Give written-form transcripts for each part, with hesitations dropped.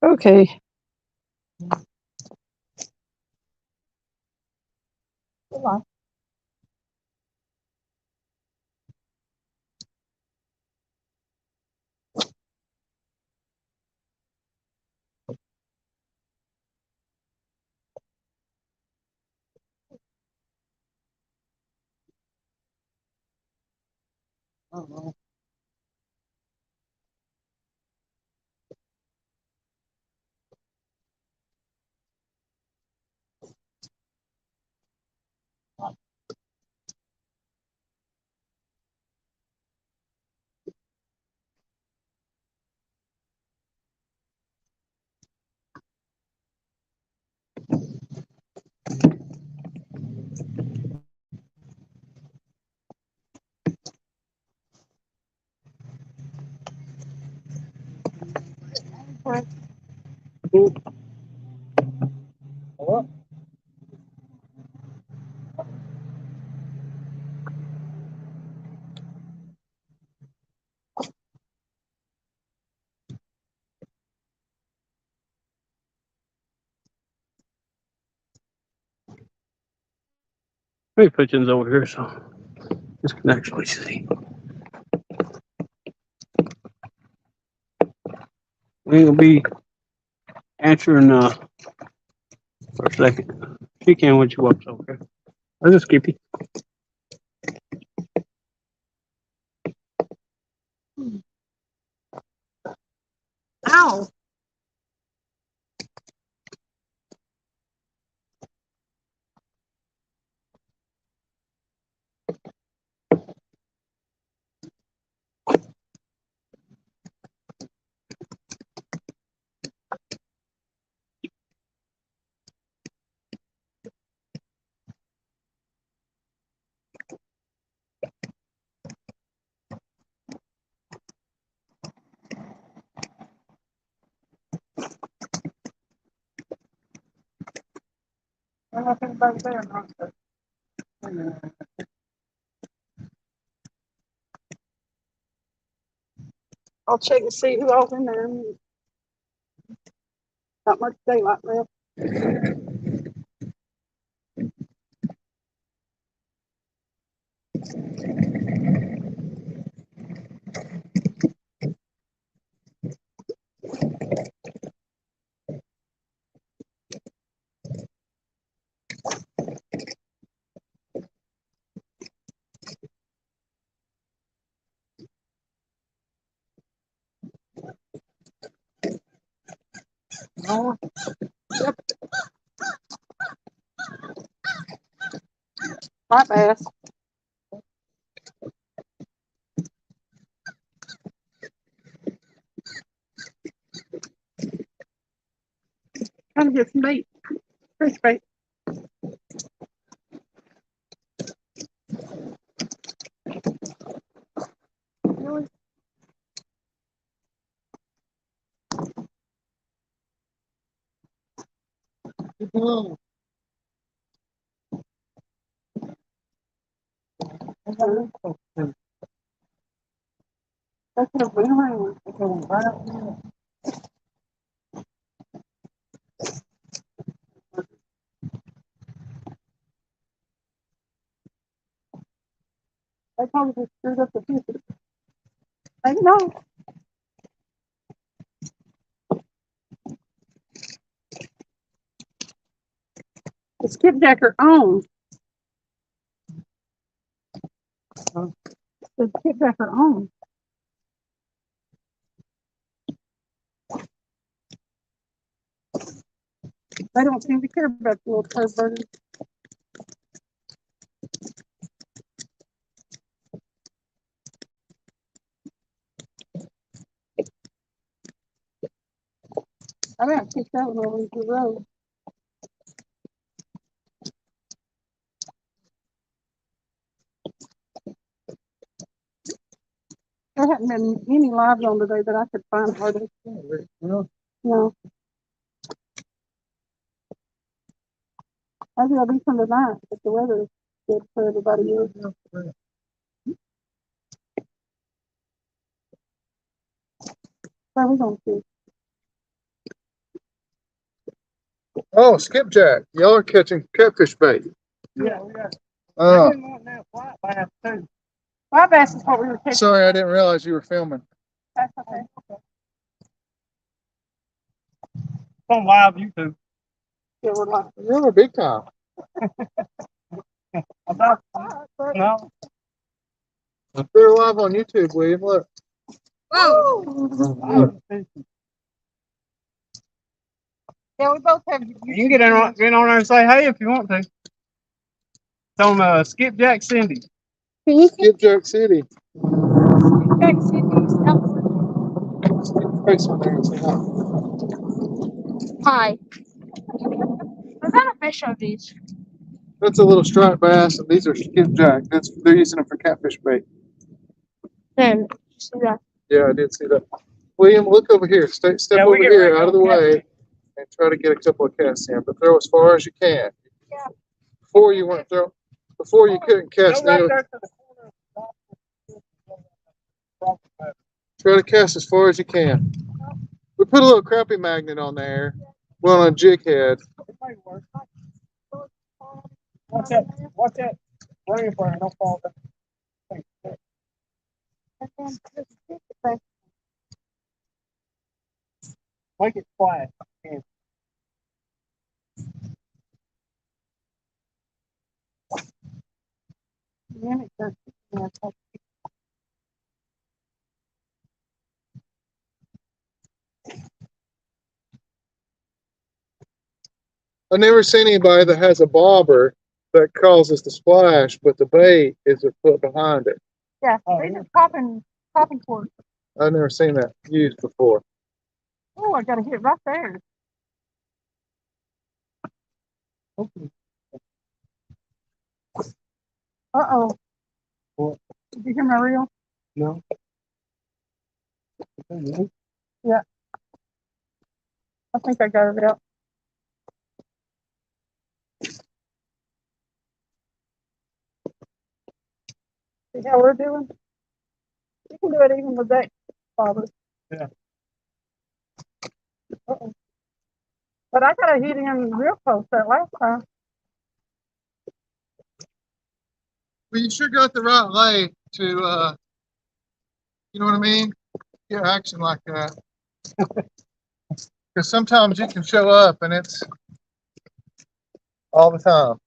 Okay. Hold on. Let me put things over here so this can actually see. We're gonna be answering for a second. She can when she walks over here. This is Skippy. Ow! Nothing back there, I'll check and see who all's in there. Not much daylight left. Oh, yep. My bass. Trying to get some bait. Fish bait. Really? Mm. That's a boomerang. It's a right. They probably just screwed up the pieces. I know. The skipjack are on. The skipjack are on. They don't seem to care about the little curve bird. I got kicked out when I went to the road. There hadn't been any lives on today that I could find hardly. No. I think I'll be some tonight if the weather is good for everybody else. So we're going to see. Oh, skipjack. Y'all are catching catfish bait. Yeah, we got. Oh, White bass too. White bass is what we were catching. sorry, I didn't realize you were filming. That's okay. It's on live YouTube. Yeah, we're like, You're big time. About no. They're live on YouTube, William. Look. whoa. Yeah, we both have. You can get on there and say hey if you want to. It's on Skipjack Cindy. Skipjack City. Skipjack Cities. Face on there and say hi. Hi. What kind of fish are these? That's a little striped bass, and these are skipjack. They're using them for catfish bait. There. See that? Yeah, I did see that. William, look over here. Step over here, out of the way, and try to get a couple of casts in. But throw as far as you can. Yeah. Before you couldn't cast nearly. Try to cast as far as you can. We put a little crappie magnet on there. Well, on a jig head. Watch that! Watch that! Rain for it, don't fall down. Make it quiet. I've never seen anybody that has a bobber that causes the splash, but the bait is a foot behind it. Yeah, these are popping cords. I've never seen that used before. Oh, I got to hit right there. Uh-oh. What? Did you hear my reel? No. Yeah. I think I got it out. See how we're doing? You can do it even with that bobber. Yeah. Uh-oh. But I got to hit him real close that last time. Well, you sure got the right lay to, you know what I mean? Get action like that. Because sometimes you can show up and it's all the time.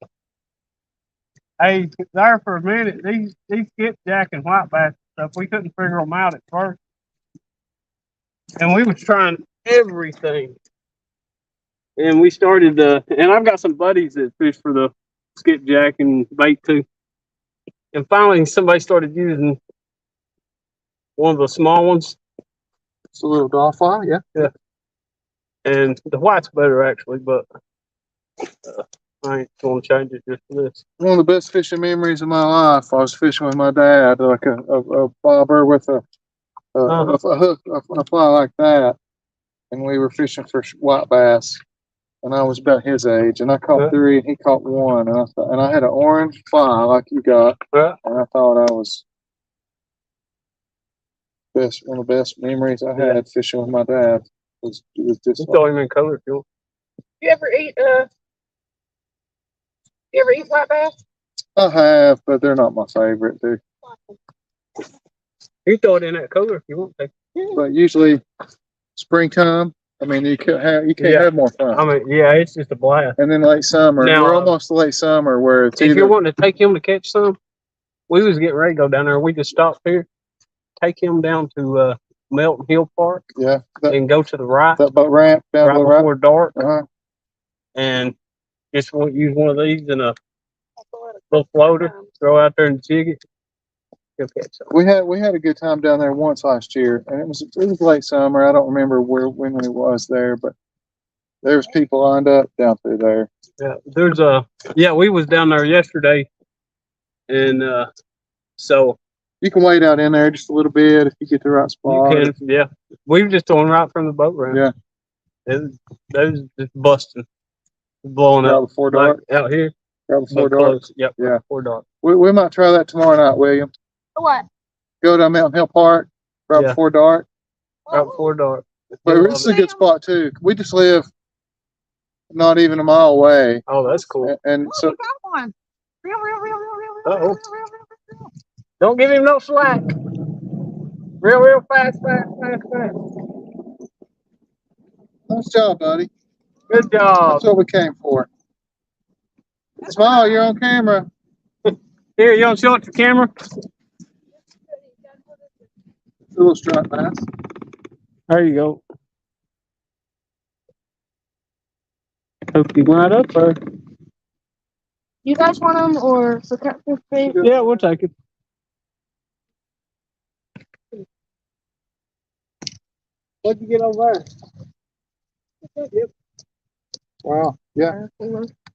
Hey, there for a minute, these skipjack and white bass stuff, we couldn't figure them out at first. And we was trying everything. And we started, and I've got some buddies that fish for the skipjack and bait too. And finally, somebody started using one of the small ones. It's a little dolphin, yeah. Yeah. And the white's better actually, but I ain't going to change it just for this. One of the best fishing memories of my life. I was fishing with my dad, like a bobber with a hook, a fly like that, and we were fishing for white bass. And I was about his age, and I caught 3, and he caught 1, and I had an orange fly like you got, and I thought I was one of the best memories I had fishing with my dad was this. You throw him in color if you want. You ever eat white bass? I have, but they're not my favorite, dude. You throw it in that color if you want to. But usually, springtime. I mean, you can't have more fun. I mean, yeah, it's just a blast. And then late summer. Now, we're almost late summer where it's if you're wanting to take him to catch some, we was getting ready to go down there. We just stopped here, take him down to Melton Hill Park. Yeah. And go to the right. That boat ramp down right before dark. And just use one of these in a little floater. Throw out there and jig it. You'll catch something. We had a good time down there once last year, and it was late summer. I don't remember when it was there, but there was people lined up down through there. Yeah, we was down there yesterday, and so you can wait out in there just a little bit if you get the right spot. You can, yeah. We were just throwing right from the boat ramp. Yeah, that was just busting, blowing right up before dark out here. Right before dark. Yep. Yeah. Right before dark. We might try that tomorrow night, William. What? Go to Mountain Hill Park before dark. Right before dark. But this is a good spot too. We just live not even a mile away. Oh, that's cool. And Oh, so you got one. Real. Uh-oh. Don't give him no slack. Real fast. nice job, buddy. Good job. That's what we came for. Smile, you're on camera. Here, you want to show it to the camera? It's a little striped bass. There you go. Hook him right up there. You guys want them or for catfish bait? Yeah, we'll take it. What'd you get over there? Yep. Wow. Yeah.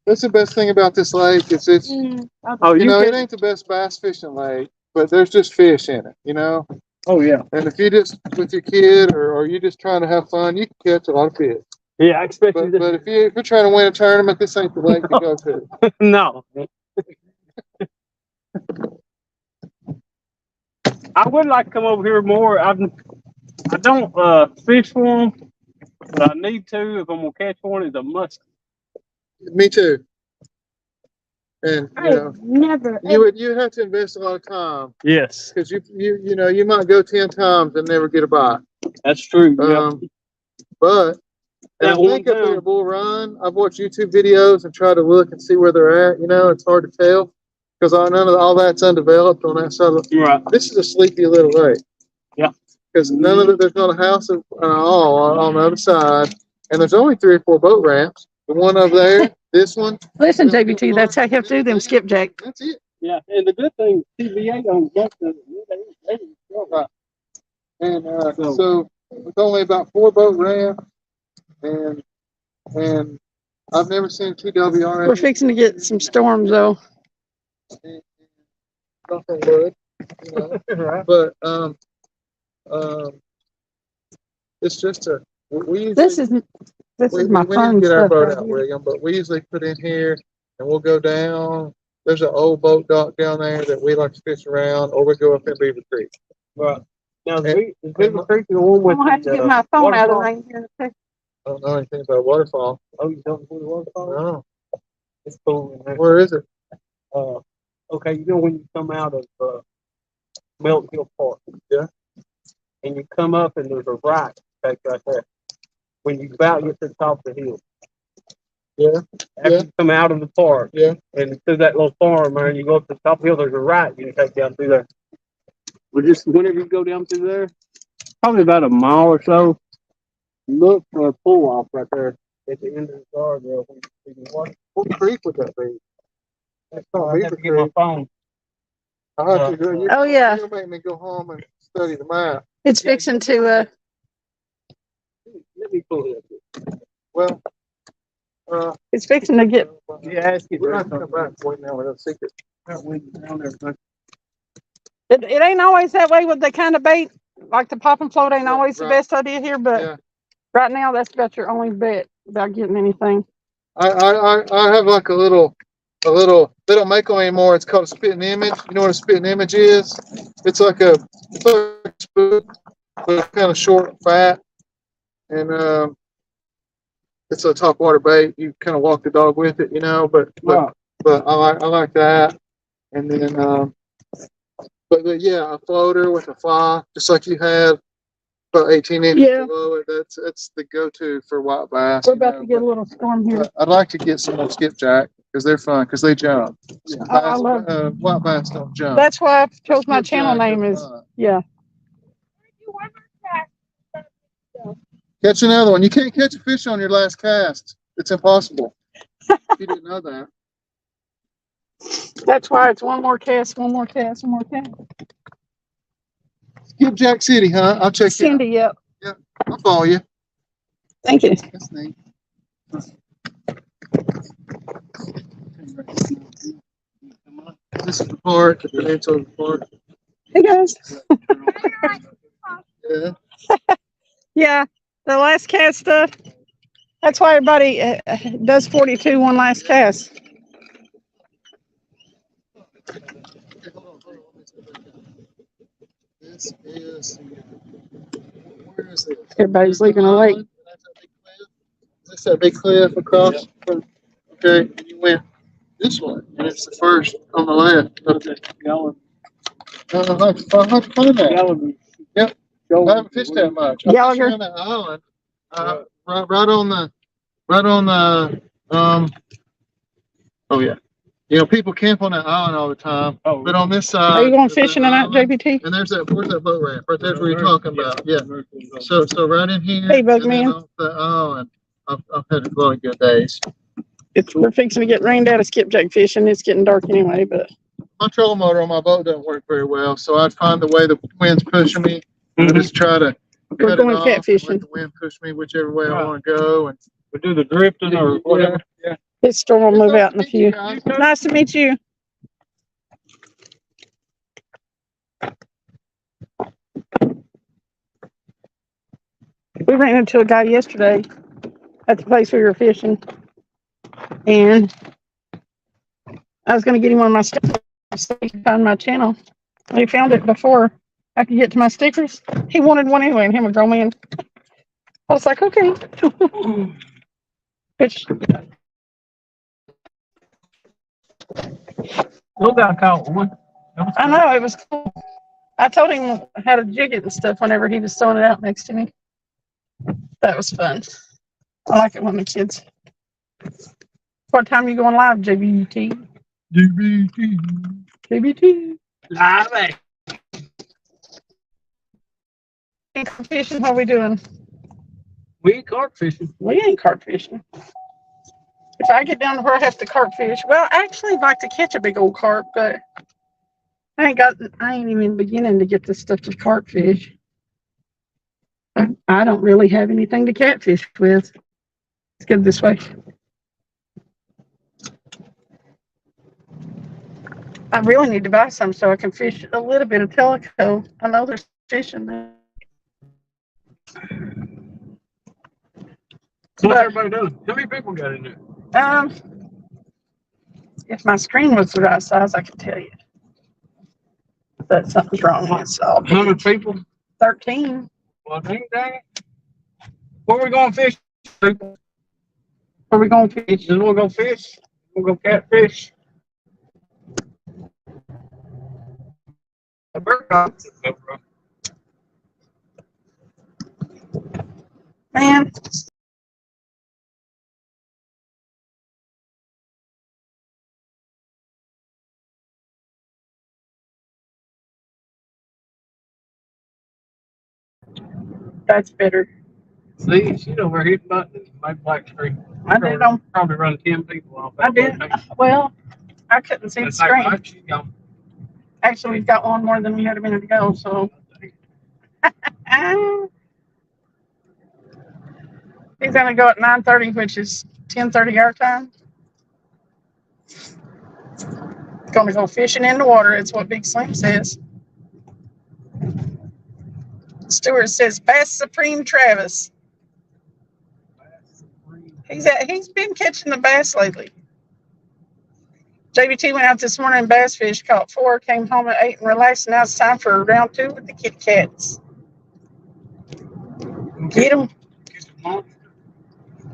That's the best thing about this lake. It's Oh, you know, can... it ain't the best bass fishing lake, but there's just fish in it, you know? Oh, yeah. And if you just, with your kid or you just trying to have fun, you can catch a lot of fish. Yeah, I expect you to. But if you're trying to win a tournament, this ain't the lake to go to. No. I would like to come over here more. I don't fish for them, but I need to if I'm going to catch one. It's a must. Me too. And you know, Never. you'd have to invest a lot of time Yes. because you know you might go 10 times and never get a bite. That's true. But and I think up there at Bull Run, I've watched YouTube videos and try to look and see where they're at. You know, it's hard to tell because none of all that's undeveloped on that side. Right. This is a sleepy little lake. Yeah. Because none of it, there's not a house at all on the other side, and there's only 3 or 4 boat ramps. The one over there, this one. Listen, JBT, that's how you have to do them skipjack. That's it. Yeah, and the good thing, TVA don't get the. Right. And so with only about 4 boat ramps, and I've never seen TWR. We're fixing to get some storms though. Knock on wood, you know. Right. But it's just we usually, This is my we need fun to get our stuff boat right out, here. William. But we usually put in here and we'll go down. There's an old boat dock down there that we like to fish around, or we go up in Beaver Creek. Right. Now, is Beaver Creek the one with I'm gonna have to get my phone out of the rain here in a second. I don't know anything about waterfall. Oh, you don't know the waterfall? No. It's cool. Where is it? Okay, you know when you come out of Milton Hill Park? Yeah. And you come up and there's a right back right there. When you about get to the top of the hill. Yeah. After you come out of the park. Yeah. And through that little farm there, and you go up to the top of the hill, there's a right you can take down through there. Well, just whenever you go down through there, probably about a mile or so, look for a pull off right there at the end of the guardrail. What creek would that be? That's not I have Beaver to get my Creek. phone. I have to go. You, Oh, yeah. You'll make me go home and study the map. It's fixing to Let me pull it up. Well, it's fixing to get. Yeah, ask it. we're not going to come back for now with a secret. It ain't always that way with the kind of bait. Like the pop and float ain't always the Right. best idea here, but Yeah. right now that's about your only bet about getting anything. I have like a little, they don't make them anymore. It's called a spitting image. You know what a spitting image is? It's like a spoon, but it's kind of short and fat. And it's a top water bait. You kind of walk the dog with it, you know, but I like that. And then, but yeah, a floater with a fly, just like you had, about 18 inches Yeah. below it. That's the go-to for white bass. We're about to get a little storm here. I'd like to get some more skipjack because they're fun because they jump. Oh, I love. White bass don't jump. That's why I chose my Skipjack channel name are is fun. yeah. Catch another one. You can't catch a fish on your last cast. It's impossible. If you didn't know that. That's why it's one more cast, one more cast, one more cast. Skipjack City, huh? I'll check Cindy, yep. it out. I'll follow you. Thank you. That's neat. This is the park, the peninsula of the park. Hey guys. Yeah. Yeah, the last cast stuff. That's why everybody does 42 one last cast. This is, where is it? Everybody's leaving a lake. Is That's that big cliff across. Okay, and you went this way, and it's the first on the left. Okay. I'll have to find that. Yep. I haven't fished that much. I fished Gallagher. around that island. Right on the oh yeah. You know, people camp on that island all the time. Oh, but on this side, Are you going fishing tonight, JBT? and where's that boat ramp? Right there's where you're talking about. Yeah. So right in here, Hey, Bug and then Man. off the island, I've had a lot of good days. We're fixing to get rained out of skipjack fishing. It's getting dark anyway, but My trolling motor on my boat doesn't work very well, so I'd find the way the wind's pushing me and just try to we're cut going it off and catfishing. let the wind push me whichever way I want to go. And We do the drifting or whatever. Yeah. This storm will It's move nice out to in a meet you few. guys. Nice to meet you. We ran into a guy yesterday at the place we were fishing, and I was going to get him on my stickers so he could find my channel. He found it before I could get to my stickers. He wanted one anyway, and him a grown man. I was like, okay. Which, Look, I caught one. I know, it was cool. I told him how to jig it and stuff whenever he was throwing it out next to me. That was fun. I like it when the kids. What time you going live, JBT? JBT. Live. Fishing, what are we doing? We ain't carp fishing. We ain't carp fishing. If I get down to where I have to carp fish, well, I actually like to catch a big old carp, but I ain't even beginning to get this stuff to carp fish. I don't really have anything to catfish with. It's good this way. I really need to buy some so I can fish a little bit of teleco. I know there's fish in there. What's everybody doing? How many people got in there? If my screen was the right size, I could tell you. But something's wrong with it. So 100 people? 13. Well, dang it. Where we going fish, people? Where we going to fish? Just want to go fish? We'll go catfish? A bird dog. Man, that's better. See, she's over here button my black screen. I did them. Probably run 10 people off. I did. Well, I couldn't see the screen. She's gone. Actually, we've got one more than we had a minute ago, so. He's gonna go at 9:30, which is 10:30 our time. Gonna go fishing in the water. It's what Big Slim says. Stewart says Bass Supreme Travis. He's been catching the bass lately. JBT went out this morning and bass fish, caught 4, came home at 8 and relaxed. Now it's time for round 2 with the Kit Kats. Get them.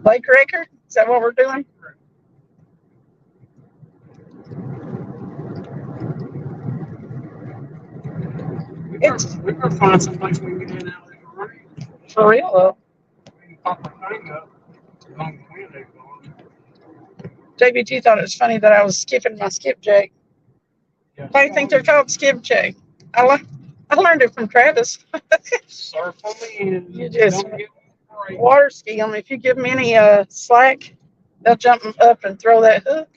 Lake Wrecker? Is that what we're doing? We're gonna find some place we can get in out there. For real though. We can pop the thing up. JBT thought it was funny that I was skipping my skipjack. Why do you think they're called skipjack? I learned it from Travis. Surf on me and You just don't get afraid. water ski them. If you give them any slack, they'll jump up and throw that hook.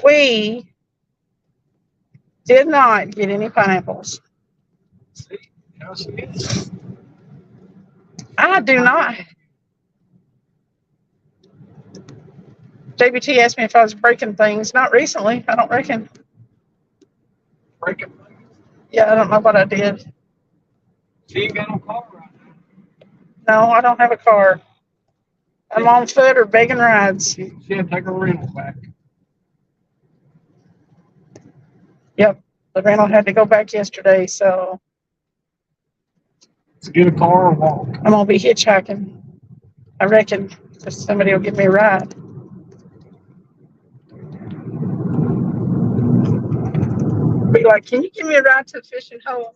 We did not get any pineapples. See, how she is. I do not. JBT asked me if I was breaking things. Not recently, I don't reckon. Breaking. Yeah, I don't know what I did. She ain't got no car right now. No, I don't have a car. I'm on foot or begging rides. She had to take her rental back. Yep, the rental had to go back yesterday, so To get a car or walk. I'm gonna be hitchhiking. I reckon if somebody will give me a ride. Be like, can you give me a ride to the fishing hole?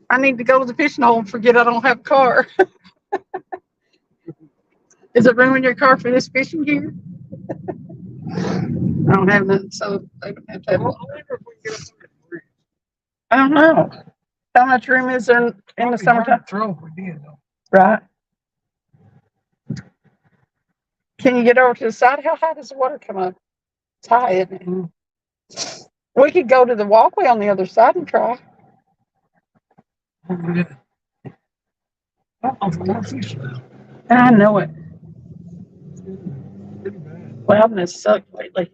I need to go to the fishing hole and forget I don't have a car. Is it room in your car for this fishing gear? I don't have none, so they don't have to have. I wonder if we can get a I don't know. How much room is there in the summertime? Throw if we did though. Right. Can you get over to the side? How high does the water come up? It's high, isn't it? Mm. We could go to the walkway on the other side and try. I don't know if we want to fish now. I know it. Pretty bad. Loudness sucked lately.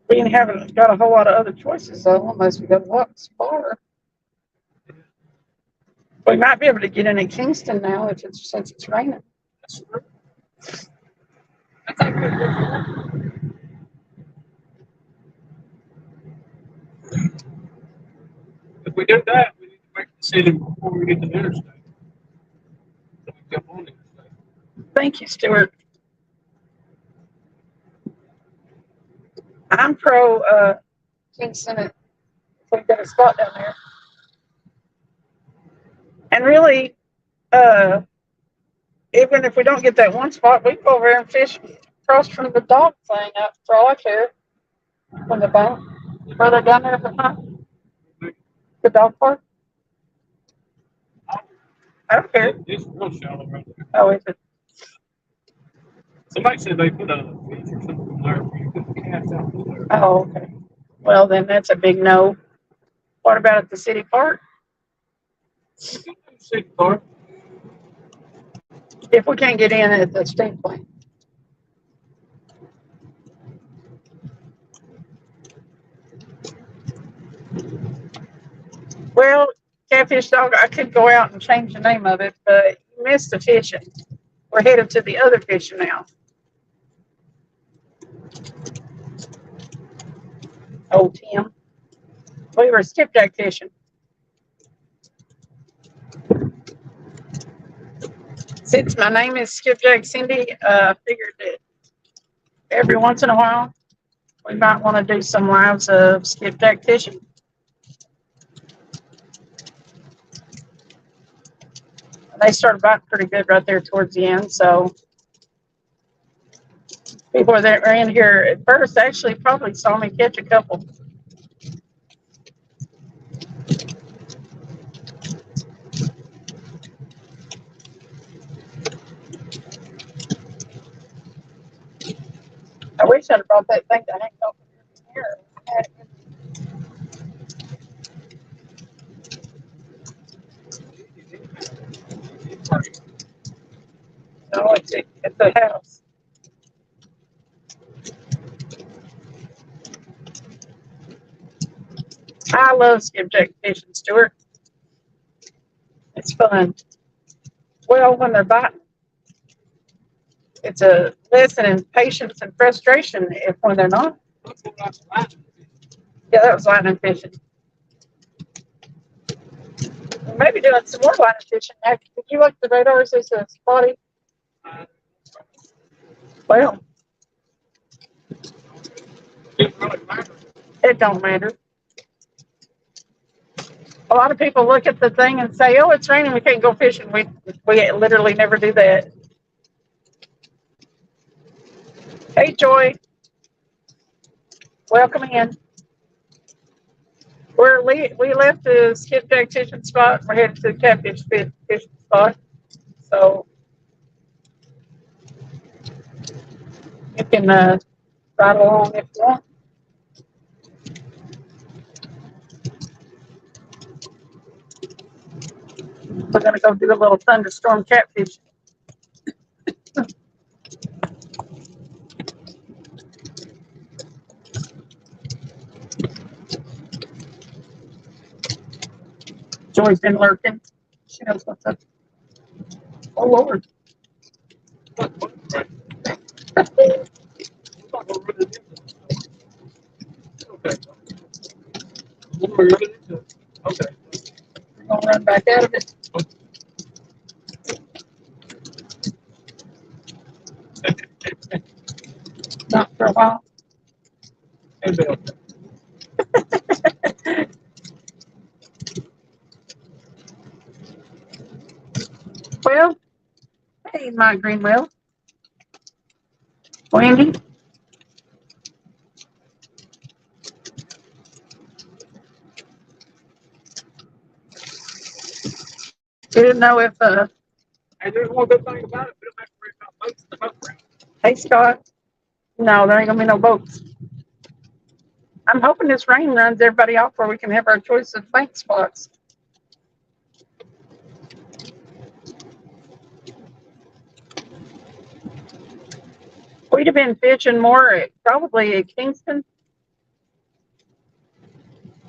We haven't got a whole lot of other choices though, unless we go to what's far. We might be able to get in at Kingston now since it's raining. That's true. I think we could. If we do that, we need to make a decision before we get to the interstate. So we jump on the interstate. Thank you, Stuart. I'm pro Kingston if we get a spot down there. And really, even if we don't get that one spot, we can go over there and fish across from the dog thing up for all I care. From the bank. Further down there behind the dog park. I don't care. It's real shallow right there. Oh, is it? Somebody said they put a fence or something there where you put the cats out there. Oh, okay. Well, then that's a big no. What about at the city park? City park. If we can't get in at the state plane. Well, Catfish Dog, I could go out and change the name of it, but you missed the fishing. We're headed to the other fishing now. Oh, Tim. We were skipjack fishing. Since my name is Skipjack Cindy, I figured that every once in a while we might want to do some lives of skipjack fishing. They started biting pretty good right there towards the end, so people that were in here at first actually probably saw me catch a couple. I wish I'd have brought that thing to hang over here. No, it's at the house. I love skipjack fishing, Stuart. It's fun. Well, when they're biting, it's a lesson in patience and frustration if when they're not. Yeah, that was lightning fishing. Maybe doing some more lightning fishing. Did you look at the radars as a spotty? Well, it don't matter. A lot of people look at the thing and say, "Oh, it's raining. We can't go fishing." We literally never do that. Hey, Joy. Welcome in. We left the skipjack fishing spot. We're headed to the catfish fishing spot. So you can ride along if you want. We're gonna go do a little thunderstorm catfish. Joy's been lurking. She knows what's up. Oh Lord. We're looking into it. Okay. We're gonna run back out of it. Not for a while. Hey, Bill. Well, hey, my Greenwell. Wendy. Didn't know if And there's one good thing about it. We don't have to worry about boats in the boat ramp. hey Scott. No, there ain't gonna be no boats. I'm hoping this rain runs everybody off where we can have our choice of bank spots. We'd have been fishing more probably at Kingston.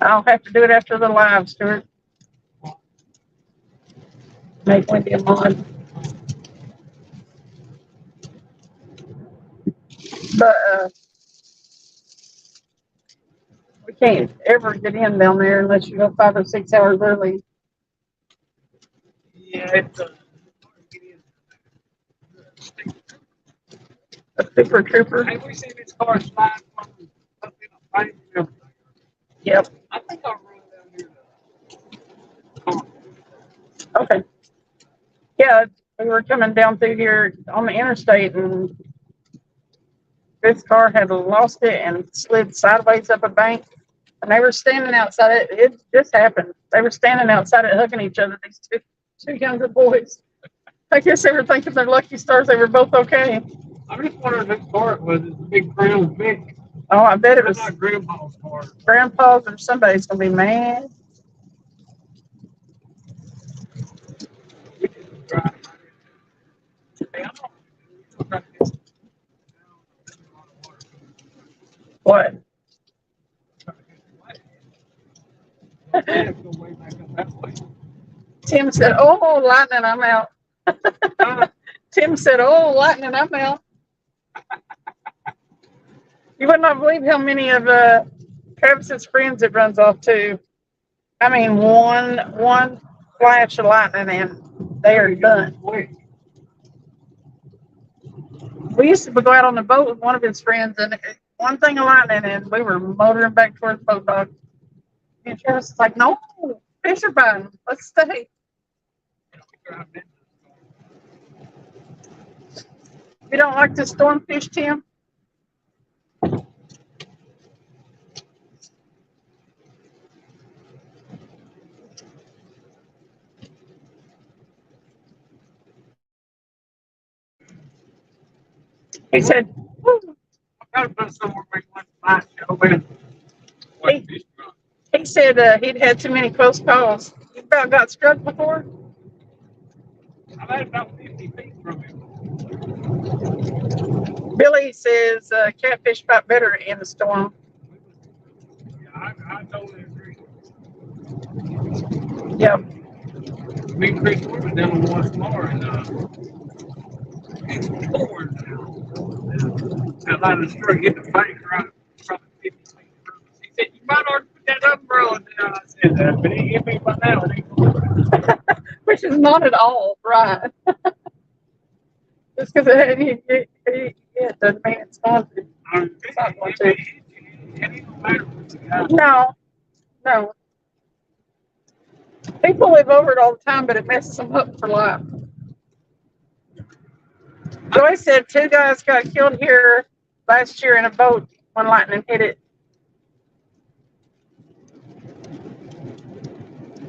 I'll have to do it after the live, Stuart. Make Wendy a mod. But we can't ever get in down there unless you go 5 or 6 hours early. Yeah, it's A super trooper. Hey, we seen this car slide from up in a pipe and everything. Yep. I think I'll run down here. Okay. Yeah, we were coming down through here on the interstate and this car had lost it and slid sideways up a bank. And they were standing outside it. It just happened. They were standing outside it hugging each other, these two younger boys. I guess they were thinking they're lucky stars they were both okay. I'm just wondering whose car it was. It's a big Crown Vic. Oh, I bet it It's was not Grandpa's car. Grandpa's or somebody's gonna be mad. We just drive. Hey, I'm not. What? Yeah, go way back up that way. Tim said, "Oh, lightning, I'm out." Tim said, "Oh, lightning, I'm out." You would not believe how many of Travis's friends it runs off to. I mean, one flash of lightning and they are done. We used to go out on the boat with one of his friends, and one thing of lightning, and we were motoring back towards the boat dock. And Travis was like, "No, fish are biting. Let's stay." You don't like the storm fish, Tim? He said, I gotta put somewhere where you want to find show and what fish from. he said he'd had too many close calls. You about got struck before? I've had about 50 feet from him. Billy says catfish fight better in the storm. Yeah, I totally agree. Yep. Me and Chris went down on one tomorrow and it's pouring down. That line of string hit the bank right probably 50 feet from us. He said, "You might ought to put that umbrella down." I said that, but he hit me by now. And he Which is not at all right. Just because it doesn't mean it's not. It's not going to. It don't matter what you got. No. People live over it all the time, but it messes them up for life. Joy said 2 guys got killed here last year in a boat when lightning hit it.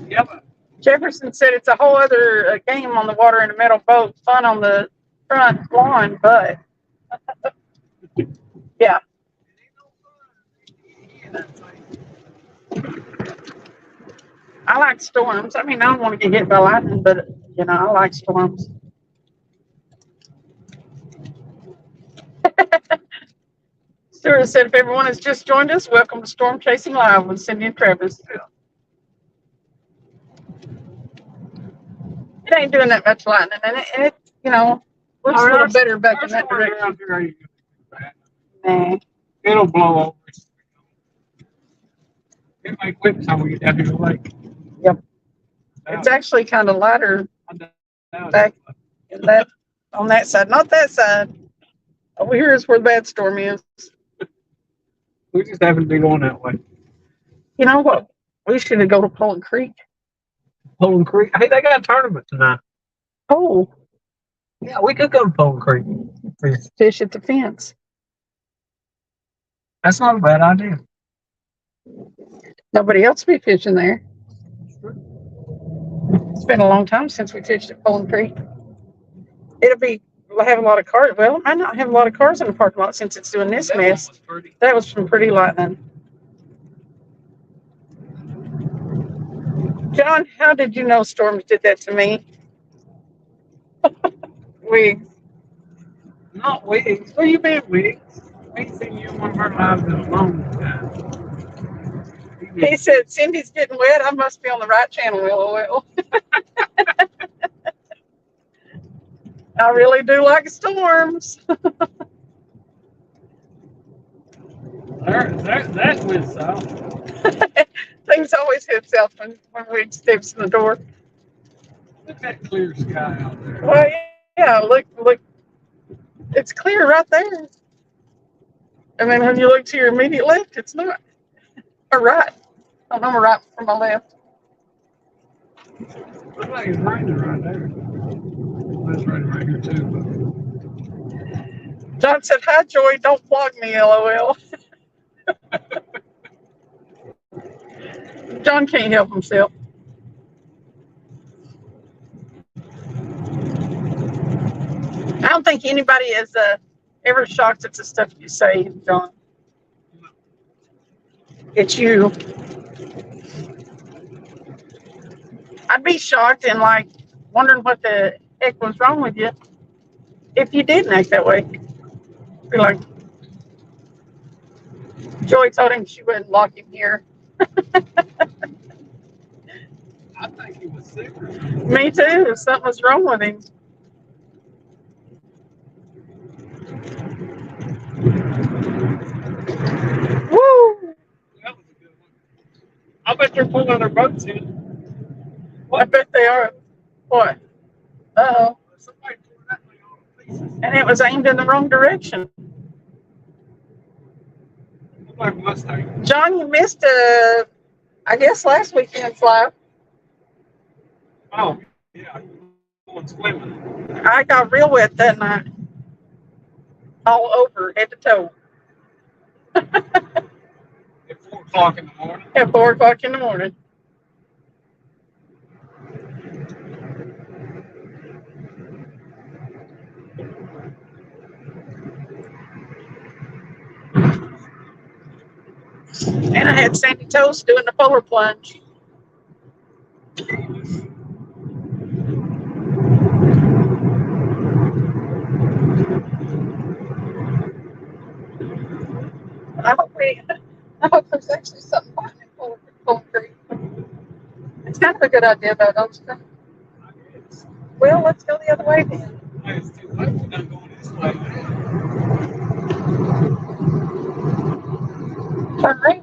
Yeah, but Jefferson said it's a whole other game on the water in a metal boat, fun on the front lawn, but yeah. I like storms. I mean, I don't want to get hit by lightning, but I like storms. Stuart said, if everyone has just joined us, welcome to Storm Chasing Live with Cindy and Travis. It ain't doing that much lightning, and it looks a little better back in that direction. Nah. It'll blow over. It might quit time we get down here late. Yep. It's actually kind of lighter Now back in that on that side, not that side. Over here is where the bad storm is. we just happen to be going that way. You know what? We should have go to Poland Creek. Poland Creek. Hey, they got a tournament tonight. Oh, Yeah, we could go to Poland Creek. fish at the fence. That's not a bad idea. Nobody else be fishing there. It's been a long time since we fished at Poland Creek. We'll have a lot of cars. Well, it might not have a lot of cars in the parking lot since it's doing this mess. That was some pretty lightning. John, how did you know storms did that to me? Wigs. Not Wigs. Where you been, Wigs? We ain't seen you in one of our lives in a long time. He said, Cindy's getting wet. I must be on the right channel, LOL. I really do like storms. That went south. Things always head south when Wig steps in the door. Look at that clear sky out there. Well, yeah, look. It's clear right there. And then when you look to your immediate left, it's not. Or right. I don't know, right from my left. Looks like it's raining right there. It's raining right here too. John said, "Hi, Joy. Don't flog me, LOL." John can't help himself. I don't think anybody is ever shocked at the stuff you say, John. It's you. I'd be shocked and like wondering what the heck was wrong with you if you didn't act that way. Be like, Joy told him she wouldn't lock him here. I think he was sick or Me too. Something was wrong with him. Woo! That was a good one. I bet they're pulling their boats in. I bet they are. What? Uh-oh. Somebody tore that thing all to pieces. And it was aimed in the wrong direction. Looked like a Mustang. John, you missed, I guess, last weekend's live. Oh, yeah. Going swimming. I got real wet that night. All over, head to toe. At 4 o'clock in the morning. At 4 o'clock in the morning. And I had Sandy Toast doing the polar plunge. I hope there's actually something fun in Polar Creek. It's kind of a good idea, though, don't you think? Well, let's go the other way then. It's too late. We're not going this way. Turn right.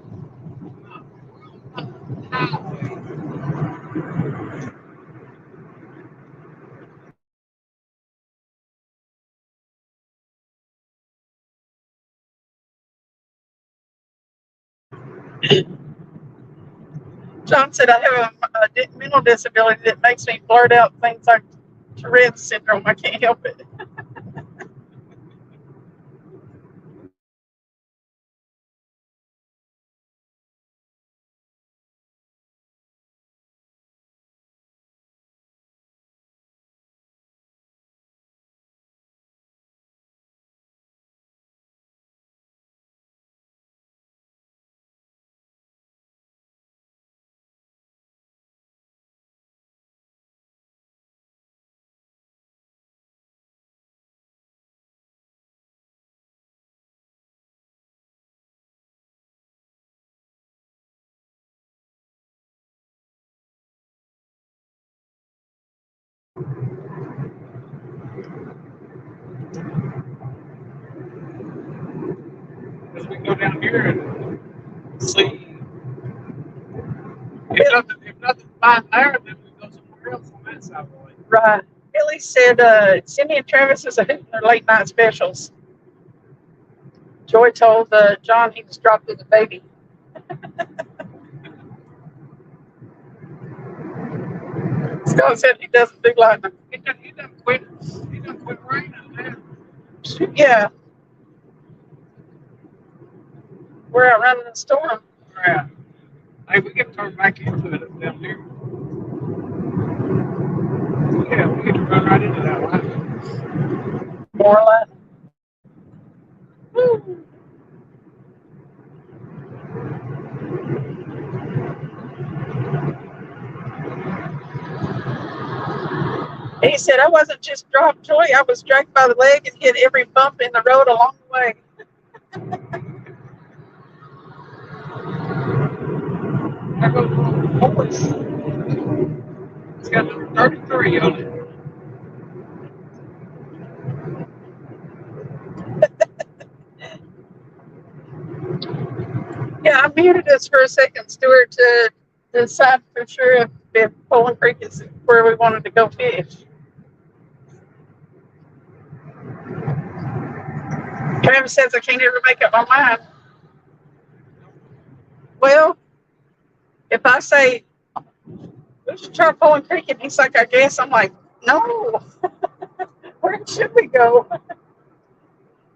John said, I have a mental disability that makes me blurt out things like Tourette's syndrome. I can't help it. Because we can go down here and see If nothing's fine there, then we go somewhere else on that side of the lake. Right. Billy said Cindy and Travis is a hooting their late night specials. Joy told John he was dropping the baby. Scott said he doesn't do lightning. He done quit raining now. Yeah. We're out running the storm. Yeah. Hey, we can turn back into it up down here. Yeah, we get to run right into that line. More lightning. Woo. He said, I wasn't just dropped, Joy. I was dragged by the leg and hit every bump in the road along the way. There goes one horse. It's got number 33 on it. Yeah, I muted us for a second, Stuart, to decide for sure if Poland Creek is where we wanted to go fish. Travis says I can't ever make up my mind. Well, if I say we should try Poland Creek and he's like, I guess, I'm like, no. Where should we go?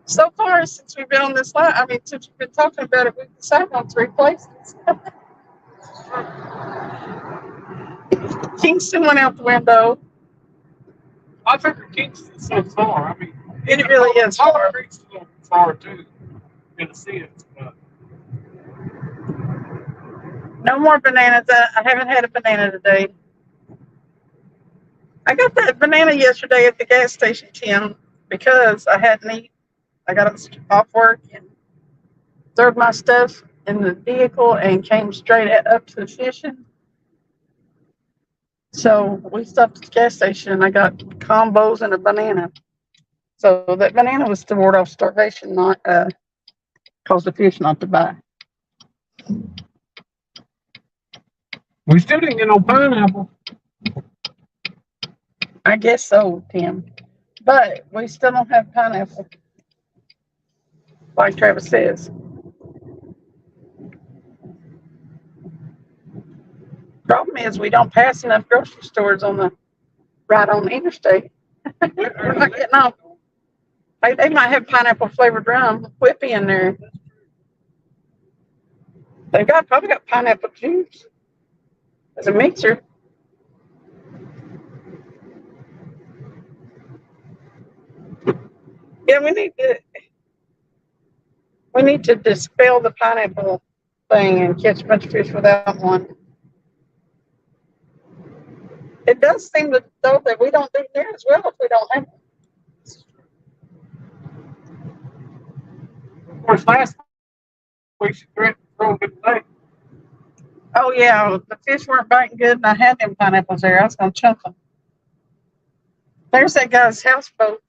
So far, since we've been on this line, I mean, since we've been talking about it, we've decided on 3 places. Kingston went out the window. I figured Kingston's so far. I mean, It really is far. Creek's a little far too, in a sense. But No more bananas. I haven't had a banana today. I got that banana yesterday at the gas station, Tim, because I hadn't eaten. I got off work and threw my stuff in the vehicle and came straight up to the fishing. So we stopped at the gas station and I got combos and a banana. So that banana was to ward off starvation, not cause the fish not to buy. we still didn't get no pineapple. I guess so, Tim. But we still don't have pineapple, like Travis says. Problem is we don't pass enough grocery stores on the right on the interstate. We're not getting off. They might have pineapple flavored rum, whippy in there. They've probably got pineapple juice as a mixer. Yeah, we need to dispel the pineapple thing and catch a bunch of fish without one. It does seem though that we don't do near as well if we don't have one. Of course, last week she threatened to throw it away. Oh yeah, the fish weren't biting good, and I had them pineapples there. I was gonna chunk them. There's that guy's houseboat.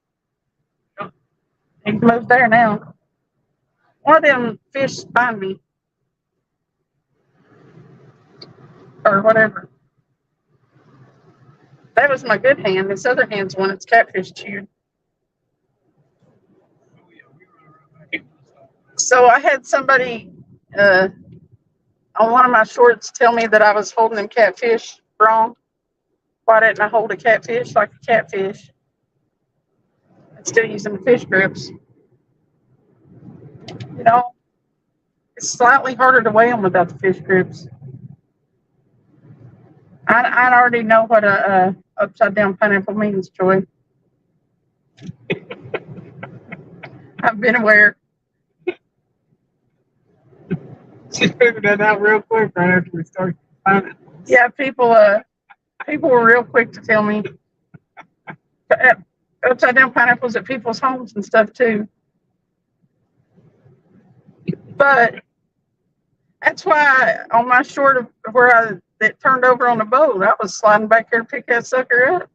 He moved there now. One of them fish find me, or whatever. That was my good hand. This other hand's one that's catfish chewed. So I had somebody on one of my shorts tell me that I was holding them catfish wrong. Why didn't I hold a catfish like a catfish? I'm still using the fish grips. You know, it's slightly harder to weigh them without the fish grips. I already know what a upside down pineapple means, Joy. I've been aware. She figured that out real quick right after we started pineapple. Yeah, people were real quick to tell me upside down pineapples at people's homes and stuff too. But that's why on my short of where that turned over on the boat, I was sliding back there to pick that sucker up.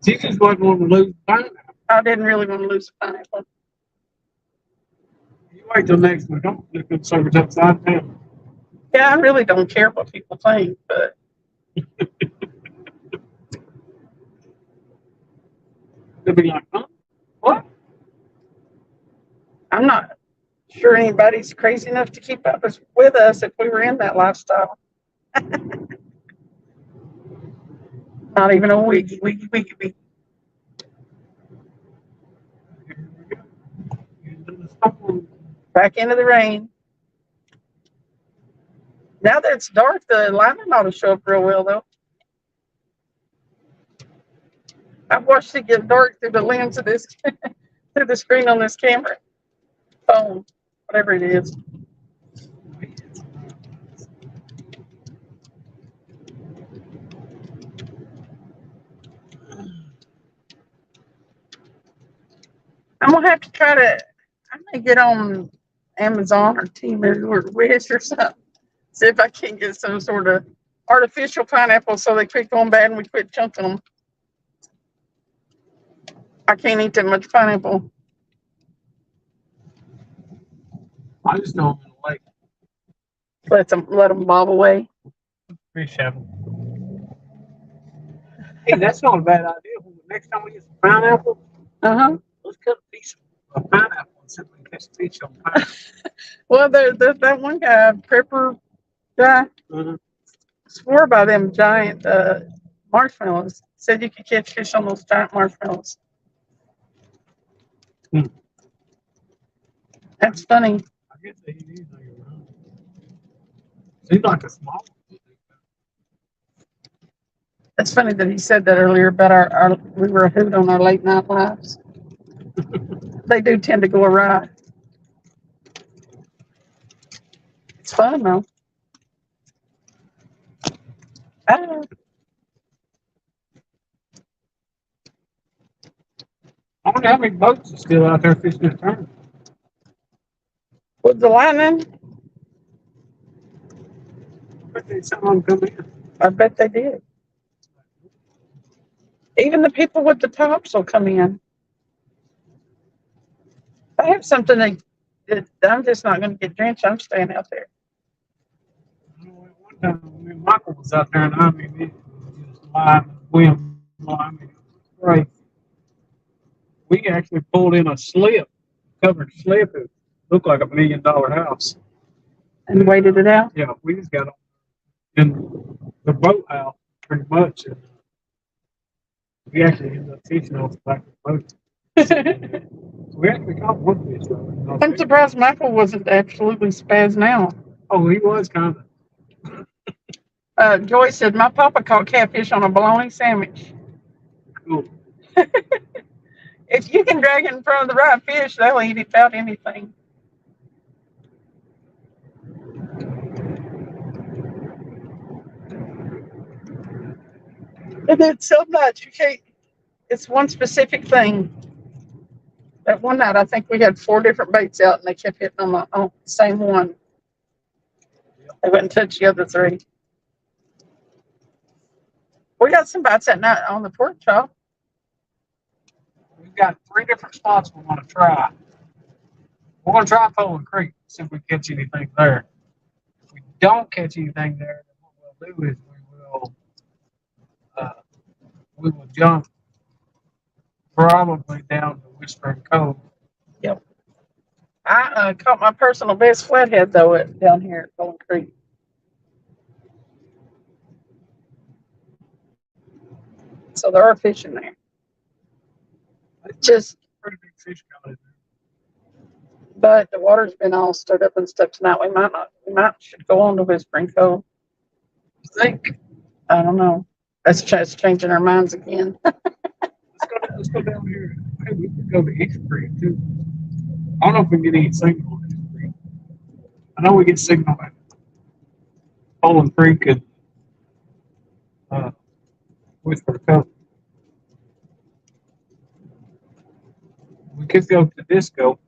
She just wasn't wanting to lose pineapple. I didn't really want to lose the pineapple. You wait till next week. I'm look at servers upside down. Yeah, I really don't care what people think, but They'll be like, huh? What? I'm not sure anybody's crazy enough to keep up with us if we were in that lifestyle. Not even a week. Back into the rain. Now that it's dark, the lighting ought to show up real well, though. I've watched it get dark through the lens of this, through the screen on this camera, phone, whatever it is. I'm gonna have to try to. I may get on Amazon or Temu or Wish or something. See if I can get some sort of artificial pineapple so they quit going bad and we quit chunking them. I can't eat that much pineapple. I just know I'm in the lake. Let them bob away. Fish have them. Hey, that's not a bad idea. Next time we get some pineapple, let's cut a piece of pineapple and simply catch a fish on pineapple. Well, that one guy, prepper guy, swore by them giant marshmallows. Said you could catch fish on those giant marshmallows. That's funny. I guess they eat anything around. Seems like a small one. It's funny that he said that earlier about our we were a hoot on our late night lives. They do tend to go awry. It's fun though. Ah, I wonder how many boats are still out there fishing this tournament. with the lightning, I bet some of them come in. I bet they did. Even the people with the tops will come in. I have something that I'm just not going to get drenched. I'm staying out there. One time, me and Michael was out there, and I mean, it was just live wind. I mean, it was great. We actually pulled in a slip, covered slip. It looked like $1 million house. And waited it out. Yeah, we just got on in the boathouse pretty much. And we actually ended up fishing off the back of the boat. We actually caught one fish though. I'm surprised Michael wasn't absolutely spazzed now. Oh, he was kind of Joy said, my papa caught catfish on a bologna sandwich. cool. If you can drag it in front of the right fish, they'll eat it without anything. And it's so much. You can't, it's one specific thing. That one night, I think we had 4 different baits out, and they kept hitting on the same one. They wouldn't touch the other 3. We got some bites that night on the pork chop. We've got 3 different spots we want to try. We're going to try Poland Creek, see if we catch anything there. If we don't catch anything there, then what we'll do is we will jump probably down to Whispering Cove. Yep. I caught my personal best flathead, though, down here at Poland Creek. So there are fish in there. Just Pretty big fish coming in But the water's been all stirred up and stuff tonight. We might should go on to Whispering Cove. there. I think. I don't know. That's changing our minds again. Let's go down here. Hey, we could go to East Creek too. I don't know if we can get any signal on East Creek. I know we get signal at Poland Creek and Whispering Cove. We could go to Disco.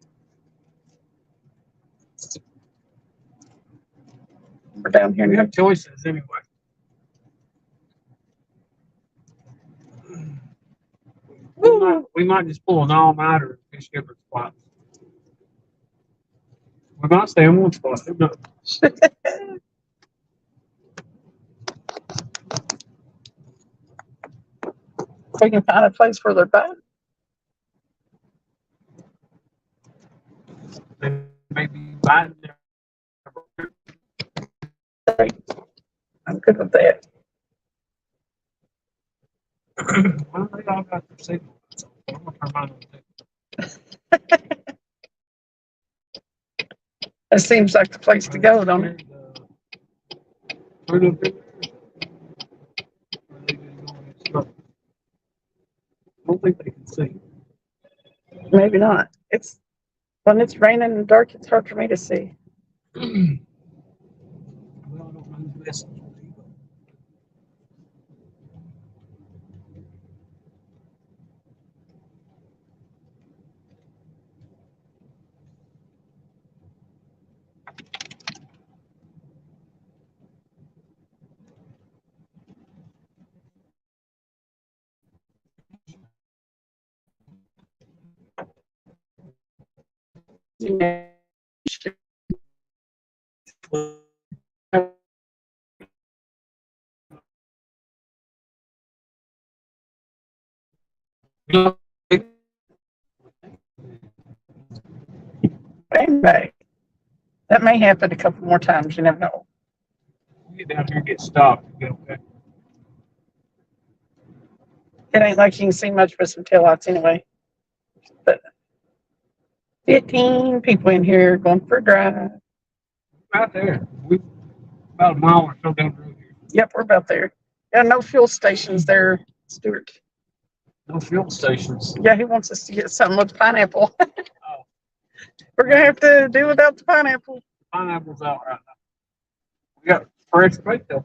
We're down here We now. have choices anyway. We might just pull an all-nighter and fish different spots. We might stay in one spot. We can find a place for their boat. They may be biting there. I'm good with that. Well, they all got their signal. So I'm gonna turn mine on too. It seems like the place to go, don't it? Turn up there. Or they just going to get struck. I don't think they can see. Maybe not. It's when it's raining and dark, it's hard for me to see. Well, I don't know who's messing with me, but Anyway, that may happen a couple more times. You never know. you get down here and get stopped. You get okay. It ain't like you can see much with some taillights anyway. But 15 people in here going for a drive. Right there. We about a mile or so down the road here. Yep, we're about there. Yeah, no fuel stations there, Stuart. No fuel stations. Yeah, he wants us to get something with pineapple. Oh, We're gonna have to do without the pineapple. pineapple's out right now. We got fresh bait though.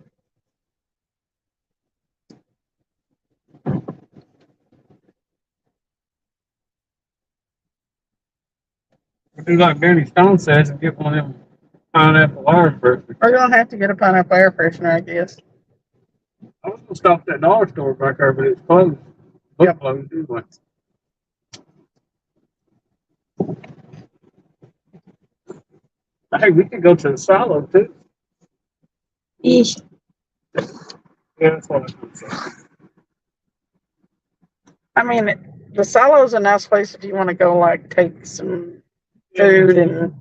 We do like Danny Stone says and get one of them pineapple iron first. We're gonna have to get a pineapple air freshener, I guess. I was gonna stop at that dollar store back there, but it's closed. Yep. Closed anyway. Hey, we could go to the silo too. Eesh. Yeah, that's what I was gonna say. I mean, the silo's a nice place if you want to go, like, take some food and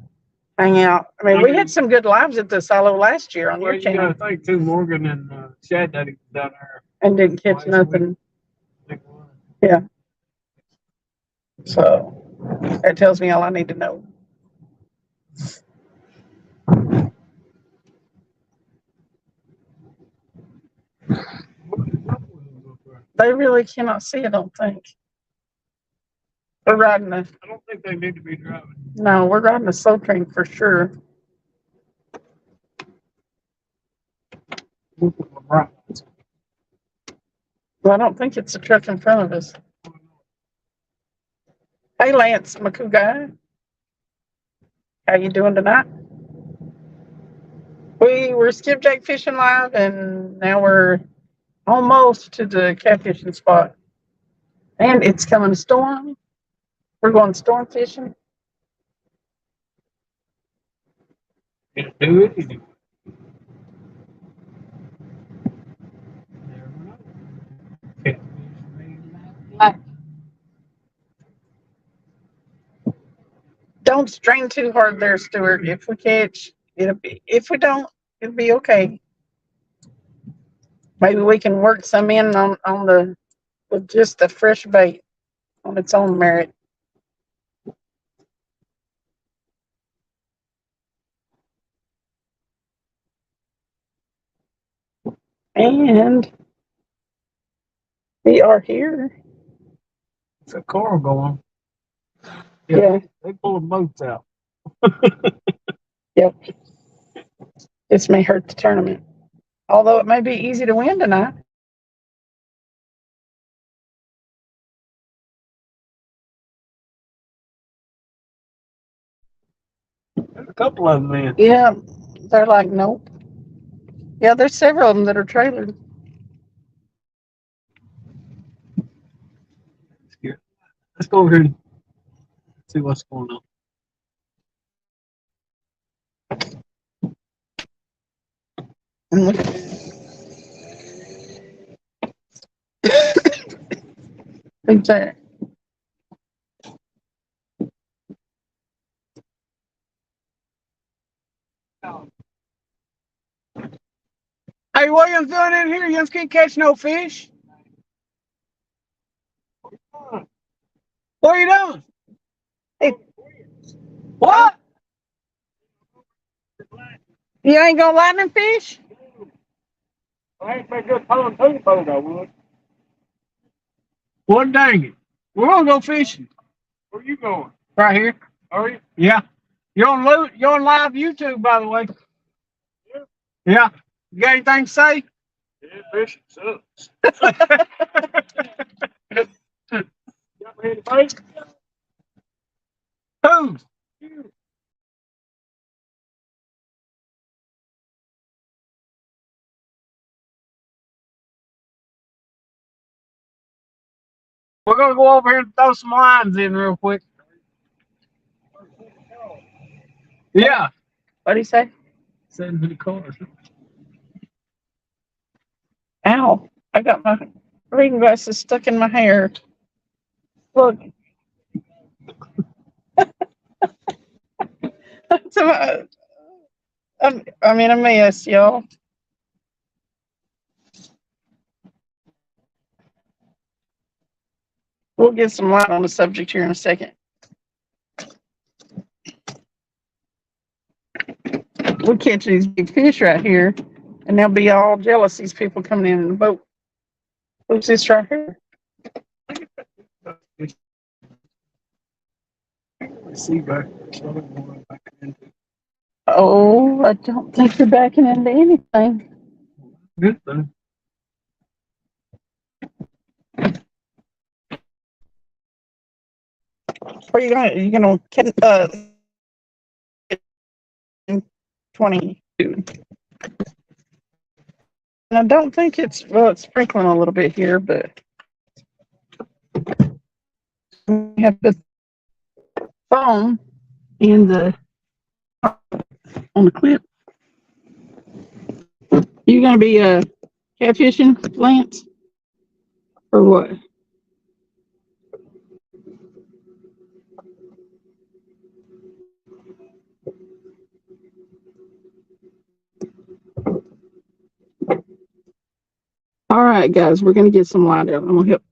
hang out. I mean, we had some good lives at the silo last year on Well, your you channel gotta think too. Morgan and Shad Daddy was down there. and didn't catch Twice a nothing. I think it was. So that tells me all I need to know. They really cannot see, I don't think. We're riding a, I don't think they need to be driving. no, we're riding a slow train for sure. Right. Well, I don't think it's a truck in front of us. Hey, Lance McCouguy. How you doing tonight? We were skipjack fishing live, and now we're almost to the catfishing spot. And it's coming to storm. We're going storm fishing. Can't do it. You do. Never know. Can't be Don't strain too hard there, Stuart. If we catch, it'll be. If we don't, it'll be okay. Maybe we can work some in on the with just the fresh bait on its own merit. And we are here. It's a car going. Yeah. They pulling boats out. Yep. This may hurt the tournament. Although it may be easy to win tonight. There's a couple of them in. Yeah. They're like, nope. Yeah, there's several of them that are trailered. Let's go over here and see what's going on. And look who's that? Hey, what you doing in here? You can't catch no fish. What are you doing? Hey, what? You ain't gonna lightning fish? I ain't been just pulling two boat, I would. Well, dang it. We're gonna go fishing. Where you going? Right here. Are you? Yeah. You're on live YouTube, by the way. Yeah. Yeah. You got anything to say? Yeah, fishing sucks. Got me in the face? Who? You. We're gonna go over here and throw some lines in real quick. Yeah. What'd he say? Send to the car. Ow. I got my reading glasses stuck in my hair. Look. I'm in a mess, y'all. We'll get some light on the subject here in a second. We'll catch these big fish right here, and they'll be all jealous, these people coming in the boat. Who's this right here? See back. Oh, I don't think you're backing into anything. Good thing. Where you gonna 22. And I don't think it's sprinkling a little bit here, but we have the foam in the on the clip. You gonna be catfishing, Lance, or what? All right, guys, we're gonna get some light out. I'm gonna help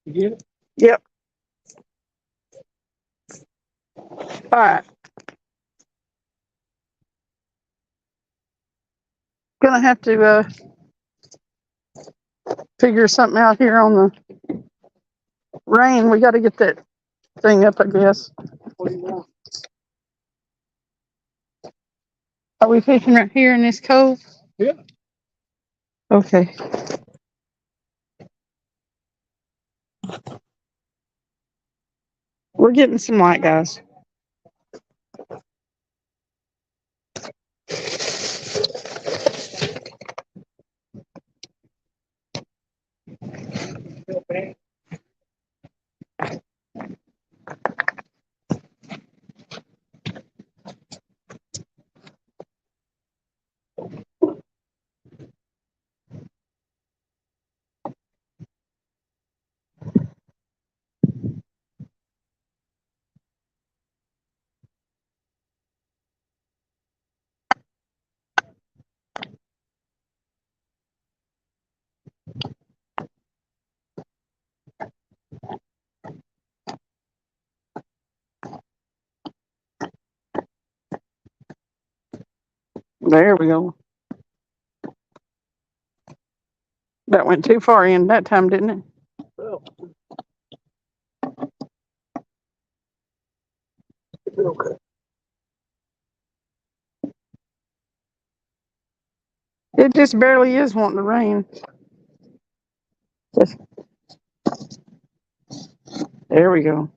You get it? Yep. All right. Gonna have to figure something out here on the rain. We got to get that thing up, I guess. What do you want? Are we fishing right here in this cove? Yeah. Okay. We're getting some light, guys. There we go. That went too far in that time, didn't it? Well, okay. It just barely is wanting to rain. Just, there we go.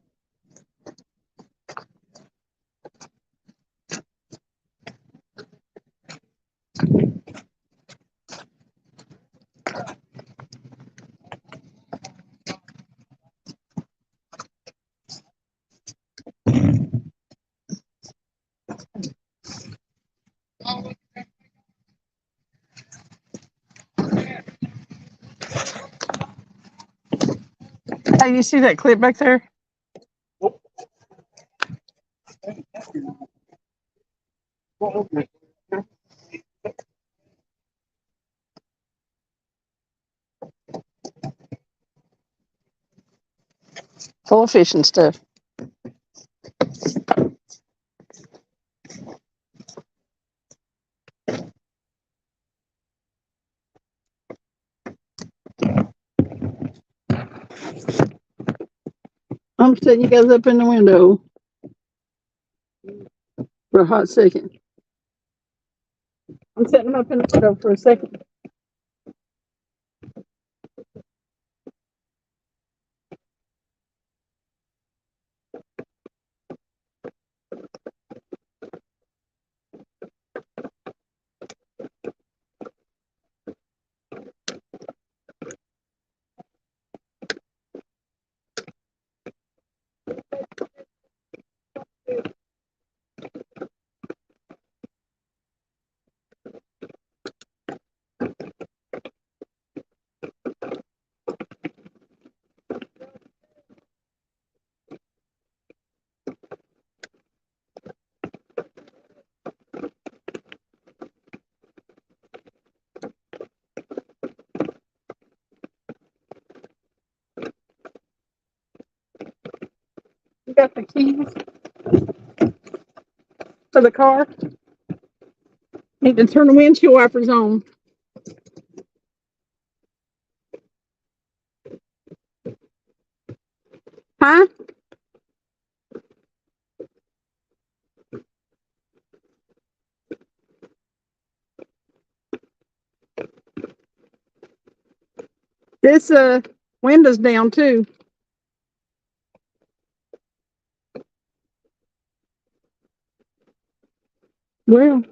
Hey, you see that clip back there? Full of fish and stuff. I'm setting you guys up in the window for a hot second. I'm setting them up in the window for a second. You got the keys for the car? Need to turn the windshield wipers on. Huh? This window's down too. Well,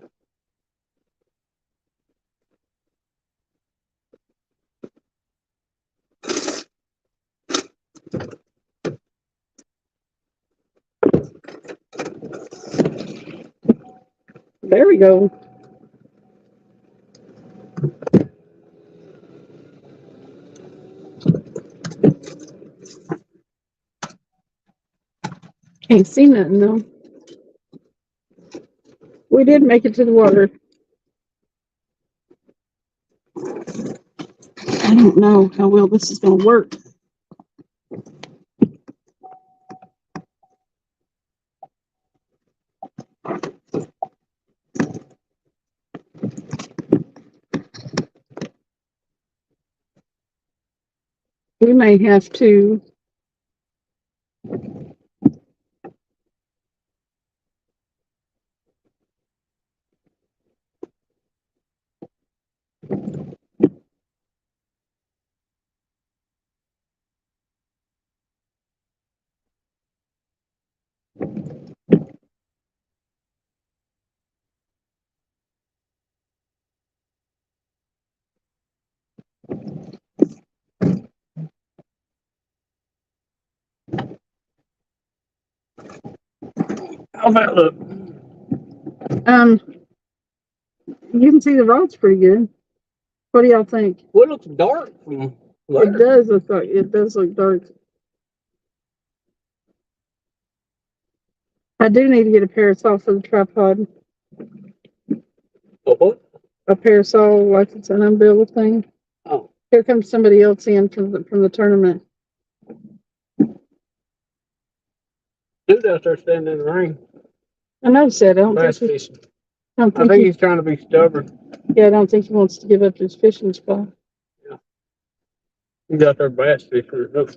there we go. Can't see nothing though. We did make it to the water. I don't know how well this is gonna work. We may have to. How's that look? You can see the road's pretty good. What do y'all think? Well, it looks dark from there. It does look like it does look dark. I do need to get a parasol for the tripod. What? A parasol, like it's an umbrella thing. Oh, Here comes somebody else in from the tournament. dude out there standing in the rain. I noticed that. Bass fishing. I don't I think think he's trying to be stubborn. yeah, I don't think he wants to give up his fishing spot. He's out there bass fishing. Look.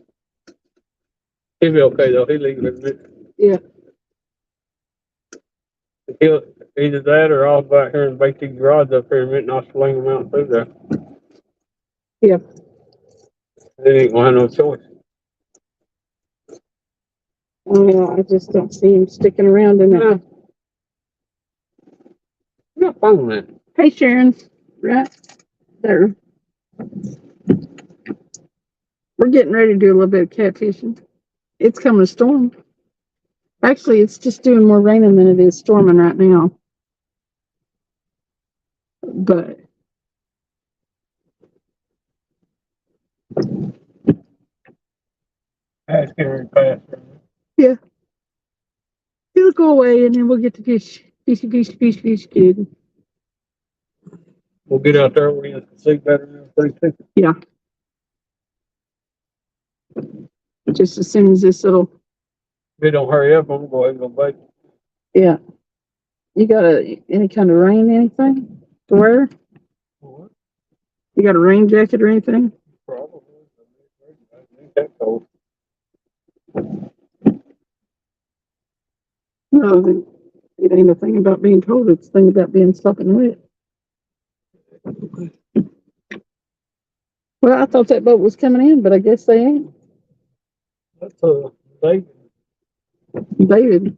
He'll be okay though. He'll leave in a minute. Yeah. He'll either that or I'll go out here and bake these rods up here in a minute and I'll sling them out through there. Yeah. They ain't gonna have no choice. Well, I just don't see him sticking around in it. I'm not following that. Hey, Sharon. Right there. We're getting ready to do a little bit of catfishing. It's coming a storm. Actually, it's just doing more raining than it is storming right now. But That's getting fast. yeah, it'll go away and then we'll get to fish good. We'll get out there where you can see better and everything too. Yeah. Just as soon as this little, If it don't hurry up, I'm gonna go ahead and go bake. yeah. You got any kind of rain, anything to wear? What? You got a rain jacket or anything? Probably. It ain't that cold. No, it ain't a thing about being cold. It's a thing about being sopping wet. Well, I thought that boat was coming in, but I guess they ain't. That's David. David.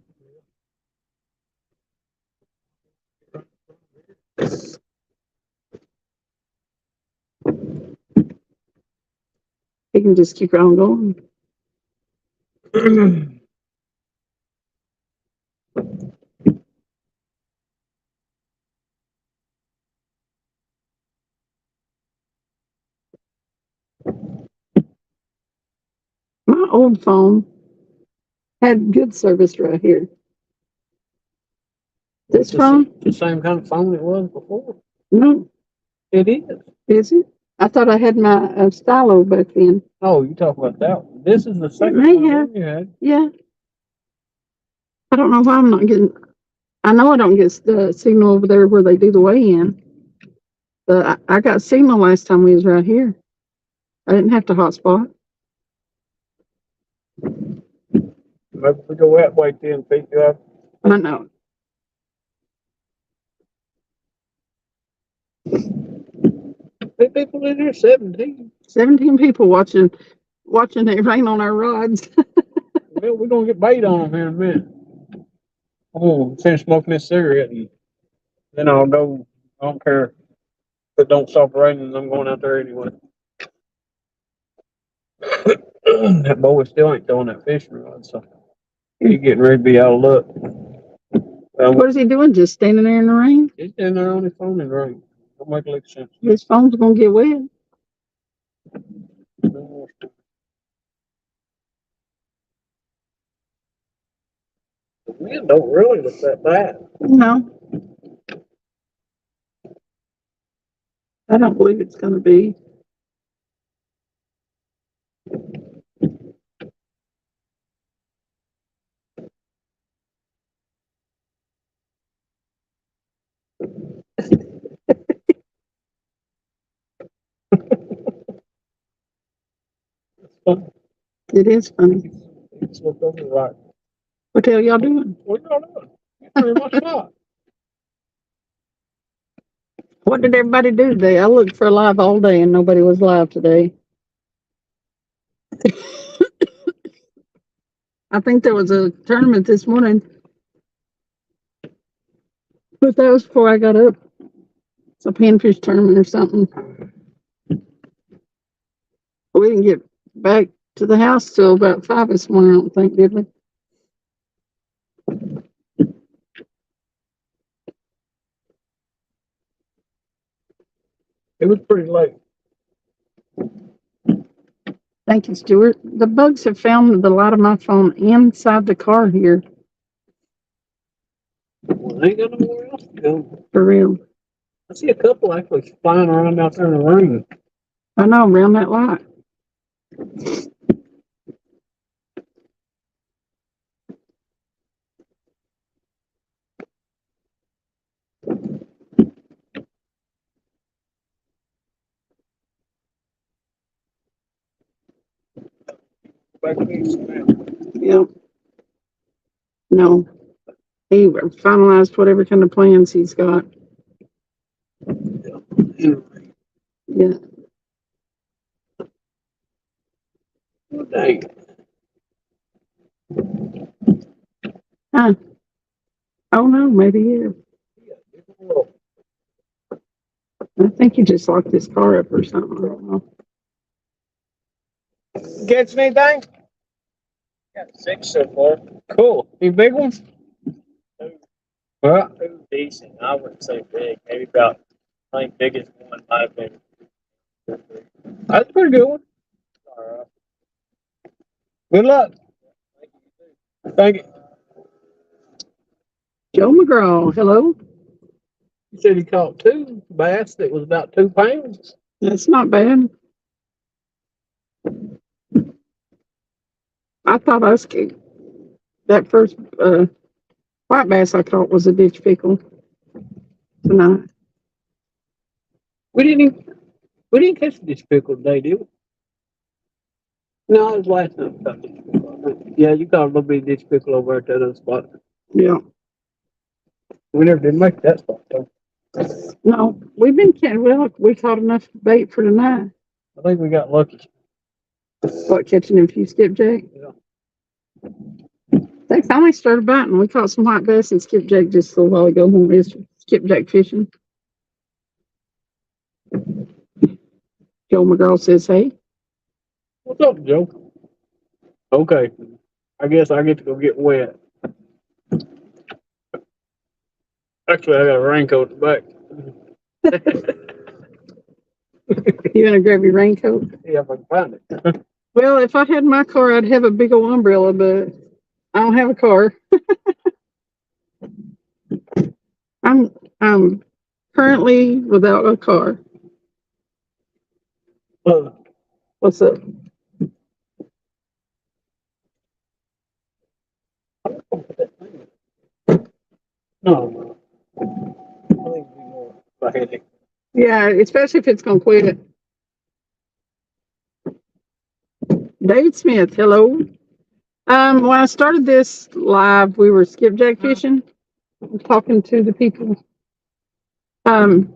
He can just keep on going. My old phone had good service right here. This phone? The same kind of phone it was before. No, It is. is it? I thought I had my stylo back then. Oh, you talk about that one. This is the second may one have. you had. Yeah. I don't know why I'm not getting. I know I don't get the signal over there where they do the weigh-in. But I got signal last time we was right here. I didn't have to hotspot. Maybe if we go that way, then pick you up. I know. Hey, people in here, 17. 17 people watching it rain on our rods. Well, we're gonna get bait on them here in a minute. Oh, finish smoking this cigarette, and then I'll go. I don't care if it don't stop raining. I'm going out there anyway. That boy still ain't throwing that fishing rod, so he's getting ready to be out of luck. What is he doing? Just standing there in the rain? He's in there on his phone in the rain. Don't make any sense. His phone's gonna get wet. The wind don't really look that bad. No. I don't believe it's gonna be. It is funny. Right. What the hell y'all doing? What y'all doing? You pretty much not. What did everybody do today? I looked for live all day and nobody was live today. I think there was a tournament this morning, but that was before I got up. It's a panfish tournament or something. We didn't get back to the house till about 5 this morning, I don't think, did we? It was pretty late. Thank you, Stuart. The bugs have found the light of my phone inside the car here, Well, they ain't got nowhere else to go. for real. I see a couple actually flying around out there in the ring. I know, around that light. Back east. Yep. No. He finalized whatever kind of plans he's got. Yeah. Dang. Huh. Oh no, maybe he is. I think he just locked his car up or something. I don't know. Catch anything? Got 6 so far. Cool. Any big ones? Well, Decent. I wouldn't say big. Maybe about, I think biggest one might have been. that's a pretty good one. Alright. Good luck. Thank you. Joe McGraw, hello. You said he caught 2 bass that was about 2 pounds. That's not bad. I thought I was that first white bass I caught was a ditch pickle tonight. We didn't catch this pickle today, did we? No, it was last night. We caught ditch pickle. Yeah, you caught a little bit of ditch pickle over at that other spot. Yeah. We never did make that spot though. No, we've been catching. Well, we caught enough bait for tonight. I think we got lucky. What, catching a few skipjack? Yeah. They finally started biting. We caught some white bass and skipjack just a little while ago when we was skipjack fishing. Joe McGraw says, hey. What's up, Joe? Okay. I guess I get to go get wet. Actually, I got a raincoat in the back. You gonna grab your raincoat? Yeah, if I can find it. Well, if I had my car, I'd have a big old umbrella, but I don't have a car. I'm currently without a car. What's up? No. I think it'd be more if I had it. Yeah, especially if it's gonna quit. David Smith, hello. When I started this live, we were skipjack fishing, talking to the people. When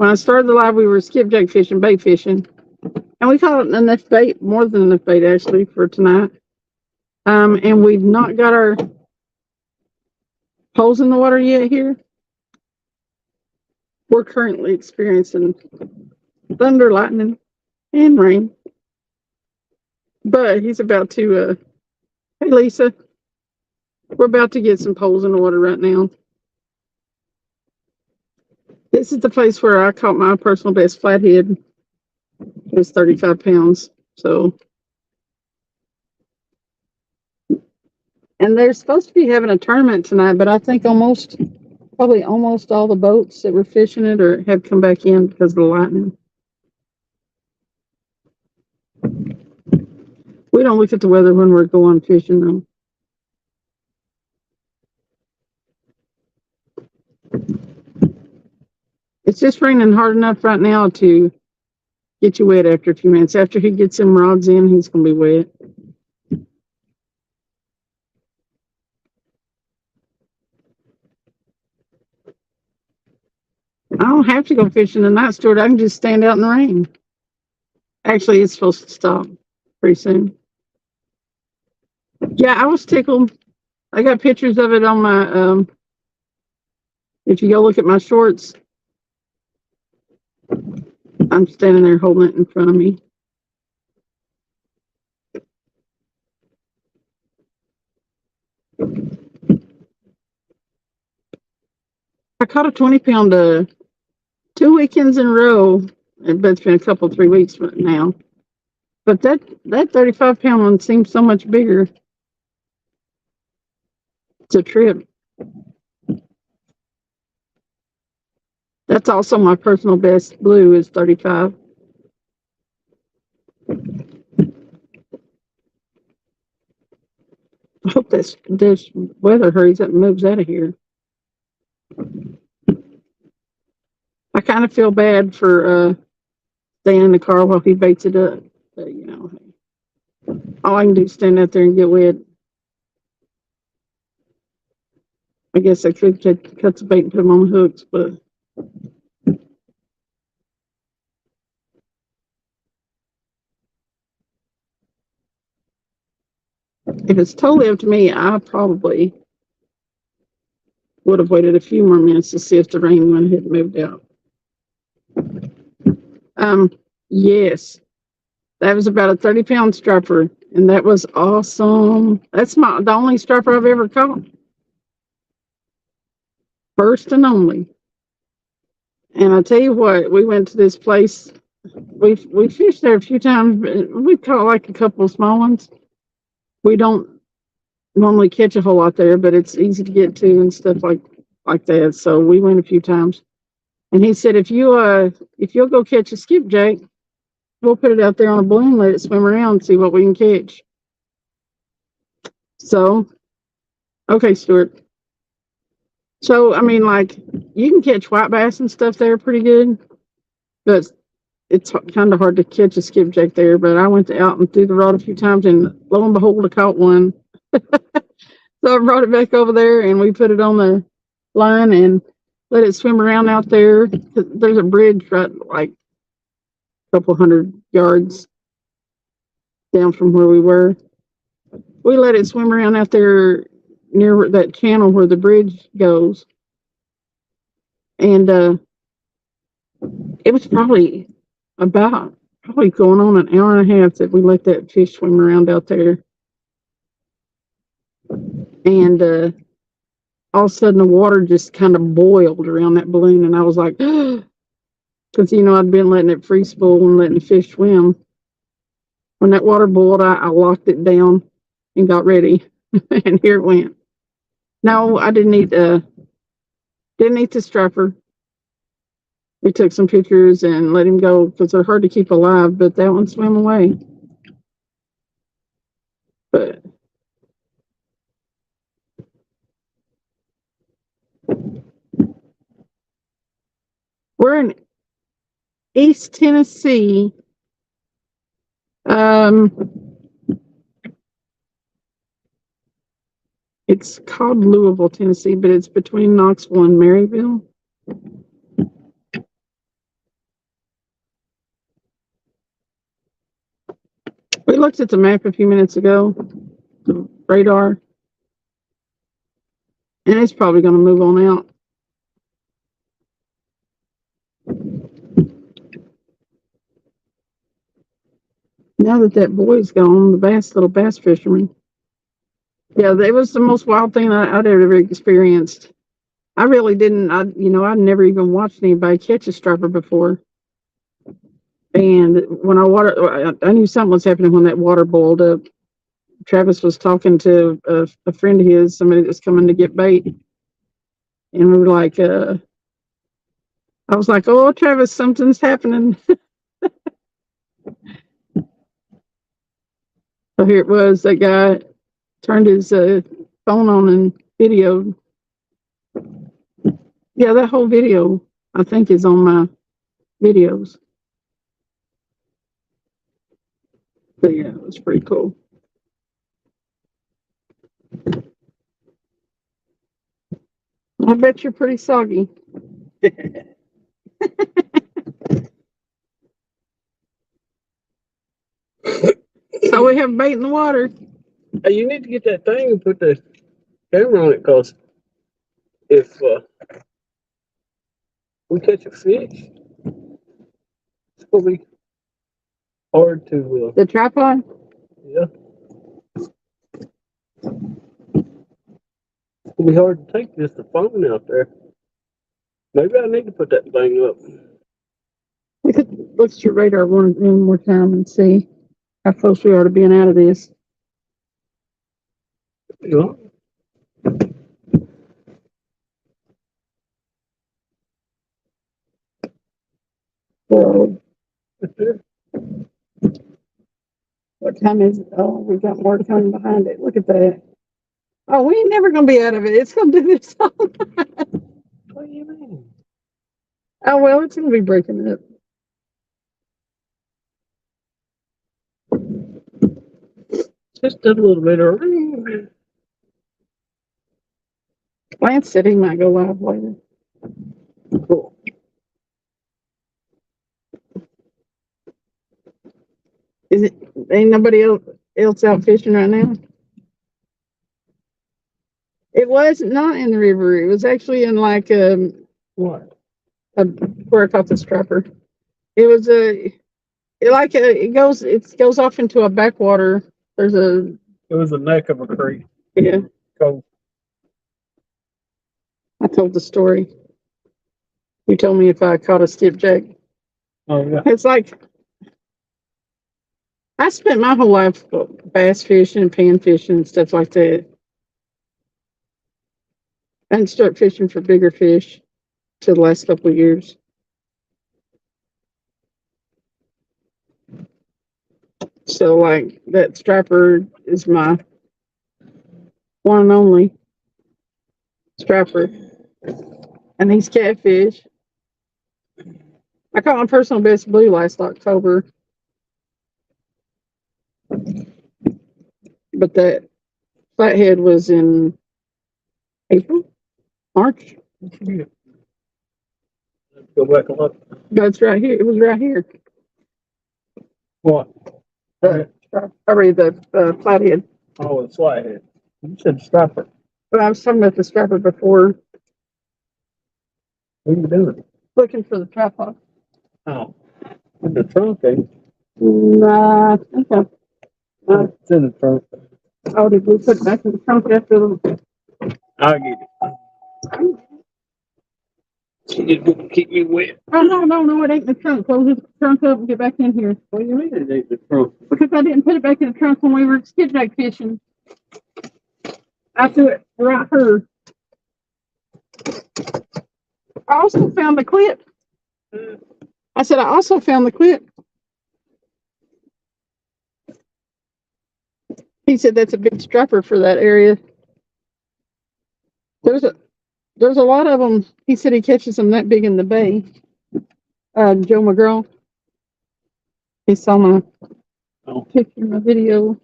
I started the live, we were skipjack fishing, bait fishing, and we caught enough bait, more than enough bait actually, for tonight. And we've not got our holes in the water yet here. We're currently experiencing thunder, lightning, and rain. But he's about to, hey Lisa, we're about to get some poles in the water right now. This is the place where I caught my personal best flathead. It was 35 pounds. So, and they're supposed to be having a tournament tonight, but I think probably almost all the boats that were fishing it have come back in because of the lightning. We don't look at the weather when we're going fishing, though. It's just raining hard enough right now to get you wet after a few minutes. After he gets them rods in, he's going to be wet. I don't have to go fishing tonight, Stuart. I can just stand out in the rain. Actually, it's supposed to stop pretty soon. Yeah, I was tickled. I got pictures of it on my, if you go look at my shorts, I'm standing there holding it in front of me. I caught a 20-pound 2 weekends in a row, but it's been a couple, 3 weeks now. But that 35-pound one seems so much bigger. It's a trip. That's also my personal best. Blue is 35. I hope this weather hurries up and moves out of here. I kind of feel bad for staying in the car while he baits it up. But, you know, all I can do is stand out there and get wet. I guess I could cut the bait and put them on the hooks, but if it's totally up to me, I probably would have waited a few more minutes to see if the rain went ahead and moved out. Yes, that was about a 30-pound striper, and that was awesome. That's the only striper I've ever caught. First and only. And I tell you what, we went to this place. We fished there a few times. We caught like a couple of small ones. We don't normally catch a whole lot there, but it's easy to get to and stuff like that. So we went a few times. And he said, if you'll go catch a skipjack, we'll put it out there on a balloon, let it swim around, and see what we can catch. So, okay, Stuart. So, I mean, like, you can catch white bass and stuff there pretty good, but it's kind of hard to catch a skipjack there. But I went out and threw the rod a few times, and lo and behold, I caught one. So I brought it back over there, and we put it on the line and let it swim around out there. There's a bridge right like a couple 100 yards down from where we were. We let it swim around out there near that channel where the bridge goes. And it was probably going on an hour and a half that we let that fish swim around out there. And all of a sudden the water just kind of boiled around that balloon, and I was like, because I'd been letting it free spool and letting the fish swim. When that water boiled, I locked it down and got ready, and here it went. No, I didn't eat the striper. We took some pictures and let him go because they're hard to keep alive, but that one swam away. But we're in East Tennessee. It's called Louisville, Tennessee, but it's between Knoxville and Maryville. We looked at the map a few minutes ago, the radar, and it's probably going to move on out. Now that boy's gone, the little bass fisherman. Yeah, that was the most wild thing I'd ever experienced. I really didn't. I'd never even watched anybody catch a striper before. And when I knew something was happening when that water boiled up. Travis was talking to a friend of his, somebody that's coming to get bait, and we were like, I was like, "Oh, Travis, something's happening." So here it was. That guy turned his phone on and videoed. Yeah, that whole video I think is on my videos. But yeah, it was pretty cool. I bet you're pretty soggy. So we have bait in the water. Hey, you need to get that thing and put the camera on it, cause if we catch a fish, it's gonna be hard to. The tripod. Yeah, it's gonna be hard to take just the phone out there. Maybe I need to put that thing up. We could look at your radar one more time and see how close we are to being out of this. Yeah. So, what time is it? Oh, we've got more coming behind it. Look at that. Oh, we ain't never gonna be out of it. It's gonna do this all night. What do you mean? Oh well, it's gonna be breaking up. Just a little bit of rain. Lance said he might go live later. Cool. Is it? Ain't nobody else out fishing right now? It was not in the river. It was actually in like What? where I caught the strapper. It was it goes off into a backwater. There's a It was the neck of a creek. yeah. Cool. I told the story. You told me if I caught a skipjack. Oh yeah. It's like I spent my whole life bass fishing and pan fishing and stuff like that. I didn't start fishing for bigger fish till the last couple of years. So like that striper is my one and only striper. And these catfish. I caught my personal best blue last October. But that flathead was in April? March? Go back and look. No, it's right here. It was right here. What? The flathead. Oh, it's flathead. You said strapper. But I was talking about the strapper before, What are you doing? looking for the tripod. Oh, in the trunk, eh? Nah, okay. It's in the trunk. Oh, did we put it back in the trunk after the... I'll get it. You just gonna keep me wet. Oh, no, it ain't in the trunk. Close the trunk up and get back in here. What do you mean it ain't the trunk? Because I didn't put it back in the trunk when we were skipjack fishing. I threw it right here. I also found the clip. I said I also found the clip. He said that's a big strapper for that area. There's a lot of them. He said he catches them that big in the bay. Joe McGraw. He saw my picture, my video.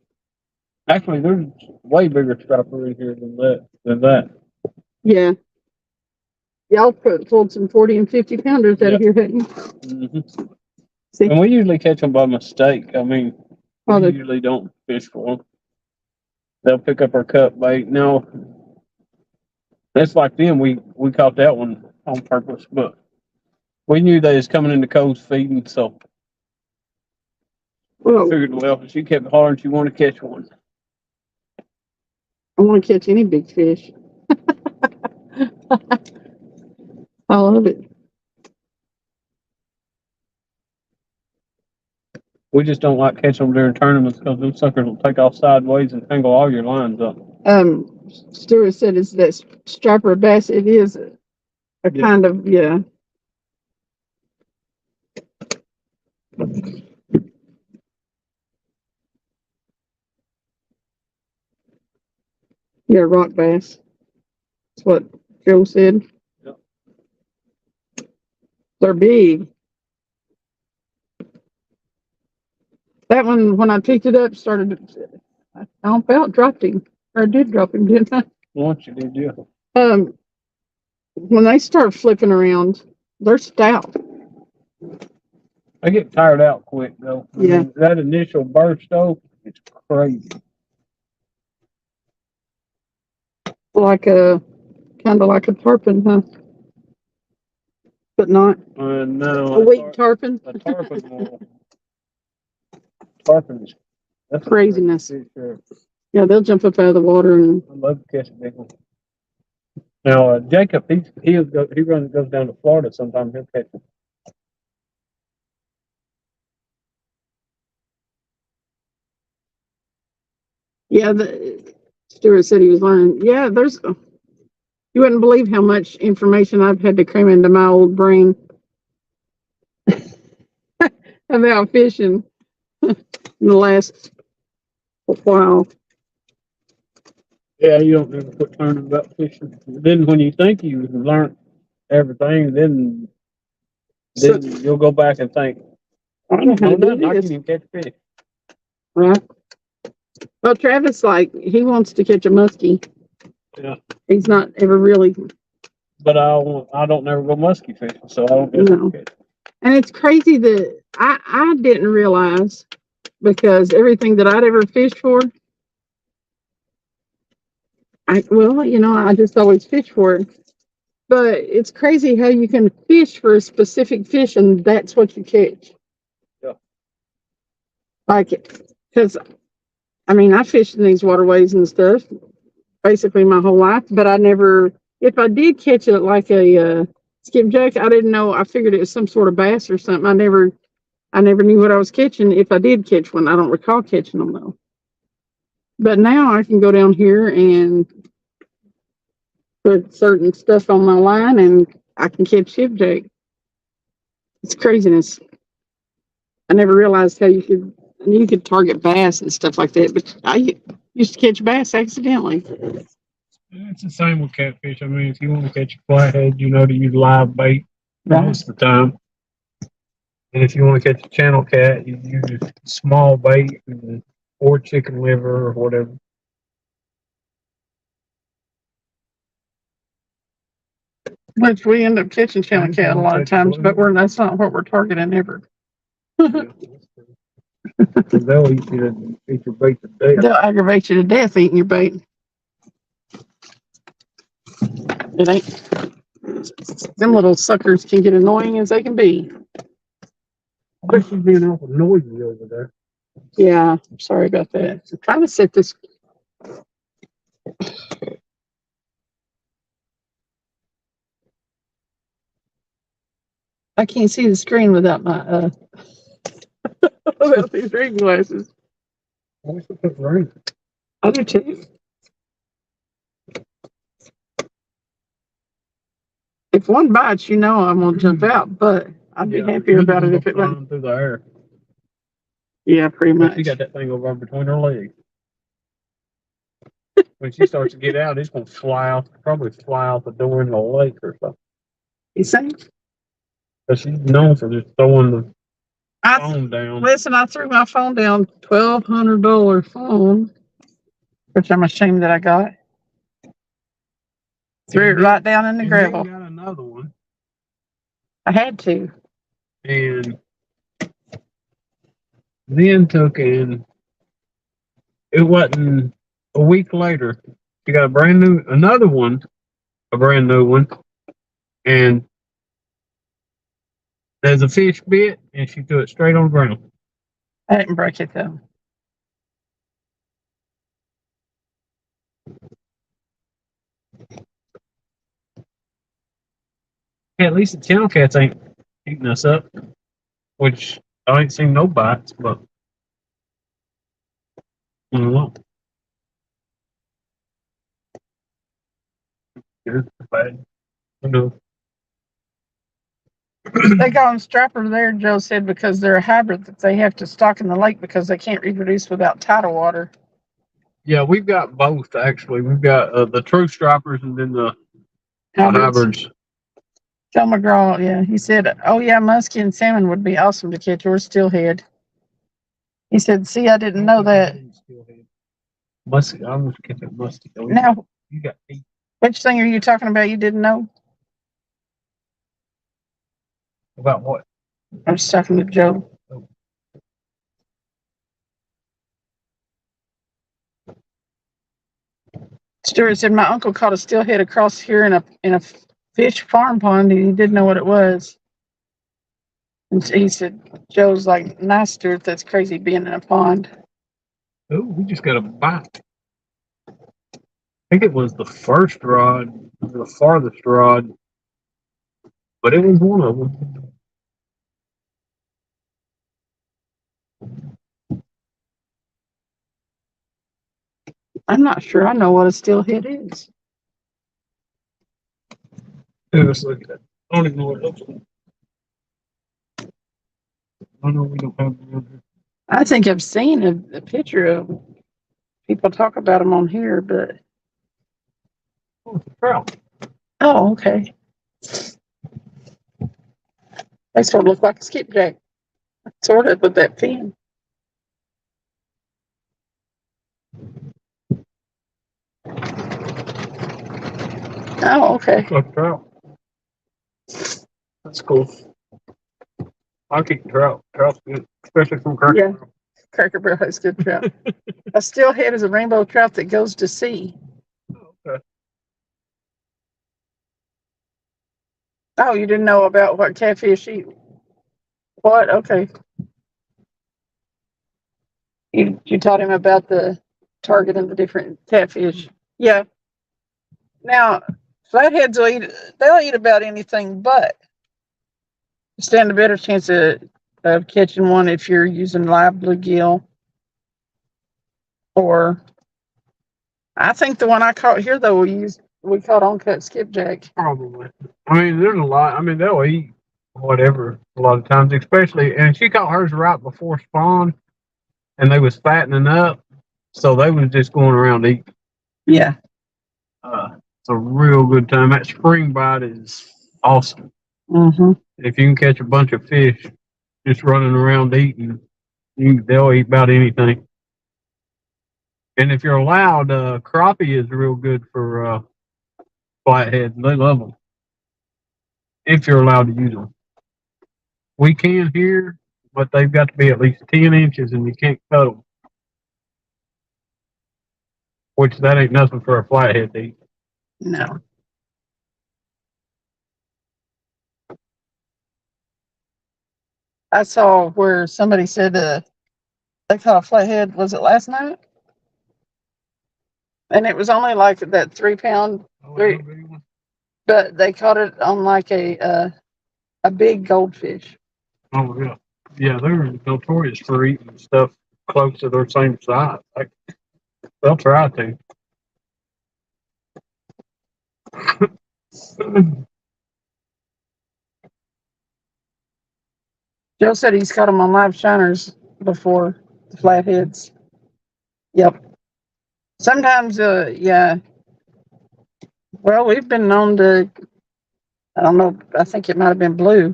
Actually, there's way bigger strapper in here than that. Yeah. Y'all pulled some 40 and 50 pounders out of here, hadn't you? Mm-hmm. See? And we usually catch them by mistake. I mean, Oh, we usually don't fish for them. They'll pick up our cut bait. Now, it's like them. We caught that one on purpose, but we knew they was coming into Cole's feeding, so well, figured, well, she kept hollering she wanted to catch one. I want to catch any big fish. I love it. We just don't like catching them during tournaments because them suckers will take off sideways and tangle all your lines up. Stuart said it's that striper bass. It is a kind of, yeah. Yeah, rock bass. That's what Joe said. Yep. They're big. That one, when I picked it up, I don't felt dropped him. Or I did drop him, didn't I? Once you did, yeah. When they start flipping around, they're stout. I get tired out quick though. I Yeah. mean, that initial burst though, it's crazy. Like kind of like a tarpon, huh? But not No, a weak tarpon. a tarpon will. Tarpon is that's Craziness. A crazy fish, Yeah, they'll jump up out of the water and I love to catch a big one. Now, Jacob, he goes down to Florida sometimes. He'll catch them. yeah, Stuart said he was learning. Yeah, you wouldn't believe how much information I've had to cram into my old brain about fishing in the last while. Yeah, you don't ever quit learning about fishing. Then when you think you've learned everything, then you'll go back and think, I don't know how to do nothing. I this. can even catch fish. Right. Well, Travis, he wants to catch a muskie. Yeah. He's not ever really. But I don't never go musky fishing, so I don't get No. to catch. And it's crazy that I didn't realize, because everything that I'd ever fished for, I just always fish for it. But it's crazy how you can fish for a specific fish and that's what you catch. Yeah. Because I fished in these waterways and stuff basically my whole life, but if I did catch it like a skipjack, I didn't know. I figured it was some sort of bass or something. I never knew what I was catching. If I did catch one, I don't recall catching them though. But now I can go down here and put certain stuff on my line and I can catch skipjack. It's craziness. I never realized how you could target bass and stuff like that, but I used to catch bass accidentally. It's the same with catfish. I mean, if you want to catch a flathead, you know to use live bait most of the time. And if you want to catch a channel cat, you use small bait or chicken liver or whatever. Which we end up catching channel cat a lot of times, but that's not what we're targeting ever. They'll eat your bait to death. They'll aggravate you to death eating your bait. It ain't. Them little suckers can get annoying as they can be. I bet she's being awful noisy over there. Yeah, I'm sorry about that. I'm trying to set this. I can't see the screen without my without these reading glasses. I wish it was rain. I do too. If one bites, I'm gonna jump out, but I'd be happier about it if it went through the air. Yeah, pretty much. She got that thing over between her legs. When she starts to get out, it's gonna probably fly out the door in the lake or something. You think? But she's known for just throwing the phone down. Listen, I threw my phone down, $1,200 phone, which I'm ashamed that I got. Threw it right down in the gravel. Got another one. I had to. And then took in. It wasn't a week later. She got another one, a brand new one, and there's a fish bit, and she threw it straight on the ground. I didn't break it though. Yeah, at least the channel cats ain't eating us up, which I ain't seen no bites, but I don't know. Good, bad. Who knows? They call them strapper there, Joe said, because they're a hybrid that they have to stock in the lake because they can't reproduce without tidal water. Yeah, we've got both actually. We've got the true stripers and then the hybrids. Joe McGraw, yeah, he said, "Oh yeah, muskie and salmon would be awesome to catch, or steelhead." He said, "See, I didn't know that." Muskie, I almost get that muskie. Oh, Now, you got 8. which thing are you talking about? You didn't know? About what? I was talking to Joe. Stuart said, "My uncle caught a steelhead across here in a fish farm pond, and he didn't know what it was." And he said, "Joe's like, nice, Stuart. That's crazy being in a pond." Oh, we just got a bite. I think it was the first rod, the farthest rod, but it was one of them. I'm not sure I know what a steelhead is. Yeah, let's look at it. I don't even know what it looks like. I know we don't have it around here. I think I've seen a picture of them. People talk about them on here, but Oh, it's a trout. oh, okay. They sort of look like a skipjack, sort of with that fin. Oh, okay. Looks like a trout. That's cool. I keep trout. Trout's good, especially from Cracker. Yeah. Cracker Barrel is good trout. A steelhead is a rainbow trout that goes to sea. Okay. Oh, you didn't know about what catfish eat? What? Okay. You taught him about the target and the different catfish. Yeah. Now, flatheads they'll eat about anything, but stand a better chance of catching one if you're using live bluegill. Or I think the one I caught here though we caught uncut skipjack. Probably. I mean, there's a lot. I mean, they'll eat whatever a lot of times, especially. And she caught hers right before spawn, and they was fattening up, so they was just going around eating. Yeah. It's a real good time. That spring bite is awesome. Mm-hmm. If you can catch a bunch of fish just running around eating, they'll eat about anything. And if you're allowed, crappie is real good for flatheads. They love them. If you're allowed to use them. We can here, but they've got to be at least 10 inches and you can't cut them. Which that ain't nothing for a flathead to eat. No. I saw where somebody said they caught a flathead, was it last night? And it was only like that 3 pound, but they caught it on like a big goldfish. Oh yeah, yeah, they're notorious for eating stuff close to their same size. They'll try to. Joe said he's caught them on live shiners before, the flatheads. Yep. Sometimes, yeah. Well, we've been known to, I don't know, I think it might have been blue.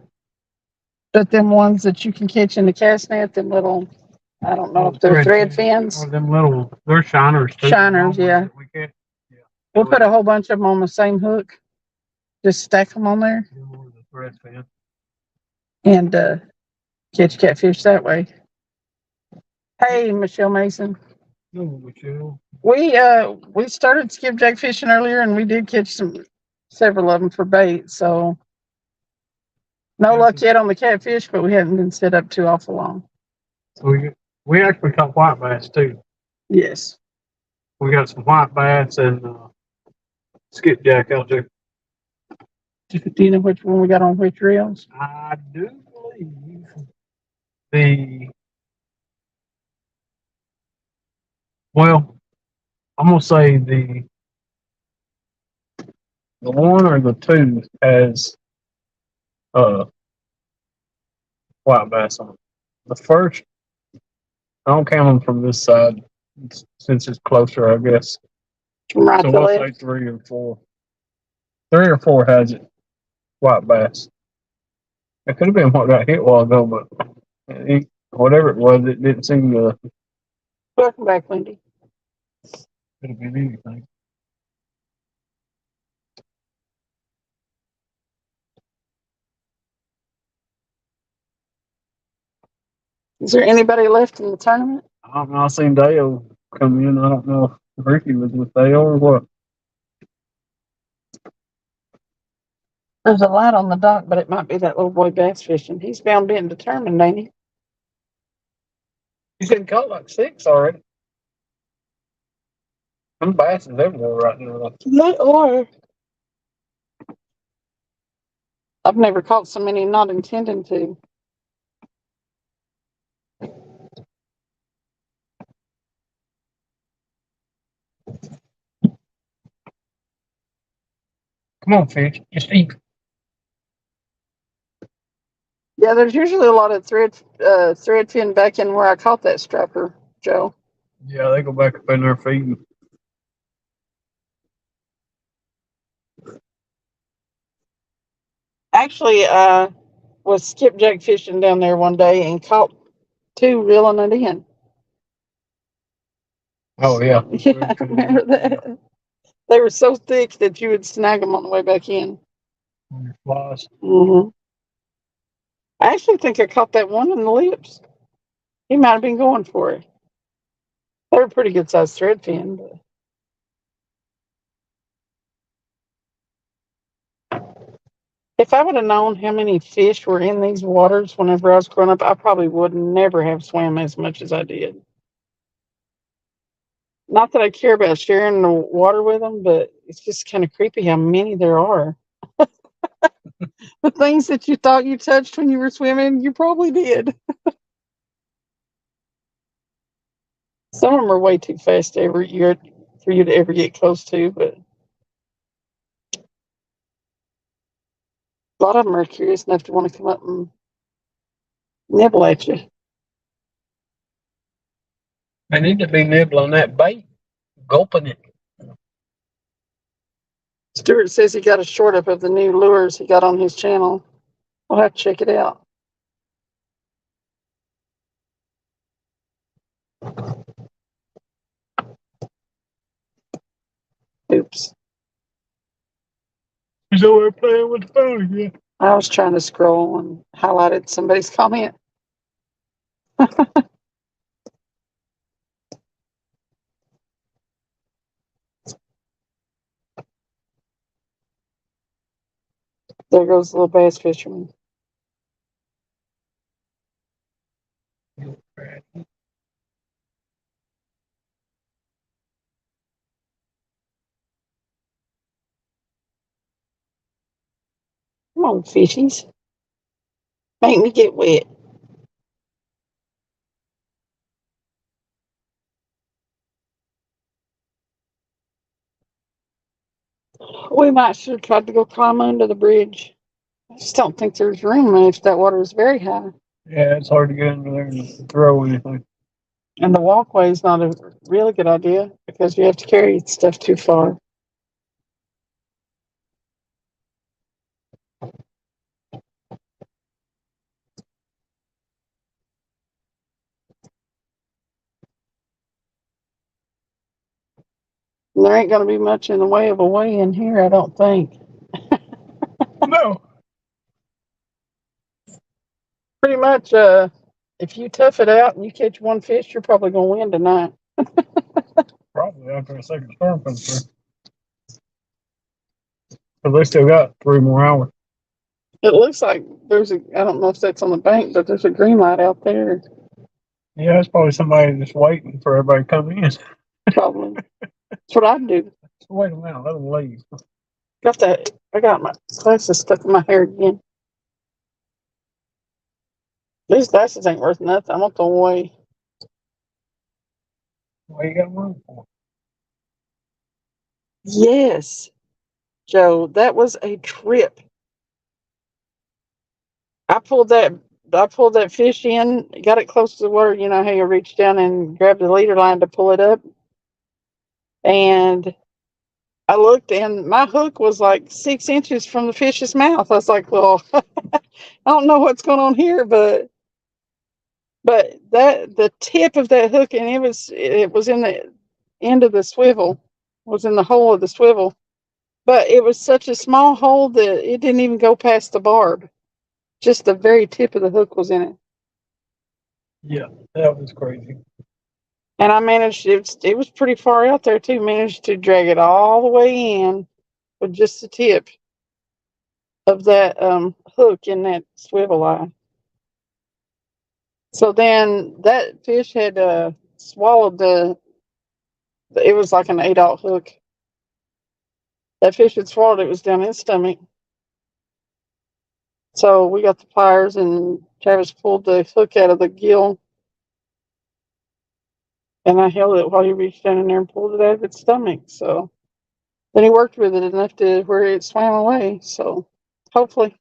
But them ones that you can catch in the cast net, them little, I don't know if they're thread fins. Or them little, they're shiners too. Shiners, yeah. We'll put a whole bunch of them on the same hook. Just stack them on there. The thread fin. And catch catfish that way. Hey, Michelle Mason. Oh, Michelle. We started skipjack fishing earlier, and we did catch several of them for bait. So no luck yet on the catfish, but we haven't been set up too awful long. So we actually caught white bass too. Yes. We got some white bass and skipjack out there. Do you know which one we got on which reels? I do believe I'm gonna say the one or the two has white bass on it. The first, I don't count them from this side. since it's closer, I guess. From right So to we'll say left. 3 or 4. 3 or 4 has it. White bass. It could have been what got hit a while ago, but whatever it was, it didn't seem to. Welcome back, Wendy. Could have been anything. Is there anybody left in the tournament? I don't know. I seen Dale come in. I don't know if Ricky was with Dale or what. There's a light on the dock, but it might be that little boy bass fishing. He's bound and determined, ain't he? He's been caught like 6 already. Some bass is everywhere right now. They are. I've never caught so many not intending to. Come on, fish. Just eat. Yeah, there's usually a lot of thread fin back in where I caught that striper, Joe. Yeah, they go back up in there feeding. Actually, was skipjack fishing down there one day and caught 2 reeling it in. Oh, yeah. Yeah, I remember that. They were so thick that you would snag them on the way back in. Flies. Mm-hmm. I actually think I caught that one in the lips. He might have been going for it. They were pretty good sized thread fin. But if I would have known how many fish were in these waters whenever I was growing up, I probably would never have swam as much as I did. Not that I care about sharing the water with them, but it's just kind of creepy how many there are. The things that you thought you touched when you were swimming, you probably did. Some of them are way too fast to ever for you to ever get close to, but a lot of them are curious enough to want to come up and nibble at you. They need to be nibbling that bait, gulping it. Stuart says he got a short up of the new lures he got on his channel. I'll have to check it out. Oops. He's over there playing with the phone again. I was trying to scroll and highlighted somebody's comment. There goes the little bass fisherman. Come on, fishies. Make me get wet. We might should have tried to go climb under the bridge. I just don't think there's room if that water is very high. Yeah, it's hard to get under there and throw anything. And the walkway is not a really good idea because you have to carry stuff too far. And there ain't going to be much in the way of a way in here, I don't think. No. Pretty much, if you tough it out and you catch one fish, you're probably going to win tonight. Probably after a second storm comes through. But they still got 3 more hours. It looks like there's I don't know if that's on the bank, but there's a green light out there. Yeah, it's probably somebody just waiting for everybody to come in. Probably. That's what I'd do. So wait a minute, let them leave. I got my glasses stuck in my hair again. These glasses ain't worth nothing. I'm going to throw them away. What you got them on for? Yes, Joe, that was a trip. I pulled that I pulled that fish in, got it close to the water. You know how you reach down and grab the leader line to pull it up, and I looked, and my hook was like 6 inches from the fish's mouth. I was like, well, I don't know what's going on here, but that the tip of that hook, and it was in the end of the swivel, was in the hole of the swivel, but it was such a small hole that it didn't even go past the barb. Just the very tip of the hook was in it. Yeah, that was crazy. And I managed, it was pretty far out there too, managed to drag it all the way in with just the tip of that hook in that swivel eye. So then that fish had swallowed it was like an 8/0 hook. That fish had swallowed it, was down in his stomach. So we got the pliers, and Travis pulled the hook out of the gill, and I held it while he reached down in there and pulled it out of its stomach. So then he worked with it enough to where it swam away. So hopefully.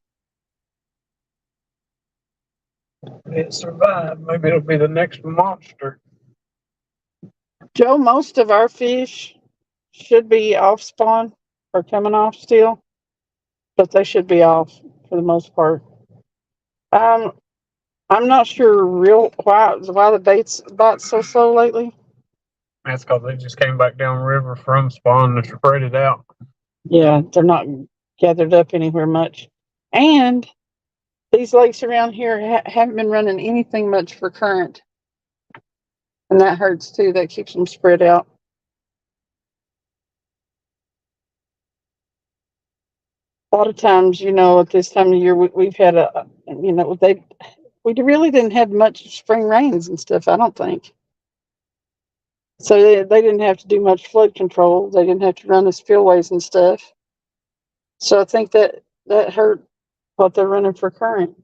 It survived. Maybe it'll be the next monster. Joe, most of our fish should be off spawn or coming off still, but they should be off for the most part. I'm not sure why the bite's so slow lately. That's because they just came back down river from spawn to spread it out. Yeah, they're not gathered up anywhere much, and these lakes around here haven't been running anything much for current, and that hurts too. That keeps them spread out. A lot of times, at this time of year, we've had we really didn't have much spring rains and stuff, I don't think. So they didn't have to do much flood control. They didn't have to run the spillways and stuff. So I think that hurt what they're running for current.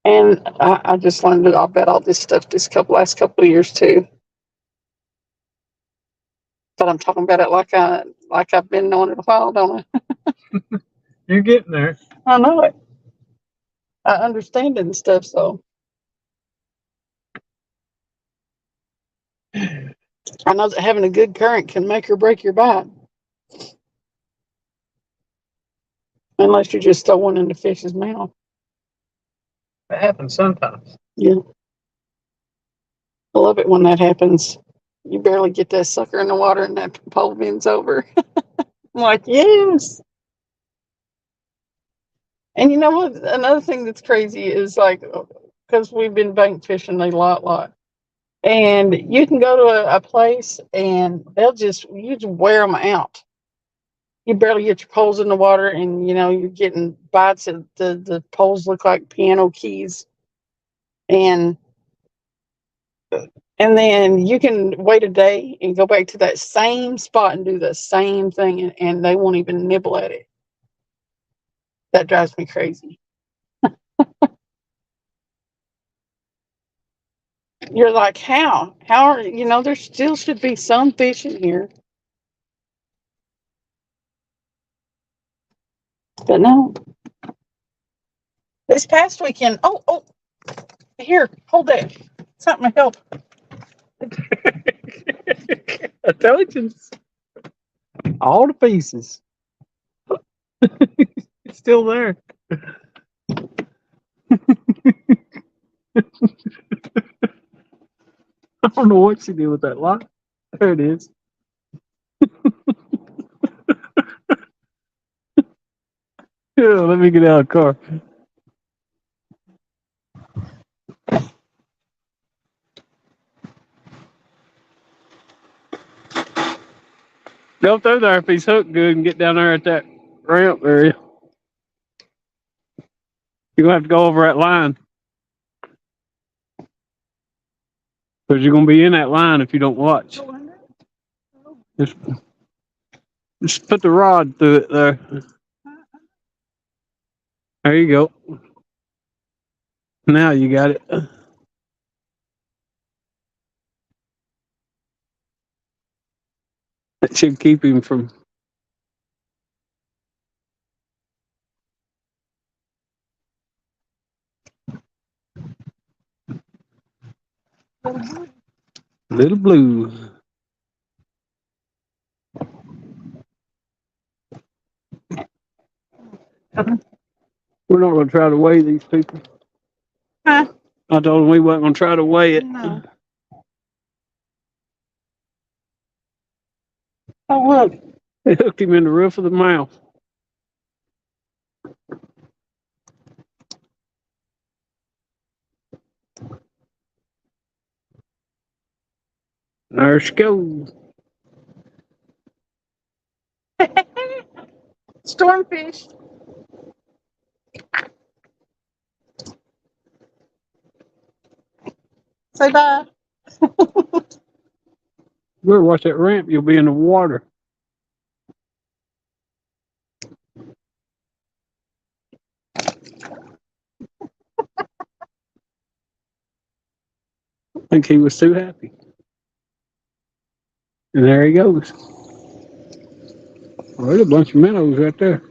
And I just learned about all this stuff this last couple of years too. But I'm talking about it like I've been knowing it a while, don't I? You're getting there. I know it. I understand it and stuff, so I know that having a good current can make or break your bite. Unless you're just throwing in the fish's mouth. It happens sometimes. Yeah. I love it when that happens. You barely get that sucker in the water and that pole bends over. I'm like, yes. And you know what? Another thing that's crazy is like, because we've been bank fishing a lot. And you can go to a place and you just wear them out. You barely get your poles in the water, and you're getting bites that the poles look like piano keys. And then you can wait a day and go back to that same spot and do the same thing, and they won't even nibble at it. That drives me crazy. You're like, how? How are there still should be some fish in here. But no. This past weekend, oh, here, hold that. Something to help. Intelligence. All the pieces. It's still there. I don't know what she did with that line. There it is. Yeah, let me get out of the car. Go through there if he's hooked good and get down there at that ramp area. You're gonna have to go over that line. Because you're gonna be in that line if you don't watch. Just put the rod through it there. There you go. Now you got it. That should keep him from Little blue. We're not going to try to weigh these people. Huh? I told them we weren't going to try to weigh it. No. Oh, look. They hooked him in the roof of the mouth. There she goes. Stormfish. Say bye. Better watch that ramp. You'll be in the water. I think he was too happy. And there he goes. Well, there's a bunch of minnows right there.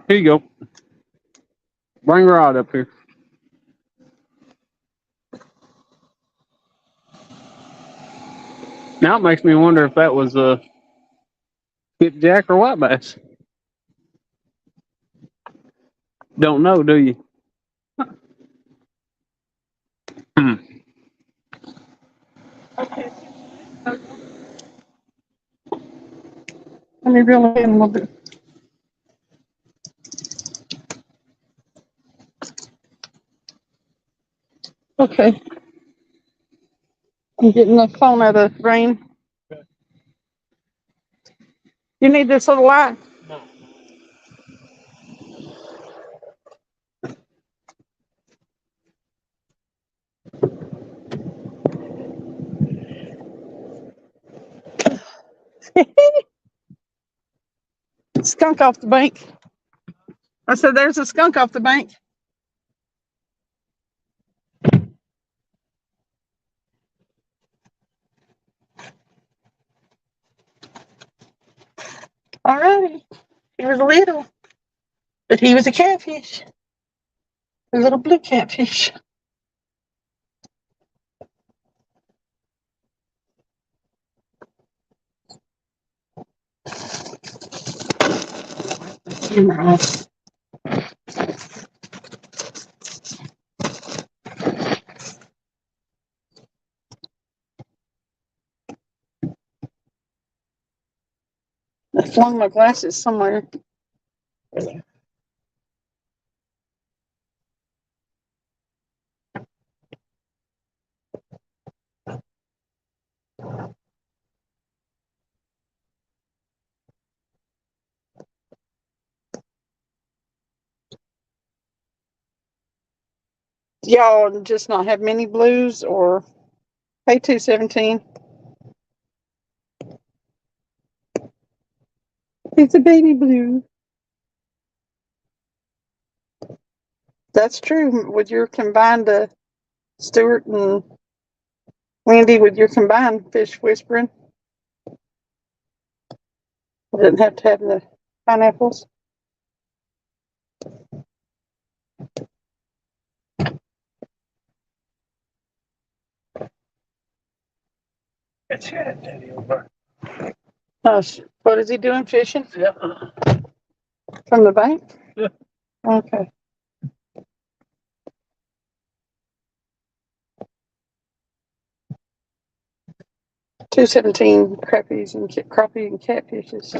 Here you go. Bring her rod up here. Now it makes me wonder if that was a skipjack or white bass. Don't know, do you? Okay. Let me reel it in a little bit. Okay. I'm getting the phone out of the rain. You need this little light? No. Skunk off the bank. I said, there's a skunk off the bank. All righty. He was little, but he was a catfish. A little blue catfish. Camera off. I flung my glasses somewhere. Y'all just not have mini blues or pay 217. It's a baby blue. That's true. With your combined Stuart and Wendy, with your combined fish whispering, I didn't have to have the pineapples. It's got Daddy over. Oh, what is he doing? Fishing Yeah. from the bank? Yeah. Okay. $217 crappies and crappie and catfishes.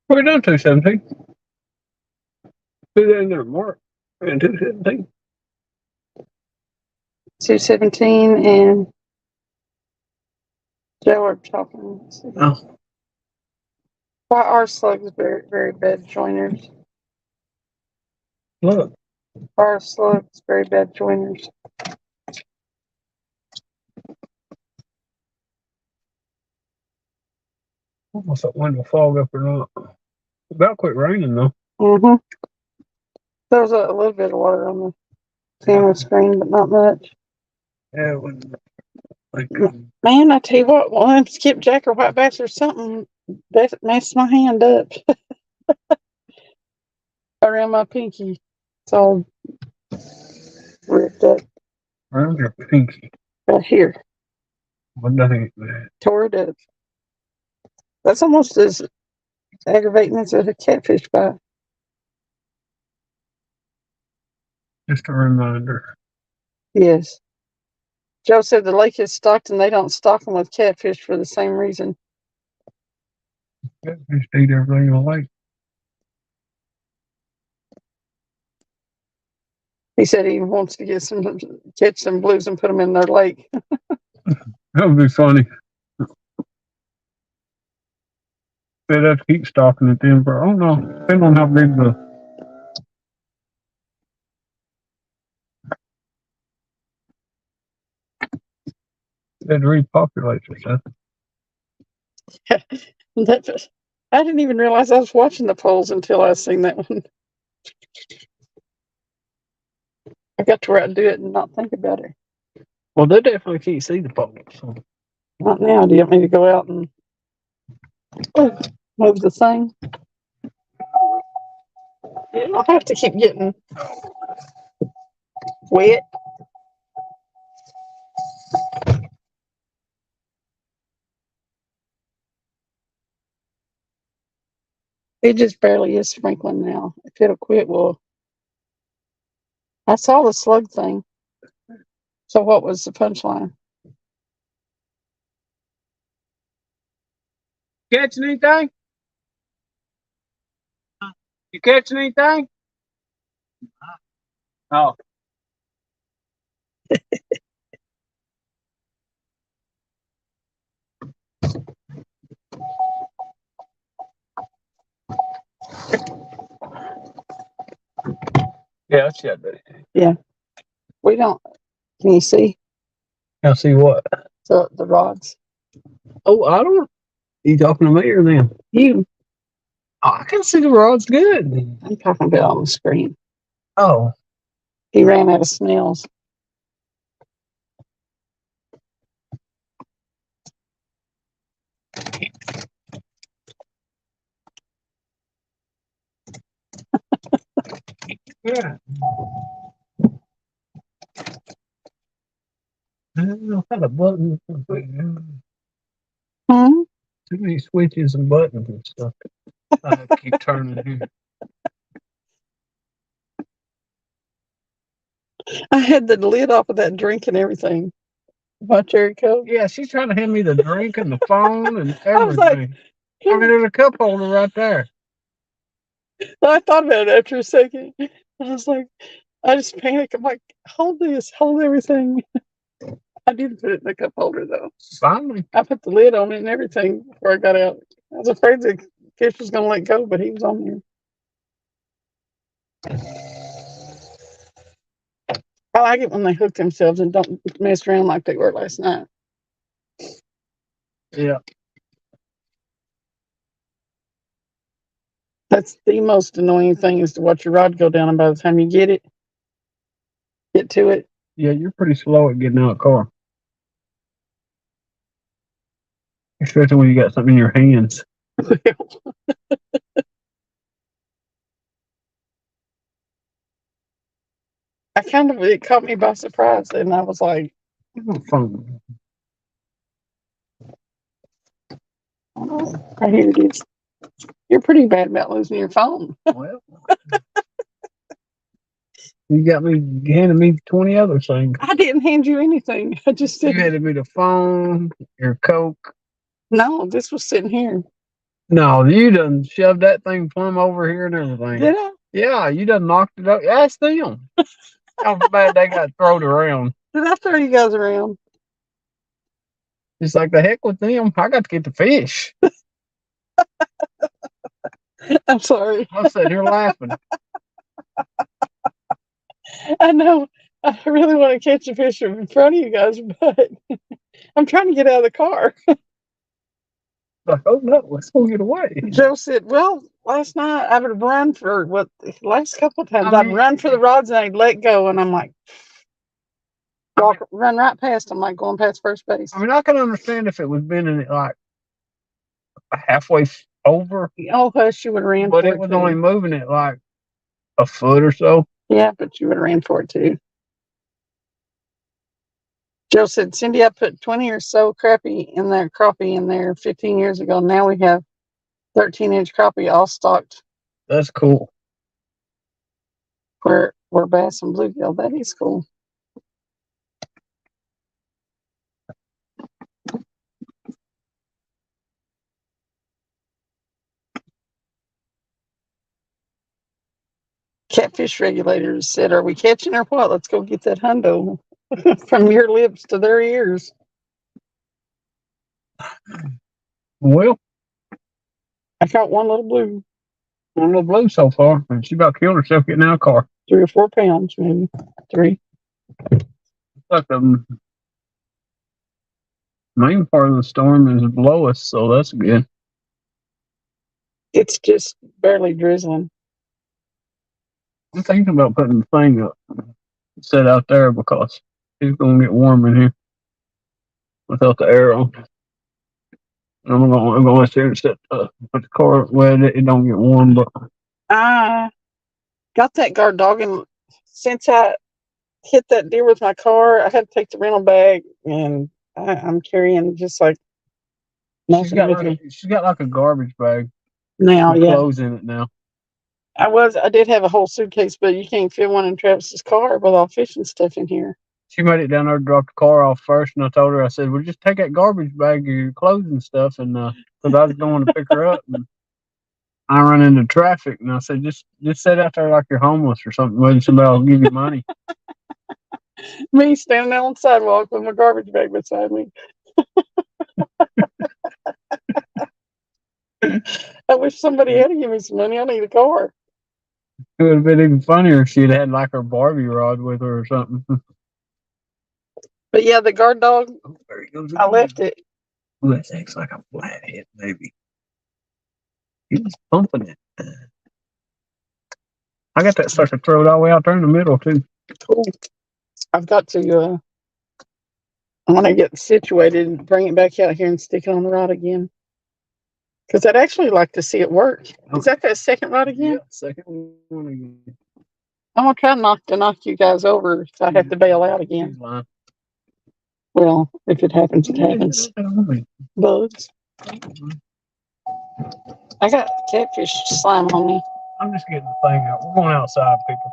What are we doing, 217? Put that in there, Mark. And 217. 217 and Joe are talking. Let's see. Oh. Why are slugs very, very bad joiners? Look. Why are slugs very bad joiners? Almost that wind will fog up or not. About quit raining though. Mm-hmm. There was a little bit of water on the camera screen, but not much. Yeah, it wouldn't. Man, I tell you what, one skipjack or white bass or something that messed my hand up. around my pinky. It's all ripped up Around your pinky. right here. What the heck, man? Tore it up. That's almost as aggravating as a catfish bite. Just a reminder. Yes. Joe said the lake is stocked and they don't stock them with catfish for the same reason. Catfish eat everything in the lake. He said he wants to catch some blues and put them in their lake. That would be funny. They'd have to keep stocking it then, but I don't know. Depending on how big the. They'd repopulate yourself. I didn't even realize I was watching the polls until I seen that one. I got to where I do it and not think about it. Well, they definitely can't see the polls. So. Not now. Do you want me to go out and move the thing? I'll have to keep getting wet. It just barely is sprinkling now. If it'll quit, well, I saw the slug thing. So what was the punchline? Catching anything? You catching anything? Oh. Yeah, that's it. Yeah. We don't. Can you see I'll see what? the rods? Oh, I don't. You talking to me or them? You. Oh, I can see the rods good. I'm talking about on the screen. Oh. He ran out of snails. Yeah. I don't know how to button. Hmm? Too many switches and buttons and stuff. I have to keep turning here. I had the lid off of that drink and everything. My cherry coke. Yeah, she's trying to hand me the drink and the phone and I was like, everything. I mean, there's a cup holder right there. I thought about it after a second. I was like, I just panicked. I'm like, hold this, hold everything. I didn't put it in the cup holder though. Finally. I put the lid on it and everything before I got out. I was afraid the fish was gonna let go, but he was on there. I like it when they hook themselves and don't mess around like they were last night. Yeah. That's the most annoying thing is to watch your rod go down, and by the time you get to it. Yeah, you're pretty slow at getting out of the car. Especially when you got something in your hands. It caught me by surprise, and I was like, Phone. right here it is. You're pretty bad about losing your phone. Well, you got me handing me 20 other things. I didn't hand you anything. I just You said, handed me the phone, your Coke. no, this was sitting here. No, you done shoved that thing plumb over here and everything. Did I? Yeah, you done knocked it up. Ask them. How bad they got thrown around. Did I throw you guys around? It's like the heck with them. I got to get the fish. I'm sorry. I'm sitting here laughing. I know. I really want to catch a fish in front of you guys, but I'm trying to get out of the car. Like, oh no, let's go get away. Joe said, well, last night I would run for last couple of times I I'd mean- run for the rods and I'd let go, and I'm like, run right past them, like going past first base. I mean, I can understand if it was bending it like halfway over, Oh, hush, you would have ran but for it was only moving it like A foot or so. Yeah, but you would have ran for it too. Joe said, Cindy, I put 20 or so crappie in there 15 years ago. Now we have 13-inch crappie all stocked That's cool. for bass and bluegill. That is cool. Catfish regulators said, are we catching or what? Let's go get that hundo. From your lips to their ears. Well, I caught one little blue, one little blue so far, and she about killed herself getting out of the car. 3 or 4 pounds, maybe 3. Like the main part of the storm is below us, so that's good. It's just barely drizzling. I'm thinking about putting the thing up, set out there because it's gonna get warm in here without the air on. I'm gonna sit and set put the car where it don't get warm, but I got that guard dog, and since I hit that deer with my car, I had to take the rental bag, and I'm carrying just like she's nothing got with me like a garbage bag now. with Yeah, clothes in it now. I did have a whole suitcase, but you can't fit one in Travis's car with all fishing stuff in here. She made it down there to drop the car off first, and I told her, I said, well, just take that garbage bag of your clothes and stuff, and because I was going to pick her up, and I run into traffic, and I said, just sit out there like you're homeless or something. Maybe somebody will give you money. Me standing there on the sidewalk with my garbage bag beside me. I wish somebody had to give me some money. I need a car. It would have been even funnier if she'd had like her Barbie rod with her or something. But yeah, the guard dog, Oh, there he goes. I left it. Ooh, that thing's like a flathead, maybe. He was pumping it. I got that sucker thrown all the way out there in the middle, too. Cool. I've got to, I want to get situated and bring it back out here and stick it on the rod again. Because I'd actually like to see it work. Is that second rod again? Yeah, second one again. I'm going to try not to knock you guys over if I have to bail out again. She's lying. Well, if it happens, it happens. Bugs. I got catfish slime on me. I'm just getting the thing out. We're going outside, people.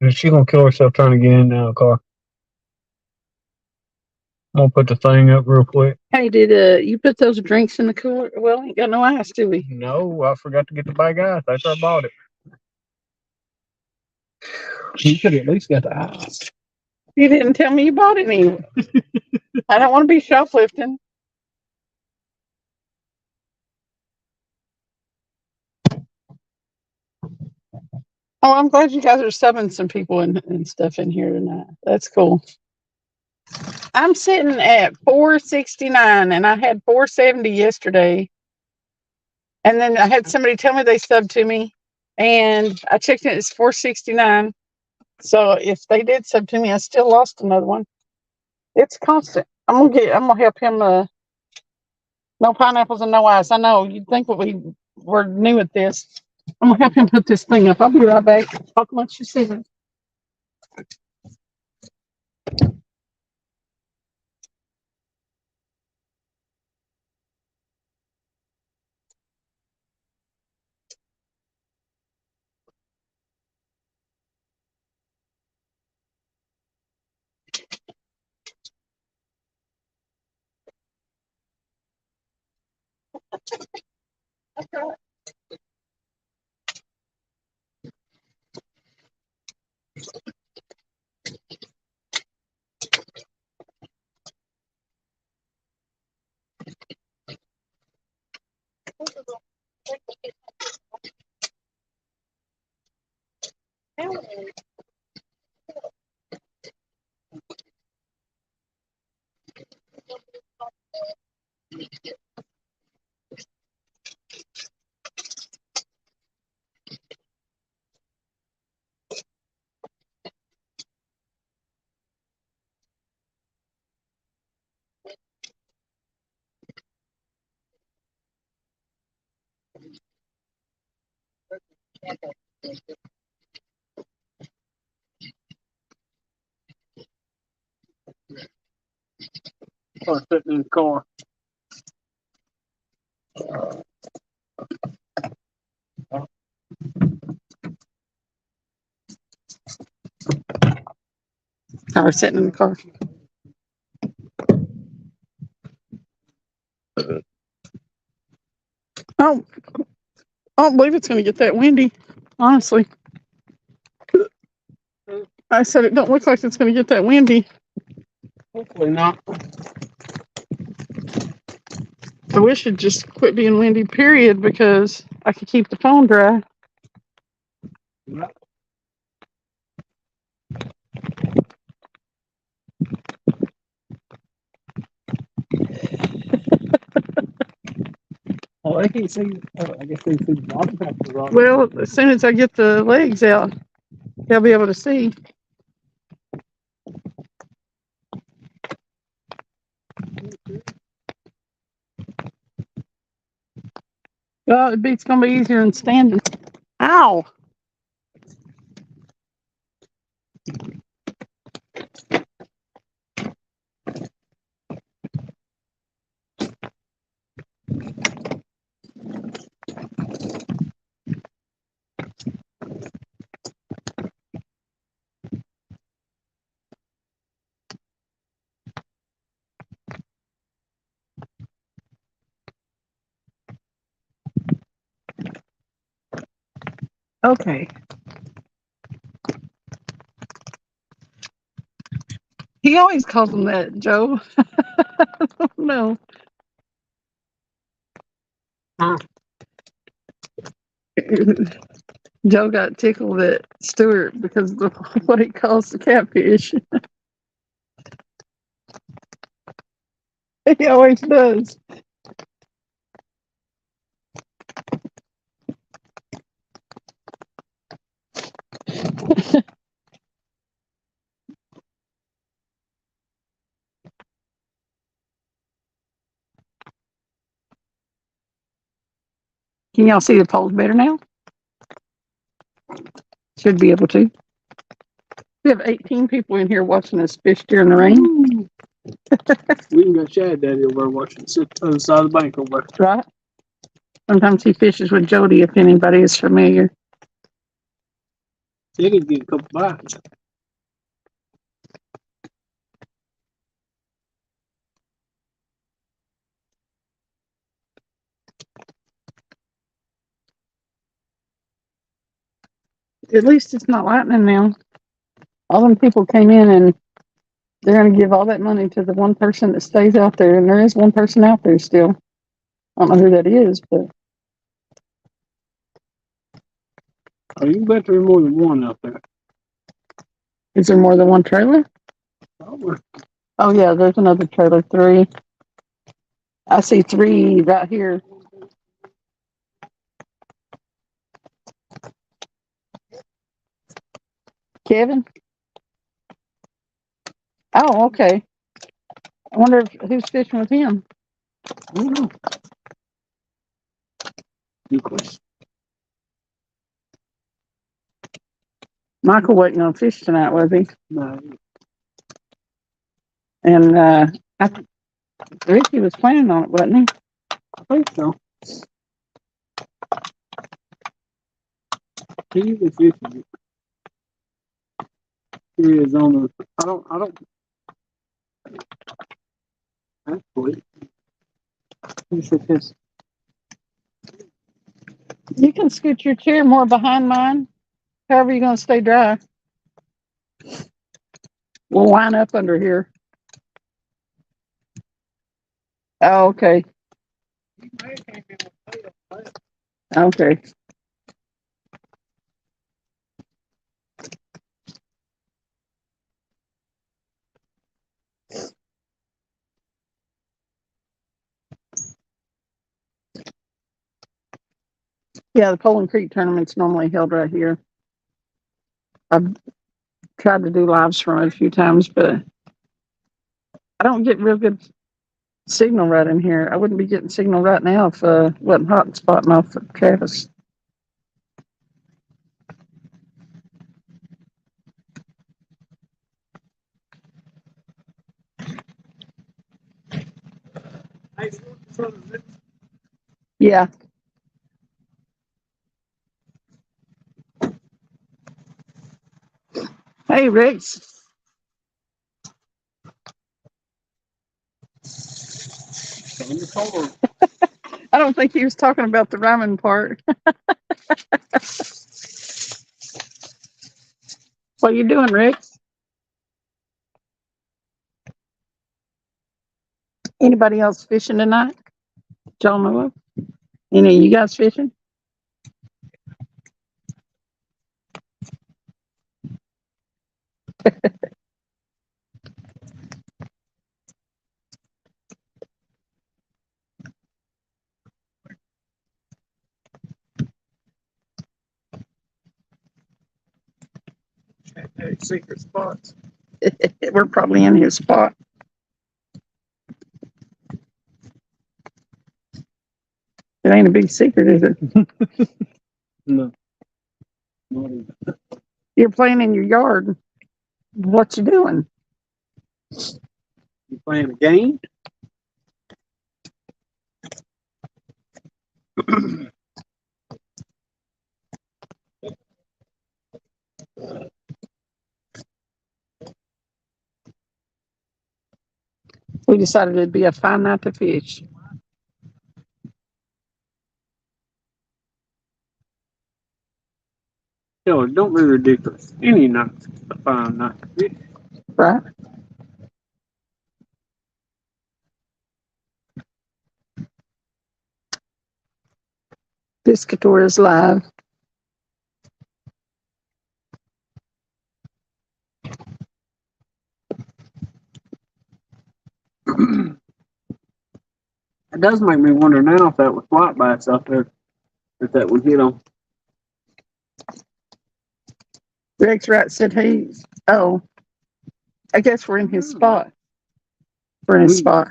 And she's going to kill herself trying to get in and out of the car. I'm going to put the thing up real quick. Hey, did you put those drinks in the cooler? Well, ain't got no ice, do we? No, I forgot to get the bag ice after I bought it. You could have at least got the ice. You didn't tell me you bought any. I don't want to be shoplifting. Oh, I'm glad you guys are subbing some people and stuff in here tonight. That's cool. I'm sitting at 469, and I had 470 yesterday. And then I had somebody tell me they subbed to me, and I checked it. It's 469. So if they did sub to me, I still lost another one. It's constant. I'm gonna help him. No pineapples and no ice. I know you'd think we're new at this. I'm gonna help him put this thing up. I'll be right back. Talk amongst yourselves. Or sitting in the car. I was sitting in the car. Oh, I don't believe it's going to get that windy. Honestly, I said it don't look like it's going to get that windy. Hopefully not. I wish it'd just quit being windy, period, because I could keep the phone dry. Oh, they can't see. I guess they see the bottom half of the rock. Well, as soon as I get the legs out, they'll be able to see. Well, it's going to be easier than standing. Ow! Okay. He always calls them that, Joe. I don't know. Joe got tickled at Stuart because of what he calls the catfish. He always does. Can y'all see the poles better now? Should be able to. We have 18 people in here watching us fish during the rain. We even got Shad Daddy over there watching sit on the side of the bank over there. Right? Sometimes he fishes with Jody, if anybody is familiar. They could get a couple bites. At least it's not lightning now. All them people came in and they're going to give all that money to the one person that stays out there. And there is one person out there still. I don't know who that is, but Oh, you bet there's more than one out there. is there more than one trailer? Probably. Oh, yeah, there's another trailer, 3. I see 3 right here. Kevin? Oh, okay. I wonder who's fishing with him. I don't know. Good question. Michael wasn't going to fish tonight, was he? No. And Ricky was planning on it, wasn't he? I think so. He usually fishes it. Here he is on the. I don't. That's sweet. He said this. You can scoot your chair more behind mine. However you're going to stay dry. We'll line up under here. Oh, okay. Okay. Yeah, the Poland Creek tournament's normally held right here. I've tried to do lives from it a few times, but I don't get real good signal right in here. I wouldn't be getting signal right now if wasn't hot and spotting off at Travis. Yeah. Hey, Rex. I don't think he was talking about the rhyming part. What you doing, Rex? Anybody else fishing tonight? Y'all know of? Any of you guys fishing? Secret spots. We're probably in his spot. It ain't a big secret, is it? No. You're playing in your yard. What you doing? You playing a game? We decided it'd be a fine night to fish. No, don't be ridiculous. Any night's a fine night to fish. Right? Piscator is live. It does make me wonder now if that was white bass out there, if that would hit them. Rex Wright said he's, oh, I guess we're in his spot. We're in his spot.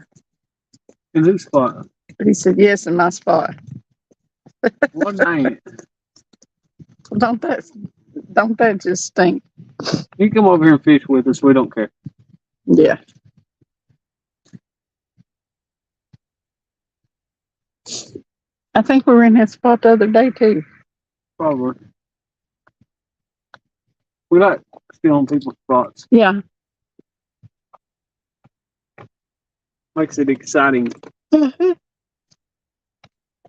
In whose spot? He said, yes, in my spot. Well, dang it. Don't that just stink? You come over here and fish with us. We don't care. Yeah. I think we were in that spot the other day too. Probably. We like stealing people's spots. Yeah. Makes it exciting. And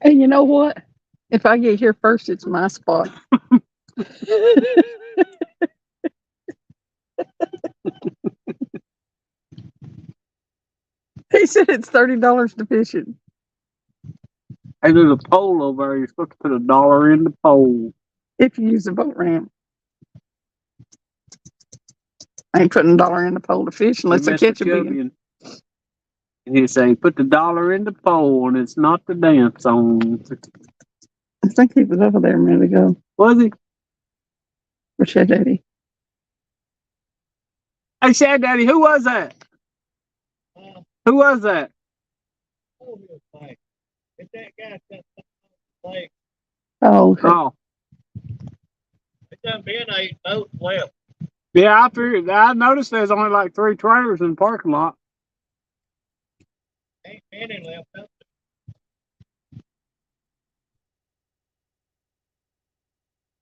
you know what? If I get here first, it's my spot. He said it's $30 to fish it. Hey, there's a pole over there. You're supposed to put $1 in the pole. If you use a boat ramp. I ain't putting $1 in the pole to fish unless I catch a big one. And he'd say, put $1 in the pole and it's not the dance song. I think he was over there a minute ago. Was he? Where's your daddy? Hey, Shad Daddy, who was that? Who was that? It's that guy that like Oh, okay. Oh, it's done been 8 boats left. yeah, I figured. I noticed there's only like 3 trailers in the parking lot. Ain't many left.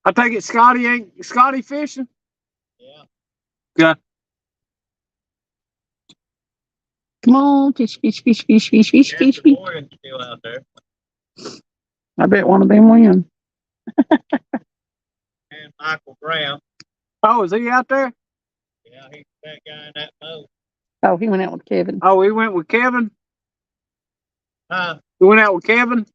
I take it ain't Scotty fishing? Yeah. Yeah. Come on, fish, fish, fish, fish, fish, fish, There's fish, the fish. boy still out there. I bet one of them win. And Michael Graham. Oh, is he out there? Yeah, he's that guy in that boat. Oh, he went out with Kevin. Oh, he went with Kevin? Huh? He went out with Kevin?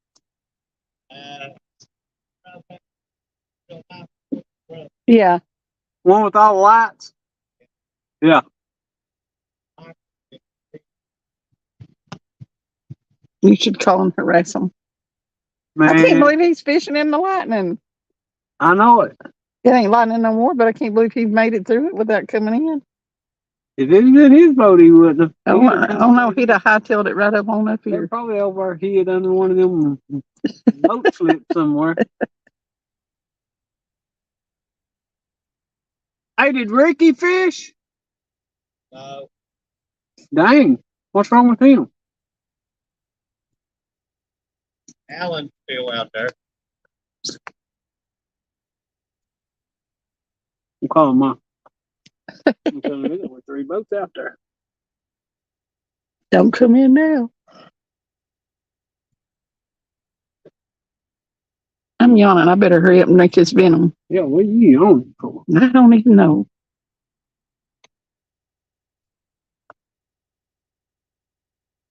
Yeah. One with all the lights? Yeah. You should call and harass him. Man, I can't believe he's fishing in the lightning. I know it. It ain't lightning no more, but I can't believe he made it through it without coming in. If it was in his boat, he wouldn't have. Oh no, he'd have hightailed it right up on up They're here. probably over here under one of them boat slips somewhere. Hey, did Ricky fish? No. Dang. What's wrong with him? Alan's still out there. I'm calling mine. I'm telling you, there were 3 boats out there. Don't come in now. I'm yawning. I better hurry up and make this venom. Yeah, what are you yawning for? I don't even know.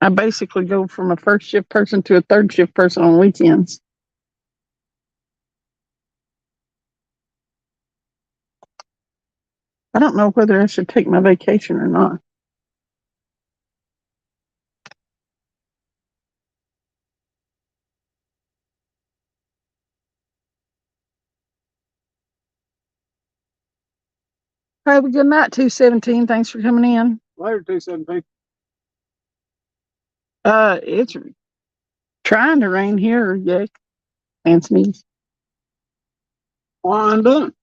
I basically go from a first shift person to a third shift person on weekends. I don't know whether I should take my vacation or not. Have a good night, 217. Thanks for coming in. Later, 217. It's trying to rain here, Jack. And sneeze. Well, I'm done.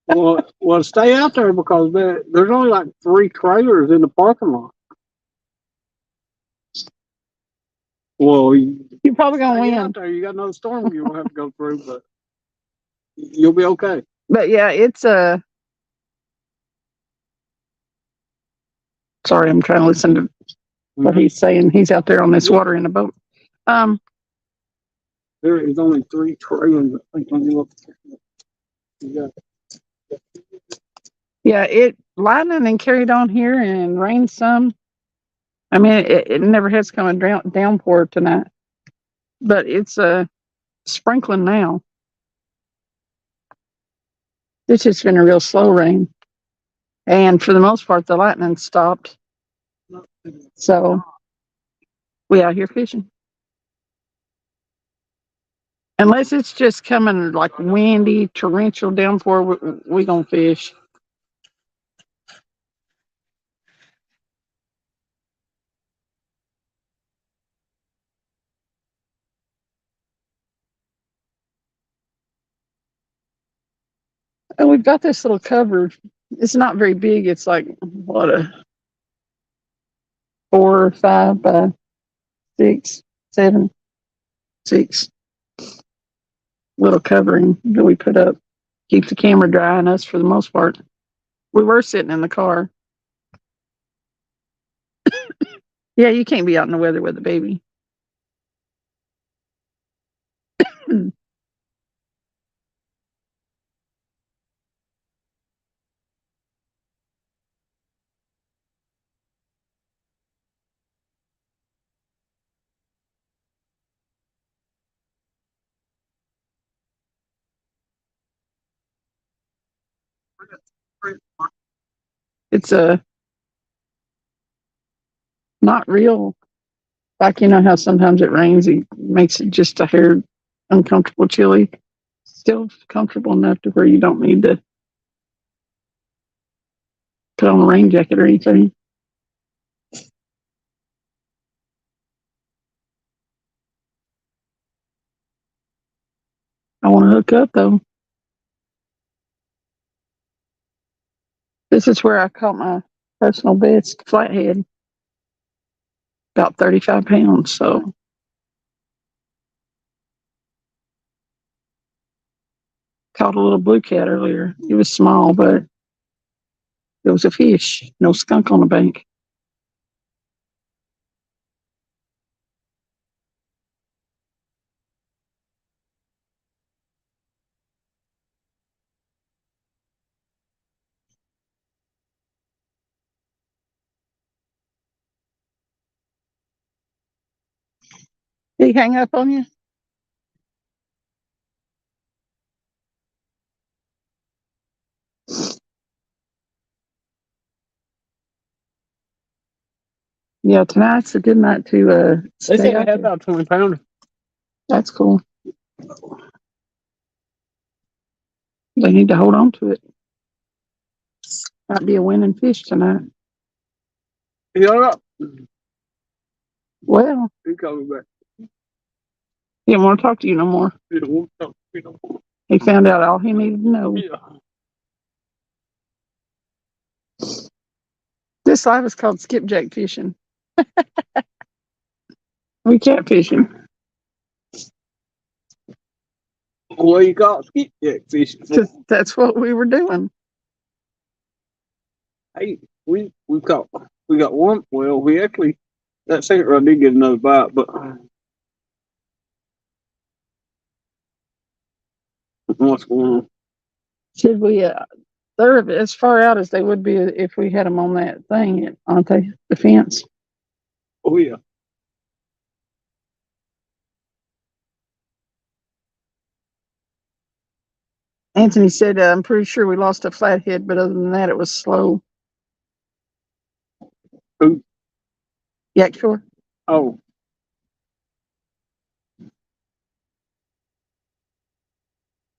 Well, stay out there because there's only like 3 trailers in the parking lot. Well, You're probably gonna stay win. out there. You got another storm you'll have to go through, but you'll be okay. But yeah, it's sorry, I'm trying to listen to what he's saying. He's out there on this water in a boat. There is only 3 trailers. I think when you look. You Yeah, it lightning and carried on here and rained some. I mean, it never has come a downpour tonight, but it's sprinkling now. It's just been a real slow rain, and for the most part, the lightning stopped. So we out here fishing, unless it's just coming like windy, torrential downpour. We gonna fish. And we've got this little cover. It's not very big. It's like what, a 4 or 5 by 6, 7, 6 little covering that we put up. Keep the camera dry and us for the most part. We were sitting in the car. Yeah, you can't be out in the weather with a baby. It's a not real. Like, you know how sometimes it rains, it makes it just a hair uncomfortable, chilly. Still comfortable enough to where you don't need to put on a rain jacket or anything. I want to hook up though. This is where I caught my personal best flathead. About 35 pounds. So caught a little blue cat earlier. It was small, but it was a fish. No skunk on the bank. Did he hang up on you? Yeah, tonight's a good night to They stay say I out had there. about 20 pounds. That's cool. They need to hold on to it. Might be a winning fish tonight. He got up. Well, He called me back. he didn't want to talk to you no more. He don't want to talk to me no more. He found out all he needed to know. Yeah. This live is called Skipjack Fishing. We catfishing. What you call skipjack fishing? That's what we were doing. Hey, we got one. Well, we actually that second rod did get another bite, but what's going on? Should we? They're as far out as they would be if we had them on that thing, aren't they? The fence. Oh yeah. Anthony said, "I'm pretty sure we lost a flathead, but other than that, it was slow." Who? Yak Shore. Oh,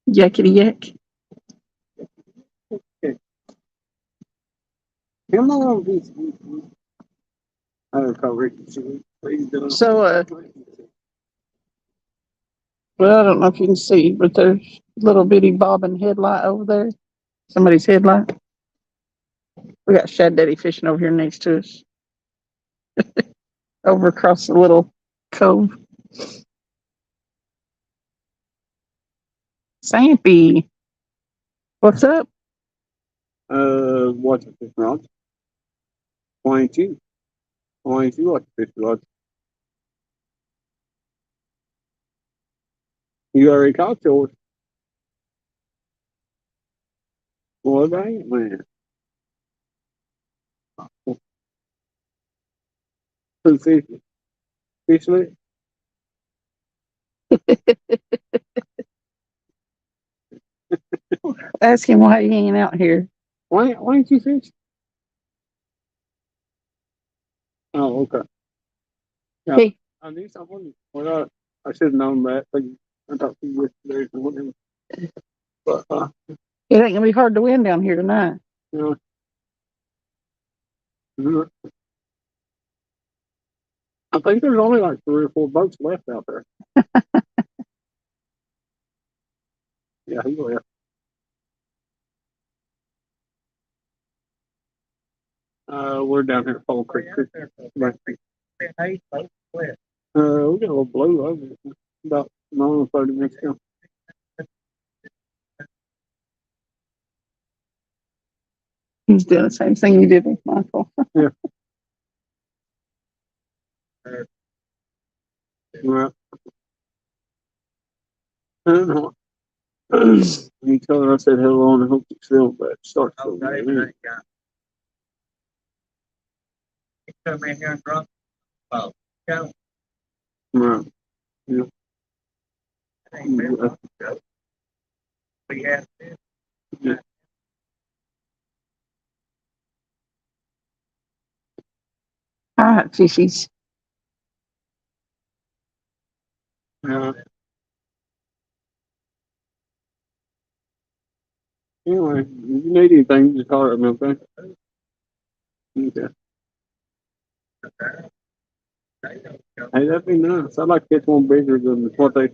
Yakety yak. come on, I don't call Ricky. Please do. So, well, I don't know if you can see, but there's a little bitty bobbing headlight over there. Somebody's headlight. We got Shad Daddy fishing over here next to us. Over across the little cove. Sampy. What's up? What's a fish rod? Why ain't you? Why ain't you like a fish rod? You already caught yours. Well, dang, man. Who fishing? Fishing Ask him why he hanging out here. Why ain't you fishing? Oh, okay. Yeah. Hey, I knew something. Well, I should have known that. I talked to you yesterday or whatever. But, it ain't gonna be hard to win down here tonight. you know, I think there's only like 3 or 4 boats left out there. Yeah, he left. We're down here at Fall Creek. Right. We got a little blue over it. About 9 or 30 minutes ago. He's doing the same thing you did with Michael. Yeah. Right. I don't know. You told her I said hello and I hope you feel bad. Start to feel come in here and drunk. Oh, right. Yeah. We have this. Yeah. All right, fishies. Anyway, if you need anything, just holler at me, okay? Okay. Hey, that'd be nice. I'd like to get one bigger than what they.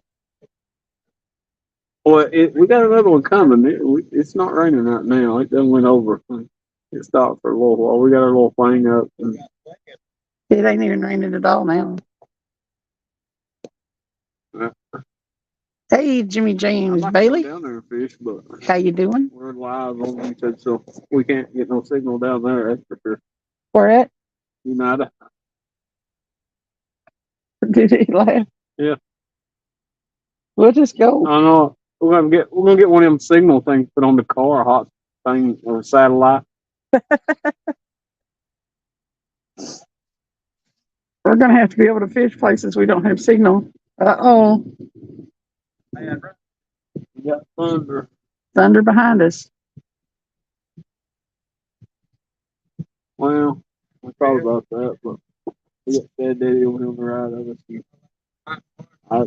Well, we got another one coming. It's not raining right now. It done went over. It stopped for a little while. We got our little thing up. And, It ain't even raining at all now. Hey, Jimmy James I'd like to Bailey. go down there and fish, but How you doing? we're live on YouTube, so we can't get no signal down there. That's for sure. Where at? United. Did he laugh? Yeah. We'll just go. I know. We're gonna get one of them signal things put on the car, hot thing or satellite. We're gonna have to be able to fish places we don't have signal. Uh-oh. We got thunder. Thunder behind us. Well, I thought about that, but we got Dad Daddy over on the right of us.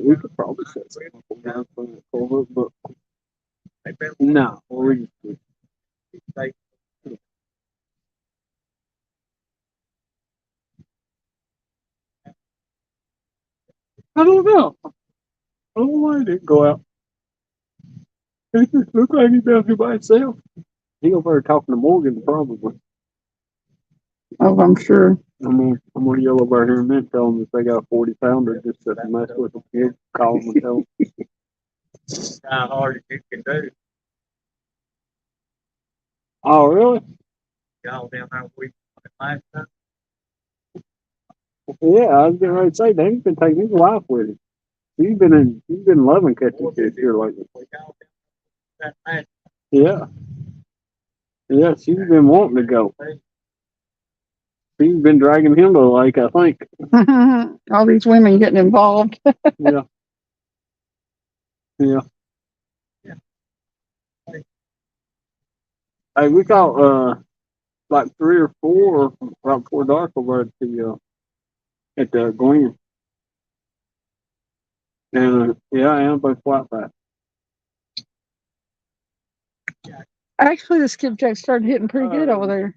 We could probably set something up down for the culvert, but no, we just I don't know. I don't know why he didn't go out. He just looked like he's down here by himself. He over there talking to Morgan, probably. Oh, I'm sure. I'm gonna yell over here and then tell them if they got a 40-pounder just to mess with the kid. Call them and tell them. How hard as you can do. Oh, really? Y'all down there week last time. Yeah, I was getting ready to say Dave's been taking his wife with him. He's been loving catching fish here lately. Y'all that last Yeah, yeah, she's been wanting to go. She's been dragging him to the lake, I think. All these women getting involved. Yeah, yeah. Hey, we caught like 3 or 4 right before dark over at the Glen, and and both white bass. Actually, the skipjack started hitting pretty good over there.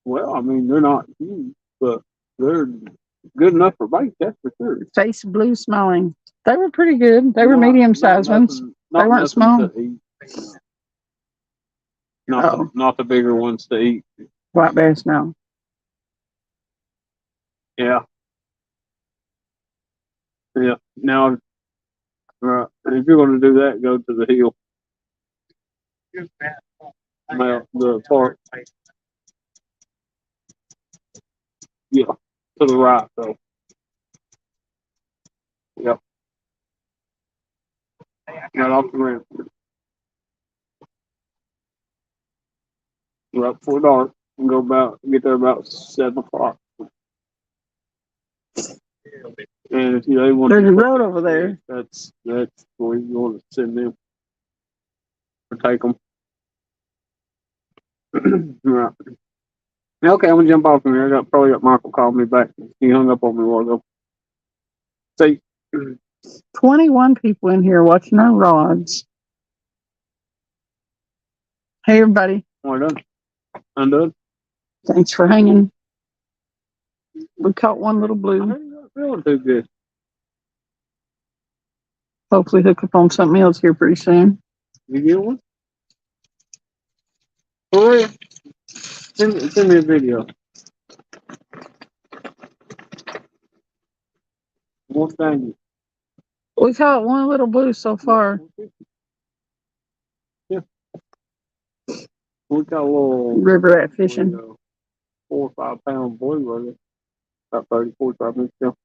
Well, I mean, they're not huge, but they're good enough for bait, that's for sure. Face blue smiling. They were pretty good. They were medium-sized ones. They weren't small. To eat. Not the bigger ones to eat. White bass now. Yeah. Yeah. Now, if you're going to do that, go to the hill. Well, the park. Yeah. To the right, though. Yep. Right off the ramp. Right before dark. And get there about 7 o'clock. And if they want There's a road over there. That's where you want to send them or take them. Right. Okay, I'm gonna jump off from here. Probably got Michael calling me back. He hung up on me a while ago. See, 21 people in here watching our rods. Hey, everybody. we're done. Undone. Thanks for hanging. We caught one little I blue. heard you're not feeling too good. Hopefully hook up on something else here pretty soon. You get one? For real? Send me a video. Won't thank you. We caught one little blue so far. Yeah. We got a little River rat fishing. 4 or 5 pound blue right there. About 30, 45 minutes ago.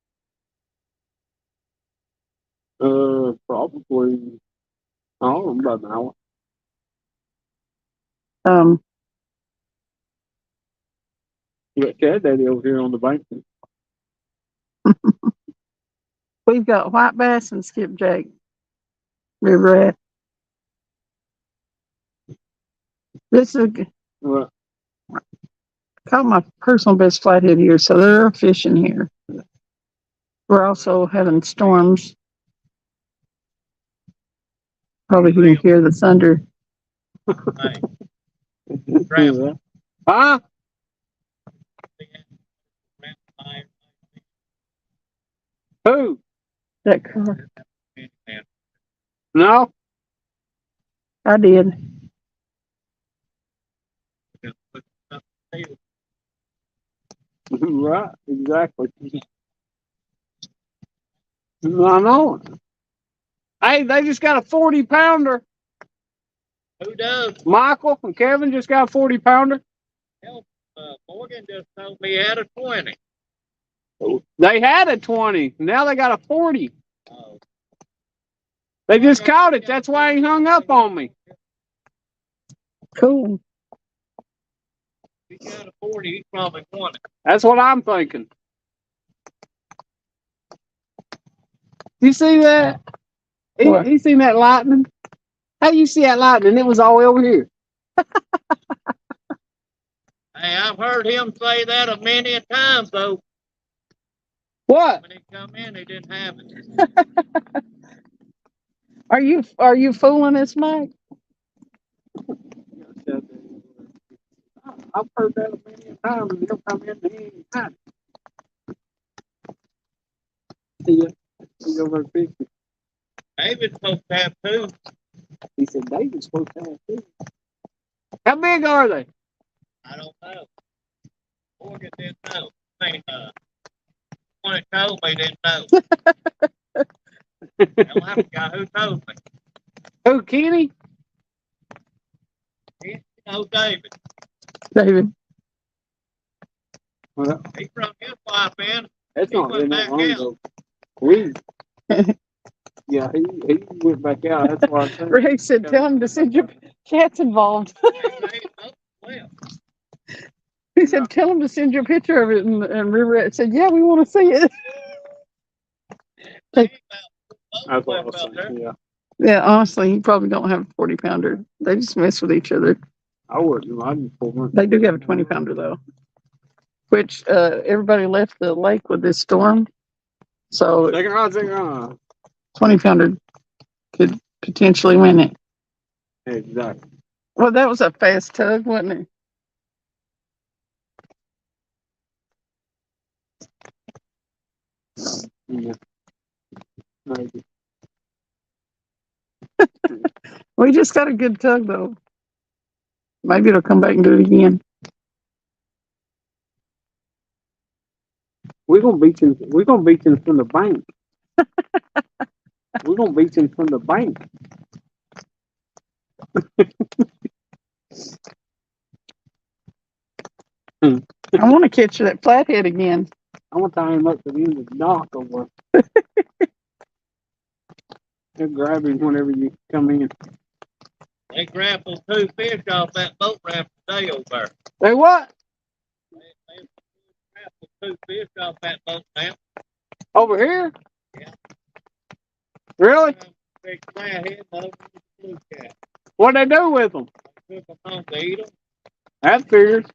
Probably, I don't know, about an hour. You got Cat Daddy over here on the bank. We've got white bass and skipjack. River rat. This is Right. caught my personal best flathead here, so they're fishing here. We're also having storms. Probably you can hear the thunder. Huh? Who? That car. No? I did. Right, exactly. I know. Hey, they just got a 40-pounder. Who does? Michael and Kevin just got a 40-pounder. Morgan just told me he had a 20. They had a 20. Now they got a 40. Oh. They just caught it. That's why he hung up on me. Cool. If he got a 40, he probably won it. That's what I'm thinking. You see that? He seen that lightning? How you see that lightning? It was all over here. Hey, I've heard him say that a many a times, though. What? When he come in, he didn't have it. Are you fooling us, Mike? I've heard that a million times, and he'll come in and he ain't had it. He's over 50. David's supposed to have 2. He said David's supposed to have 2. How big are they? I don't know. Morgan didn't know. I mean, one that told me didn't know. Well, I'm the guy who told me. Oh, Kenny? You know, David. David. Well, He brought his wife in. that's He not went been that back long out. ago. We, yeah, he went back out. That's why I think. Ray said, tell him to send your cat's involved. Well, He said, tell him to send you a picture of it. And River said, yeah, we want to see it. they ain't That's what I about was out there. saying. Yeah, Yeah, honestly, he probably don't have a 40-pounder. They just mess with each other. I wouldn't. I just pull one. They do have a 20-pounder, though, which everybody left the lake with this storm. So Second rod. 20-pounder could potentially win it. Exactly. Well, that was a fast tug, wasn't it? Yeah. Maybe. We just got a good tug, though. Maybe it'll come back and do it again. We're gonna beat him. We're gonna beat him from the bank. We're gonna beat him from the bank. I want to catch that flathead again. I'm gonna tie him up to the end of the dock over. And grab him whenever you come in. They grappled 2 fish off that boat ramp today over there. Hey, what? They grappled 2 fish off that boat ramp. Over here? Yeah. Really? Big flathead over the blue cat. What'd they do with them? Took them home to eat them. That figures.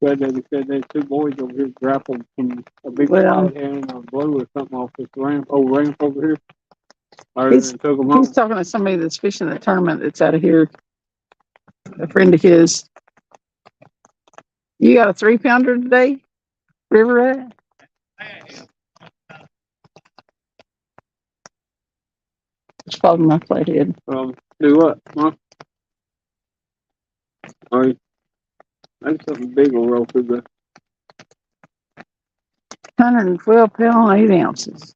Said there's 2 boys over here grappled from a big Well- flathead and a blue or something off this ramp over here. Or He's- and took them home. He's talking to somebody that's fishing the tournament that's out of here. A friend of his. You got a 3-pounder today? River Rat? It's probably my flathead. Do what? Huh? Or maybe something big will roll through the. 112 pound, 8 ounces.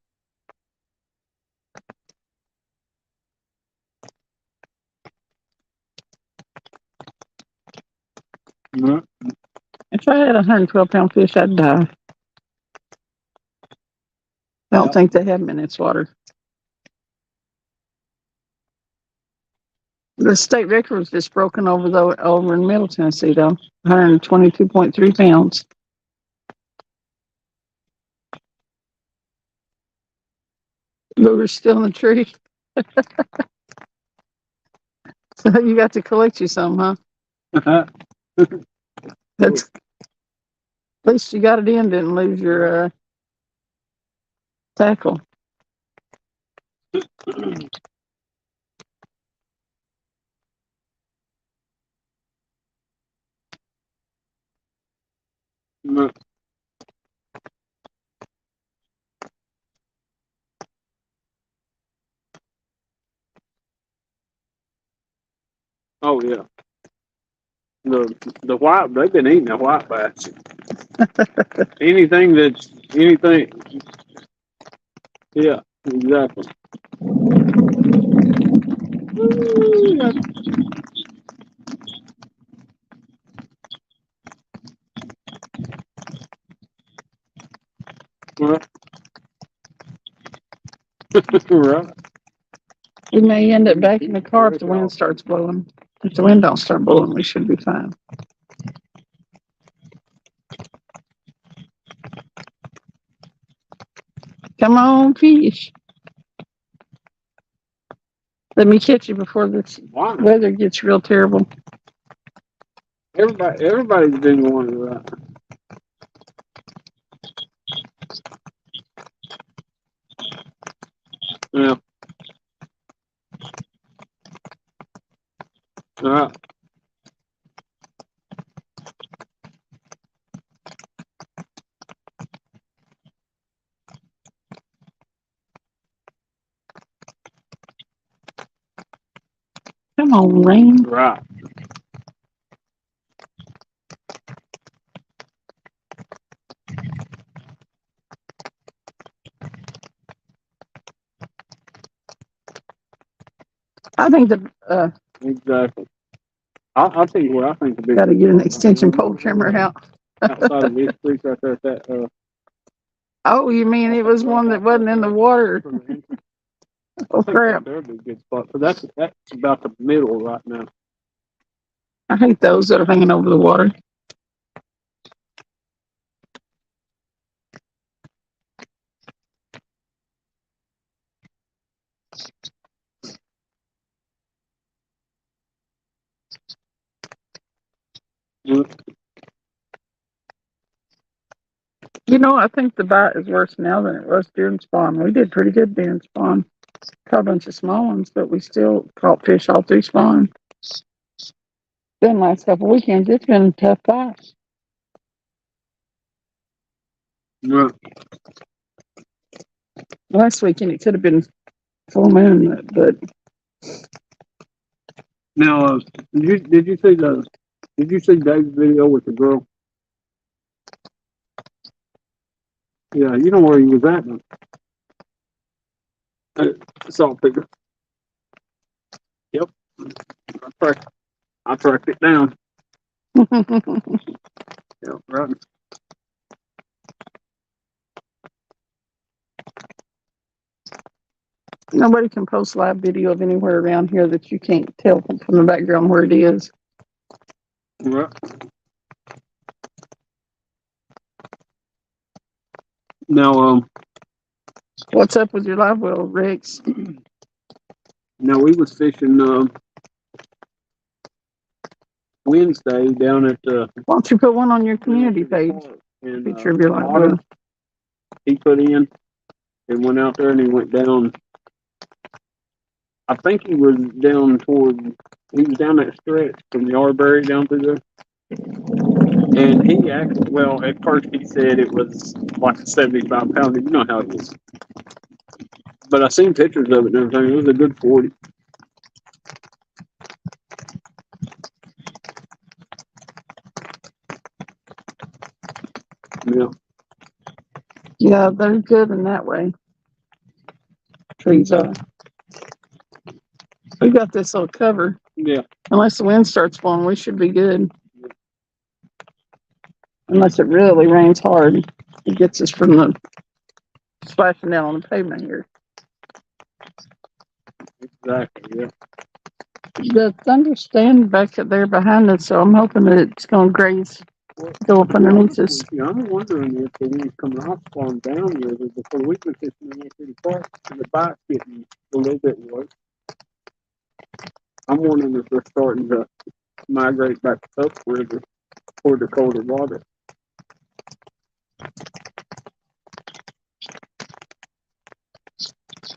No. If I had a 112-pound fish, I'd die. I don't Yep. think they have them in its water. The state record was just broken over in Middle Tennessee, though. 122.3 pounds. Lure's still in the tree. So you got to collect you some, huh? That's at least you got it in, didn't lose your tackle. No. Oh yeah. The white they've been eating the white bass. anything. Yeah, exactly. Right. Right. We may end up back in the car if the wind starts blowing. If the wind don't start blowing, we should be fine. Come on, fish. Let me catch you before this Why? weather gets real terrible. Everybody's been going to that. Yeah. All right. Come on, rain. Right. I think the Exactly. I'll tell you what I think the big. got to get an extension pole trimmer out. outside of this creek right there at that. Oh, you mean it was one that wasn't in the water? Oh crap! That'd be a good spot. So that's about the middle right now. I hate those that are hanging over the water. Yeah. You know, I think the bite is worse now than it was during spawn. We did pretty good during spawn. Caught a bunch of small ones, but we still caught fish all through spawn. Then last couple weekends, it's been a tough bite. Yeah. Last weekend it could have been full moon, but Now, did you see Dave's video with the girl? Yeah, you know where he was at. Salt picker. Yep. I tracked it down. Yeah, right. nobody can post live video of anywhere around here that you can't tell from the background where it is. Right. Now, What's up with your live well, Rex? now we was fishing Wednesday down at Why don't you put one on your community page? and Picture of your live well. he put in and went out there and he went down. I think he was down that stretch from Yarberry down through there. And he actually, well, at first he said it was like a 75 pounder. You know how it is. But I seen pictures of it and everything. It was a good 40. Yeah. Yeah, they're good in that way. Trees are. We got this little cover. Yeah. Unless the wind starts blowing, we should be good. Unless it really rains hard. It gets us from the splashing down on the pavement here. Exactly. Yeah. The thunder stand back there behind us, so I'm hoping that it's going to go up underneath us. Yeah, I'm wondering if the wind's coming off on down here before the week was fishing in City Park and the bite's getting a little bit worse. I'm wondering if they're starting to migrate back upriver toward the colder water.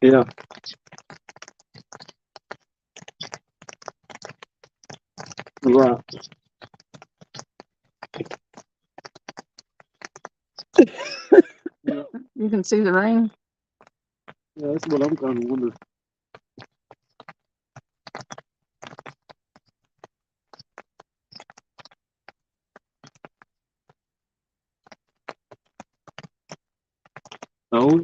Yeah. Right. Yeah. You can see the rain. Yeah, that's what I'm kind of wondering. Oh,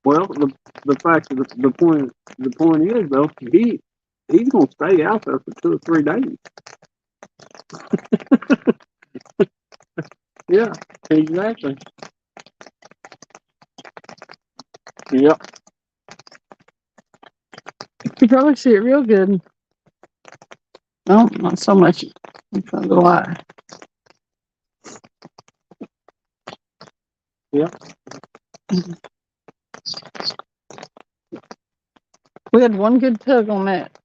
well, the fact of the point is though he's gonna stay out there for 2 or 3 days. Yeah, exactly. Yep. You probably see it real good. No, not so much in front of the light. Yeah. We had one good tug on that.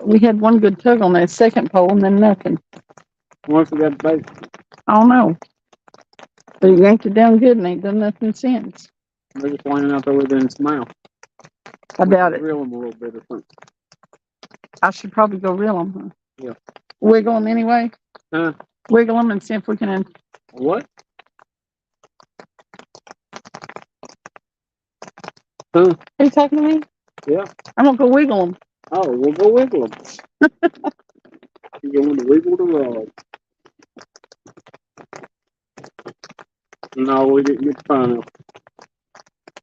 We had one good tug on that second pole and then nothing. Once we got the bait. I don't know. But he yanked it down good and ain't done nothing since. They're just lining out there within his mouth. I doubt it. Reel him a little bit or something. I should probably go reel them. Huh? Yeah. Wiggle them anyway. Wiggle them and see if we can. What? Are you talking to me? Yeah. I'm gonna go wiggle them. Oh, we'll go wiggle them. You're going to wiggle the rod. No, we didn't get the pineapple.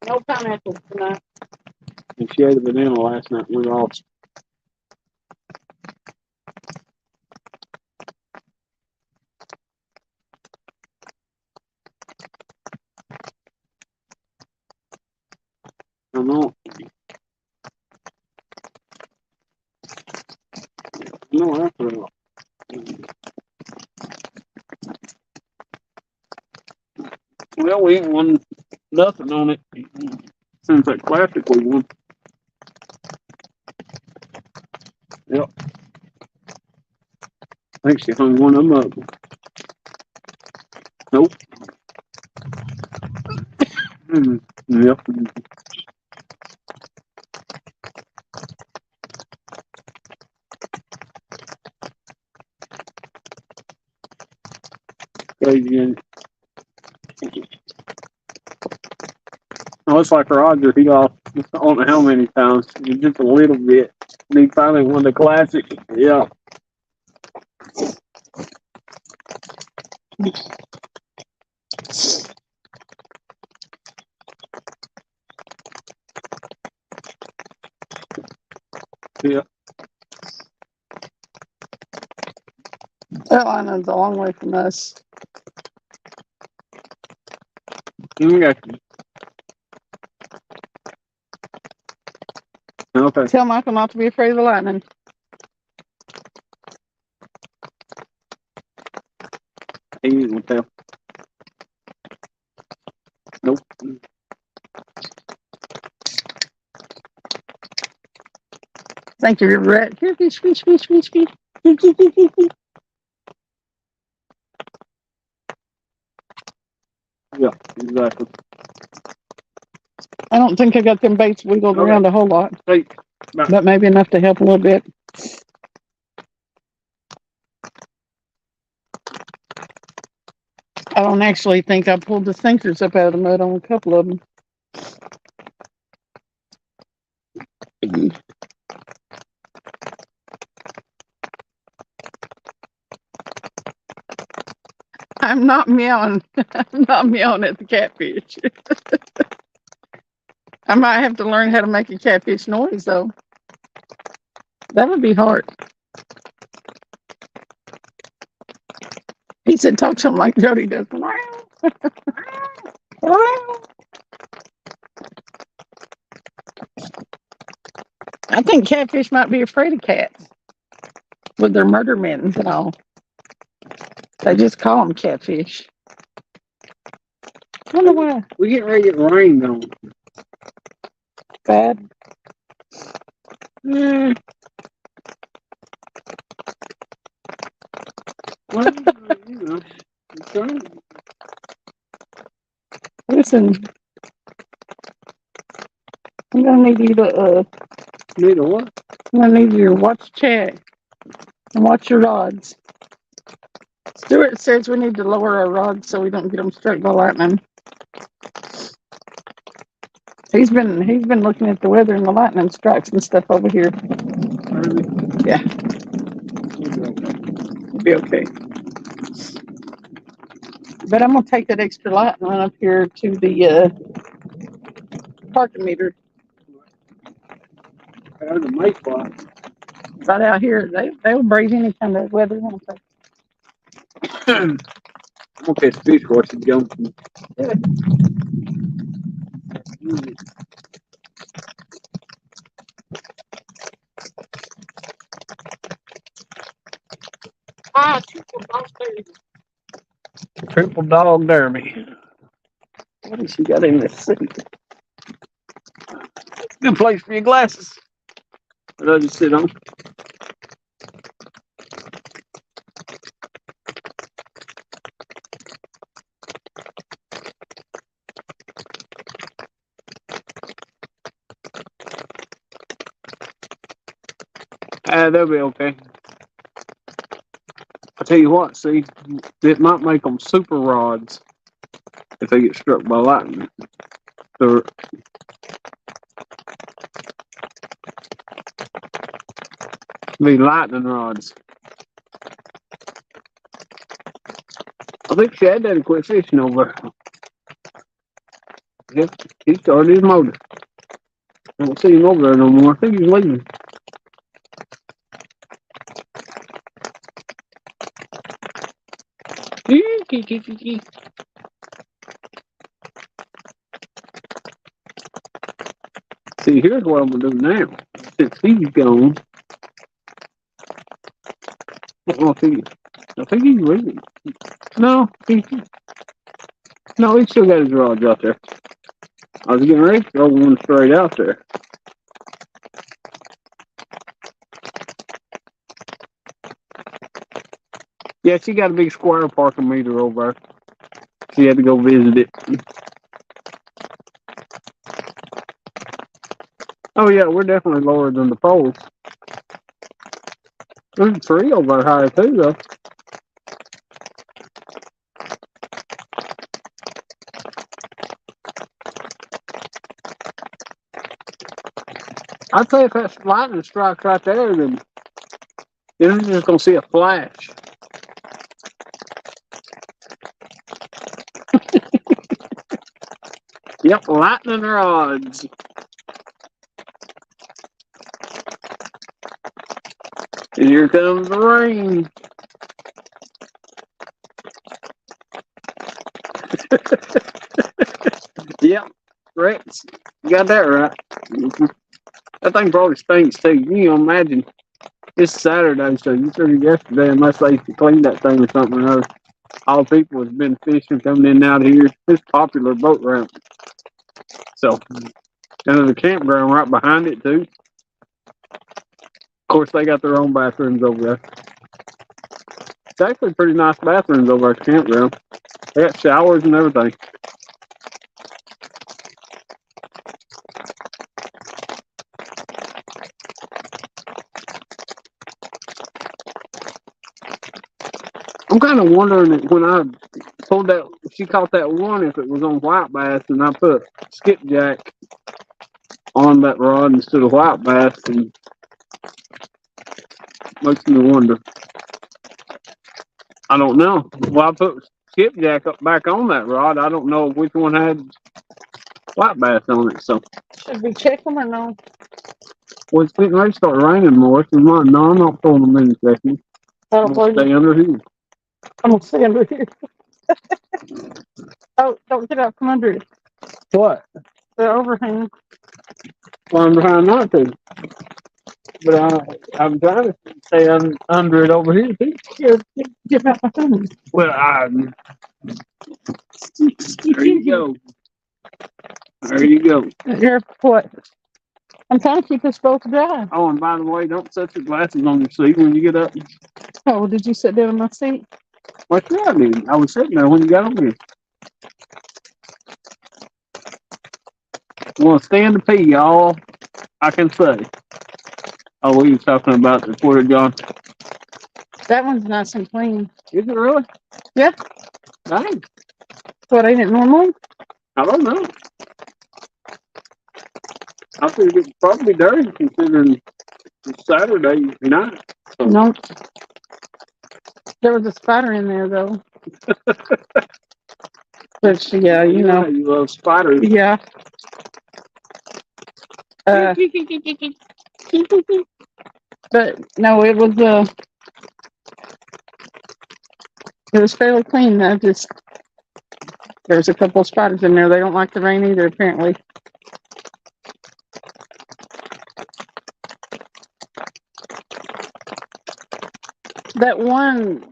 No pineapples tonight. And she had the banana last night. We lost. I know. No, after all. Well, we ain't won nothing on it since that classic we won. Yep. I think she hung one of them up. Nope. Yep. Crazy. Oh, it's like Roger. He lost, I don't know how many times. Just a little bit. And he finally won the classic. Yeah. Yeah. That island's a long way from us. Okay. Okay. Tell Michael not to be afraid of the lightning. He ain't gonna tell. Nope. Thank you, rat. Here, fish. Yeah, exactly. I don't think I got them baits wiggled Okay. around a whole lot, Hey, but maybe enough to help a little bit. I don't actually think I pulled the sinkers up out of the mud on a couple of them. I'm not meowing. I'm not meowing at the catfish. I might have to learn how to make a catfish noise, though. That would be hard. He said, talk something like Jody does. I think catfish might be afraid of cats with their murder mittens and all. They just call them catfish. I don't know why. we getting ready to get rain though. Bad. Well, you know, it's fine. Listen, I'm gonna need you to Need a what? I'm gonna need you to watch chat and watch your rods. Stuart says we need to lower our rods so we don't get them struck by lightning. He's been looking at the weather and the lightning strikes and stuff over here. Early. Yeah, it'll be okay. But I'm gonna take that extra light and run up here to the parking meter There's a mic spot. right out here. They'll brave any kind of weather, won't they? I'm gonna catch fish watching jumping. Triple dog derby. What has she got in this seat? Good place for your glasses. What does it sit on? They'll be okay. I tell you what, see, it might make them super rods if they get struck by lightning. They're be lightning rods. I think Chad had to quit fishing over. Yep, he started his motor. I don't see him over there no more. I think he's leaving. See, here's what I'm gonna do now. Since he's gone, I think he's leaving. No, no, he's still got his garage out there. I was getting ready to throw one straight out there. Yeah, she got a big square parking meter over there. She had to go visit it. Oh yeah, we're definitely lower than the poles. There's a tree over there higher too, though. I'd say if that lightning strikes right there, then you're just gonna see a flash. Yep, lightning rods. And here comes the rain. Yep, Rex, you got that right. That thing probably stinks too. You can imagine it's Saturday, so you figured yesterday, unless they cleaned that thing or something or other, all people has been fishing, coming in and out of here. It's a popular boat ramp. So, and there's a campground right behind it too. Of course, they got their own bathrooms over there. It's actually pretty nice bathrooms over at the campground. They got showers and everything. I'm kind of wondering if when I pulled that, she caught that one, if it was on white bass, and I put skipjack on that rod instead of white bass, and makes me wonder. I don't know. Well, I put skipjack up back on that rod. I don't know which one had white bass on it. So, Should we check them or no? well, it's getting ready to start raining more. So, no, I'm not pulling them in a second. I I'm don't gonna believe stay you. under here. I'm gonna stay under here. Oh, don't get out from under it. What? The overhang. Well, I'm trying not to. But I'm trying to stay under it over here, too. Here, get back behind me. Well, there you go. There you go. You're what? I'm trying to keep us both dry. Oh, and by the way, don't set your glasses on your seat when you get up. Oh, did you sit down in my seat? Well, yeah, I did. I was sitting there when you got on here. Well, stand to pee, y'all. I can say. Oh, we were talking about the Porter John. That one's nice and clean. Is it really? Yeah. Dang. What, ain't it normal? I don't know. I think it's probably dirty considering it's Saturday night. So. No. There was a spider in there, though. But, yeah, you know. You love spiders. Yeah. But, no, it was fairly clean. There's a couple of spiders in there. They don't like the rain either, apparently. That one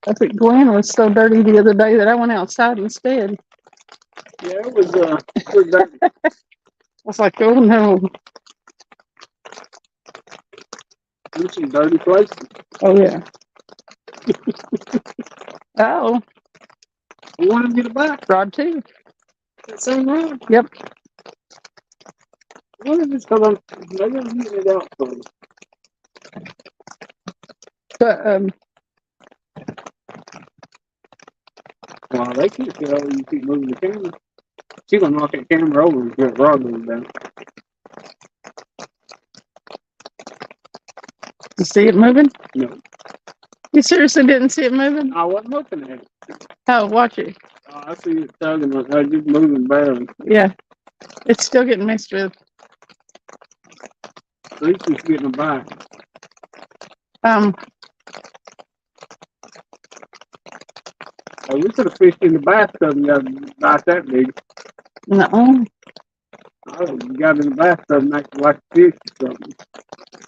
up at Glen was so dirty the other day that I went outside instead. Yeah, it was dirty. I was like, oh no. There's some dirty places. Oh yeah. Oh. You want to get it back? Rod too. That same rod? Yep. What is this? Because maybe I'm getting it out for you. But Well, they keep it over. You keep moving the camera. She's gonna knock that camera over and get rod moving down. you see it moving? No. You seriously didn't see it moving? I wasn't looking at it. Oh, watch it. I see it tugging, just moving barely. Yeah. It's still getting mixed with. At least it's getting a bite. Oh, we could have fished in the bathtub and got a bite that big. No. Oh, you got in the bathtub and acted like a fish or something.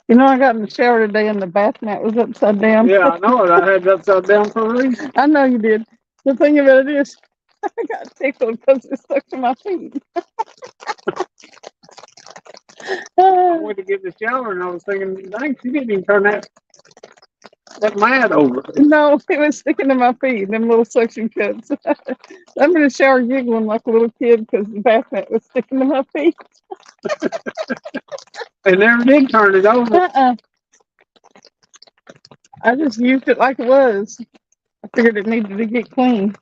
You know, I got in the shower today and the bath mat was upside down. Yeah, I know it. I had it upside down for a reason. I know you did. The thing about it is, I got tickled because it stuck to my feet. I went to get in the shower and I was thinking, dang, she didn't even turn that mat over. No, it was sticking to my feet, them little suction cups. I'm in the shower giggling like a little kid because the bath mat was sticking to my feet. They never did turn it over. I just used it like it was. I figured it needed to get clean.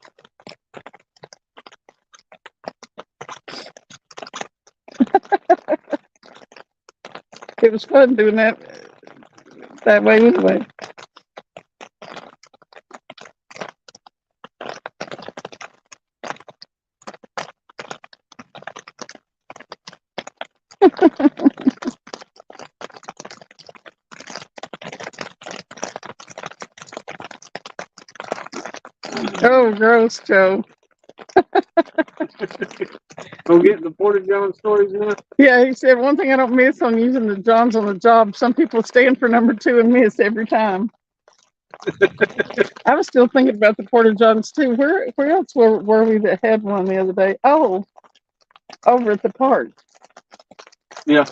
It was fun doing that way anyway. Oh, gross, Joe. Go get the Porter John stories now. Yeah, he said one thing I don't miss on using the Johns on the job. Some people stand for number 2 and miss every time. I was still thinking about the Porter Johns too. Where else were we that had one the other day? Oh, over at the park. Yeah.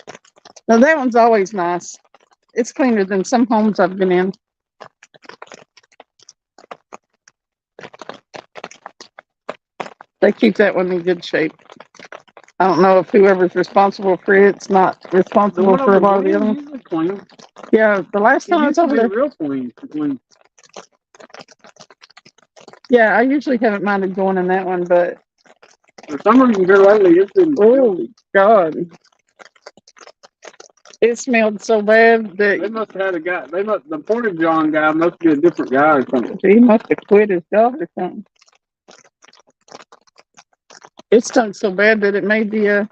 Now that one's always nice. It's cleaner than some homes I've been in. They keep that one in good shape. I don't know if whoever's responsible for it's not responsible for a lot of the other ones. Clean. Yeah, the last time I was over there. Real clean. Yeah, I usually haven't minded going in that one, but For some reason here lately, it's been. oh God, it smelled so bad They that must have had a guy. The Porter John guy must be a different guy or something. he must have quit his job or something. It stunk so bad that it made the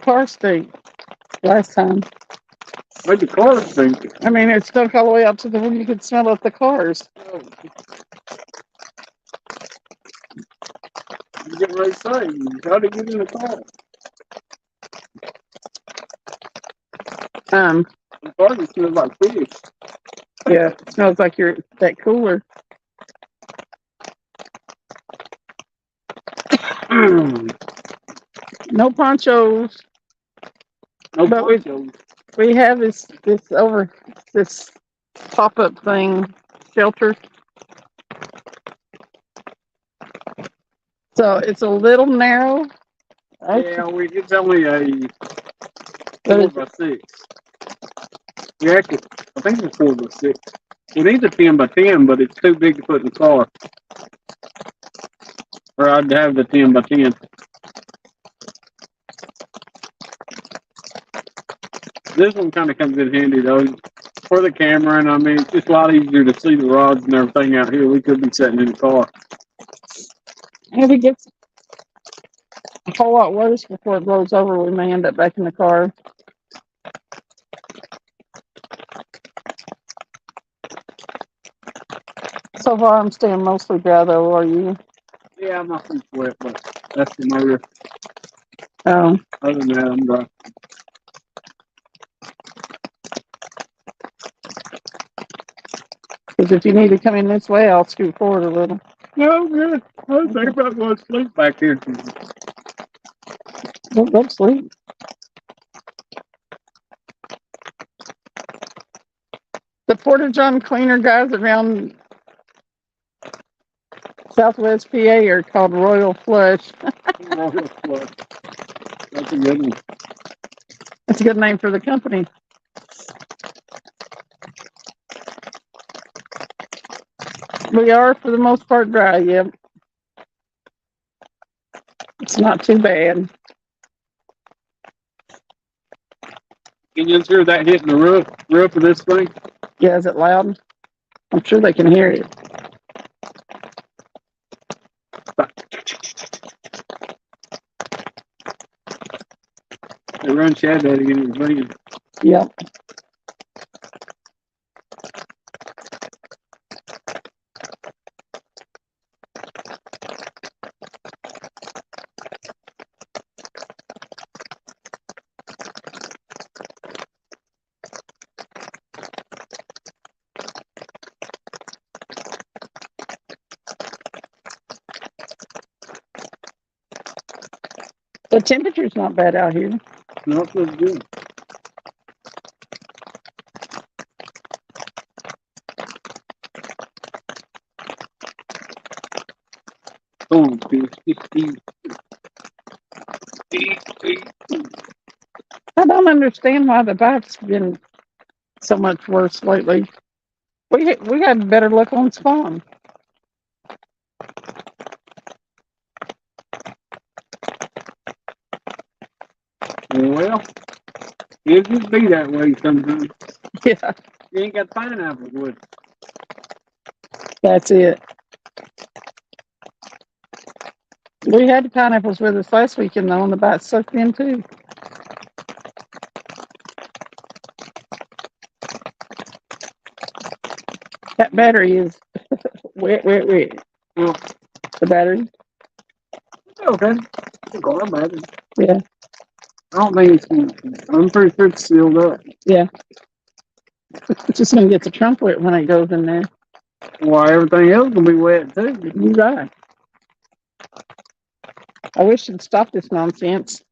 car stink last time. Made the car stink. I mean, it stunk all the way out to the room. You could smell it the cars. You getting ready to say, you got to get in the car. The car just smells like fish. Yeah, it smells like you're that cooler. No ponchos. No But ponchos. We have this pop-up thing shelter. So it's a little narrow. Yeah, it's only a But 4x6. Yeah, I think it's 4x6. It needs a 10x10, but it's too big to put in the car. Or I'd have the 10x10. This one kind of comes in handy though for the camera, and I mean it's just a lot easier to see the rods and everything out here. We could be sitting in the car. if it gets a whole lot worse before it blows over, we may end up back in the car. So far, I'm staying mostly dry though. Are you? Yeah, my feet's wet, but that's the motor. Oh, Other than that, I'm dry. because if you need to come in this way, I'll scoot forward a little. No, good. I was thinking about going to sleep back here. Don't sleep. The Porta John cleaner guys around Southwest PA are called Royal Flush. That's a good one. That's a good name for the company. We are, for the most part, dry, yep. It's not too bad. Can you just hear that hitting the roof of this thing? Yeah, is it loud? I'm sure they can hear it. They run Chad that again in his van. Yep. The temperature's not bad out here. No, it feels good. Oh, I don't understand why the bike's been so much worse lately. We had better luck on Spawn. well, it just be that way sometimes. Yeah, You ain't got pineapple wood. that's it. We had pineapples with us last weekend though, and the bite sucked in too. That battery is wet. Well, The battery. okay. Go on, baby. Yeah, I don't think it's going to. I'm pretty sure it's sealed up. yeah. It's just gonna get the trunk wet when it goes in there. Why, everything else will be wet too. You're right. I wish it'd stop this nonsense.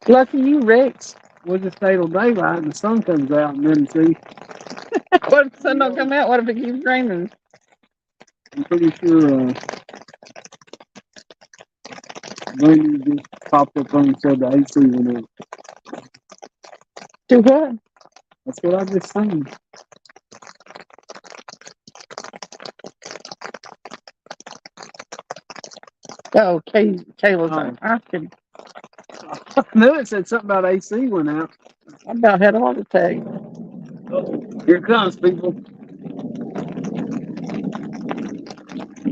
Lucky you, Rex. We'll just stay till daylight and the sun comes out and then see. What if the sun don't come out? What if it keeps raining? I'm pretty sure Wendy just popped up on and said the AC went out. Do what? That's what I just seen. Oh, Kayla's Oh. I could. I knew it said something about AC went out. I about had a heart attack. Here it comes, people.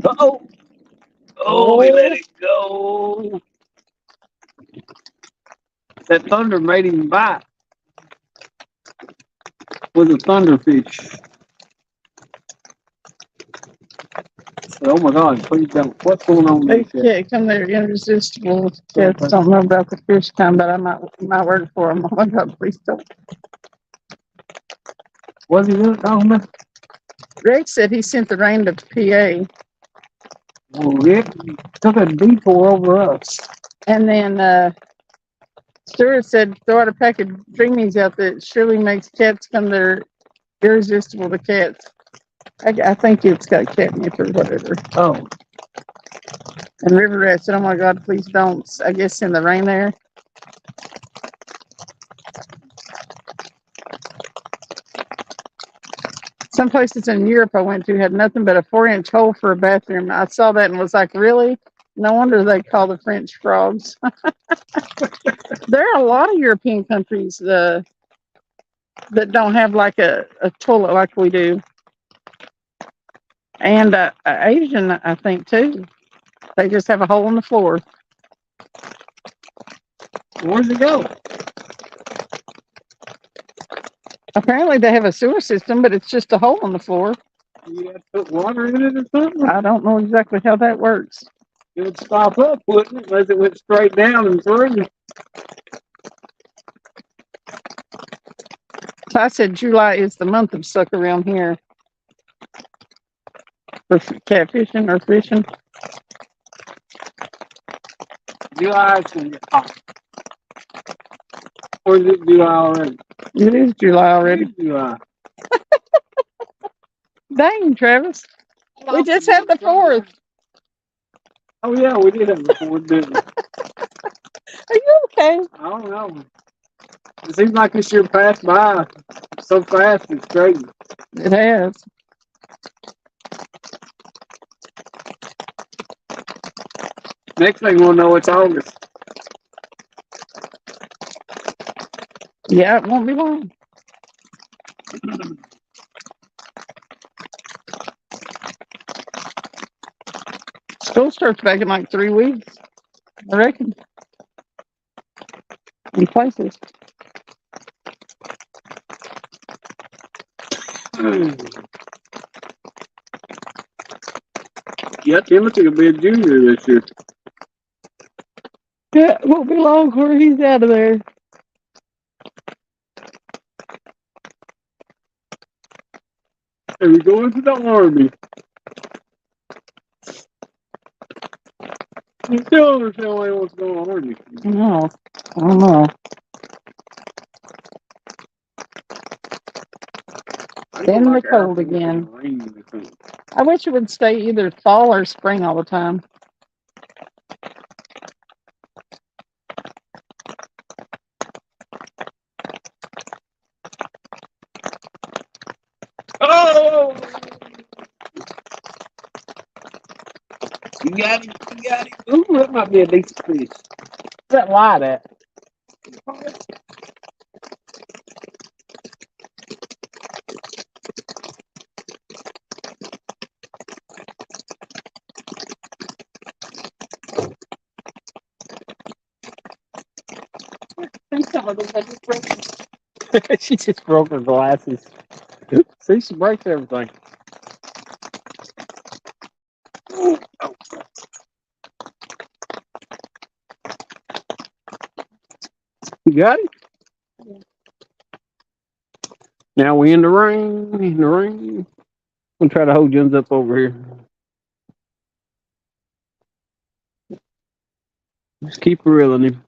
Uh-oh. Oh, we let it go. That thunder made him bite. With a thunderfish. Oh my God, please don't. What's going on They there? can't come there irresistible. Cats don't know about the fish time, but I might work for them. Oh my God, please don't. What's he doing? Oh, man. Rex said he sent the rain to PA, Well, it took a detour over us. and then Stuart said throw out a pack of dreamies out that surely makes cats come there irresistible to cats. I think it's got catnip or whatever. Oh. And River Rat said, "Oh my God, please don't." I guess in the rain there. Some places in Europe I went to had nothing but a 4-inch hole for a bathroom. I saw that and was like, really? No wonder they call the French frogs. There are a lot of European countries that don't have like a toilet like we do. And Asian, I think, too. They just have a hole in the floor. Where's it go? Apparently they have a sewer system, but it's just a hole in the floor. You have to put water in it or something? I don't know exactly how that works. It would stop up, wouldn't it? Unless it went straight down and through. So I said July is the month of suck around here for catfishing or fishing. July is going to get hot. Or is it July already? It is July already. It is July. Dang, Travis. We just had the 4th. Oh, yeah, we did have the 4th, didn't we? Are you okay? I don't know. It seems like this year passed by so fast, it's crazy. It has. Next thing we'll know, it's August. Yeah, it won't be long. School starts back in like 3 weeks, I reckon. In places. Yeah, Timothy will be a junior this year. Yeah, it won't be long before he's out of there. And he's going to the Army. You still understand why he wants to go to the Army. No, I don't know. Then the cold again. I wish it would stay either fall or spring all the time. Oh! You got it, you got it. Ooh, that might be a decent fish. What's that light at? She just broke her glasses. See, she breaks everything. You got it? Yeah. Now we in the rain, I'm try to hold Jim's up over here. Just keep reeling him.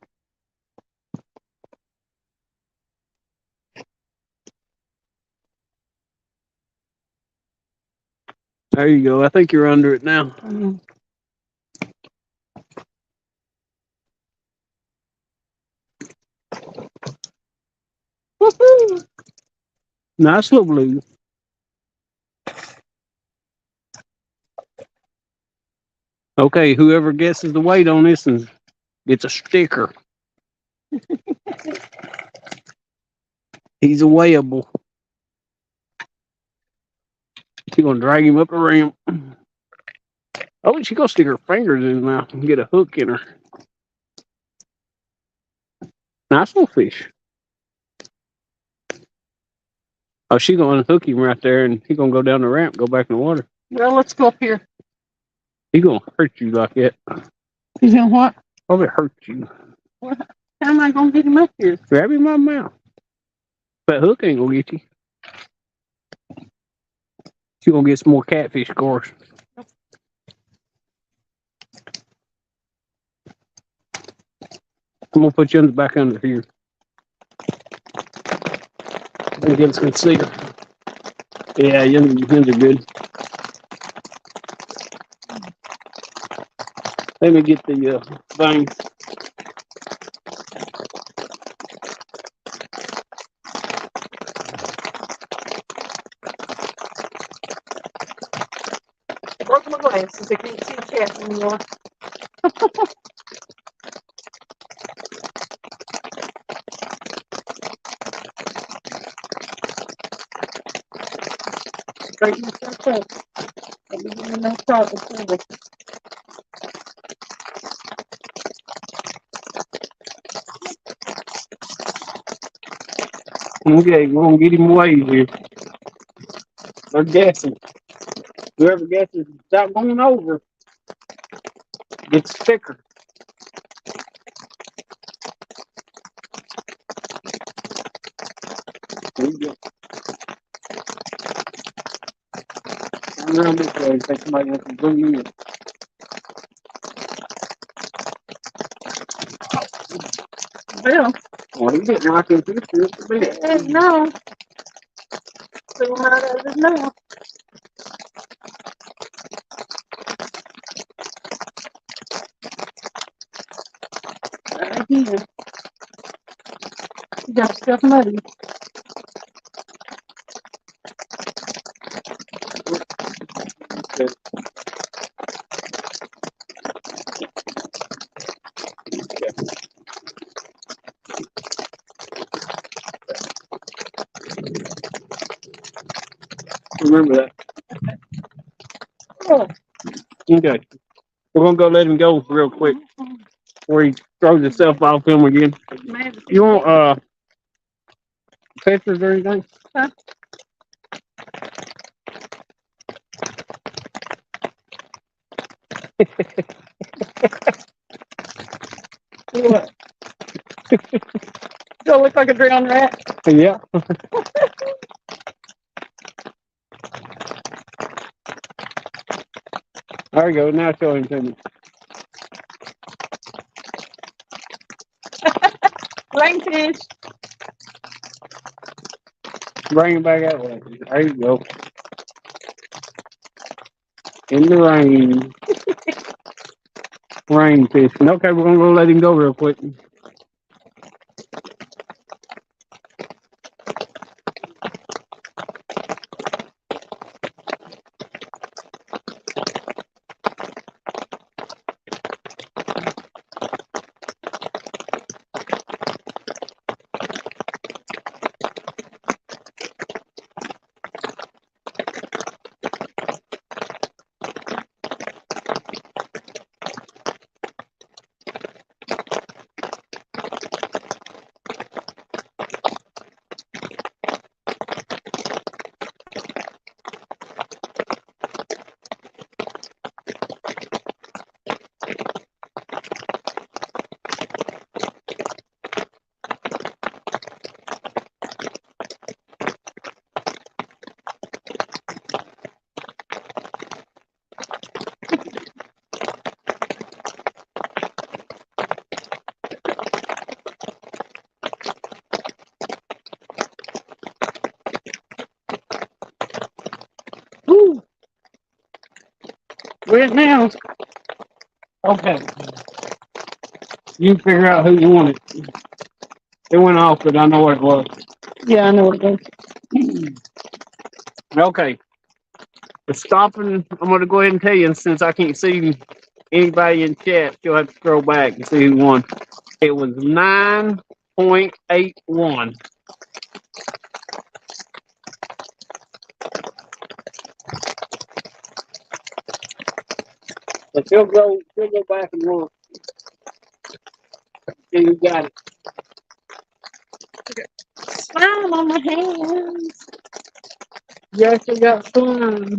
There you go. I think you're under it now. Woohoo! Nice little blue. Okay, whoever guesses the weight on this one gets a sticker. He's a weighable. She's gonna drag him up the ramp. Oh, she gonna stick her fingers in his mouth and get a hook in her. Nice little fish. Oh, she gonna unhook him right there, and he gonna go down the ramp, go back in the water. Well, let's go up here. He gonna hurt you like that. You know what? Probably hurt you. How am I going to get him up here? Grab him by the mouth. That hook ain't gonna get you. You gonna get some more catfish scores. I'm gonna put you back under here. And get some see. Yeah, yours are good. Let me get the thing. I broke my glasses. I can't see the cat anymore. Straighten yourself up. I'll be giving that thought before. Okay, we're gonna get him away here. They're guessing. Whoever guesses without going over gets a sticker. There you go. Turn around this way in case somebody wants to bring you in. Well, Well, he's getting right into this just a bit. no. So right out of his mouth. Right here. You got stuff muddy. Okay. Remember that. Oh, Okay. We're gonna go let him go real quick before he throws himself off him again. man. You want pictures or anything? Huh? What? Do I look like a drowned rat? Yeah. There you go. Now show him to me. Rainfish. Bring him back out. There you go. In the rain. Rain fishing. Okay, we're gonna go let him go real quick. Woo. Where's now? Okay. You figure out who you want it. It went off, but I know what it was. Yeah, I know what it is. Okay. The stopping, I'm going to go ahead and tell you, and since I can't see anybody in chat, you'll have to scroll back and see who won. It was 9.81. But she'll go back and look. See who got it. Slime on my hands. You actually got fun.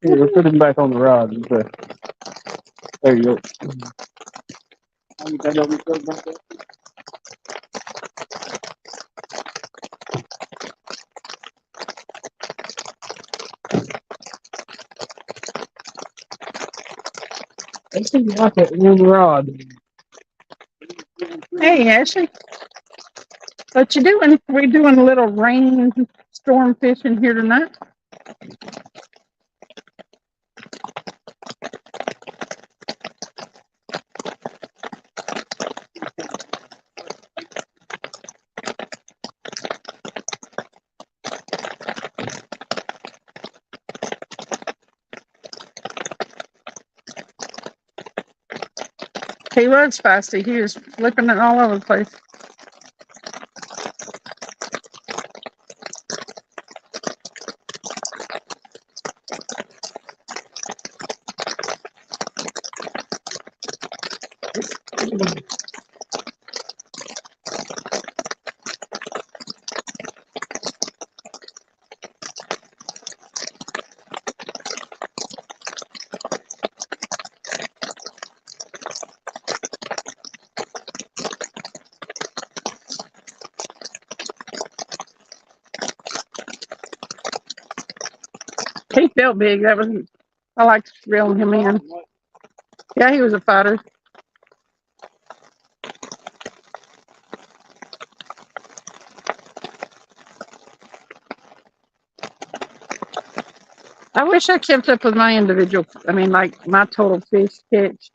Here, we'll put him back on the rod. There you go. I think you got that one rod. Hey, Ashley. What you doing? We doing a little rain storm fishing here tonight. He was feisty. He was flipping it all over the place. He felt big. That was I liked reeling him in. Yeah, he was a fighter. I wish I kept up with my individual. I mean, like my total fish catch.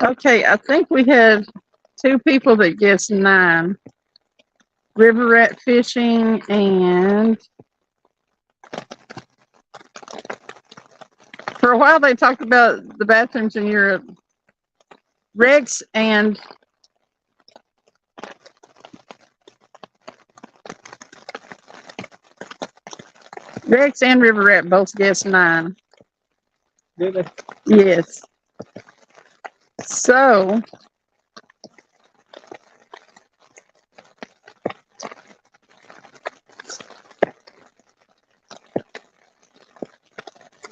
Okay, I think we had 2 people that guessed 9. River rat fishing and for a while they talked about the bathrooms in Europe. Rex and River Rat both guessed 9. Did they? Yes. So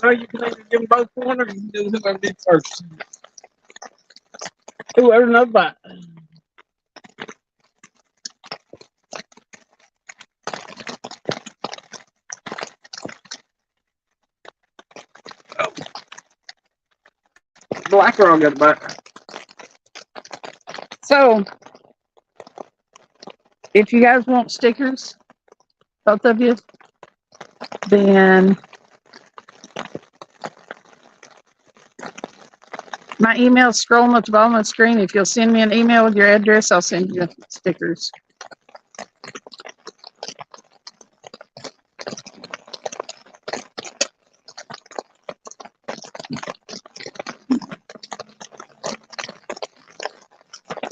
No, you can either give them both one or you can do whoever did first. whoever knows that. Black girl got the back. So if you guys want stickers, both of you, then my email's scrolling at the bottom of the screen. If you'll send me an email with your address, I'll send you stickers.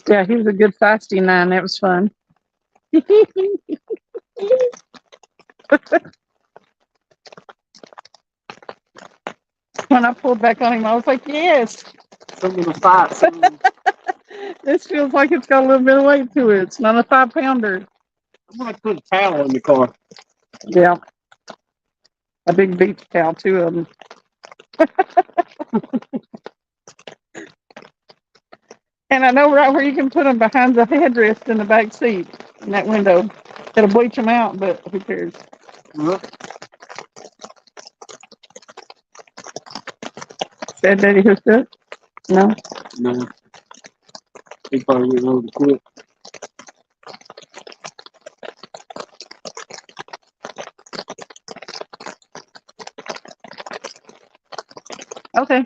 Yeah, he was a good feisty 9. That was fun. When I pulled back on him, I was like, yes, Some of the fights. this feels like it's got a little bit of weight to it. It's not a 5-pounder. I'm gonna put a towel in the car. Yeah. A big beach towel, 2 of them. And I know right where you can put them behind the headrest in the back seat in that window. It'll bleach them out, but who cares? Dad, Daddy hooked up? No? No. He probably went over to quit. Okay.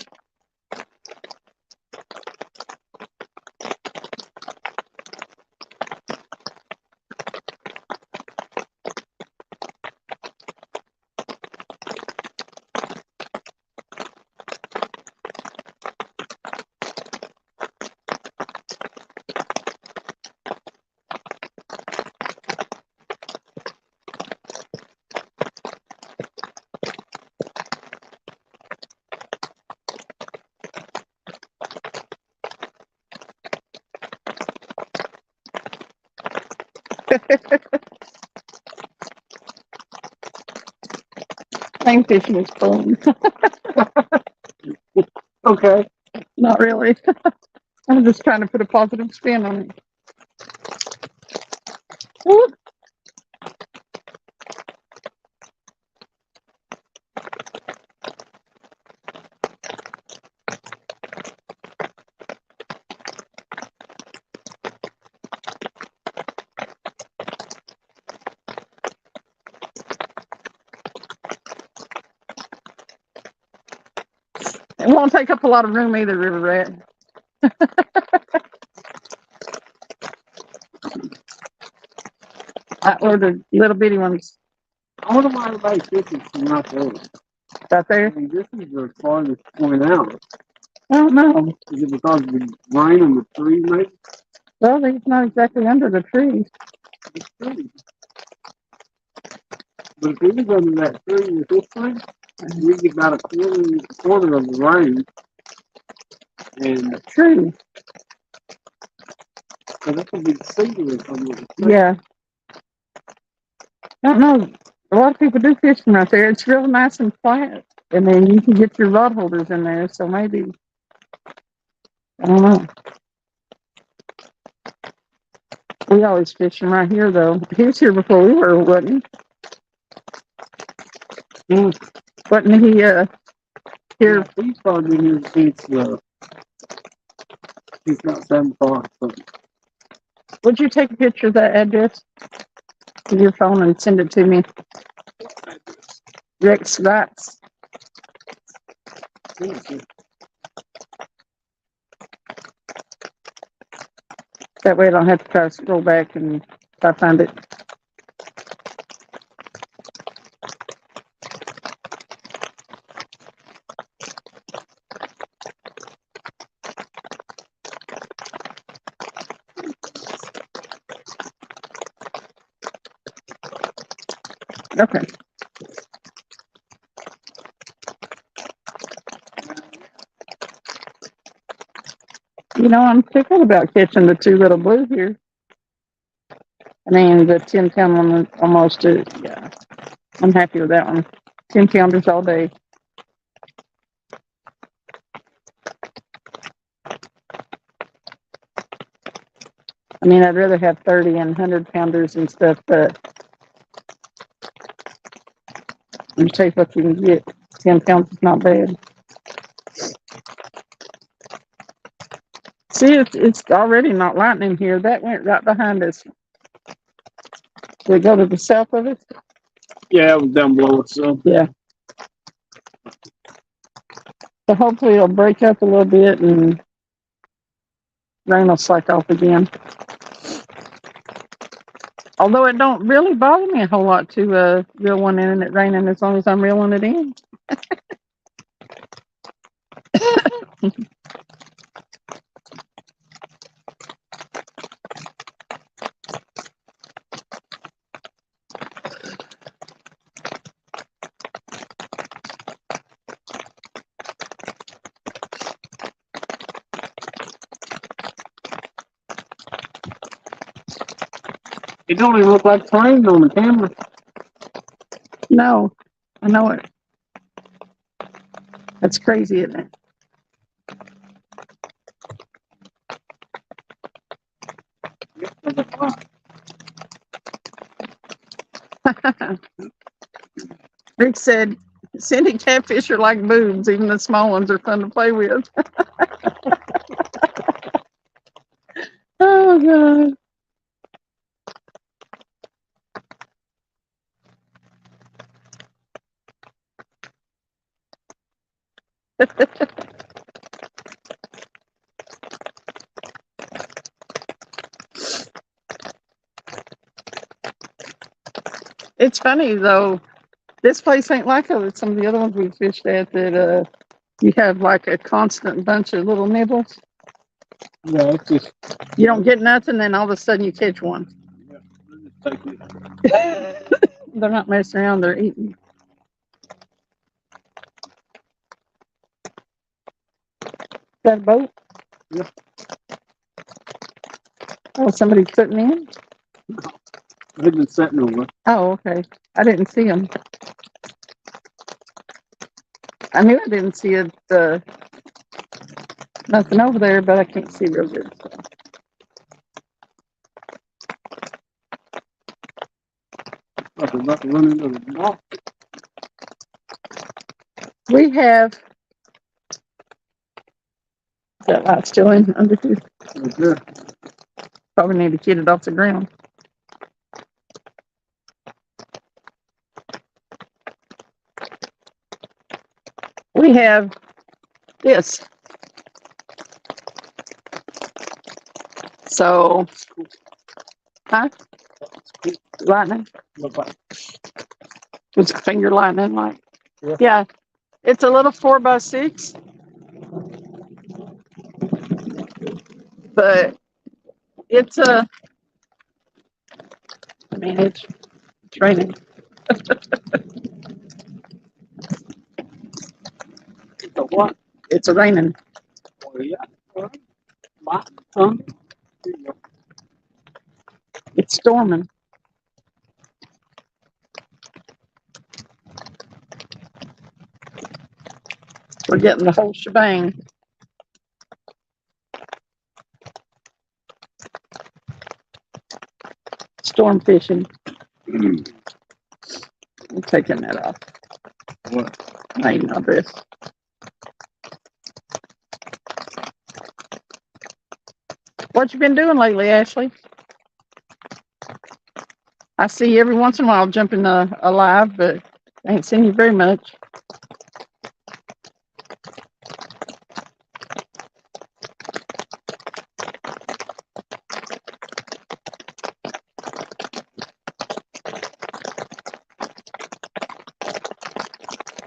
Thank fishing is fun. Okay. Not really. I'm just trying to put a positive spin on it. Woo. It won't take up a lot of room either, River Rat. I ordered little bitty ones I wonder why everybody fishes from right there. right there. I mean, this is the farthest point out. I don't know. Is it because of the rain and the trees, maybe? Well, it's not exactly under the trees. It's true. But if it was under that tree with this thing, we get about a quarter of the rain. And True. so that's a big cedar or something. Yeah. I don't know. A lot of people do fishing right there. It's real nice and flat. And then you can get your rod holders in there. So maybe, I don't know. We always fishing right here, though. He was here before we were, wasn't he? Wasn't he here? Yeah, he's probably been here since he's not 7 o'clock. So. Would you take a picture of that address with your phone and send it to me? Rex Rights. That way I don't have to try to scroll back and try to find it. Okay. You know, I'm tickled about catching the 2 little blue here. I mean, the 10-pound one was almost, yeah, I'm happy with that one. 10-pounders all day. I mean, I'd rather have 30 and 100-pounders and stuff, but you take what you can get. 10 pounds is not bad. See, it's already not lightning here. That went right behind us. Did it go to the south of us? Yeah, it was down below us. So Yeah. So hopefully it'll break up a little bit and rain will slack off again. Although it don't really bother me a whole lot to reel one in and it raining as long as I'm reeling it in. it don't even look like it's rained on the camera. No, I know it. That's crazy, isn't it? Rick said, Cindy, catfish are like boobs. Even the small ones are fun to play with. Oh, God. It's funny, though. This place ain't like some of the other ones we fished at that you have like a constant bunch of little nibbles. Yeah, it's just You don't get nothing, then all of a sudden you catch one. take it. They're not messing around, they're eating. Is that a boat? Yeah. Oh, somebody's putting in? They've been sitting over. Oh, okay. I didn't see them. I knew I didn't see it, nothing over there, but I can't see real good. So. Like they're about to run into the dock. We have that light still in under here. Right there. Probably need to get it off the ground. We have this. So, huh? Lightning? Look like It's finger lightning, like. Yeah. Yeah. It's a little 4x6. But it's I mean, it's raining. it's a what? It's a raining. Oh, yeah. My tongue. There you go. It's storming. We're getting the whole shebang. Storm fishing. I'm taking that off. What? I ain't know this. What you been doing lately, Ashley? I see you every once in a while jumping alive, but I ain't seen you very much.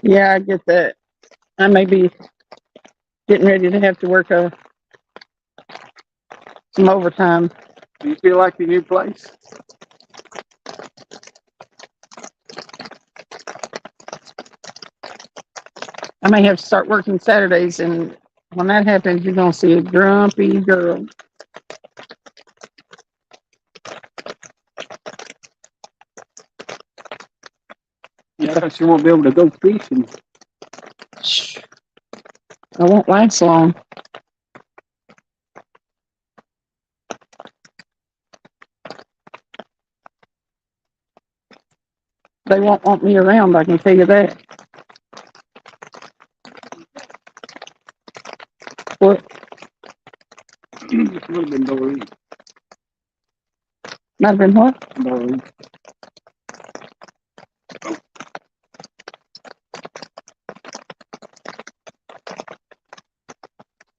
Yeah, I get that. I may be getting ready to have to work some overtime. Do you feel like your new place? I may have to start working Saturdays, and when that happens, you're gonna see a grumpy girl. Yeah, because you won't be able to go fishing. I won't last long. They won't want me around, I can tell you that. What? It would have been Doreen. Might have been what? Doreen.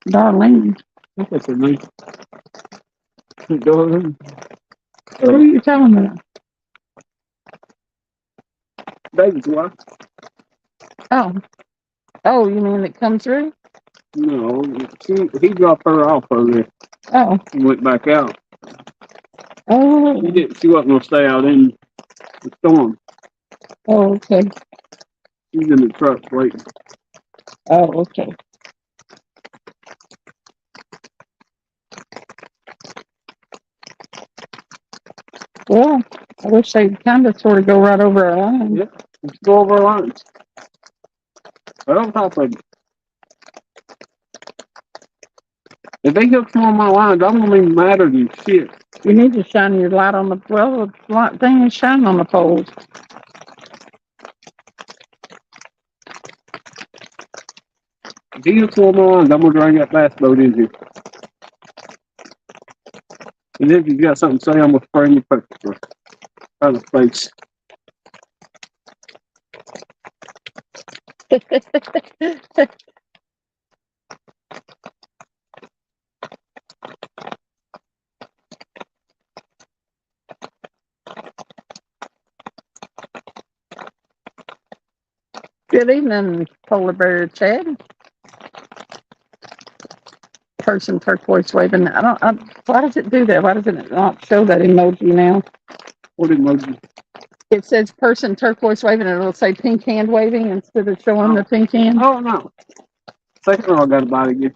Darlene. That's her name. Doreen. Who are you telling me? David's wife. Oh. Oh, you mean it come through? No, he dropped her off over there Oh. and went back out. Oh. She wasn't going to stay out in the storm. Oh, okay. She's in the truck waiting. Oh, okay. Well, I wish they'd kind of sort of go right over our line. Yeah, let's go over our lines. Right on top of it. If they hook some on my lines, I won't even matter than shit. You need to shine your light on the, well, the light thing is shining on the poles. If he hooks one on my lines, I'm going to drag that bass boat in here. And if you got something to say, I'm going to spray your pepper out of the face. Good evening, Polar Bear Chad. Person turquoise waving. Why does it do that? Why does it not show that emoji now? What emoji? It says person turquoise waving, and it'll say pink hand waving instead of showing the pink hand. Oh, no. Second row I got about it again.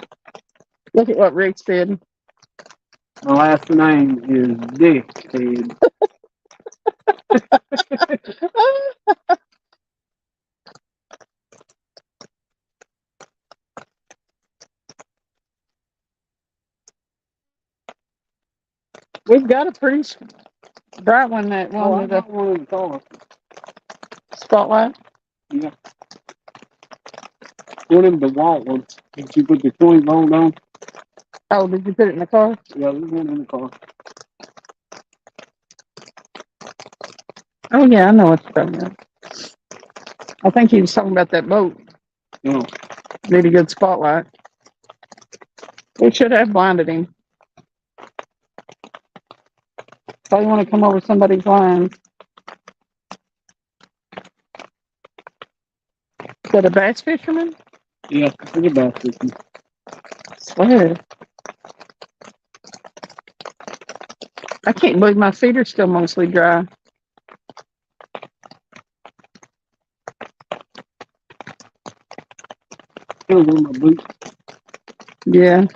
Look at what Rick said. My last name is Dickhead. We've got a pretty bright one, that one I with the got one in the car. spotlight. Yeah. One of the white ones. Did you put the coin bone on? Oh, did you put it in the car? Yeah, there's one in the car. Oh, yeah, I know what you're talking about. I think he was talking about that boat. No. Need a good spotlight. We should have blinded him. Probably want to come over somebody's line. Is that a bass fisherman? Yeah, think about this. Swear. I can't believe my feet are still mostly dry. Still on my boots. Yeah.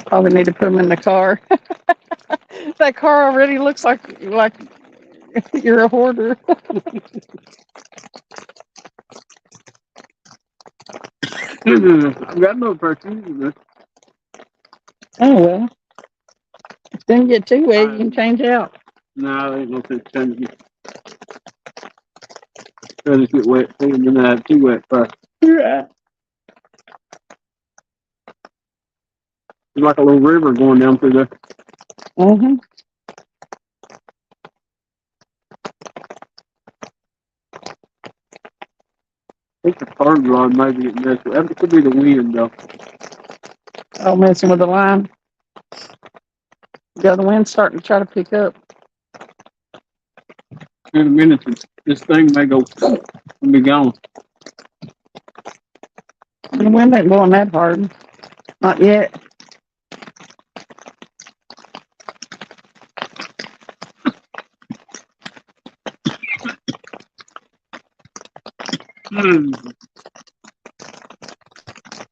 Probably need to put them in the car. That car already looks like you're a hoarder. I've got no person. Oh, well. Didn't get too wet, you can change out. No, there ain't no sense changing. Rather get wet than I have too wet first. Right. It's like a little river going down through there. Mm-hmm. I think the third rod might be getting messed with. That could be the wind, though. Oh, messing with the line. Yeah, the wind's starting to try to pick up. In a minute, this thing may go and be gone. The wind ain't blowing that hard. Not yet.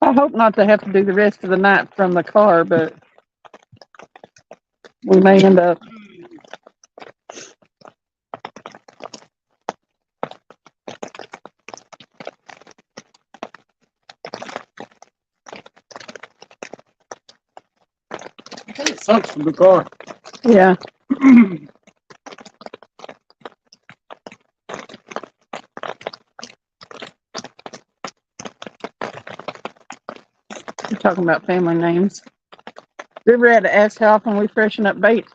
I hope not to have to do the rest of the night from the car, but we may end up. It sucks for the car. Yeah. We're talking about family names. River had to ask how often we freshen up bait.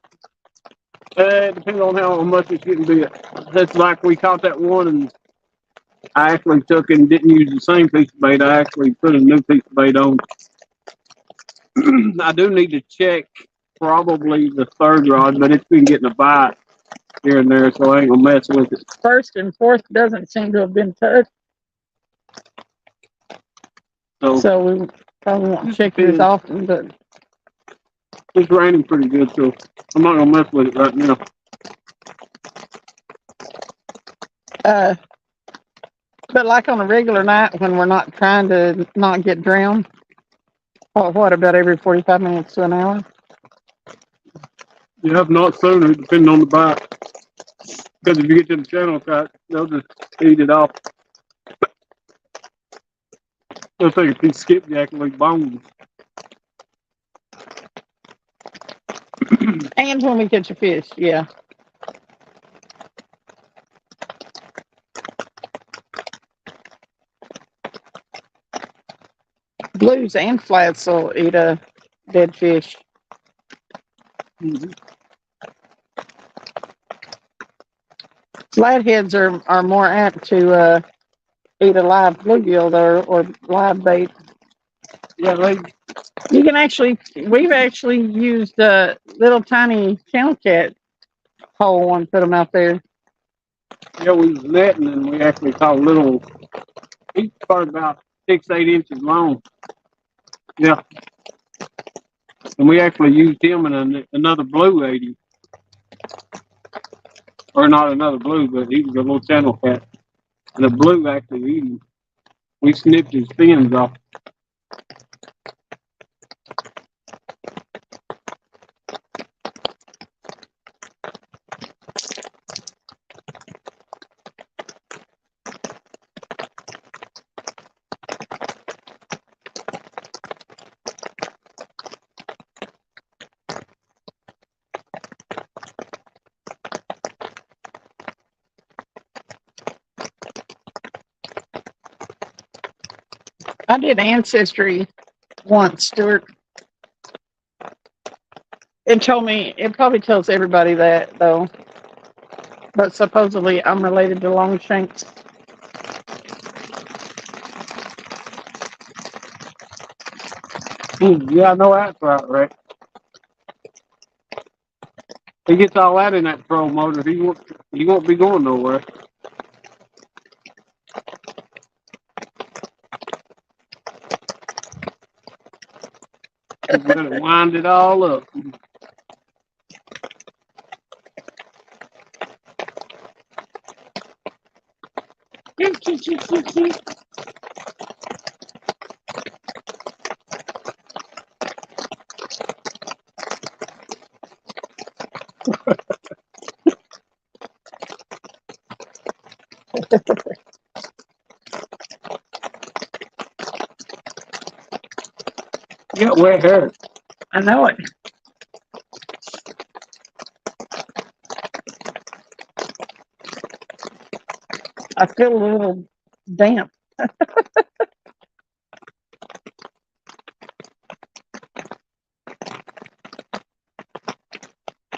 It depends on how much it's getting bit. That's like we caught that one, and I actually took and didn't use the same piece of bait. I actually put a new piece of bait on. I do need to check probably the third rod, but it's been getting a bite here and there, so I ain't gonna mess with it. First and fourth doesn't seem to have been touched, so we probably won't check it as often, but It's raining pretty good, so I'm not gonna mess with it right now. but like on a regular night when we're not trying to not get drowned, what about every 45 minutes to an hour? You have not sooner, depending on the bite. Because if you get to the channel cut, they'll just eat it off. They'll take a piece of skipjack and leave bones. And when we catch a fish, yeah. Blues and flats will eat a dead fish. Mm-hmm. Flatheads are more apt to eat a live bluegill or live bait. Yeah, We've actually used a little tiny channel cat hole and put them out there. yeah, we was netting and we actually caught a little, he's probably about 6-8 inches long. Yeah. And we actually used him and another blue ate him. Or not another blue, but he was a little channel cat. And the blue actually ate him. We snipped his fins off. I did Ancestry once, Stuart. It probably tells everybody that, though. But supposedly I'm related to Longshanks. Yeah, I know that's right, Rick. He gets all that in that pro motor. He won't be going nowhere. Let it wind it all up. You got wet hair. I know it. I feel a little damp.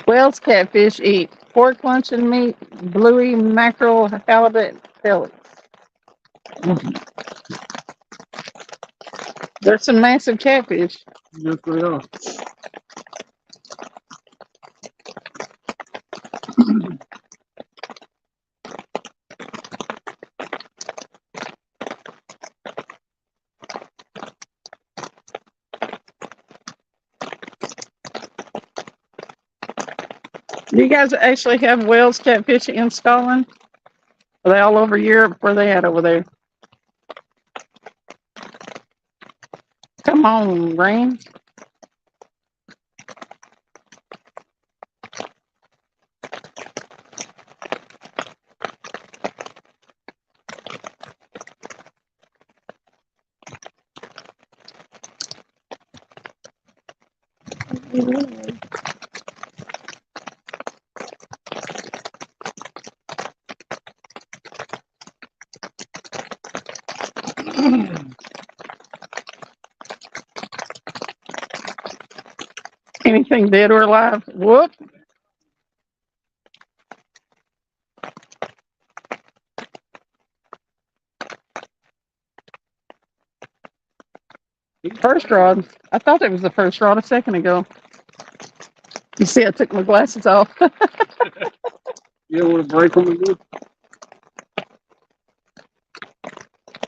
Whales catfish eat pork luncheon meat, bluey, mackerel, halibut, pellets. There's some massive catfish. Yes, they are. Do you guys actually have whales catfishing in Scotland? Are they all over Europe? Where are they at over there? Come on, Rain. Anything dead or alive? Whoop. First rod. I thought it was the first rod a second ago. You see, I took my glasses off. You don't want to break them again?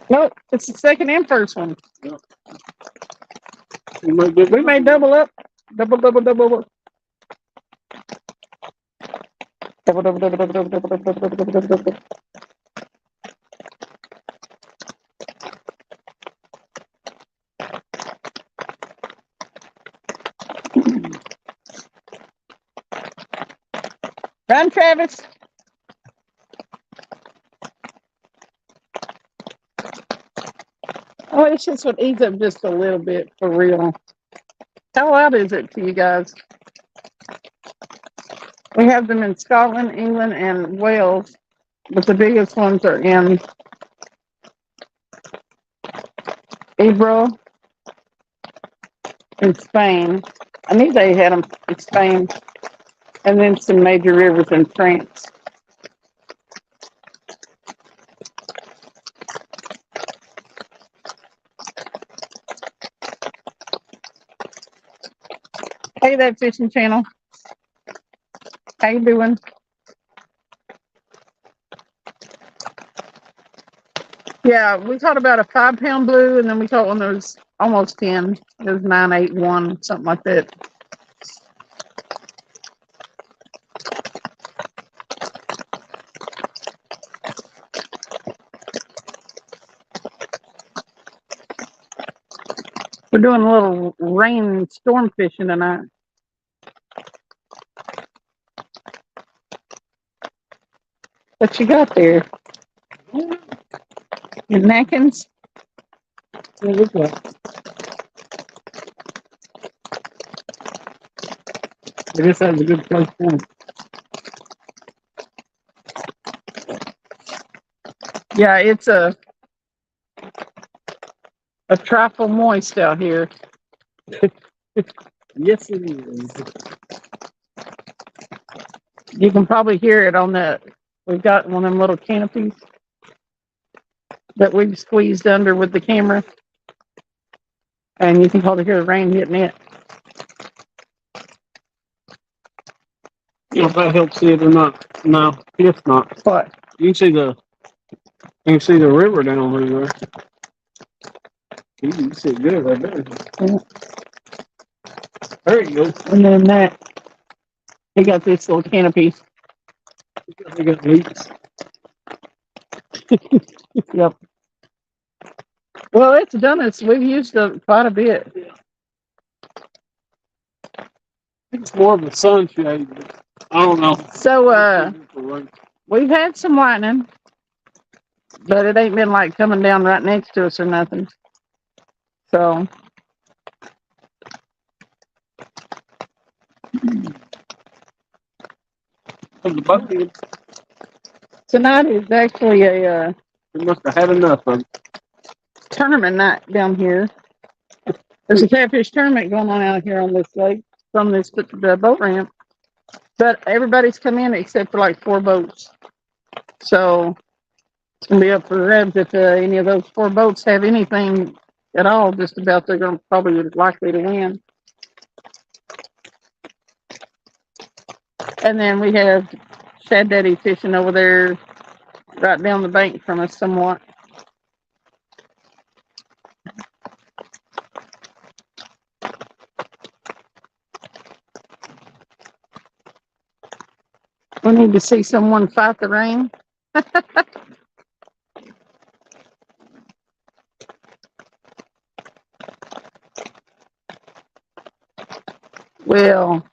Nope, it's the second and first one. You might get We may double up. Double, double, double, double. Double, double, double, double, double, double, double, double, double, double, double. Run, Travis. Oh, it's just would ease up just a little bit for real. How loud is it to you guys? We have them in Scotland, England, and Wales, but the biggest ones are in Ebro in Spain. I knew they had them in Spain, and then some major rivers in France. Hey, that fishing channel. How you doing? Yeah, we caught about a 5-pound blue, and then we caught one that was almost 10. It was 981, something like that. We're doing a little rain storm fishing tonight. What you got there? Your napkins? What look like? I guess that was a good place for him. Yeah, it's a trifle moist out here. Yes, it is. You can probably hear it on that. We've got one of them little canopies that we've squeezed under with the camera. And you can probably hear the rain hitting it. You know if that helps see it or not. No, it's not. What? You can see the river down there. You can see it good right there. Yeah. There you go. And then that, he got this little canopy. They got leaks. Yep. Well, it's done us. We've used it quite a bit. It's more of a sunshade. But I don't know. So, we've had some lightning, but it ain't been like coming down right next to us or nothing. So, From the boat, it tonight is actually a must have had enough of it. tournament night down here. There's a catfish tournament going on out here on this lake from the boat ramp. But everybody's come in except for like 4 boats. So it's gonna be up for grabs if any of those 4 boats have anything at all. Just about they're gonna probably likely to win. And then we have Shad Daddy fishing over there, right down the bank from us somewhat. We need to see someone fight the rain. Well,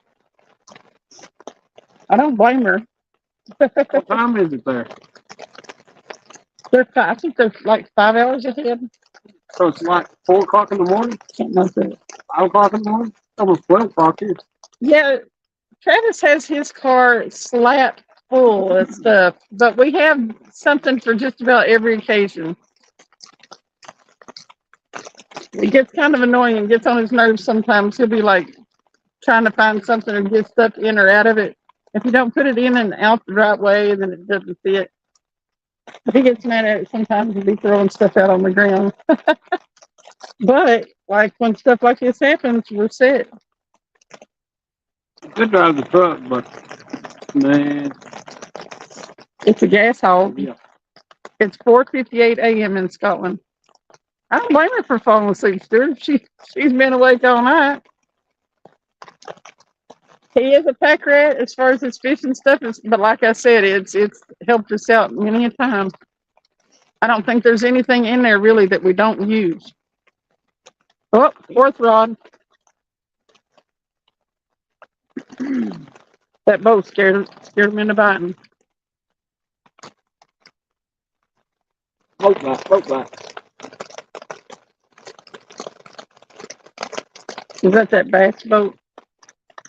I don't blame her. What time is it there? I think they're like 5 hours ahead. So it's like 4 o'clock in the morning, Something like that. 5 o'clock in the morning, almost 12 o'clock here. Yeah, Travis has his car slapped full of stuff, but we have something for just about every occasion. It gets kind of annoying and gets on his nerves sometimes. He'll be like trying to find something or get stuff in or out of it. If you don't put it in and out the right way, then it doesn't fit. He gets mad at it sometimes and be throwing stuff out on the ground. But like when stuff like this happens, we're set. Good drive the truck, but man, It's a gas hog. yeah. It's 4:58 a.m. in Scotland. I don't blame her for falling asleep, Stuart. She's been awake all night. He is a pack rat as far as his fishing stuff is, but like I said, it's helped us out many a time. I don't think there's anything in there really that we don't use. Oh, fourth rod. That boat scared him into biting. Boat back. Is that bass boat?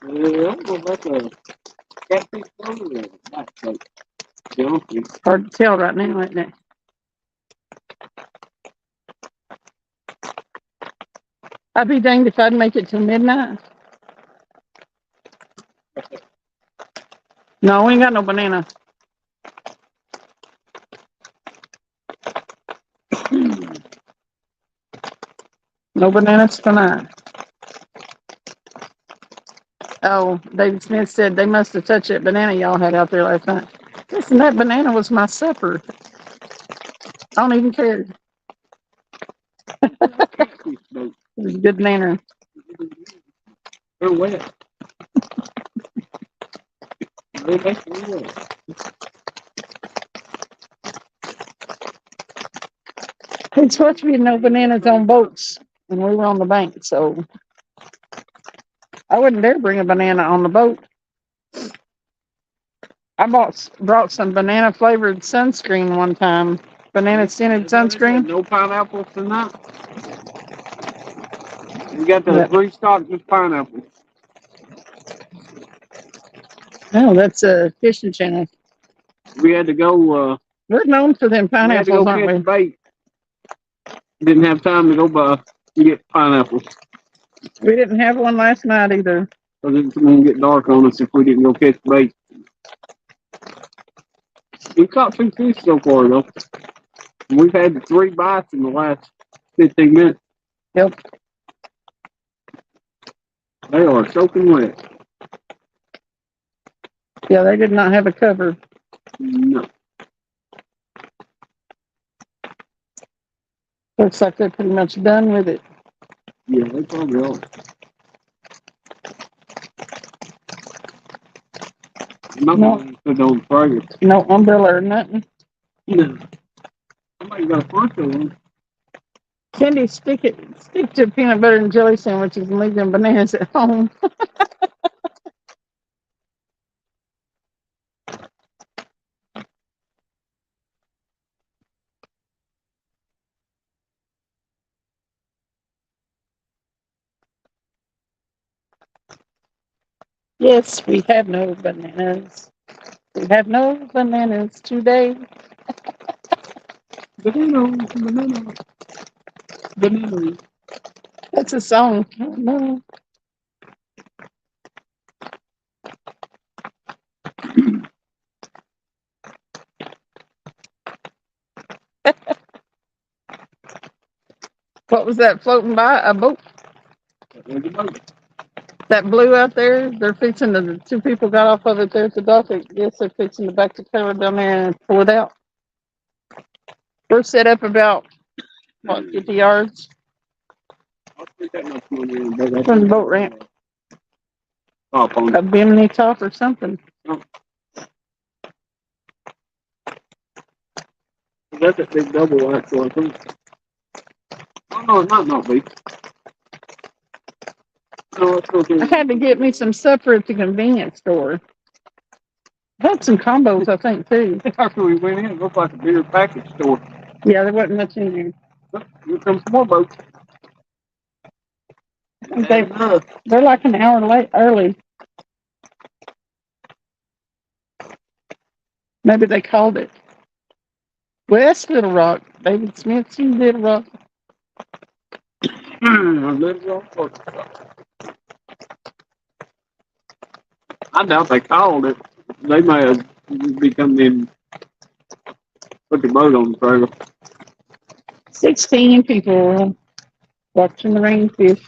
Yeah, I don't know about the catfish boat or the bass boat. Yeah, Hard to tell right now, isn't it? I'd be danged if I'd make it till midnight. No, we ain't got no banana. No bananas tonight. Oh, David Smith said they must have touched that banana y'all had out there last night. Listen, that banana was my supper. I don't even care. catfish boat. It was a good banana. They're wet. They're basically wet. It's supposed to be no bananas on boats, and we were on the bank, so I wouldn't dare bring a banana on the boat. I brought some banana flavored sunscreen one time. Banana scented sunscreen. No pineapples tonight. We got the Yeah. 3 stocks of pineapples. Oh, that's a fishing channel. We had to go. We're known for them We had to pineapples, go aren't we? catch bait. Didn't have time to go by to get pineapples. We didn't have one last night either. Because it's going to get dark on us if we didn't go catch bait. We caught 2 fish so far, though. We've had 3 bites in the last 15 minutes. Yep. They are soaking wet. Yeah, they did not have a cover. No. Looks like they're pretty much done with it. Yeah, they probably are. I'm not going to put on fire. No umbrella or nothing. No. Somebody got a poncho on. Cindy, stick to peanut butter and jelly sandwiches and leave them bananas at home. Yes, we have no bananas. We have no bananas today. Banana. That's a song. No. What was that floating by? A boat that blew out there? They're fixing to, the 2 people got off of it there at the dock. I guess they're fixing to back the trailer down there and pull it out. We're set up about, 50 yards from the boat ramp. Top on A bimini top or something. That's that big double axle, I think. Oh, no, it might not be. No, it's I had to get me some supper at the convenience store. Had some combos, I think, too. After we went in, it looked like a beer package store. Yeah, there wasn't much in there. Look, here comes some more boats. They're like an hour late early. Maybe they called it West Little Rock. David Smith's in Little Rock. I doubt they called it. They may have be coming in, put the boat on the trailer. 16 people watching the rain fish.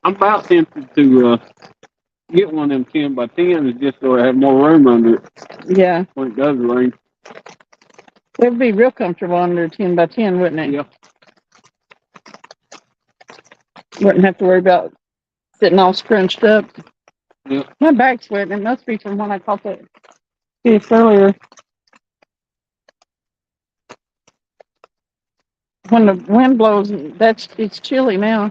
I'm about tempted to get one of them 10 by 10s just so I have more room under it Yeah, when it does rain. it would be real comfortable under 10 by 10, wouldn't it? Yeah. Wouldn't have to worry about sitting all scrunched up. Yeah. My back's wet. It must be from when I caught that fish earlier. When the wind blows, it's chilly now.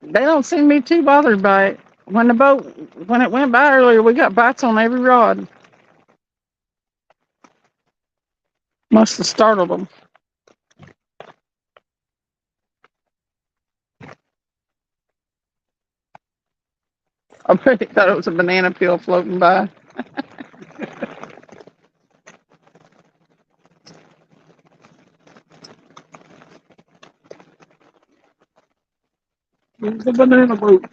They don't seem to be too bothered by it. When it went by earlier, we got bites on every rod. Must have startled them. I bet they thought it was a banana peel floating by. It's a banana boat.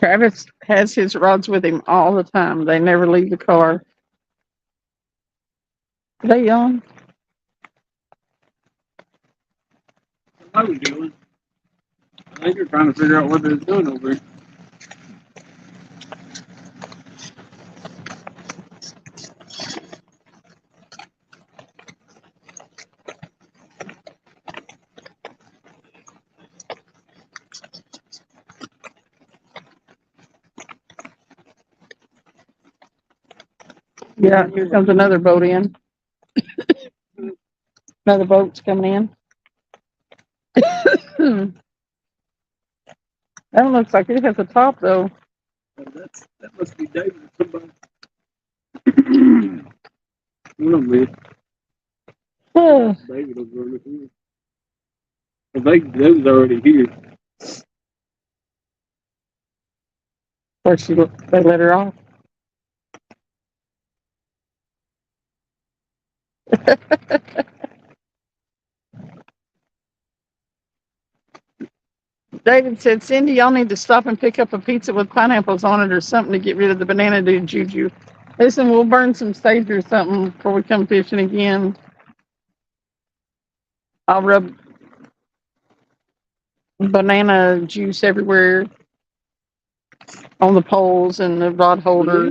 Travis has his rods with him all the time. They never leave the car. Are they young? What are we doing? I think you're trying to figure out what they're doing over here. Yeah, here comes another boat in. Another boat's coming in. That one looks like it has a top, though. That must be David or somebody. One of them Oh, is David over here. They was already here. of course, they let her off. David said, Cindy, y'all need to stop and pick up a pizza with pineapples on it or something to get rid of the banana dude juju. Listen, we'll burn some sage or something before we come fishing again. I'll rub banana juice everywhere on the poles and the rod holder.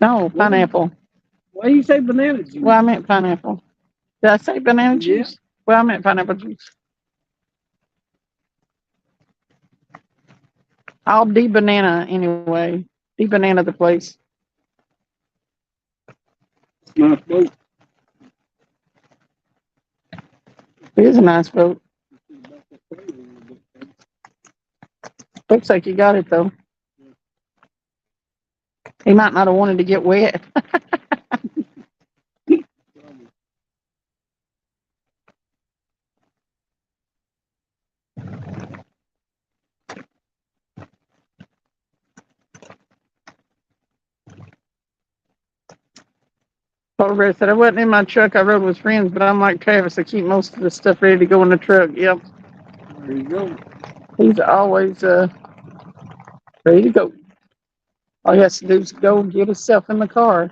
No, pineapple. Why do you say banana juice? Well, I meant pineapple. Did I say banana juice? Yeah. Well, I meant pineapple juice. I'll de-banana anyway. De-banana the place. Nice boat. It is a nice boat. Looks like you got it, though. He might not have wanted to get wet. Polar Bear said, I wasn't in my truck. I rode with friends, but I'm like Travis. I keep most of the stuff ready to go in the truck. Yep. There you go. He's always ready to go. All he has to do is go get himself in the car.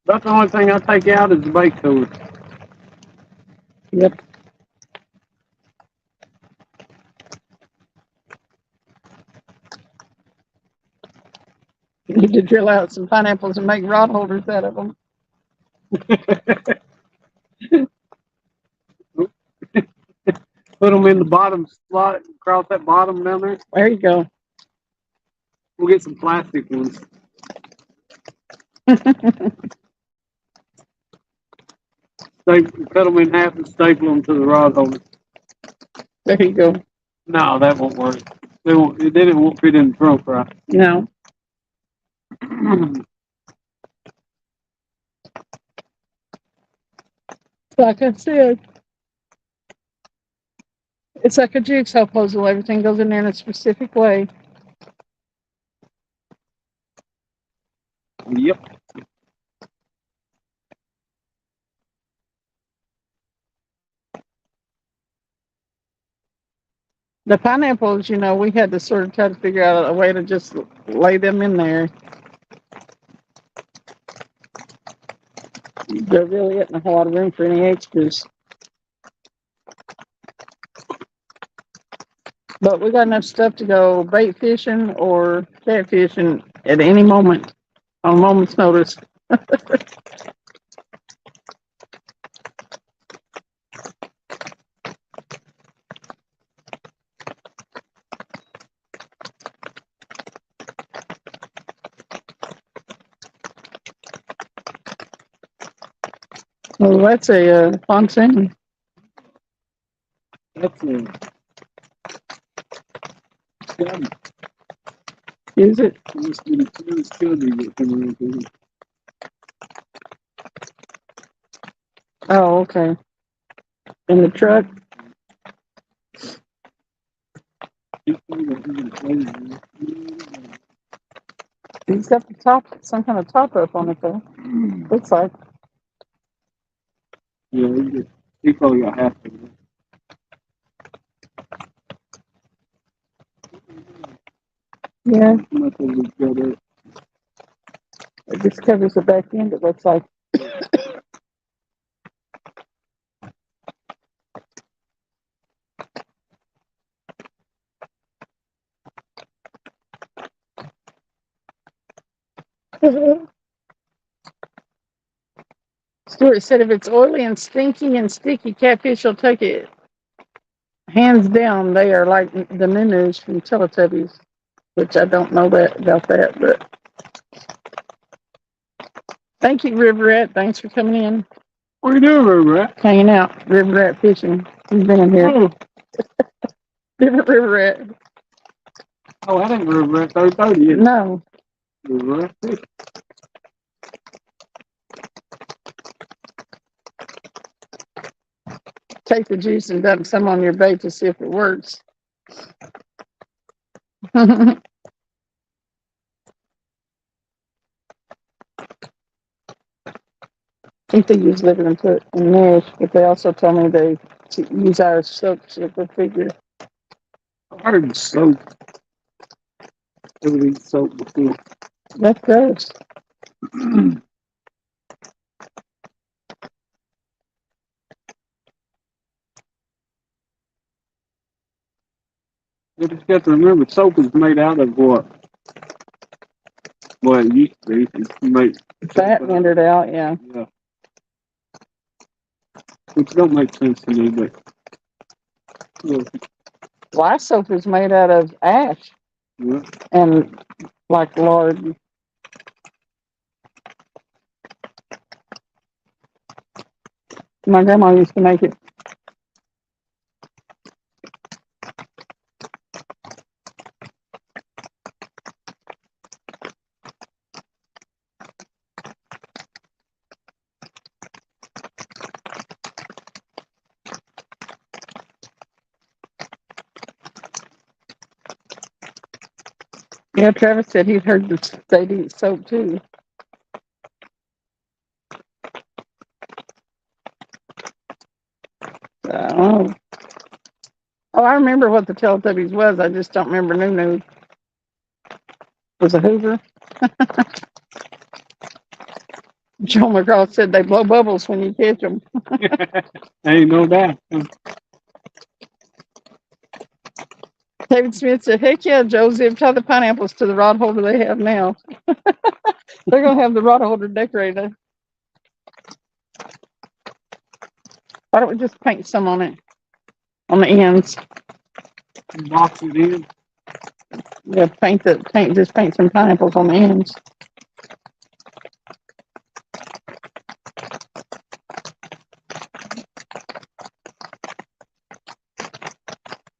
That's the only thing I take out is the bait cooler. Yep. You need to drill out some pineapples and make rod holders out of them. Put them in the bottom slot, across that bottom down there. There you go. We'll get some plastic ones. Cut them in half and staple them to the rod holder. There you go. No, that won't work. Then it won't fit in the trunk, right? No. Like I said, it's like a jigsaw puzzle. Everything goes in there in a specific way. Yep. The pineapples, you know, we had to sort of try to figure out a way to just lay them in there. There really isn't a whole lot of room for any extras. But we got enough stuff to go bait fishing or catfishing at any moment, on a moment's notice. Well, that's a pontoon. That's it. Is it? Oh, okay. In the truck? He's got the top, some kind of top up on it though. Looks like. Yeah, he probably got half of it. Yeah. It just covers the back end, it looks like. Stuart said if it's oily and stinky and sticky, catfish will take it. Hands down, they are like the Nunus from Teletubbies, which I don't know about that, but thank you, River Rat. Thanks for coming in. What are you doing, River Rat? Hanging out. River Rat fishing. He's been in here. Oh, River Rat. oh, I think River Rat 30. No. River Rat. Take the juice and dump some on your bait to see if it works. I think they use liquid and put in mesh, but they also told me they use our soap super figure. I heard soap. Everything's soap before. That's gross. You just got to remember, soap is made out of what? Well, it used to be. It's made Fat rendered out, yeah. Yeah. Which don't make sense to me, but yeah. Lye soap is made out of ash Yeah. and like lard. My grandma used to make it. Yeah, Travis said he'd heard that they'd eat soap too. Oh, I remember what the Teletubbies was. I just don't remember Nunu. Was a Hoover. Joe McGraw said they blow bubbles when you catch them. Ain't no doubt. David Smith said, heck yeah, Joe, zip tie the pineapples to the rod holder they have now. They're going to have the rod holder decorated. Why don't we just paint some on it? On the ends. Box it in. Yeah, just paint some pineapples on the ends.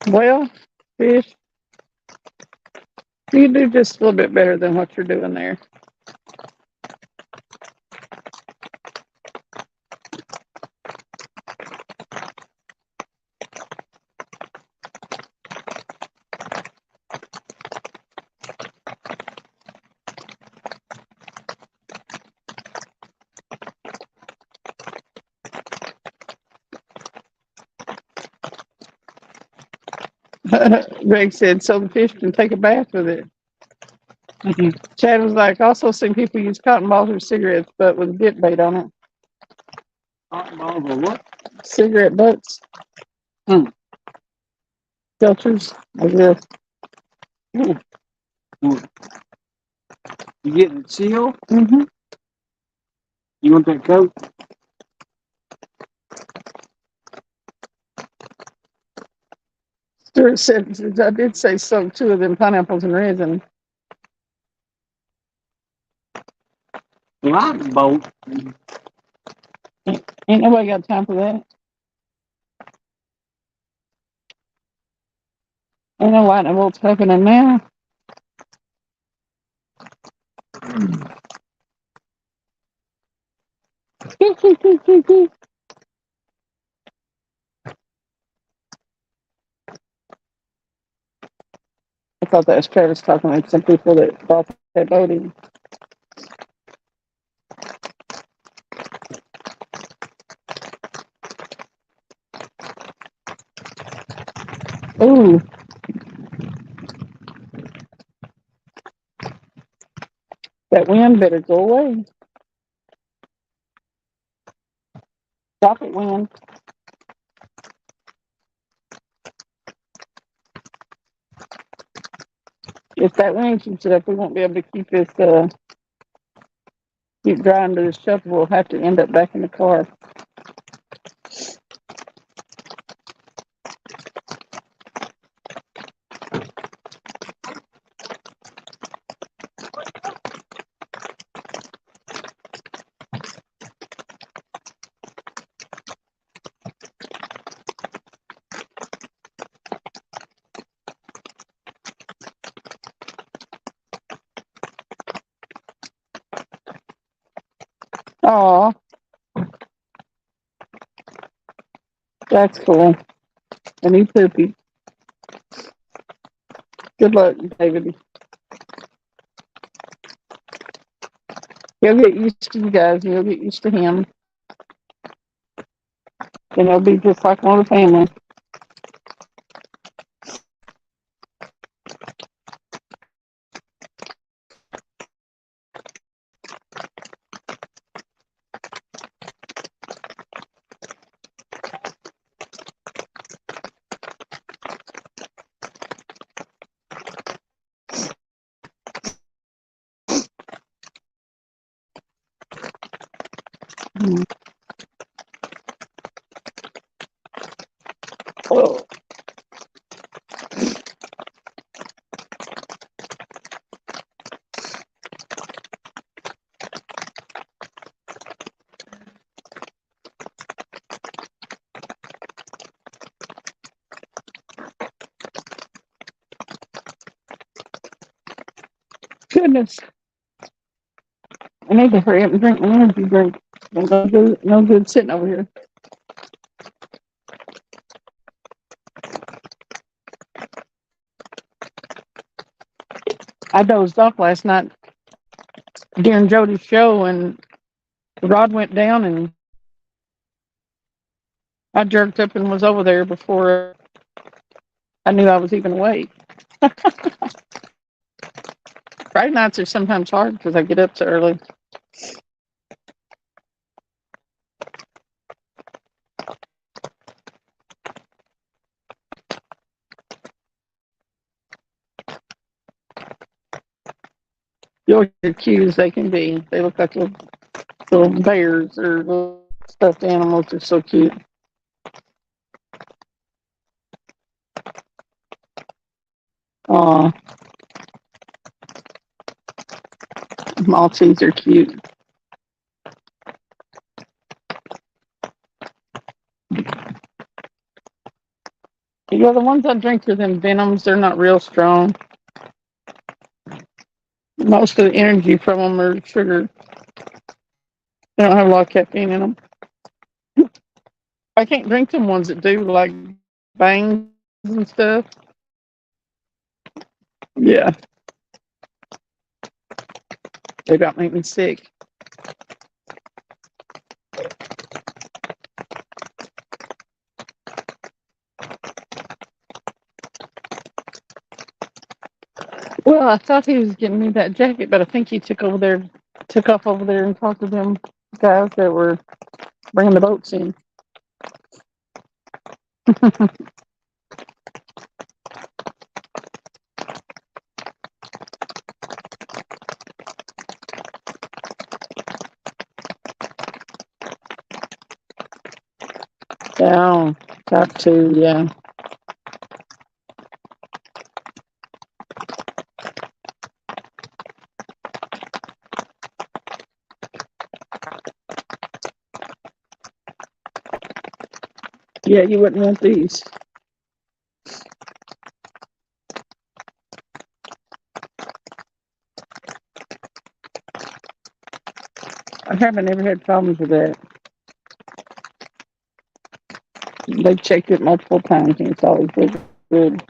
Well, fish, you do just a little bit better than what you're doing there. Greg said, so the fish can take a bath with it. Chad was like, also seen people use cotton balls or cigarettes, but with a dip bait on it. Cotton balls or what? Cigarette butts. Filters, I guess. You getting it sealed? Mm-hmm. You want that coat? Stuart said, I did say soak 2 of them pineapples in resin. Lightning bolt. Ain't nobody got time for that. Ain't no lightning bolts happening now. I thought that was Travis talking like some people that bought that boating. Ooh. That wind better go away. Stop it, wind. If that wind keeps it up, we won't be able to keep this, keep drying to this shelter. We'll have to end up back in the car. Aw. That's cool. And he poopy. Good luck, David. He'll get used to you guys. You'll get used to him. And he'll be just like one of the family. Oh. Goodness. I need to hurry up and drink my energy drink. No good sitting over here. I dozed off last night during Jody's show, and the rod went down, and I jerked up and was over there before I knew I was even awake. Friday nights are sometimes hard because I get up so early. You're cute as they can be. They look like little bears or little stuffed animals. They're so cute. Aw, Maltese are cute. Yeah, the ones I drink are them Venoms. They're not real strong. Most of the energy from them are sugar. They don't have a lot of caffeine in them. I can't drink them ones that do like bangs and stuff. Yeah, they about make me sick. Well, I thought he was getting me that jacket, but I think he took off over there and talked to them guys that were bringing the boats in. Down, top two, yeah. Yeah, you wouldn't want these. I haven't ever had problems with that. They've checked it multiple times and it's always good.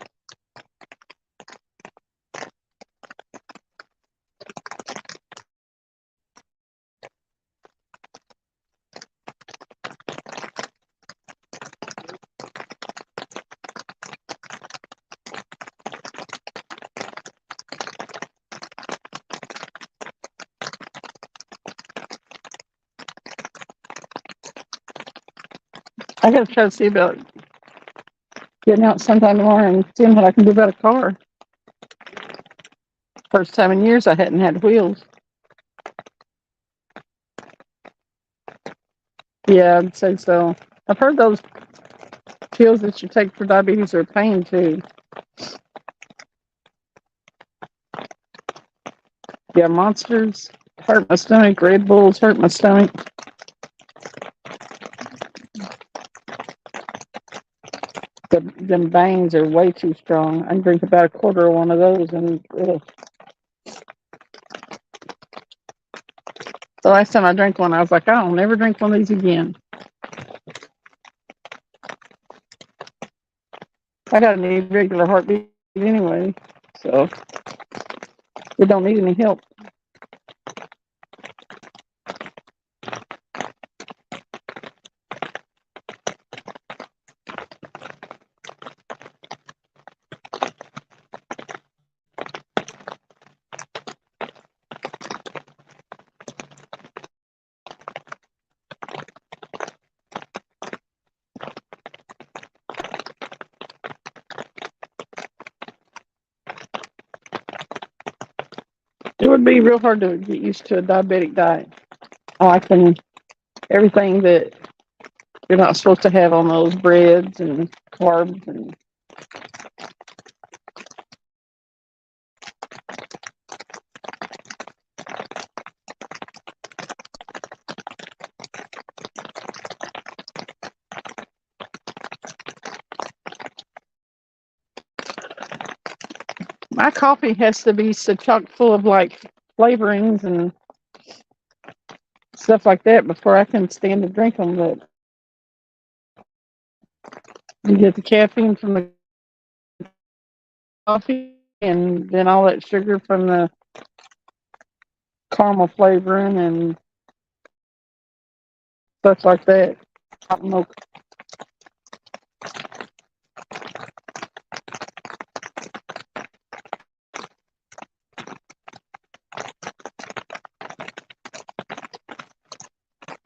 I gotta try to see about getting out sometime tomorrow and seeing what I can do about a car. First time in years I hadn't had wheels. Yeah, I'd say so. I've heard those pills that you take for diabetes are a pain too. Yeah, Monsters hurt my stomach. Red Bulls hurt my stomach. Them bangs are way too strong. I can drink about a quarter of one of those, and the last time I drank one, I was like, I'll never drink one of these again. I got an irregular heartbeat anyway, so it don't need any help. It would be real hard to get used to a diabetic diet. Like everything that you're not supposed to have on those breads and carbs and my coffee has to be so chock full of like flavorings and stuff like that before I can stand to drink them. But you get the caffeine from the coffee and then all that sugar from the caramel flavoring and stuff like that. Hot milk.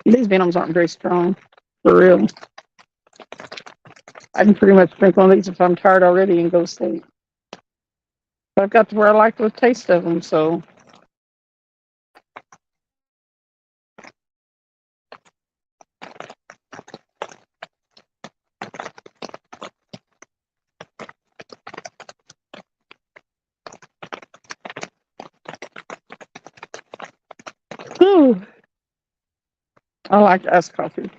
These venoms aren't very strong, for real. I can pretty much drink one of these if I'm tired already and go to sleep. But I've got to where I like the taste of them, so. Whew. I like iced coffee.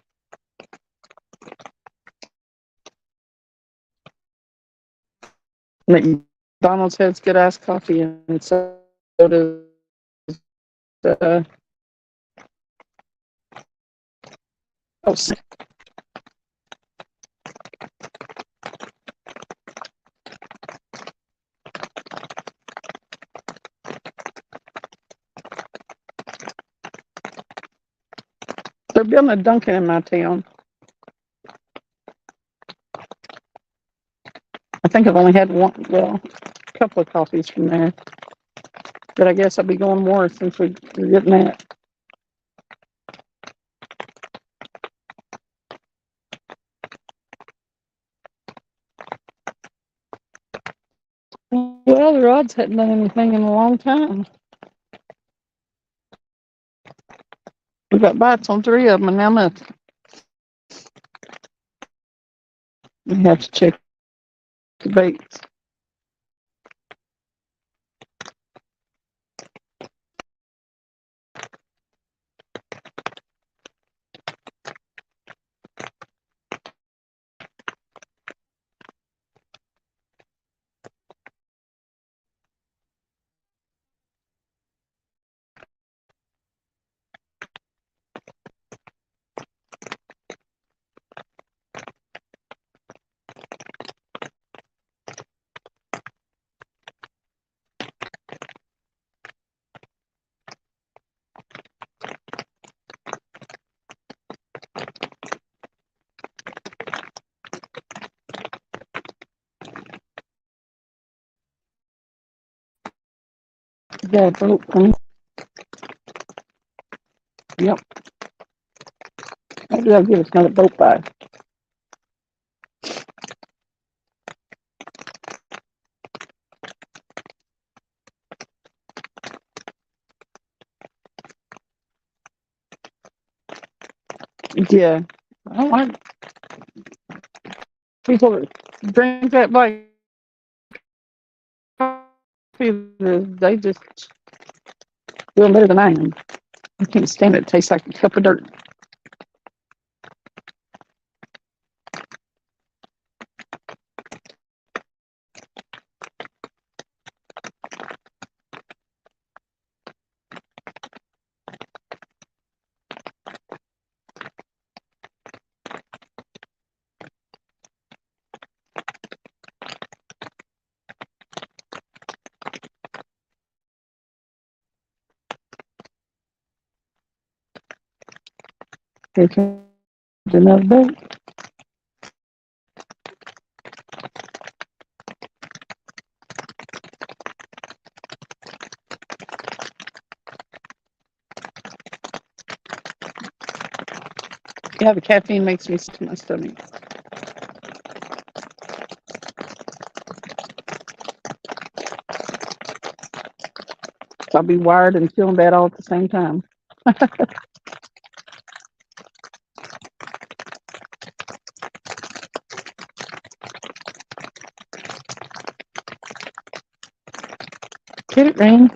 McDonald's has good iced coffee, and so does uh, oh, they're building a Dunkin' in my town. I think I've only had one, well, a couple of coffees from there. But I guess I'll be going more since we're getting that. Well, the rods hadn't done anything in a long time. We got bites on 3 of them, and now nothing. We have to check the baits. Yeah, boat. Yep. Maybe I'll give us another boat bite. Yeah. I don't like people that drink that black coffee. They just feel better than I am. I can't stand it. It tastes like a cup of dirt. Here comes another boat. Yeah, the caffeine makes me sick to my stomach. So I'll be wired and feeling bad all at the same time. Get it, Rain?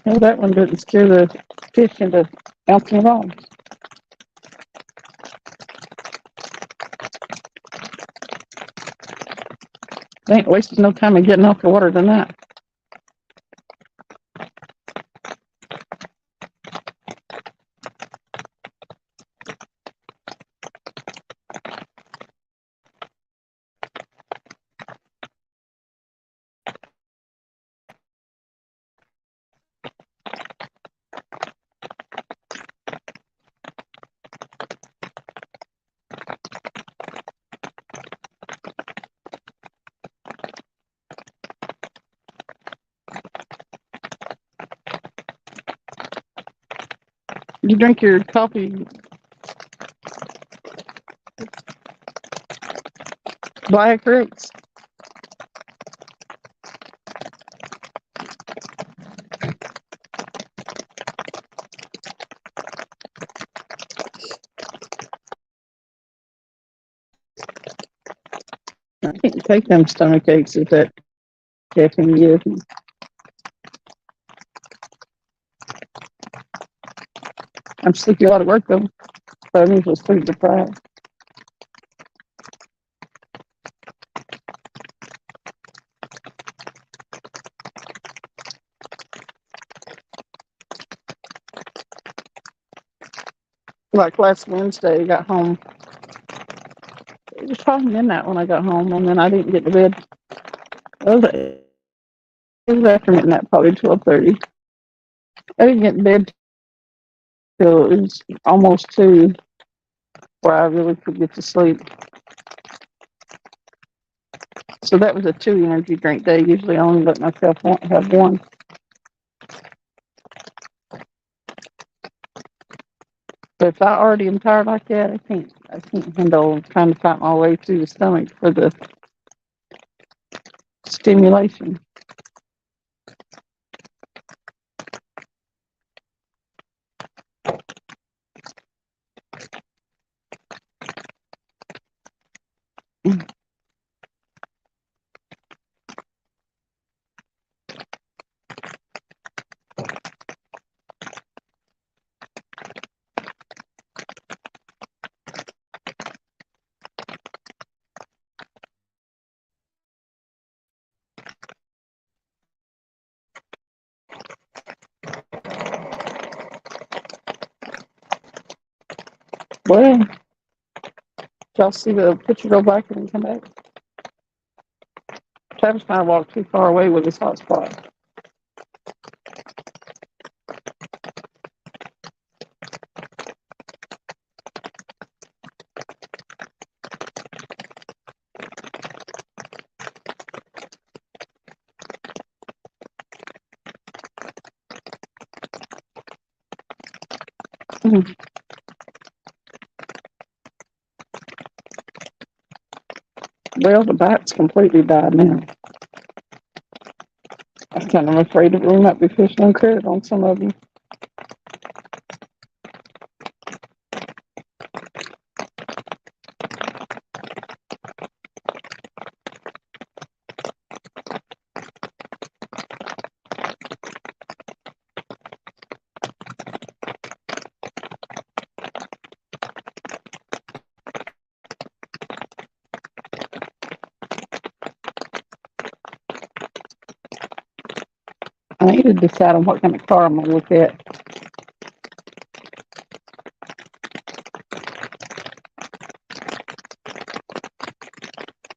No, that one doesn't scare the fish into bouncing at all. They ain't wasting no time in getting off the water than that. You drink your coffee black, Rex? I can't take them stomach aches if that caffeine gives me. I'm sleepy a lot of work though, but I'm usually sleep deprived. Like last Wednesday, I got home. It was probably midnight when I got home, and then I didn't get to bed. It was after midnight, probably 12:30. I didn't get in bed till it was almost 2, where I really could get to sleep. So that was a 2 energy drink day. Usually I only let myself have one. But if I already am tired like that, I can't handle trying to fight my way through the stomach for the stimulation. Well, did y'all see the picture go back and come back? Travis kind of walked too far away with his hot spot. Well, the bite's completely died now. I'm kind of afraid that we might be fishing on credit on some of them. I need to decide on what kind of car I'm going to look at.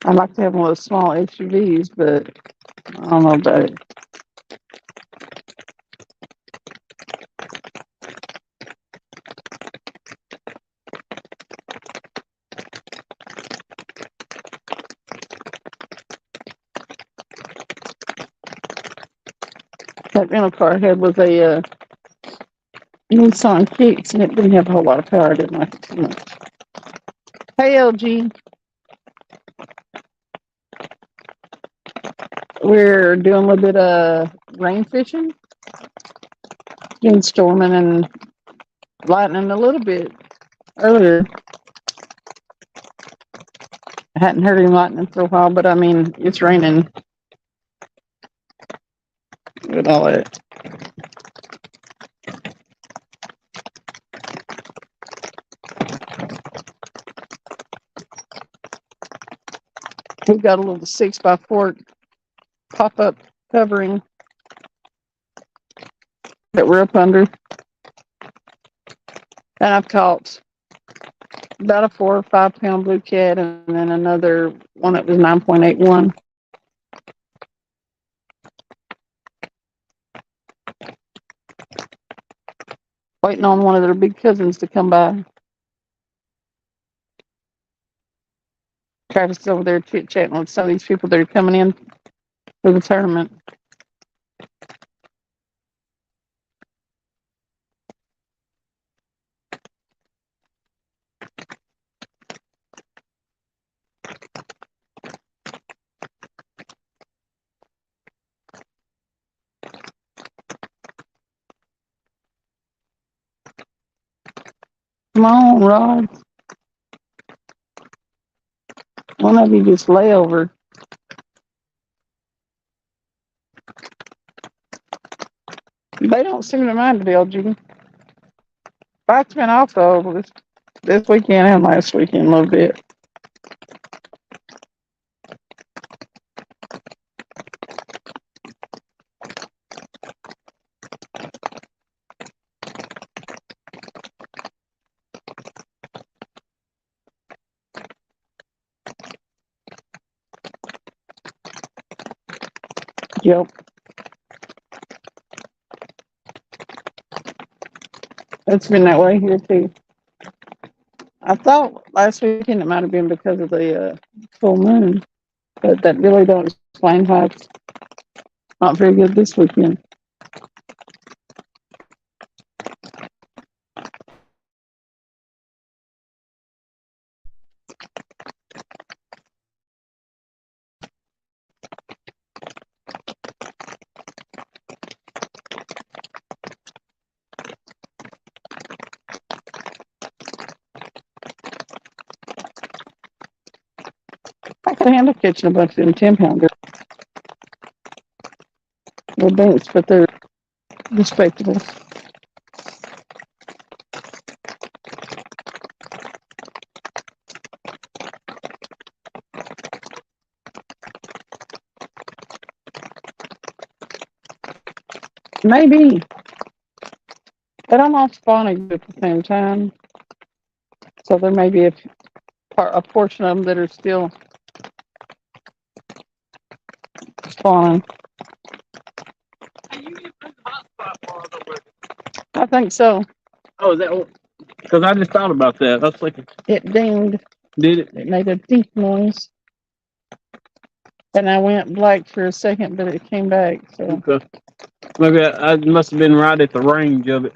I'd like to have one of those small SUVs, but I don't know about it. That rental car I had was a Nissan Kicks, and it didn't have a whole lot of power. I didn't like it too much. Hey, LG. We're doing a little bit of rain fishing. It's been storming and lightning a little bit earlier. I hadn't heard any lightning for a while, but I mean, it's raining with all that. We've got a little 6x4 pop-up covering that we're up under. And I've caught about a 4 or 5 pound blue cat, and then another one that was 9.81. Waiting on one of their big cousins to come by. Travis is over there chit-chatting with some of these people that are coming in for the tournament. Come on, Rod. One of you just lay over. They don't seem to mind the LG. Fight's been off though this weekend and last weekend a little bit. Yep. It's been that way here too. I thought last weekend it might have been because of the full moon, but that really don't explain why it's not very good this weekend. I could handle catching a bunch of them 10-pounders. They're banks, but they're respectable. Maybe. But I'm all spawning at the same time. So there may be a portion of them that are still spawning. I think so. Oh, is that because I just thought about that. I was like, It dinged. did it? It made a dink noise. And I went black for a second, but it came back. So, Okay. Maybe I must have been right at the range of it.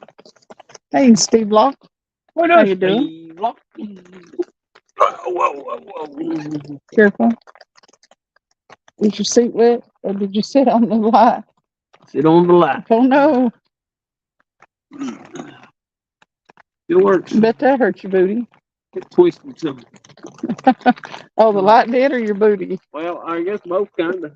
hey, Steve Block. What How else, you doing? Steve? Whoa. Careful. Was your seat wet, or did you sit on the light? Sit on the light. Oh no! It works. Bet that hurt your booty. It twisted something. Oh, the light did, or your booty? Well, I guess both kind of.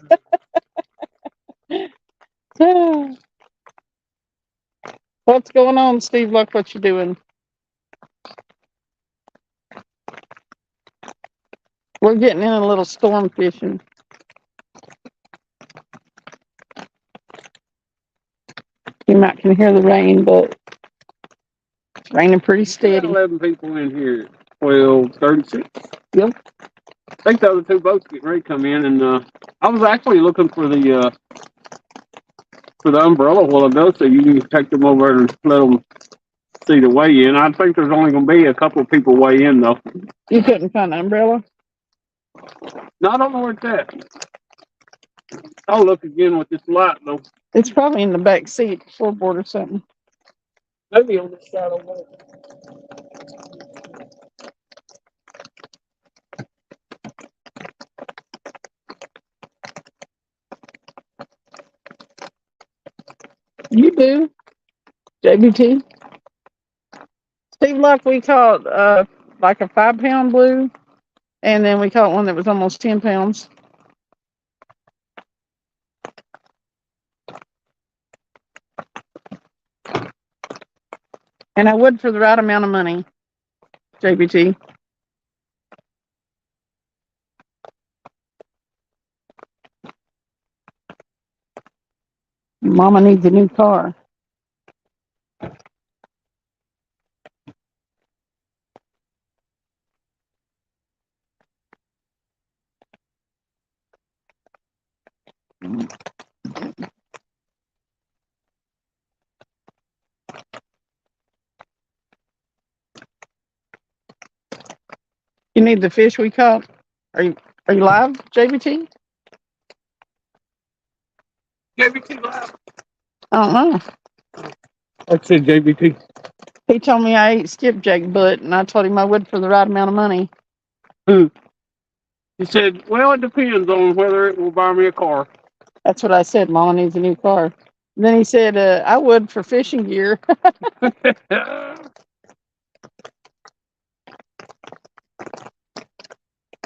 What's going on, Steve Luck? What you doing? We're getting in a little storm fishing. You might can hear the rain, but it's raining pretty steady. 11 people in here. 12:36. Yep. I think the other two boats getting ready to come in, and I was actually looking for the umbrella while ago, so you can take them over and let them see the weigh in. I think there's only going to be a couple of people weigh in though. You couldn't find an umbrella? No, I don't know where it's at. I'll look again with this light though. It's probably in the back seat, floorboard or something. Maybe on this side over there. You do, JBT. Steve Luck, we caught like a 5-pound blue, and then we caught one that was almost 10 pounds. And I would for the right amount of money, JBT. Mama needs a new car. You need the fish we caught? Are you live, JBT? JBT live. I don't know. I said JBT. He told me I ate skipjack butt, and I told him I would for the right amount of money. He said, well, it depends on whether it will buy me a car. That's what I said. Mama needs a new car. And then he said, I would for fishing gear.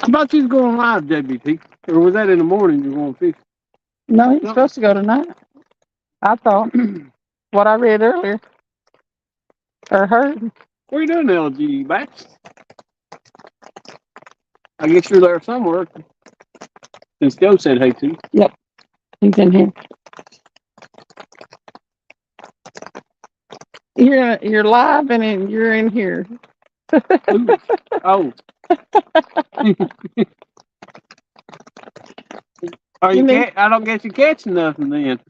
I thought you was going live, JBT. Or was that in the morning you were going fishing? No, he's supposed to go tonight. I thought what I read earlier or heard. What are you doing, LG, Bax? I guess you're there somewhere. Since Joe said hey to you. He's in here. You're live and you're in here. Oh. I don't guess you're catching nothing then.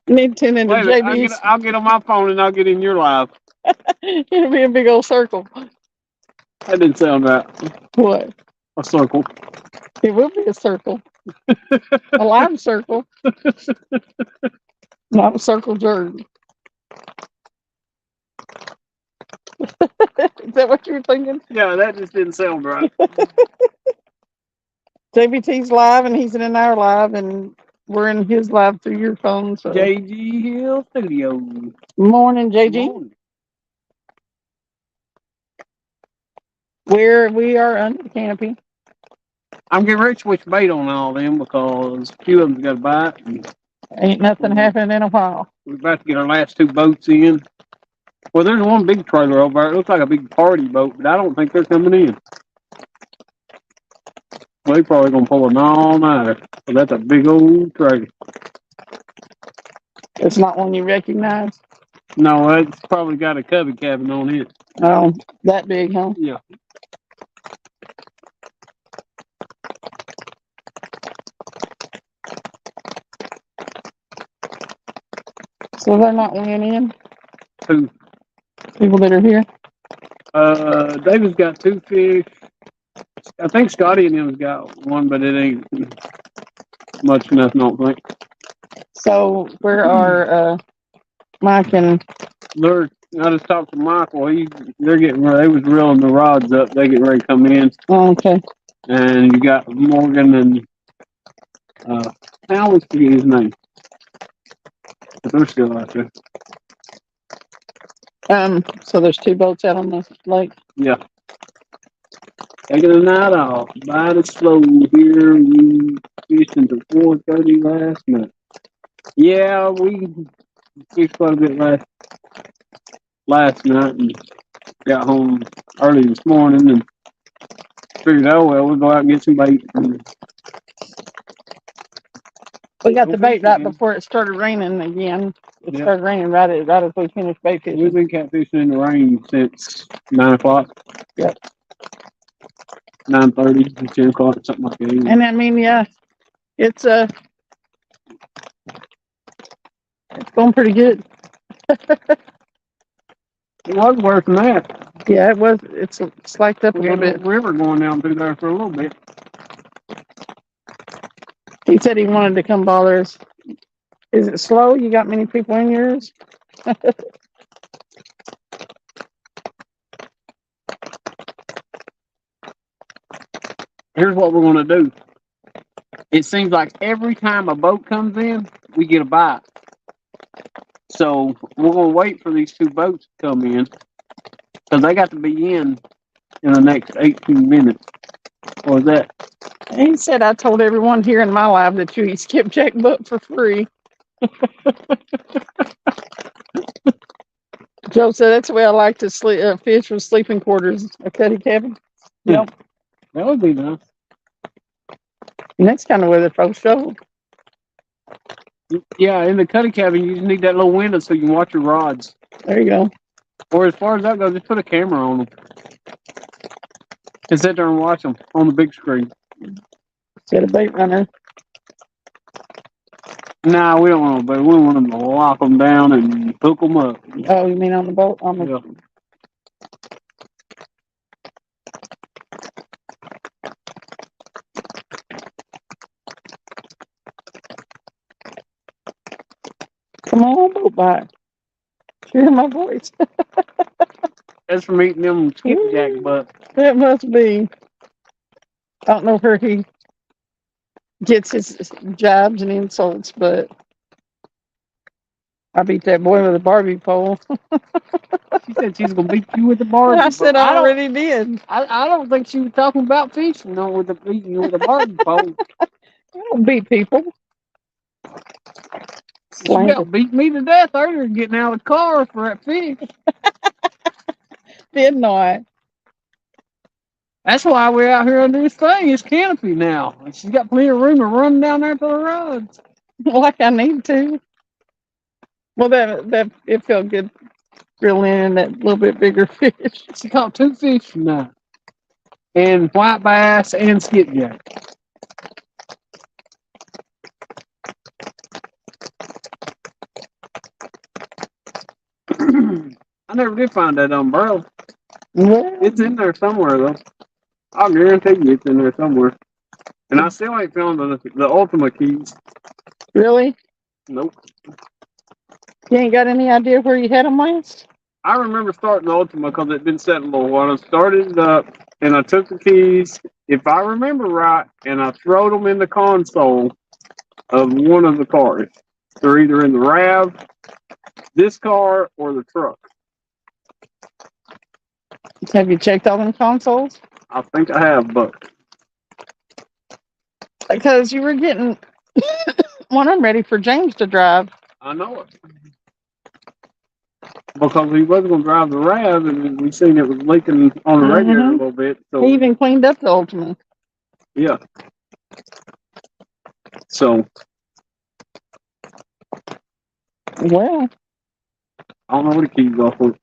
You need to tune into Wait a minute, JB's. I'll get on my phone and I'll get in your live. It'll be a big old circle. That didn't sound right. What? A circle. It will be a circle. A live circle. Not a circle jerk. Is that what you were thinking? Yeah, that just didn't sound right. JBT's live and he's in our live and we're in his live through your phone. So JG Hill Studio. morning, JG. Morning. We are under the canopy. I'm getting ready to switch bait on all them because a few of them's got a bite. And Ain't nothing happened in a while. we're about to get our last 2 boats in. Well, there's one big trailer over there. It looks like a big party boat, but I don't think they're coming in. Well, they probably gonna pull an all-nighter. So that's a big old trailer. It's not one you recognize. No, it's probably got a cubby cabin on it. Oh, that big, huh? Yeah. So they're not weighing in. Who? People that are here. David's got 2 fish. I think Scotty and him's got one, but it ain't much nothing, I don't think. So where are Mike and I just talked to Michael. They're getting ready. They was reeling the rods up. They getting ready to come in. oh, okay. And you got Morgan and I always forget his name. But they're still out there. So there's 2 boats out on the lake. Yeah. Taking a night off. Bite it slow here. We fished until 4:30 last night. Yeah, we fished quite a bit last night and got home early this morning and figured, oh well, we'll go out and get some bait. We got the bait right before it started raining again. It started raining right as we finished bait fishing. We've been catfishing in the rain since 9 o'clock. Yep. 9:30, 10 o'clock, something like that. And I mean, yeah, it's going pretty good. It was worse than that. Yeah, it was. It's slacked up a We little had bit. a river going down through there for a little bit. He said he wanted to come bother us. Is it slow? You got many people in yours? Here's what we're going to do. It seems like every time a boat comes in, we get a bite. So we're going to wait for these 2 boats to come in because they got to be in the next 18 minutes. What was that? He said, I told everyone here in my live that you eat Skipjack book for free. Joe said, that's the way I like to fish with sleeping quarters, a cuddy cabin. Yep. That would be nice. And that's kind of where the folks show. Yeah, in the cuddy cabin, you just need that little window so you can watch your rods. There you go. Or as far as that goes, just put a camera on them. And sit there and watch them on the big screen. Get a bait runner. Nah, we don't want them, but we want them to lock them down and hook them up. Oh, you mean on the boat? On the Yeah. Come on, boat back. Hear my voice. That's from eating them skipjack butt. It must be. I don't know where he gets his jabs and insults, but I beat that boy with a Barbie pole. She said she's gonna beat you with the Barbie. I said but I already did. I don't think she was talking about fishing no, with the beating you with a Barbie pole. I don't beat people. She Slander. about beat me to death earlier getting out of the car for that fish. Did not. That's why we're out here under this thing. It's canopy now. And she's got plenty of room to run down there to the roads. Like I need to. Well, that it felt good reeling in that little bit bigger fish. She caught 2 fish from that. And white bass and skipjack. I never did find that umbrella. Well, It's in there somewhere though. I'll guarantee you it's in there somewhere. And I still ain't found the Ultima keys. really? Nope. You ain't got any idea where you had them last? I remember starting the Ultima because it'd been set a little while. I started it up and I took the keys, if I remember right, and I throwed them in the console of one of the cars. They're either in the RAV, this car, or the truck. Have you checked all them consoles? I think I have, but Because you were getting one of them ready for James to drive. I know it. Because he wasn't going to drive the RAV, and we seen it was leaking on the radiator a little bit. So He even cleaned up the Ultima. yeah. So Well, I don't know where the keys off with.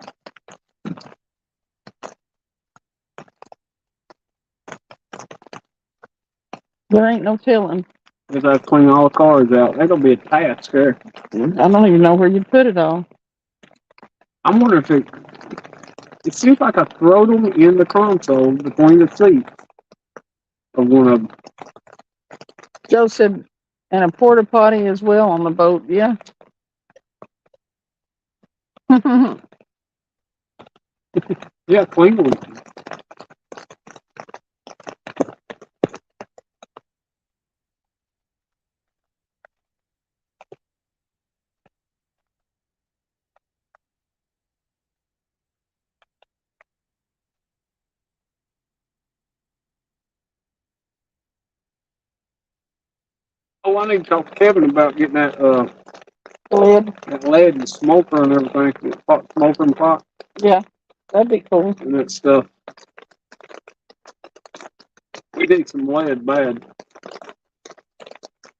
there ain't no telling. If I clean all the cars out, that'll be a task there. I don't even know where you put it all. I'm wondering if it seems like I throw them in the console between the seats of one of them. Joe said, and a porta potty as well on the boat. Yeah. Yeah, clean them. Oh, I need to talk to Kevin about getting that Lid. that lead and smoker and everything. Pot, smoker and pot Yeah, that'd be cool. and that stuff. We need some lead bad.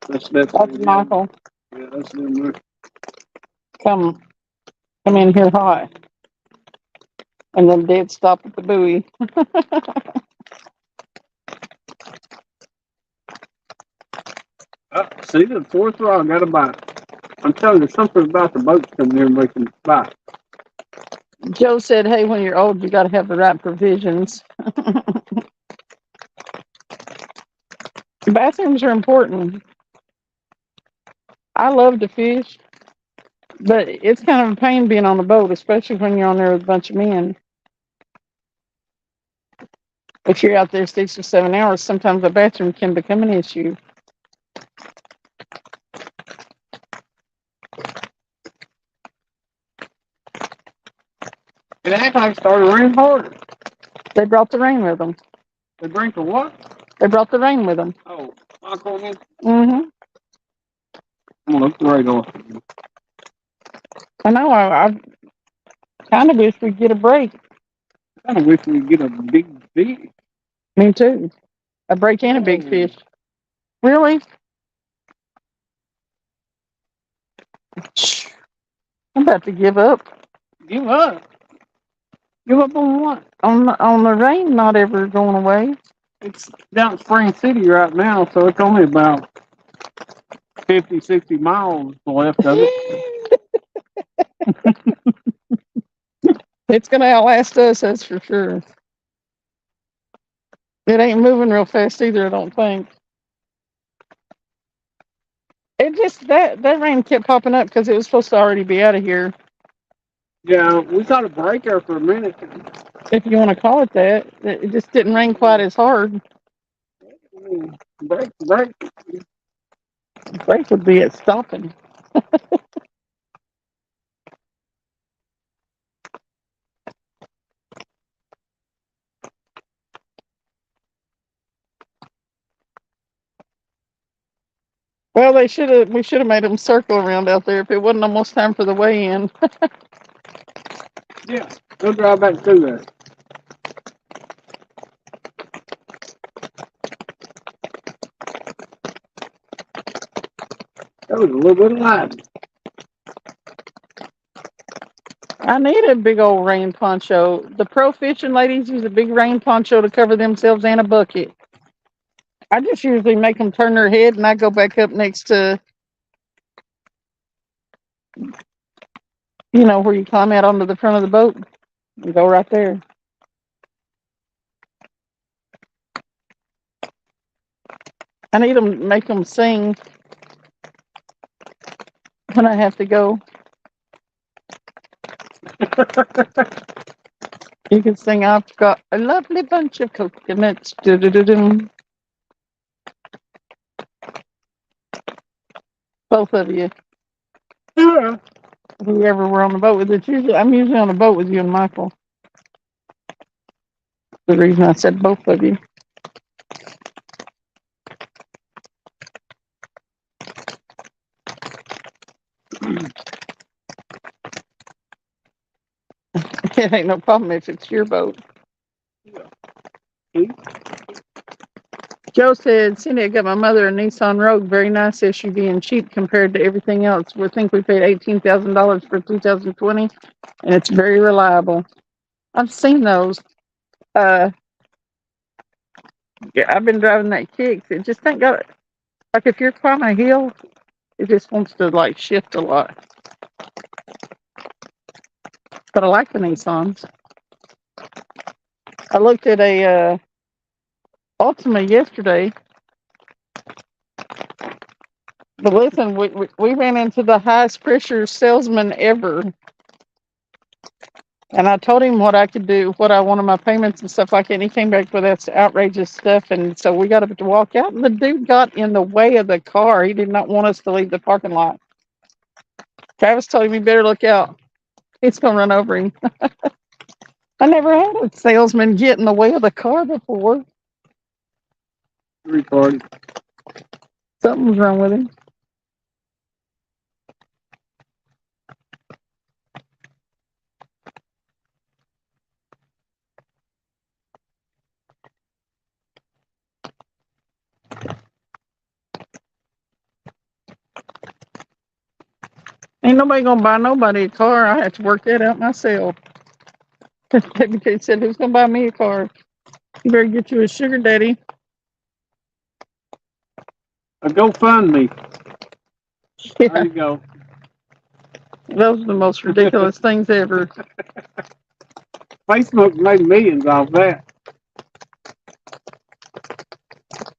That's Michael. Yeah, that's them there. Come in here hot. And then dead stop at the buoy. See the 4th row, I got a bite. I'm telling you, something about the boats coming here making bite. Joe said, hey, when you're old, you got to have the right provisions. Bathrooms are important. I love to fish, but it's kind of a pain being on the boat, especially when you're on there with a bunch of men. If you're out there 6 or 7 hours, sometimes the bathroom can become an issue. It actually started raining harder. They brought the rain with them. They drink the what? They brought the rain with them. Oh, Michael, man. Mm-hmm. I'm gonna look the radar. I know. I kind of wish we'd get a break. I kind of wish we could get a big fish. Me too. A break and a big fish. Really? I'm about to give up. Give up. Give up on what? On the rain not ever going away. It's down in Spring City right now, so it's only about 50, 60 miles left of it. It's gonna outlast us, that's for sure. It ain't moving real fast either, I don't think. It just that rain kept popping up because it was supposed to already be out of here. Yeah, we got a break there for a minute. If you want to call it that, it just didn't rain quite as hard. Break. Break would be it stopping. Well, we should have made them circle around out there if it wasn't almost time for the weigh-in. Yeah, go drive back through there. That was a little bit of light. I need a big old rain poncho. The pro fishing ladies use a big rain poncho to cover themselves and a bucket. I just usually make them turn their head and I go back up next to, where you climb out onto the front of the boat and go right there. I need them, make them sing when I have to go. You can sing, I've got a lovely bunch of coconuts. Do-do-do-dum. Both of you. Yeah. Whoever we're on the boat with. I'm usually on the boat with you and Michael. The reason I said both of you. It ain't no problem if it's your boat. Joe said, Cindy, I got my mother a Nissan Rogue, very nice SUV and cheap compared to everything else. We think we paid $18,000 for 2020, and it's very reliable. I've seen those. Yeah, I've been driving that Kicks. It just ain't got, like if you're climbing a hill, it just wants to like shift a lot. But I like the Nissans. I looked at a Altima yesterday. But listen, we ran into the highest pressure salesman ever. And I told him what I could do, what I wanted my payments and stuff like that. And he came back with that outrageous stuff. And so we got up to walk out, and the dude got in the way of the car. He did not want us to leave the parking lot. Travis told him, you better look out. It's going to run over him. I never had a salesman get in the way of the car before. Retarded. Something was wrong with him. Ain't nobody gonna buy nobody a car. I have to work that out myself. Baby Kate said, who's gonna buy me a car? You better get you a sugar daddy. A GoFundMe. There Yeah, you go. those are the most ridiculous things ever. Facebook made millions off that.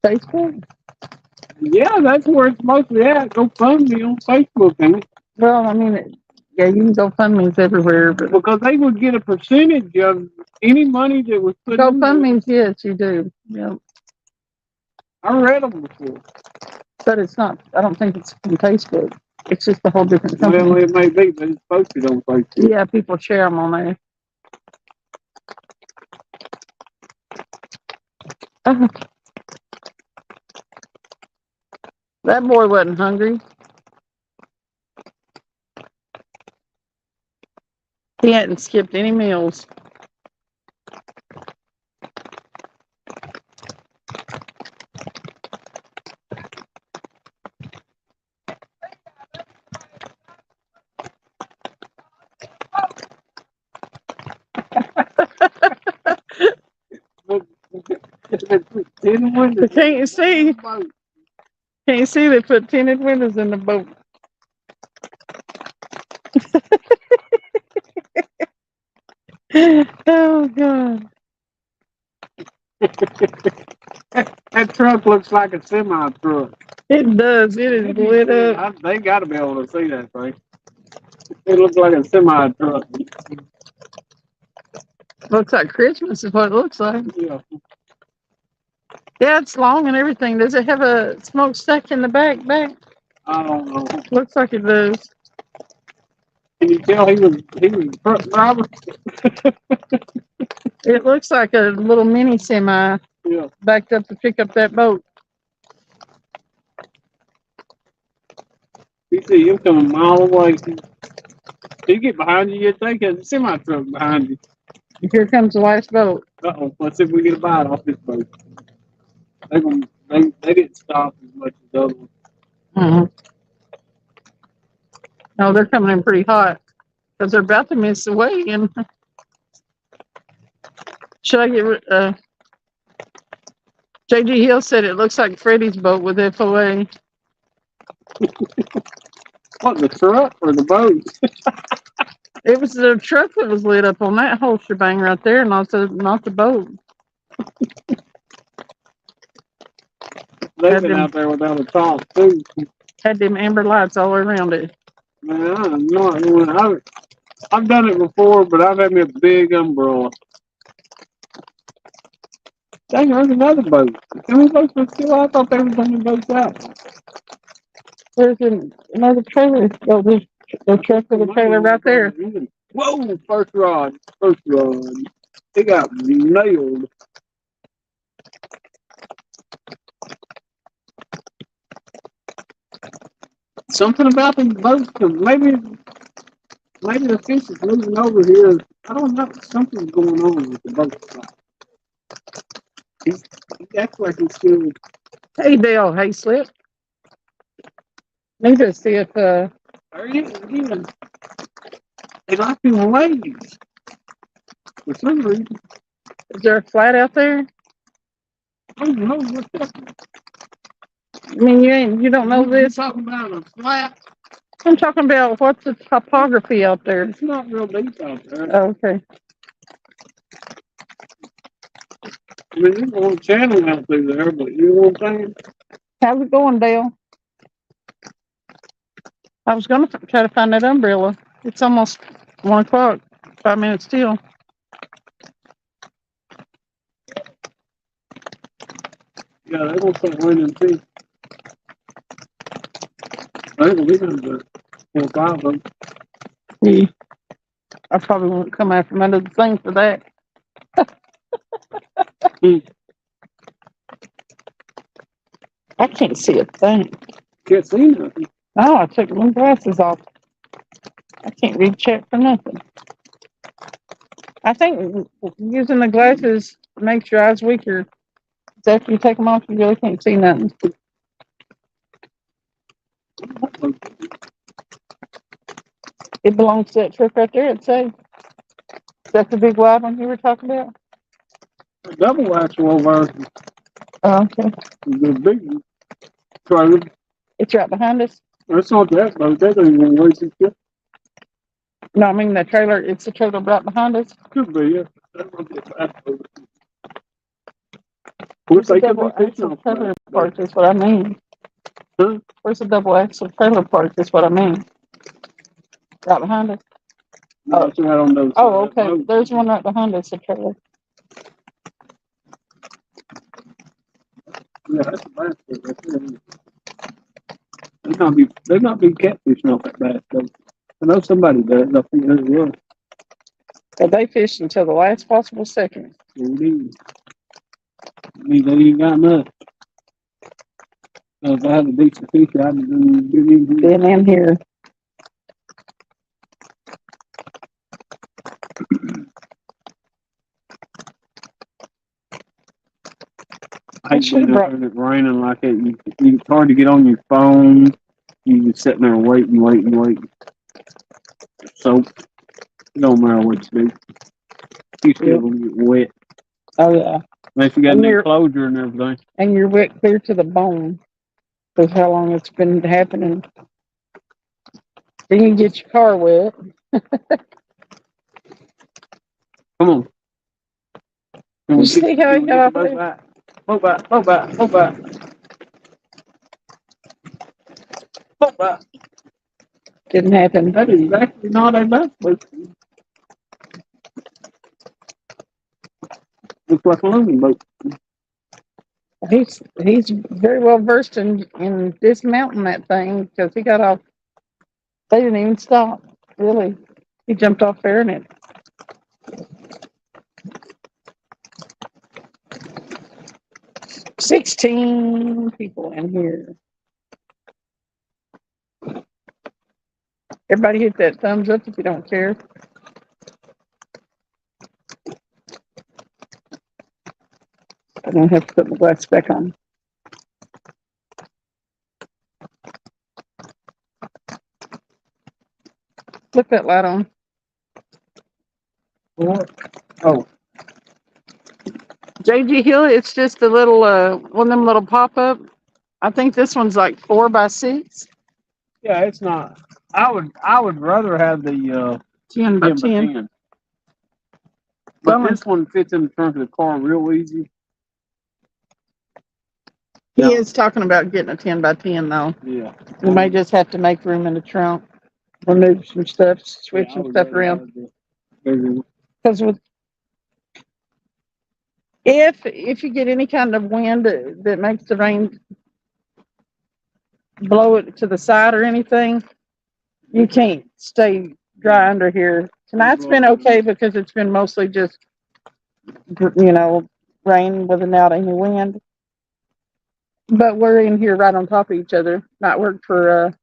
Facebook? Yeah, that's where it's mostly at. GoFundMe on Facebook, ain't it? Well, I mean, yeah, you can go fund me's everywhere, but Because they would get a percentage of any money that was put go in fund there. me's, yes, you do. Yeah, I read them before. but it's not. I don't think it's from Facebook. It's just a whole different company. Well, it may be, but it's posted on Facebook. Yeah, people share them on there. That boy wasn't hungry. He hadn't skipped any meals. Can't see. Can't see they put tinted windows in the boat. Oh God. That truck looks like a semi truck. It does. It is lit up. They got to be able to see that thing. It looks like a semi truck. Looks like Christmas is what it looks like. Yeah. Yeah, it's long and everything. Does it have a smokestack in the back? I don't know. Looks like it does. Can you tell he was a truck driver? It looks like a little mini semi Yeah. backed up to pick up that boat. You see him coming a mile away. He get behind you, you think there's a semi truck behind you. Here comes the last boat. Uh-oh, let's see if we get a bite off this boat. They didn't stop as much as the other ones. Uh-huh. No, they're coming in pretty hot because they're about to miss the weigh in. Should I get JG Hill said it looks like Freddie's boat with FOA. What, the truck or the boat? It was the truck that was lit up on that whole shebang right there, not the boat. They've been out there without a top, too. Had them amber lights all around it. Man, I'm not doing it. I've done it before, but I've had me a big umbrella. Dang, there's another boat. How many boats are still out? I thought there was only boats out. There's another trailer. Oh, there's the truck with the trailer right there. Whoa, first rod. He got nailed. Something about these boats, maybe the fish is moving over here. I don't know. Something's going on with the boat. He acts like he's still. Hey, Dale. Hey, Slip. Need to see if There he is again. They like these waves. For some reason. is there a flat out there? I don't know what's up. I mean, you don't know You're this. talking about a flat. I'm talking about what's the topography out there. It's not real deep out there. Oh, okay. I mean, there's a little channel out through there, but you know what I'm saying? How's it going, Dale? I was going to try to find that umbrella. It's almost 1 o'clock. 5 minutes till. Yeah, they won't start winning too. I think we're going to 4 or 5 of them. Yeah. I probably won't come after under the thing for that. I can't see a thing. Can't see nothing. Oh, I took my glasses off. I can't read chat for nothing. I think using the glasses makes your eyes weaker. After you take them off, you really can't see nothing. It belongs to that truck right there, I'd say. Is that the big wide one you were talking about? A double axle version. Oh, okay. The big trailer. It's right behind us. That's not that boat. That ain't going to waste it. No, I mean the trailer. It's the trailer right behind us. Could be, yeah. That might be a fast boat. Where's the They could double be fishing axle off trailer that. park? Is what I mean. Huh? Where's the double axle trailer park? Is what I mean. Right behind us. No, it's right on those Oh, side of that okay. boat. There's one right behind us. A trailer. Yeah, that's a bass boat right there. They not be catfishing off that bass boat. I know somebody does. I think there's one. But they fished until the last possible second. Indeed. I mean, they ain't got enough. If I had a decent fish, I'd be in here. Been in here. I hate being out there and it's raining like that. It's hard to get on your phone. You just sitting there waiting. So, it don't matter what you do. You still gonna get wet. Oh yeah. Unless you got And an you're- enclosure and everything. And you're wet clear to the bone. Because how long it's been happening. Then you get your car wet. Come on. You see how he got off there? Move back. Didn't happen. That is actually not a bass boat. Looks like a looming boat. He's very well versed in dismounting that thing because he got off. They didn't even stop. Really, he jumped off there and it. $16 people in here. Everybody hit that thumbs up if you don't care. I don't have to put my glasses back on. Flip that light on. What? Oh, JG Hill, it's just a little, one of them little pop-up. I think this one's like 4x6, yeah, it's not. I would rather have the 10 by 10 by 10. 10. But Someone- this one fits in the trunk of the car real easy. He Yeah. is talking about getting a 10 by 10 though. Yeah. We may just have to make room in the trunk, remove some stuff, switch Yeah, I some would stuff rather around. have the bigger one. Because with if you get any kind of wind that makes the rain blow it to the side or anything, you can't stay dry under here. Tonight's been okay because it's been mostly just, rain without any wind. But we're in here right on top of each other. Not work for,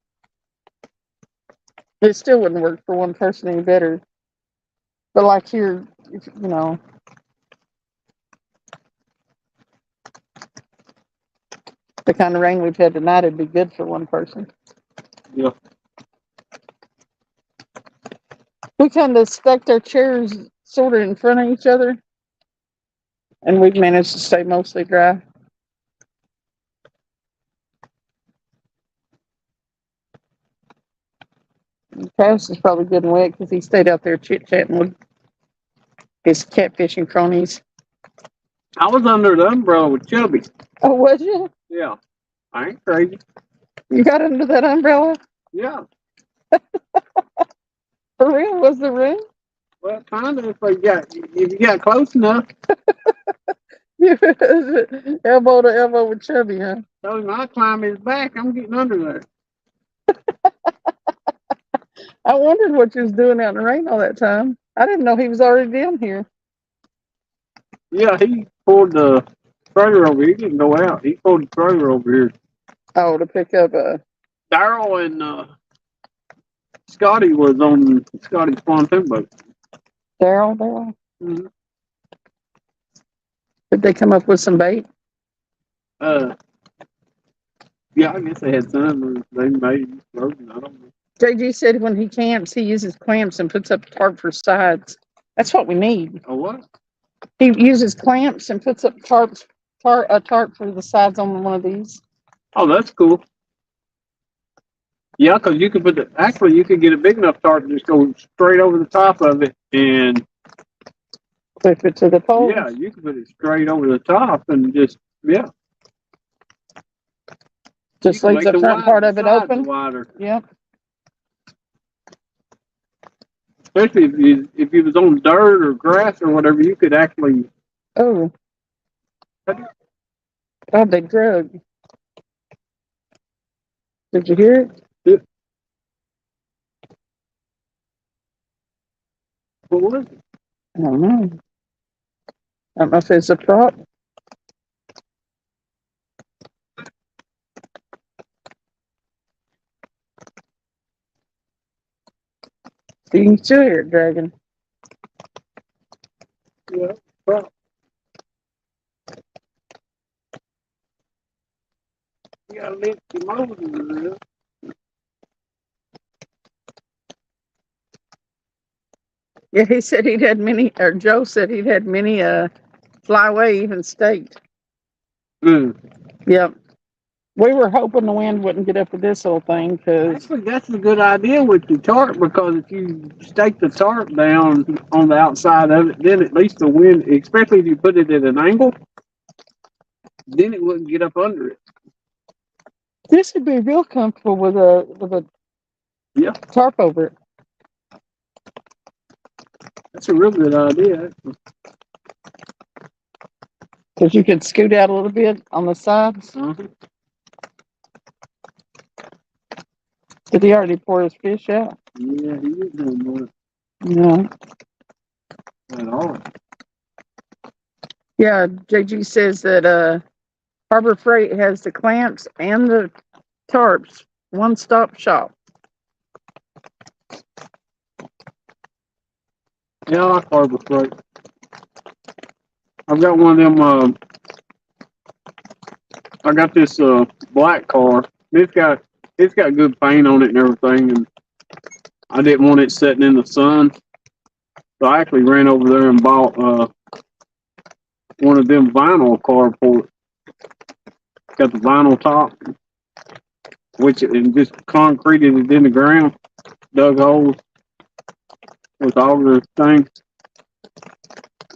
it still wouldn't work for one person any better. But like here, the kind of rain we've had tonight would be good for one person. Yeah. We kind of stacked our chairs sort of in front of each other, and we've managed to stay mostly dry. Travis is probably getting wet because he stayed out there chit-chatting with his catfishing cronies. I was under the umbrella with Chubby. Oh, was you? Yeah. I ain't crazy. You got under that umbrella? Yeah. For real? Was the room? Well, kind of if you got close enough. Elbow to elbow with Chubby, huh? So when I climb his back, I'm getting under there. I wondered what you was doing out in the rain all that time. I didn't know he was already down here. Yeah, he pulled the trailer over here. He didn't go out. He pulled the trailer over here. Oh, to pick up Daryl and Scotty was on Scotty's pontoon boat. Daryl. Mm-hmm. Did they come up with some bait? Yeah, I guess they had some, or they made frozen. I don't know. JG said when he camps, he uses clamps and puts up a tarp for sides. That's what we need. Oh, what? He uses clamps and puts up a tarp for the sides on one of these. Oh, that's cool. Yeah, because you could you could get a big enough tarp and just go straight over the top of it, and Clip it to the pole. yeah, you could put it straight over the top and just Just you can leaves make the front part of it sides open. wider. Yep. Especially if you was on dirt or grass or whatever, you could actually. Oh. God, they drug. Did you hear it? What was it? I don't know. I don't know if it's a prop. You can still hear it dragging. Yeah, prop. You gotta lift your Moses. Yeah, he said he'd had many, or Joe said he'd had many fly away, even staked. Yep. We were hoping the wind wouldn't get up with this little thing because Actually, that's a good idea with the tarp, because if you stake the tarp down on the outside of it, then at least the wind, especially if you put it at an angle, then it wouldn't get up under it. this would be real comfortable with a tarp over it. That's a real good idea. Because you could scoot out a little bit on the sides. Uh-huh. Did he already pour his fish out? Yeah, he is doing more Yeah. at all. Yeah, JG says that Harbor Freight has the clamps and the tarps, one-stop shop. Yeah, I like Harbor Freight. I've got one of them. I got this black car. It's got good paint on it and everything, and I didn't want it sitting in the sun, so I actually ran over there and bought one of them vinyl carports. Got the vinyl top, and just concreted it in the ground, dug holes with auger things,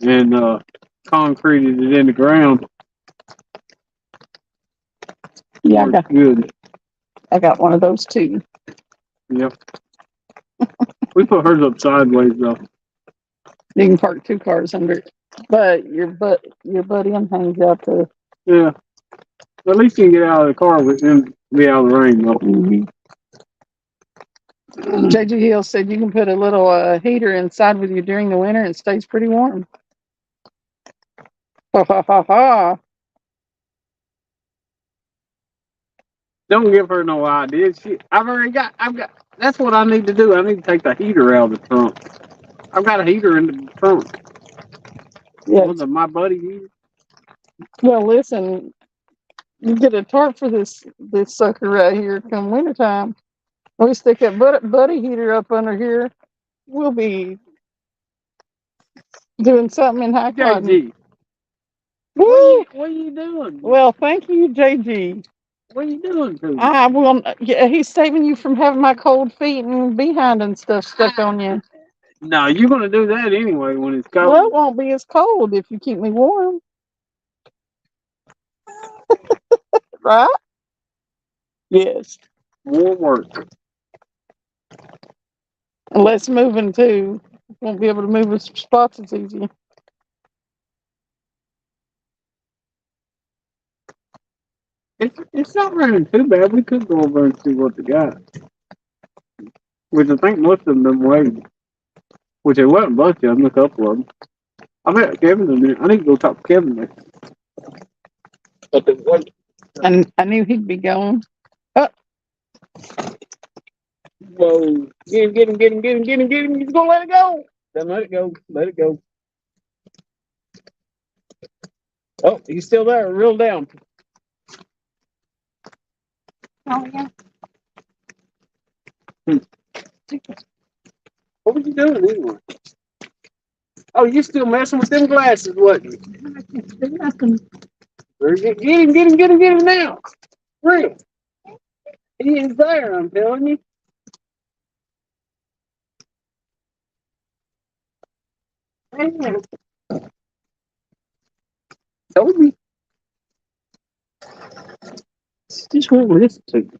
and concreted it in the ground. Yeah, Works good. I got one of those too. Yep. We put hers up sideways though. You can park 2 cars under it. But your buddy hangs out to Yeah. At least you can get out of the car and be out of the rain though. JG Hill said you can put a little heater inside with you during the winter and it stays pretty warm. Ha ha ha ha. Don't give her no idea. I've got, that's what I need to do. I need to take the heater out of the trunk. I've got a heater in the trunk. Yes. Was it my buddy heater? Well, listen, you get a tarp for this sucker right here come wintertime. We stick that buddy heater up under here. We'll be doing something in high cotton. JG. Woo! What are you doing? Well, thank you, JG. What are you doing to me? I will. Yeah, he's saving you from having my cold feet and behind and stuff stuck on you. No, you're going to do that anyway when it's cold. Well, it won't be as cold if you keep me warm. Right? Yes. Won't work. Unless moving too. Won't be able to move with spots as easy. It's not running too bad. We could go over and see what they got. Which I think most of them weighed. Which there wasn't a bunch of them, a couple of them. I bet Kevin's in there. I need to go talk to Kevin there. But the weight. And I knew he'd be going. Whoa. Get him. He's gonna let it go. Then let it go. Oh, he's still there. Reel down. Oh, yeah. What were you doing anyway? Oh, you still messing with them glasses, wasn't you? Get him now. Real. He is there, I'm telling you. Told me. Just won't listen to you.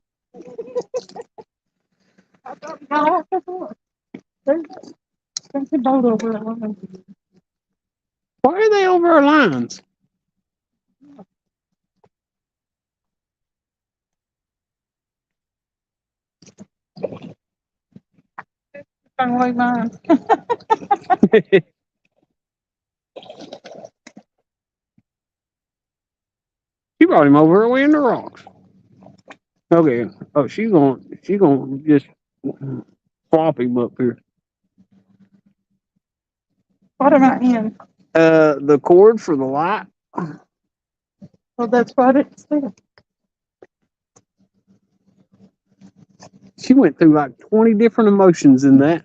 There's a boat over the line. Why are they over our lines? Like mine. She brought him over away in the rocks. Okay. Oh, she's gonna just flop him up here. What am I in? The cord for the light. Well, that's what it said. She went through like 20 different emotions in that.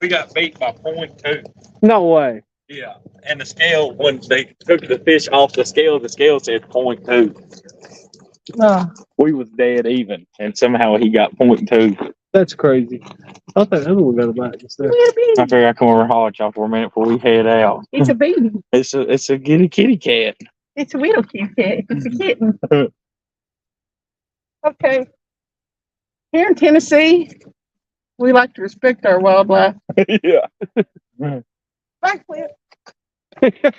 We got beat by 0.2. No way. Yeah. And the scale, when they took the fish off the scale said 0.2. We was dead even, and somehow he got 0.2. That's crazy. I thought that other one got a bite just there. I figured I'd come over and holler at y'all for a minute before we head out. It's a baby. It's a kitty cat. It's a little kitty cat. It's a kitten. Okay. Here in Tennessee, we like to respect our wildlife. Yeah. Backflip. Yeah,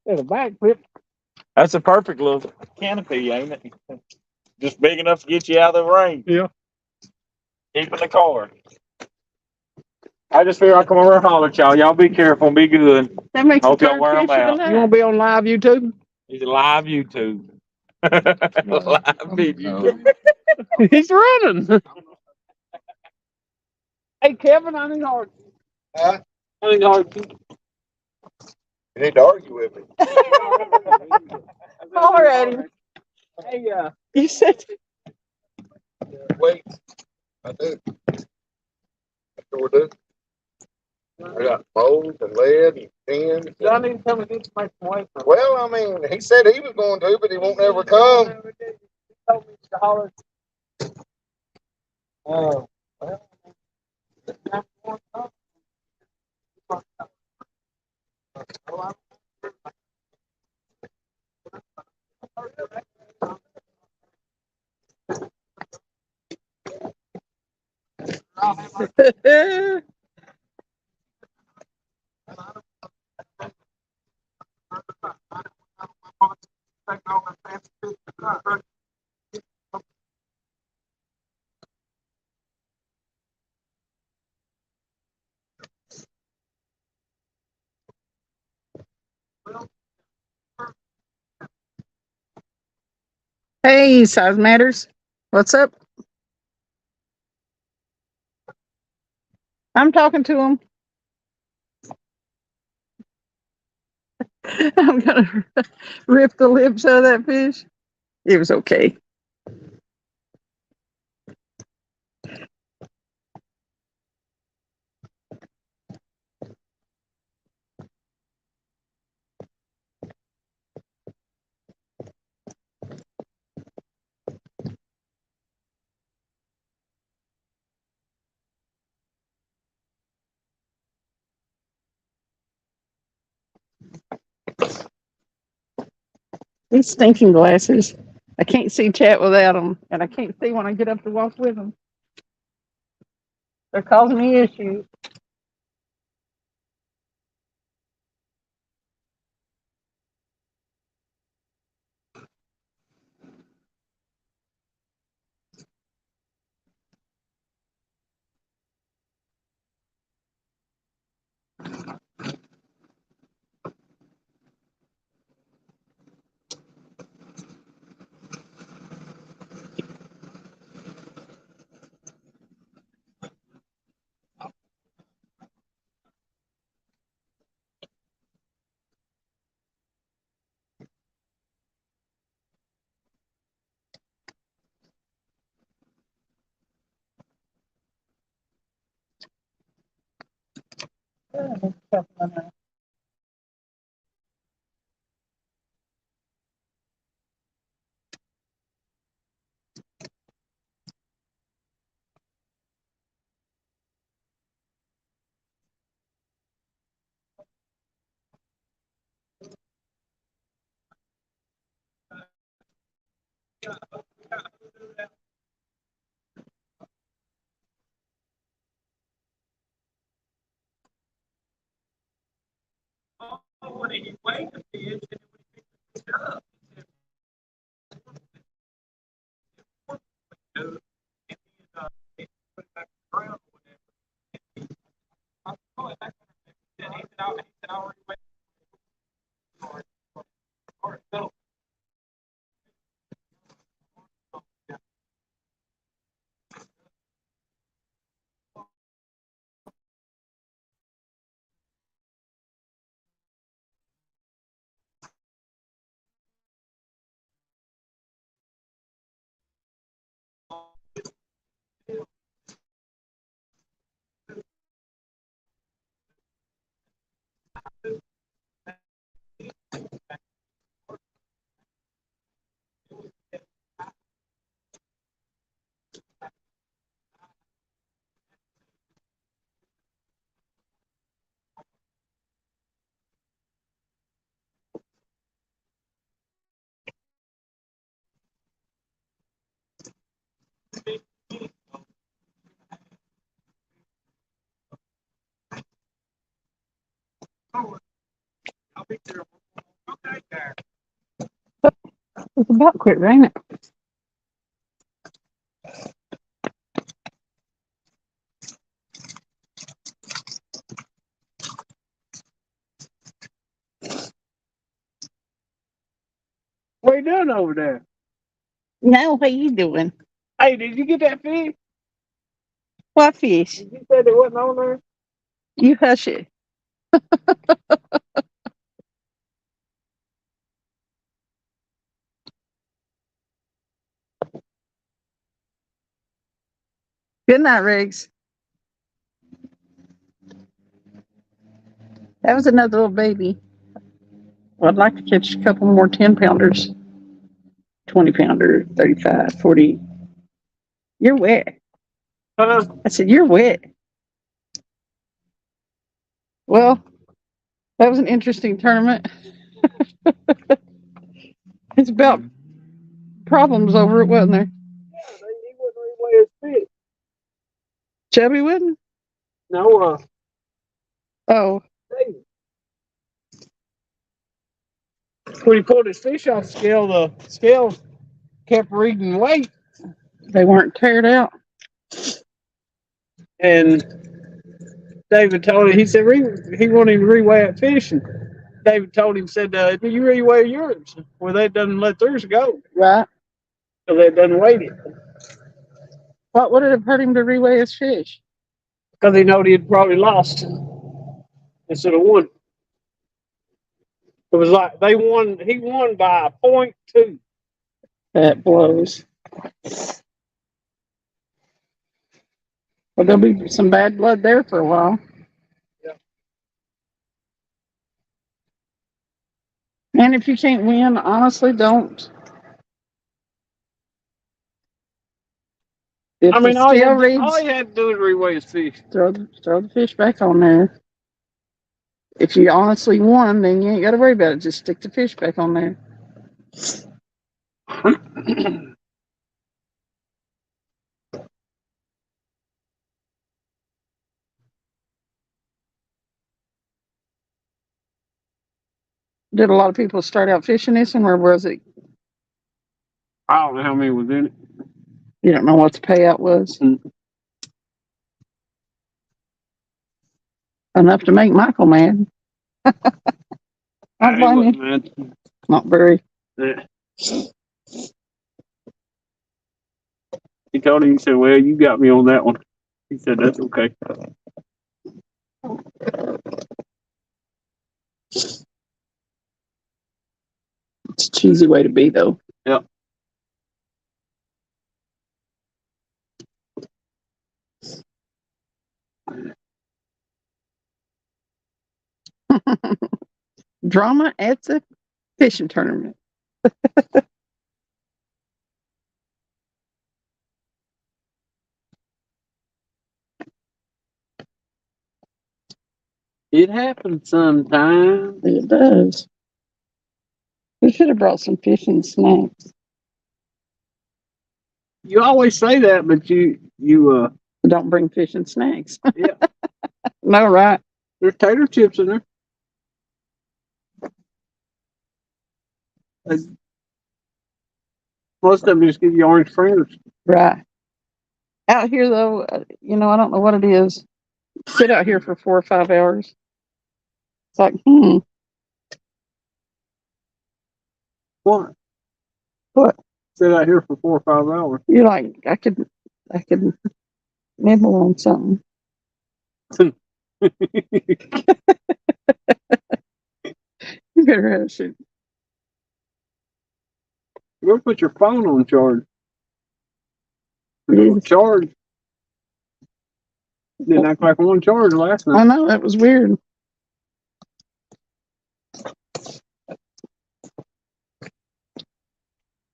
a backflip. That's a perfect little canopy, ain't it? Just big enough to get you out of the rain. Yeah. Keep in the car. I just figure I'll come over and holler at y'all. Y'all be careful and be good. That makes Hope a y'all wear 'em out. You want to be on live YouTube? He's a live YouTube. Live video. He's running. Hey, Kevin, I need hard. Huh? I need hard. You need to argue with me. Alrighty. Hey, You said Wait. I do. I sure do. I got molds and lead and pins. y'all need to come and get some away from. Well, I mean, he said he was going to, but he won't ever come. He told me to holler. Oh, well. Hey, Size Matters. What's up? I'm talking to him. I'm gonna rip the lips out of that fish. It was okay. These stinking glasses. I can't see chat without them, and I can't see when I get up to walk with them. They're causing me issues. It's about quit raining. doing over there? No, what you doing? Hey, did you get that fish? What fish? You said it wasn't on there. You hush it. Good night, Riggs. That was another little baby. Well, I'd like to catch a couple more 10-pounders, 20-pounder, 35, 40. You're wet. I said, you're wet. Well, that was an interesting tournament. It's about problems over it, wasn't there? Yeah, he wouldn't reweigh his fish. Chubby wouldn't? No, Oh, David. When he pulled his fish off the scale kept reading weight. they weren't tired out. And David told him, he said he wanted him to reweigh that fish. And David told him, said, do you reweigh yours? Well, they doesn't let theirs go. Right. So they doesn't weight it. What would it have hurt him to reweigh his fish? Because he knowed he had probably lost instead of won. It was like he won by 0.2. That blows. Well, there'll be some bad blood there for a while. Yeah. And if you can't win, honestly, don't. If I mean, the all scale you reads, had to do is reweigh his fish. throw the fish back on there. If you honestly won, then you ain't got to worry about it. Just stick the fish back on there. Did a lot of people start out fishing this one, or was it? I don't know how many was in it. You don't know what the payout was? Enough to make Michael mad. I blame you. Man. Not very. Yeah. He told him, he said, well, you got me on that one. He said, that's okay. It's a cheesy way to be, though. Yep. Drama at the fishing tournament. It happens sometimes. It does. We should have brought some fishing snacks. You always say that, but you Don't bring fishing snacks. yeah, No, right? there's tater chips in there. Most of them just give you orange fingers. Right. Out here, though, I don't know what it is. Sit out here for 4 or 5 hours. It's like, What? What? Sit out here for 4 or 5 hours. You're like, I could nibble on something. You better have shit. Go put your phone on charge. Yeah. Charge. Didn't act like one charge last I night. know, that was weird.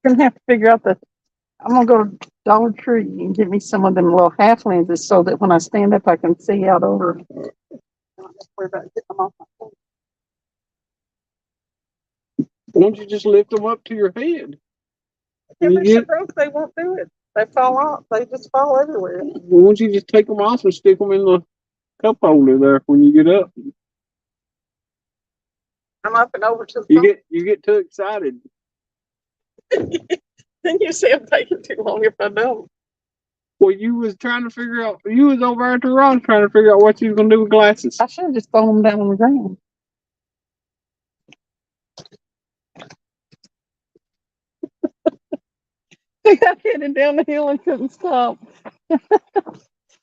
Gonna have to figure out I'm gonna go to Dollar Tree and get me some of them little half lenses so that when I stand up I can see out over. I don't have to worry about getting them off my face. Why don't you just lift them up to your head? Yeah, You they're get- so broke, they won't do it. They fall off. They just fall everywhere. Why don't you just take them off and stick them in the cup holder there when you get up? I'm up and over to the phone. You get too excited. Then you say I'm taking too long if I don't. Well, you was trying to figure out. You was over at the rock trying to figure out what you was gonna do with glasses. I should have just thrown them down on the ground. They got headed down the hill and couldn't stop.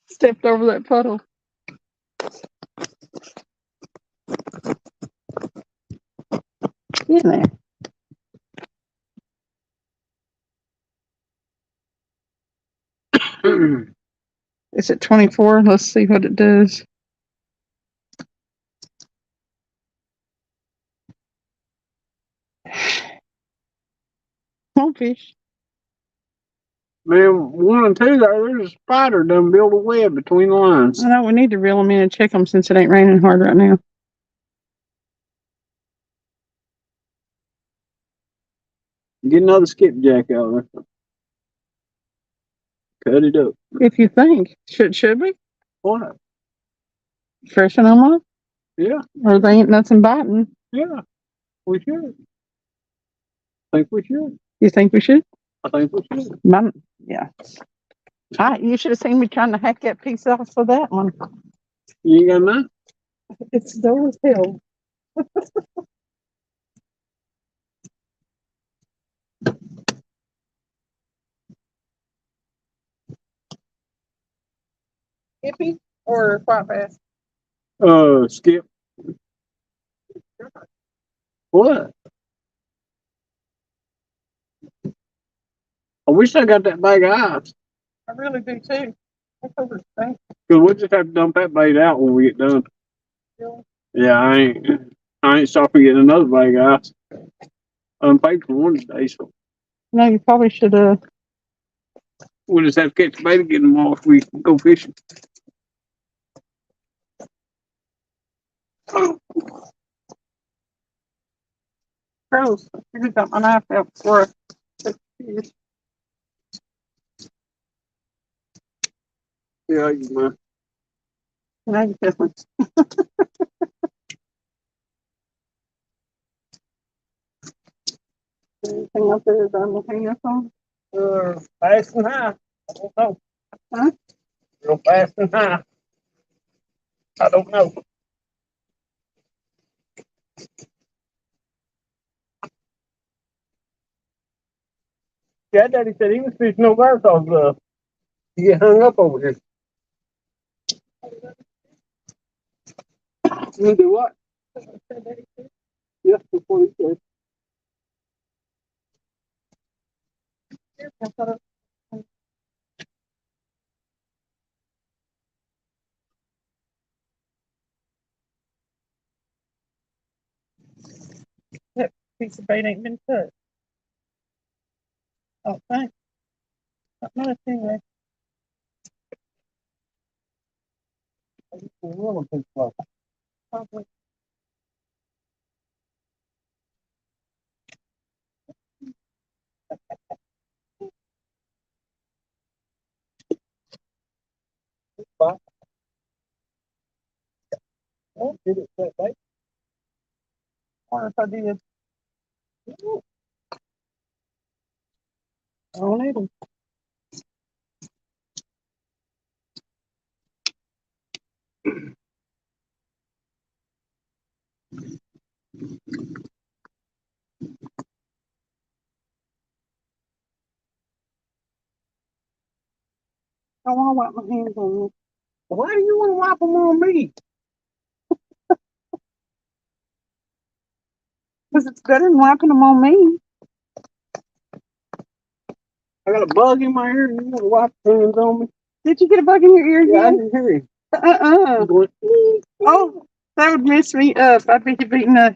Stepped over that puddle. Get in there. It's at 24. Let's see what it does. Come on, fish. Man, 1 and 2 there's a spider done build a web between the lines. I know we need to reel them in and check them since it ain't raining hard right now. Get another skipjack out there. Cut it up. If you think. Should we? What? Freshen them up? Yeah, Or they ain't nothing biting? yeah. We should. I think we should. You think we should? I think we should. Yeah. You should have seen me trying to hack that piece off for that one. You ain't got none? It's dull as hell. Hippie or white bass? Skip. What? I wish I got that bag of ice. I really do too. That's over thing. Cause we'll just have to dump that bait out when we get done. Really? Yeah, I ain't stopping getting another bag of ice. I unpaid for one today, so No, you probably should we'll just have to catch the bait and get them off. We go fishing. Gross. I just got my knife out for it. Yeah, you mind. Now you different. Anything up there that I'm looking at on? Fast and high. I don't know. Huh? Real fast and high. I don't know. Yeah, Daddy said he was fishing over there because you get hung up over here. You do what? Yes, before he said. That piece of bait ain't been cut. Oh, thanks. Not much anyway. Probably. Oh, did it set bait? I wonder if I did. I don't need them. I want to wipe my hands on this. Why do you want to wipe them on me? Because it's better than wiping them on me. I got a bug in my ear and you want to wipe your hands on me? Did you get a bug in your ear Yeah, I again? can hear you. Uh-uh. Going, Oh, that would mess me up. I'd be beating a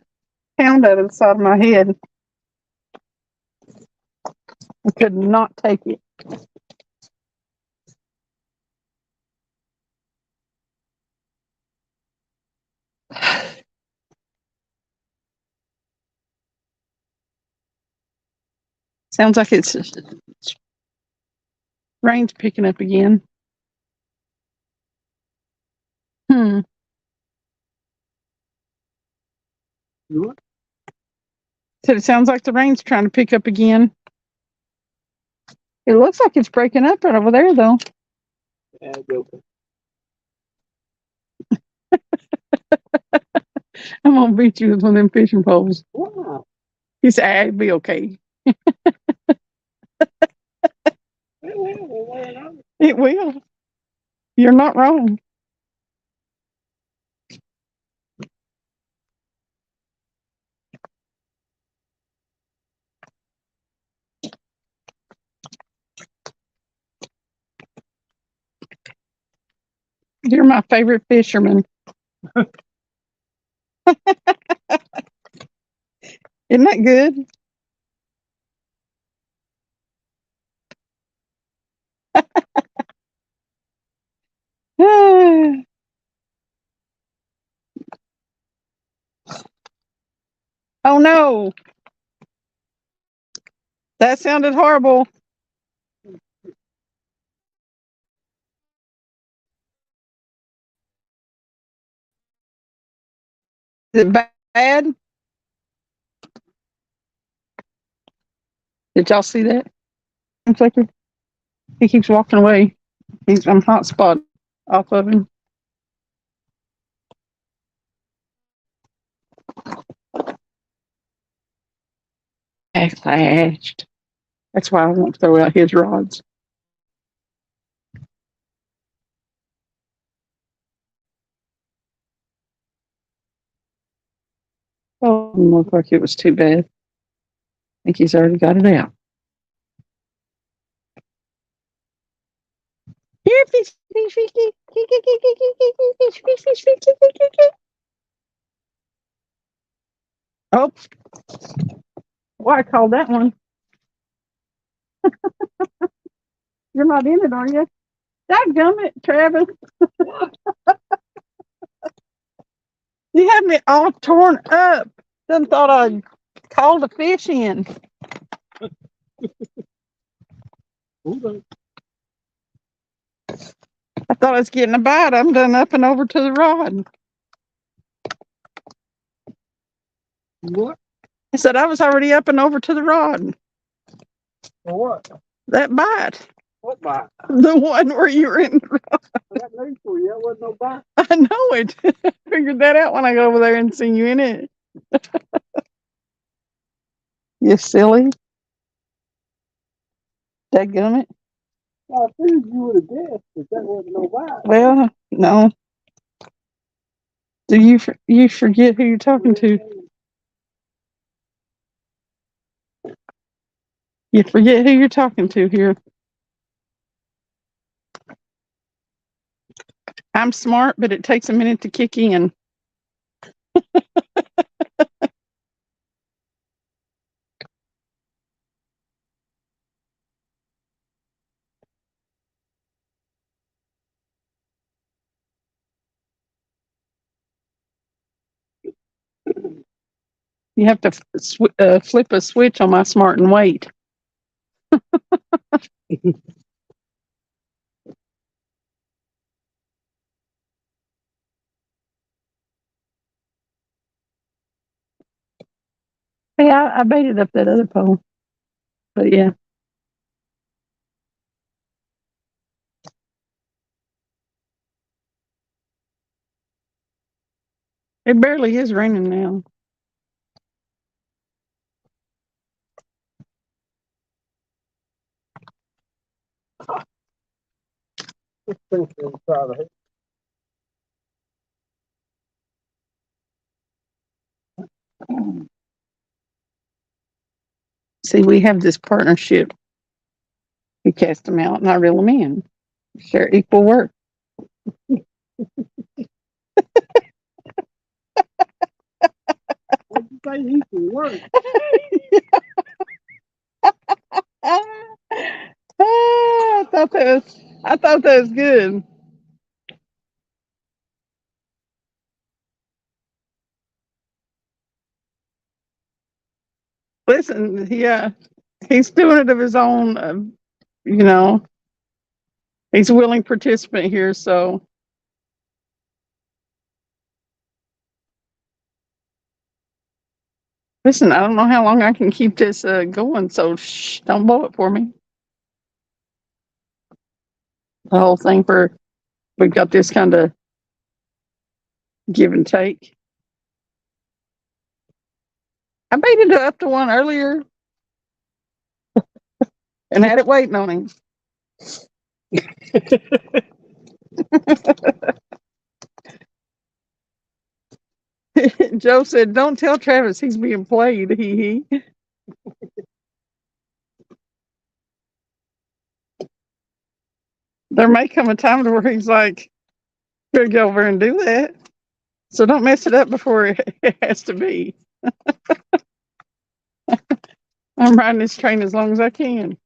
pound out of the side of my head. I could not take it. Sounds like it's rain's picking up again. what? So it sounds like the rain's trying to pick up again. It looks like it's breaking up right over there, though. Yeah, go. I'm gonna beat you with one of them fishing poles. Wow. He said, "It'll be okay." It will. You're not wrong. You're my favorite fisherman. Isn't that good? Oh no, that sounded horrible. Is it bad? Did y'all see that? It's like he keeps walking away. I'm hot spot off of him. Backlashed. That's why I won't throw out his rods. Oh, didn't look like it was too bad. I think he's already got it out. Here, fish, fish, fish, fish, fish, fish, fish, fish, fish, fish, fish, fish. Oh, well, I called that one. You're not in it, are you? Dadgummit, Travis. You had me all torn up. Done thought I'd called a fish in. I thought I was getting a bite. I'm done up and over to the rod. What? I said I was already up and over to the rod. For what? That bite. What bite? The one where you were in the rod. That news for you. That wasn't no bite. I know it. Figured that out when I go over there and see you in it. You silly. Dadgummit. I figured you would have guessed that that wasn't no bite. Well, no. Do you forget who you're talking to? You forget who you're talking to here. I'm smart, but it takes a minute to kick in. You have to flip a switch on my smart and wait. Hey, I baited up that other pole. But yeah. It barely is raining now. See, we have this partnership. You cast them out and I reel them in. Share equal work. What'd you say? Equal work. I thought that was good. Listen, yeah, he's doing it of his own. You know, he's a willing participant here. So, listen, I don't know how long I can keep this going. So, shh, don't blow it for me. The whole thing for we've got this kind of give and take. I baited up to one earlier and had it waiting on him. Joe said, "Don't tell Travis he's being played." He. There may come a time to where he's like, "Better go over and do that." So don't mess it up before it has to be. I'm riding this train as long as I can.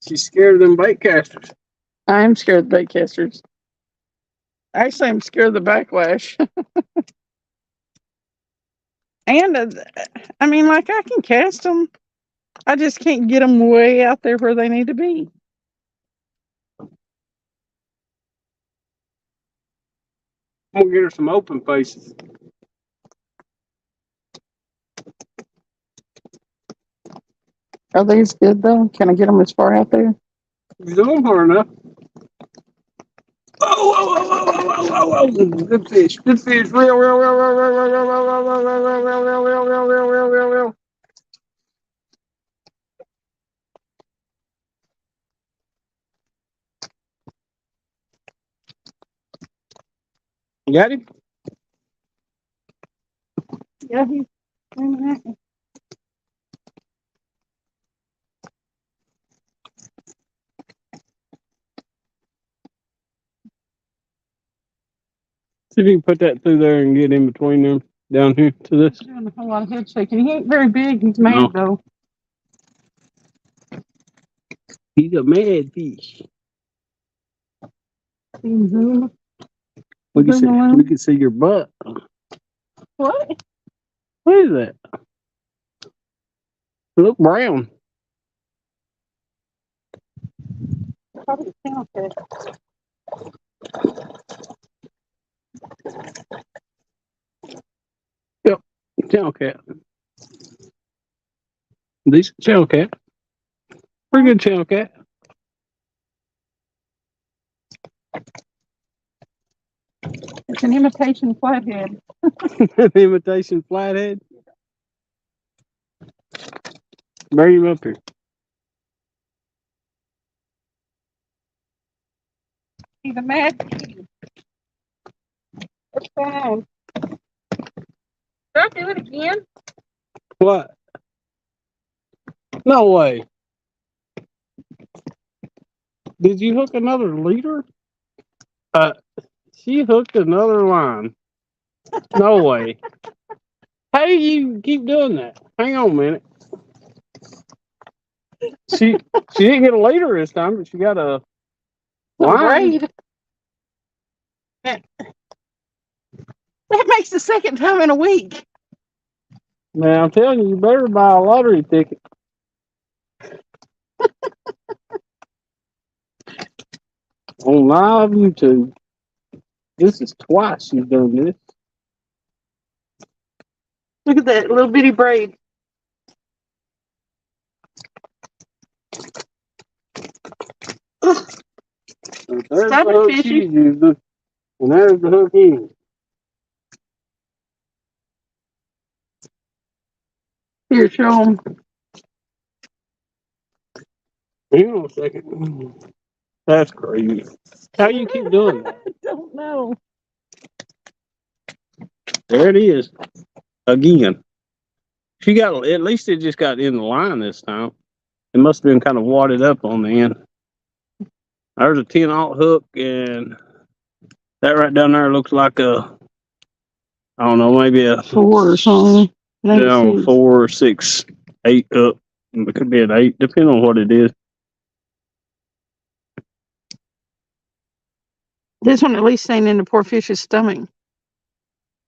She's scared of them bait casters. I am scared of bait casters. Actually, I'm scared of the backlash. And I mean, like, I can cast them. I just can't get them way out there where they need to be. I'm gonna get her some open faces. Are these good though? Can I get them as far out there? You do them hard enough. Oh, good fish, good fish, real. You got him? Yeah, he's. See if you can put that through there and get in between them down here to this. He's doing a whole lot of head shaking. He ain't very big. He's mad though. He's a mad fish. Mm-hmm. We can see your butt. What? What is that? It look brown. Probably sound good. Yep, channel cat. Decent channel cat. Pretty good channel cat. It's an imitation flathead. An imitation flathead. Bring him up here. He's a mad pig. It's fine. Don't do it again. What? No way. Did you hook another leader? She hooked another line. No way. How do you keep doing that? Hang on a minute. She didn't get a leader this time, but she got a line. Braid. That makes the second time in a week. Man, I'm telling you, you better buy a lottery ticket. On live YouTube. This is twice she's done this. Look at that little bitty braid. So there's Stop the it, hook fishy. she's using, and there's the hook in. Here, show them. Hang on a second. That's crazy. How you keep doing that? I don't know. There it is. Again. She got, at least it just got in the line this time. It must have been kind of wadded up on the end. There's a 10-aught hook, and that right down there looks like a, I don't know, maybe a 4 or something. no, 4, 6, 8 up. It could be an 8, depending on what it is. This one at least ain't in the poor fish's stomach.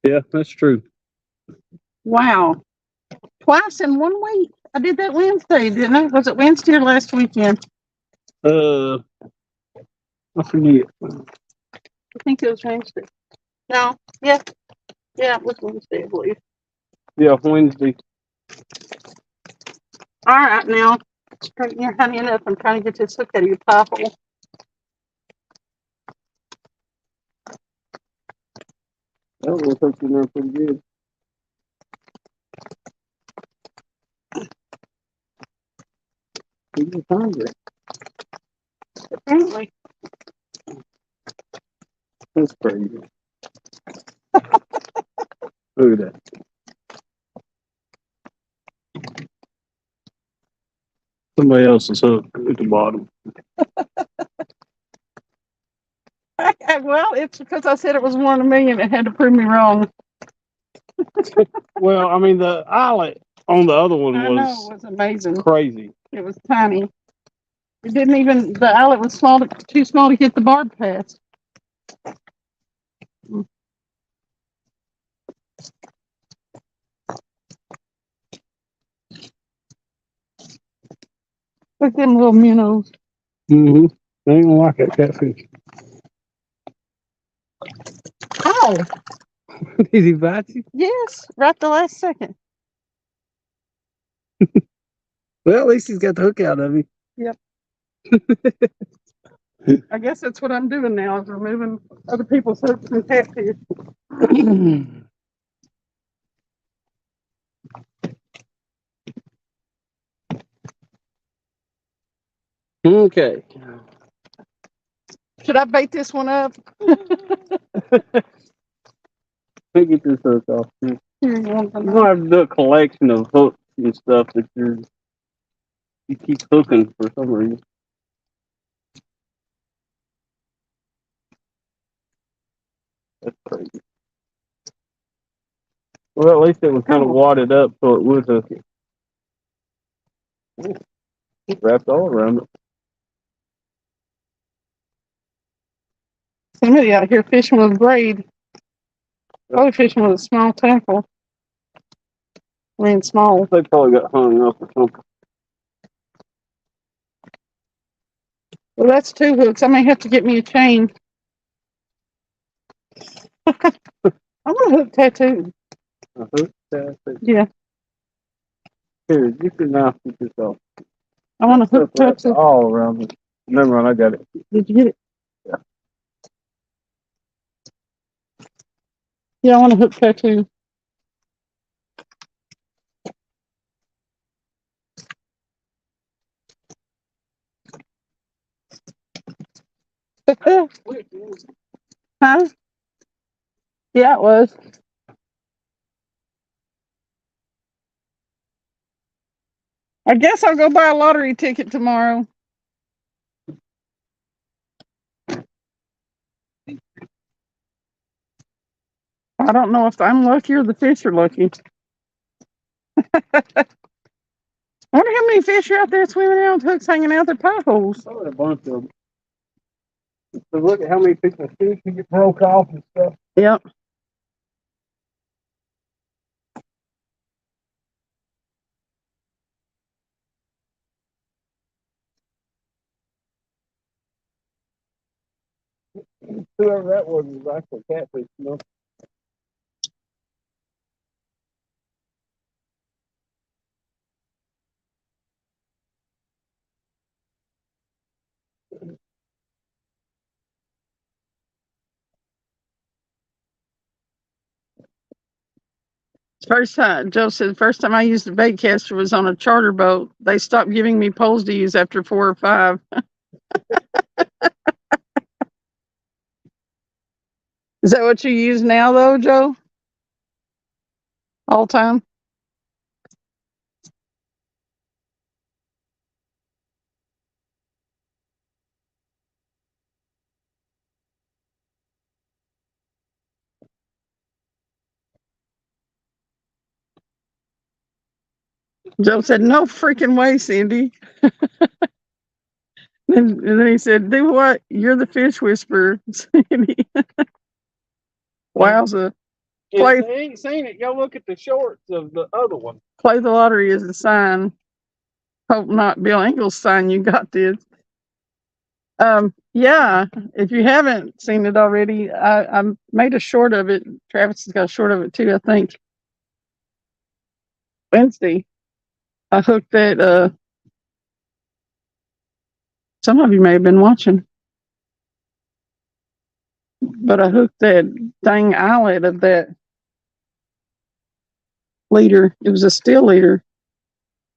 Yeah, that's true. Wow. Twice in 1 week. I did that Wednesday, didn't I? Was it Wednesday or last weekend? I forget. I think it was Wednesday. No. Yeah. Yeah, it was Wednesday, I believe. Yeah, Wednesday. All right, now. Straighten your honey up. I'm trying to get this hook out of your pie hole. That was hooked in there pretty good. He was hungry. Apparently. That's crazy. Look at that. Somebody else's hook at the bottom. Well, it's because I said it was 1 in a million. It had to prove me wrong. Well, I mean, the eyelet on the other one I know, was it was amazing. crazy. It was tiny. It didn't even, the eyelet was too small to get the barb past. Look at them little minnows. Mm-hmm. They ain't gonna like that catfish. Oh, Did he bite you? yes, right the last second. Well, at least he's got the hook out of him. Yep. I guess that's what I'm doing now, is removing other people's hooks and catfish. Okay. Should I bait this one up? Let me get this hook off. You're Here, you want gonna have to do a collection of hooks and stuff that you keep hooking for some reason. That's crazy. Well, at least it was kind of wadded up so it would hook it. It's wrapped all around it. Somebody out here fishing with a braid. Probably fishing with a small tackle. I mean, small. They probably got hung up or something. Well, that's 2 hooks. I may have to get me a chain. I want a hook tattoo. A hook? Yeah, Here, you can now keep this off. I want a hook Stuff wrapped tattoo. all around it. Never mind, I got it. Did you get it? Yeah. Yeah, I want a hook tattoo. Huh? Yeah, it was. I guess I'll go buy a lottery ticket tomorrow. I don't know if I'm lucky or the fish are lucky. I wonder how many fish are out there swimming around with hooks hanging out their pie holes. Probably a bunch of them. So look at how many pieces of fish you get broke off and stuff. Yep. Whoever that was actually catfish, you know. First time, Joe said, first time I used a bait caster was on a charter boat. They stopped giving me poles to use after 4 or 5. Is that what you use now, though, Joe? All time? Joe said, no freaking way, Cindy. And then he said, do what? You're the fish whisperer, Cindy. Wowza. If Play, they ain't seen it, go look at the shorts of the other one. play the lottery is the sign. Hope not Bill Engel's sign you got this. Yeah, if you haven't seen it already, I made a short of it. Travis has got a short of it too, I think. Wednesday. I hooked that, some of you may have been watching, but I hooked that dang eyelet of that leader. It was a steel leader.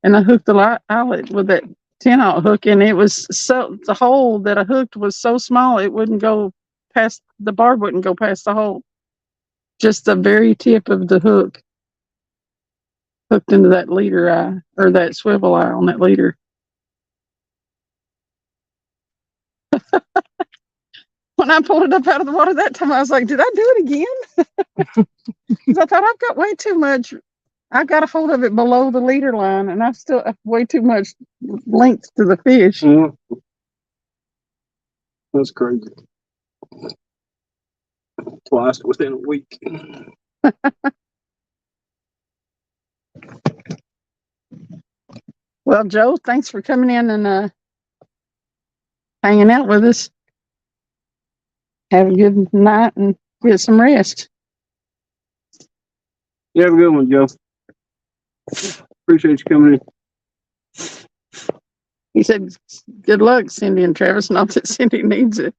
And I hooked the eyelet with that 10-aught hook, and it was so the hole that I hooked was so small it wouldn't go past the barb, wouldn't go past the hole. Just the very tip of the hook hooked into that leader eye or that swivel eye on that leader. When I pulled it up out of the water that time, I was like, "Did I do it again?" Because I thought I've got way too much. I got a hold of it below the leader line, and I still have way too much length to the fish. That's crazy. Twice within a week. Well, Joe, thanks for coming in and hanging out with us. Have a good night and get some rest. You have a good one, Joe. Appreciate you coming in. He said, "Good luck, Cindy and Travis." Not that Cindy needs it.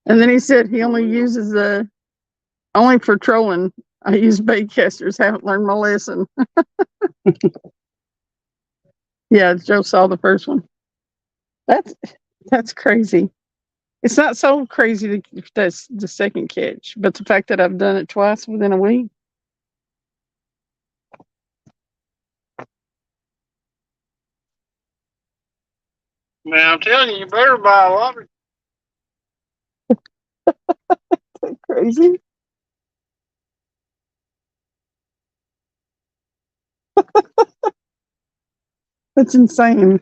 And then he said he only uses only for trolling. I use bait casters. Haven't learned my lesson. Yeah, Joe saw the first one. That's crazy. It's not so crazy if that's the second catch, but the fact that I've done it twice within a week. Man, I'm telling you, you better buy a lobster. That's crazy. That's insane.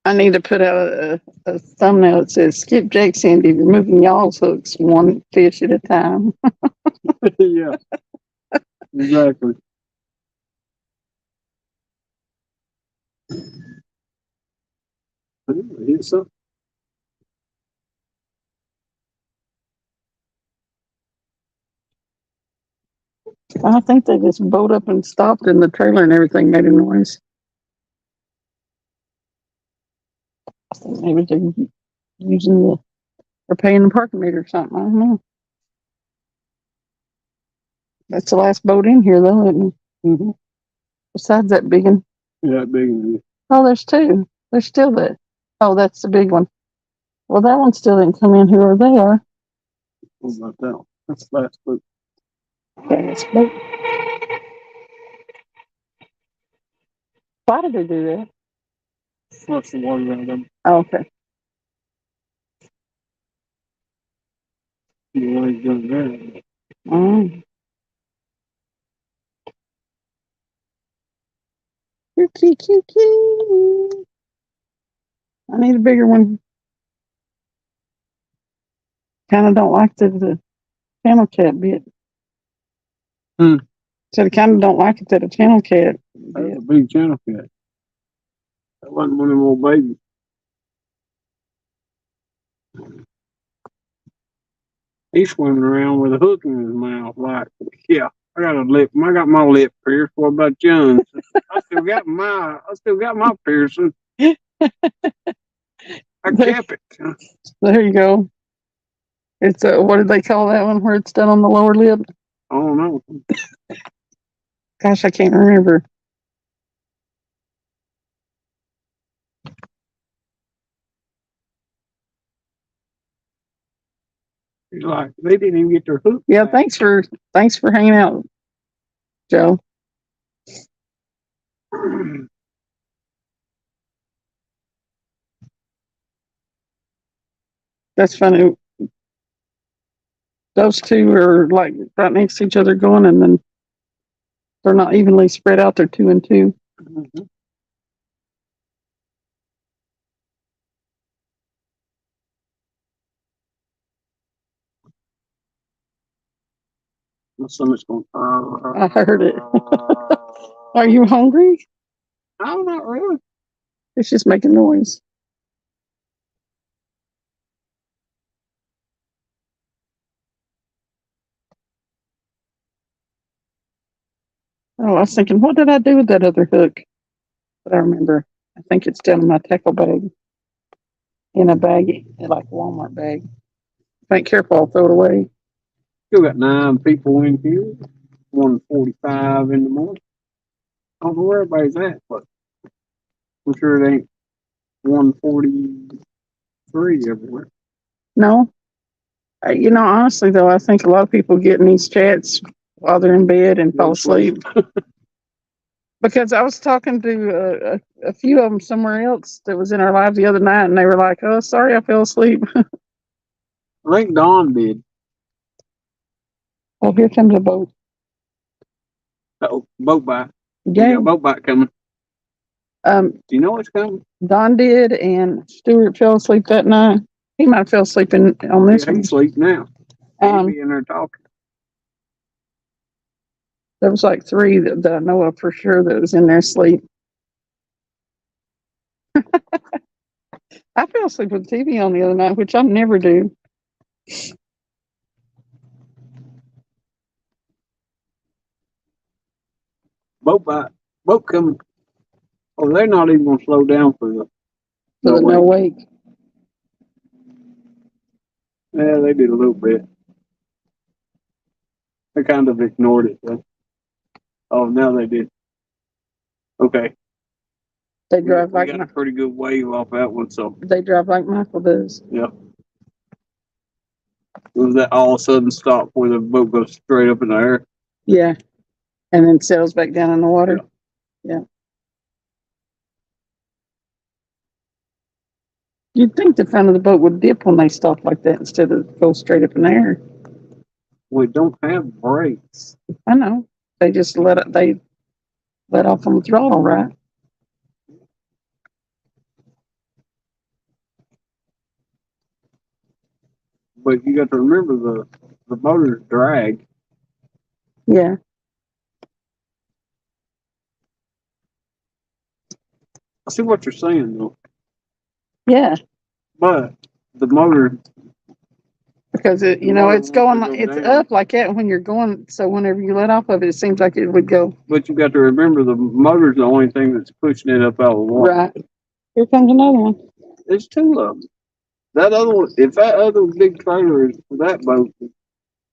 I need to put out a thumbnail that says "Skipjack Sandy removing y'all's hooks one fish at a time." Yeah, exactly. Here's some. I think they just boat up and stopped in the trailer and everything made a noise. I think maybe they're using they're paying the parking meter or something. I don't know. That's the last boat in here though, isn't it? Mm-hmm. Besides that big one. Yeah, big one. Oh, there's two. There's still that. Oh, that's the big one. Well, that one still didn't come in. Whoever they are. What about that one? That's the last boat. Okay, that's boat. Why did they do that? Flush the water out of them. Oh, okay. You know, he's doing that. Mm. Cute. I need a bigger one. Kind of don't like the channel cat bit. Said I kind of don't like it that a channel cat That's bit. a big channel cat. That wasn't one of them old babies. He's swimming around with a hook in his mouth, like, yeah, I got my lip pierced. What about yours? I still got my piercing. I kept it. There you go. It's what did they call that one where it's done on the lower lip? I don't know. Gosh, I can't remember. He's like, they didn't even get their hook. Yeah, back. thanks for hanging out, Joe. That's funny. Those two are like right next to each other going, and then they're not evenly spread out. They're 2 and 2. Mm-hmm. My stomach's going. I heard it. Are you hungry? I'm not really. It's just making noise. Oh, I was thinking, what did I do with that other hook? But I remember, I think it's down in my tackle bag. In a baggie, like a Walmart bag. If I ain't careful, I'll throw it away. Still got 9 people in here. 1:45 in the morning. I don't know where everybody's at, but I'm sure it ain't 1:43 everywhere. No. Honestly, though, I think a lot of people get in these chats while they're in bed and fall asleep. Because I was talking to a few of them somewhere else that was in our live the other night, and they were like, "Oh, sorry, I fell asleep." I think Don did. Oh, here comes a boat. Oh, boat bite. We Yeah. got a boat bite coming. Do you know what's coming? Don did, and Stuart fell asleep that night. He might have fell asleep on this one. He's asleep now. He'd be in there talking. There was like 3 that I know of for sure that was in there asleep. I fell asleep with the TV on the other night, which I never do. Boat bite. Boat coming. Oh, they're not even going to slow down for the No wake. Yeah, they did a little bit. They kind of ignored it, though. Oh, now they did. Okay. They drive we got a pretty good wave off that one, so. They drive like Michael does. Yep. Was that all of a sudden stop where the boat goes straight up in the air? Yeah. And then settles back down in the water. Yeah. You'd think the front of the boat would dip when they stop like that instead of go straight up in the air. We don't have brakes. I know. They just let off on the throttle, right? But you got to remember the motor's drag. Yeah. I see what you're saying, though. Yeah. But the motor. Because it's going, it's up like that when you're going. So whenever you let off of it, it seems like it would go. But you got to remember the motor's the only thing that's pushing it up out of the water. Right. Here comes another one. There's 2 of them. That other one, if that other big trailer is for that boat,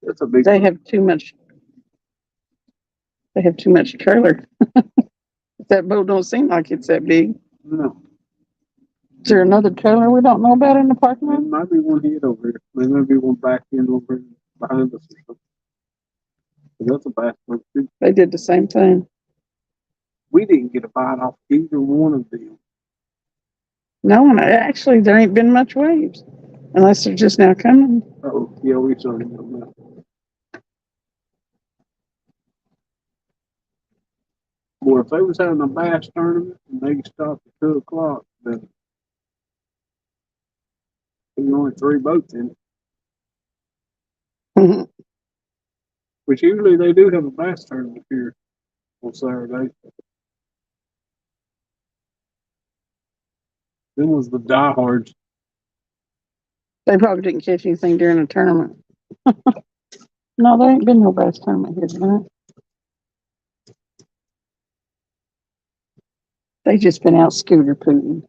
that's a big. They have too much trailer. That boat don't seem like it's that big. No. Is there another trailer we don't know about in the parking There lot? might be one hid over here. There might be one back in over behind us or something. But that's a bass boat too. They did the same thing. We didn't get a bite off either one of them. No, and actually, there ain't been much waves. Unless they're just now coming. Oh, yeah, we saw them on that. Boy, if they was having a bass tournament and they stopped at 2 o'clock, then there's only 3 boats in it. Which usually they do have a bass tournament here on Saturday. Then was the diehards. They probably didn't catch anything during the tournament. No, there ain't been no bass tournament here tonight. They just been out scooter pooting.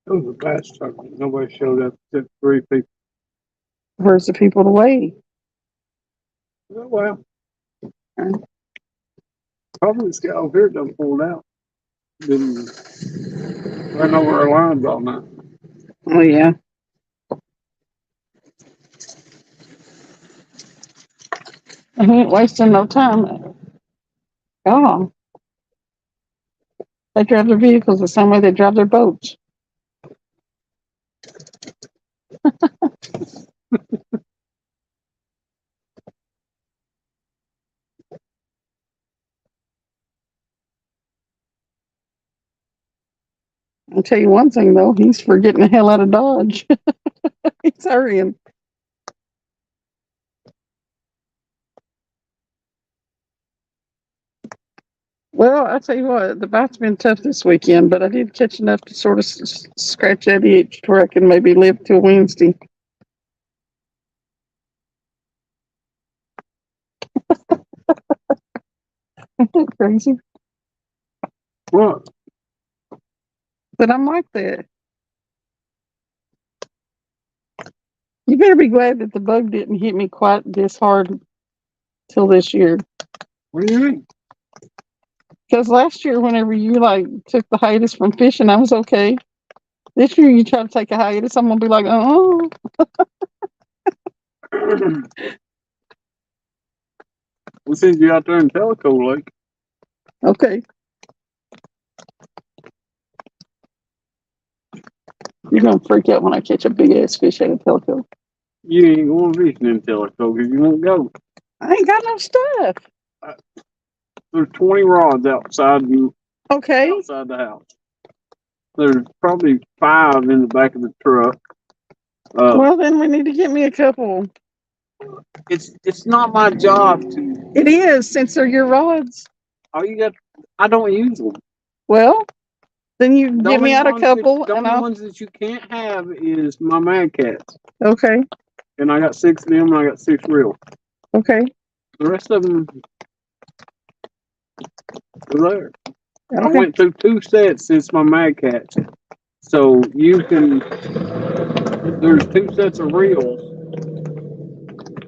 It was a bass tournament. Nobody showed up except 3 people. Where's the people to weigh? Oh, well. Probably this guy over here done pulled out. Didn't run over our lines all night. Oh, yeah. He ain't wasting no time. Go on. They drive their vehicles the same way they drive their boats. I'll tell you one thing, though. He's for getting the hell out of Dodge. He's hurrying. Well, I tell you what, the bite's been tough this weekend, but I did catch enough to sort of scratch that itch to where I can maybe live till Wednesday. Ain't that crazy? What? But I'm like that. You better be glad that the bug didn't hit me quite this hard till this year. What do you mean? Because last year, whenever you like took the hiatus from fishing, I was okay. This year, you try to take a hiatus, I'm gonna be like, oh, We'll send you out there in Tellico Lake. okay. You're gonna freak out when I catch a big ass fish out of Telco. You ain't going fishing in Tellico because you won't go. I ain't got no stuff. There's 20 rods outside Okay. the house. There's probably 5 in the back of the truck. Well, then we need to get me a couple. It's not my job to. It is, since they're your rods. All you got. I don't use them. Well, then you The get me only out a ones couple, the and only I'll. ones that you can't have is my Mad Cats, Okay. and I got 6 of them, and I got 6 reels. Okay. The rest of them are there. I Okay. went through 2 sets since my Mad Cats, so you can. There's 2 sets of reels.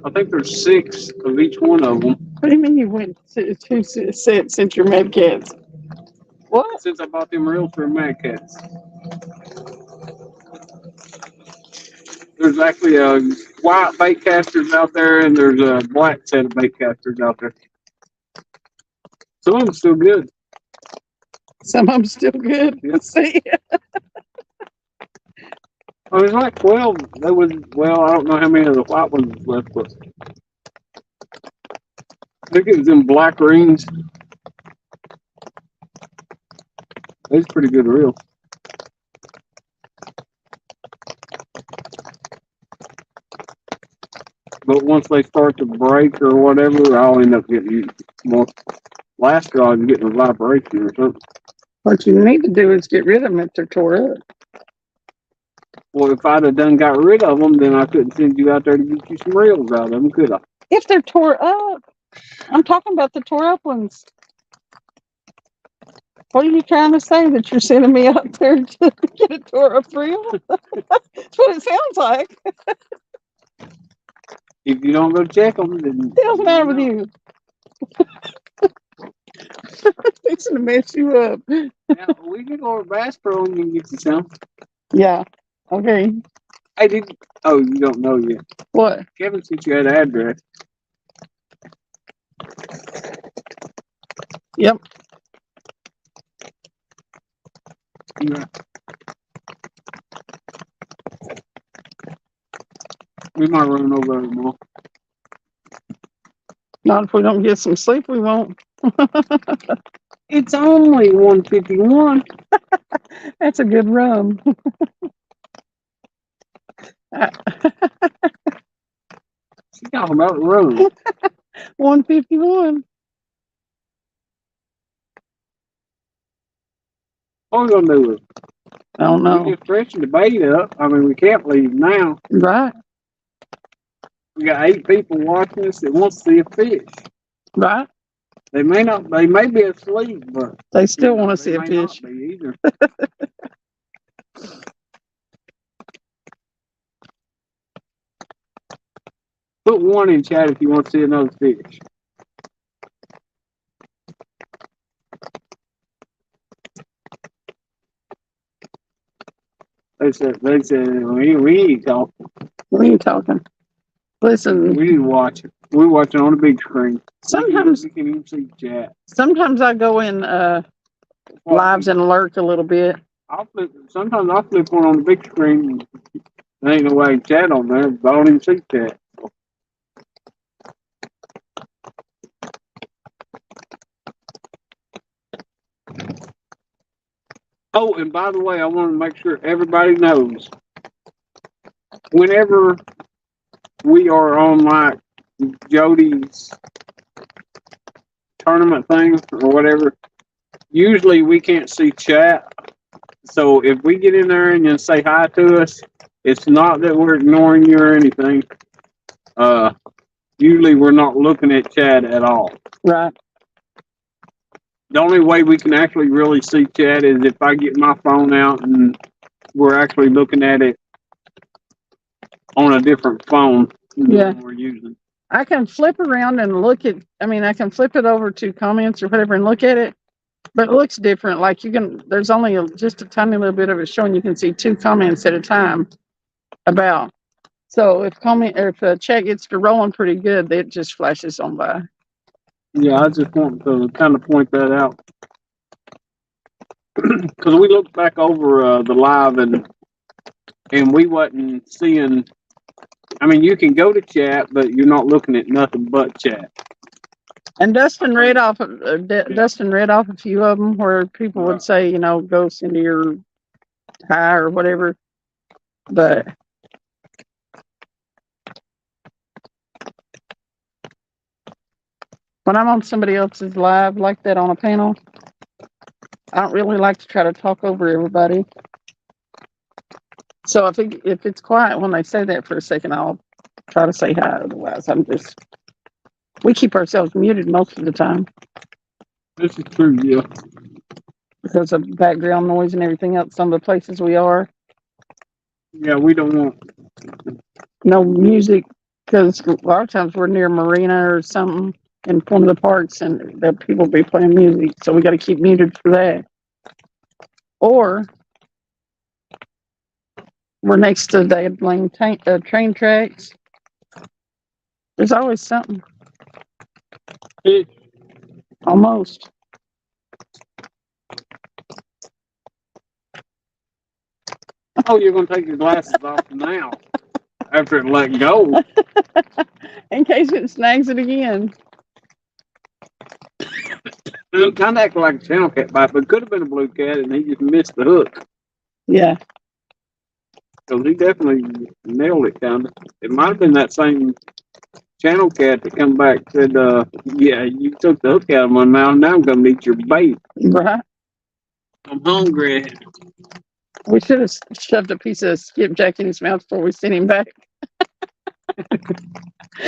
I think there's 6 of each one of them. What do you mean you went to 2 sets since your Mad Cats? What? Since I bought them reels for Mad Cats. There's actually a white bait casters out there, and there's a black set of bait casters out there. Some of them still good. Some of them still good. Let's see. I mean, there's like 12. There was, well, I don't know how many of the white ones was left, but I think it was in black rings. It's pretty good reel. But once they start to break or whatever, I'll end up getting more. Last year I was getting a vibration or something. What you need to do is get rid of them if they're tore up. Well, if I'd have done got rid of them, then I couldn't send you out there to get you some reels out of them, could I? If they're tore up. I'm talking about the tore up ones. What are you trying to say? That you're sending me out there to get a tore up reel? That's what it sounds like. If you don't go check them, then. What the hell's the matter with you? It's gonna mess you up. Now, we can go to Bass Pro and you can get you some. Yeah. Okay. I did. Oh, you don't know yet. What? Kevin sent you that address. Yep. Yeah. We might run over there tomorrow. Not if we don't get some sleep, we won't. It's only 151. That's a good rum. She's talking about the road. 151. What are we gonna do with it? I don't know. We just freshen the bait up. I mean, we can't leave now. Right. We got 8 people watching us that want to see a fish. Right. They may be asleep, but They still want to see they a may fish. not be either. Put 1 in chat if you want to see another fish. They said we ain't talking. We ain't talking. Listen, We watch it. We watch it on the big screen. sometimes we can even see chat. sometimes I go in lives and lurk a little bit. Sometimes I'll flip one on the big screen. There ain't no way to chat on there, but I don't even see chat. Oh, and by the way, I want to make sure everybody knows. Whenever we are on like Jody's tournament thing or whatever, usually we can't see chat. So if we get in there and you say hi to us, it's not that we're ignoring you or anything. Usually we're not looking at chat at all. Right. The only way we can actually really see chat is if I get my phone out and we're actually looking at it on a different phone than the Yeah. one we're using. I can flip around and look at, I can flip it over to comments or whatever and look at it, but it looks different. Like there's only just a tiny little bit of it showing. You can see 2 comments at a time about. So if a chat gets to rolling pretty good, it just flashes on by. Yeah, I just want to kind of point that out. Because we looked back over the live and we wasn't seeing. I mean, you can go to chat, but you're not looking at nothing but chat. And Dustin read off a few of them where people would say, go send your hi or whatever. But when I'm on somebody else's live like that on a panel, I don't really like to try to talk over everybody. So if it's quiet when they say that for a second, I'll try to say hi. Otherwise, we keep ourselves muted most of the time. This is true, yeah. Because of background noise and everything else, some of the places we are. Yeah, we don't want no music, because a lot of times we're near marina or something in one of the parks and the people be playing music, so we got to keep muted for that. Or we're next to the train tracks. There's always something. Almost. Oh, you're going to take your glasses off now after it let go. In case it snags it again. It kind of acted like a channel cat bite, but it could have been a blue cat, and he just missed the hook. Yeah. Because he definitely nailed it, kind of. It might have been that same channel cat that come back and said, yeah, you took the hook out of my mouth, now I'm going to eat your bait. Right. I'm hungry. We should have shoved a piece of skipjack in his mouth before we sent him back.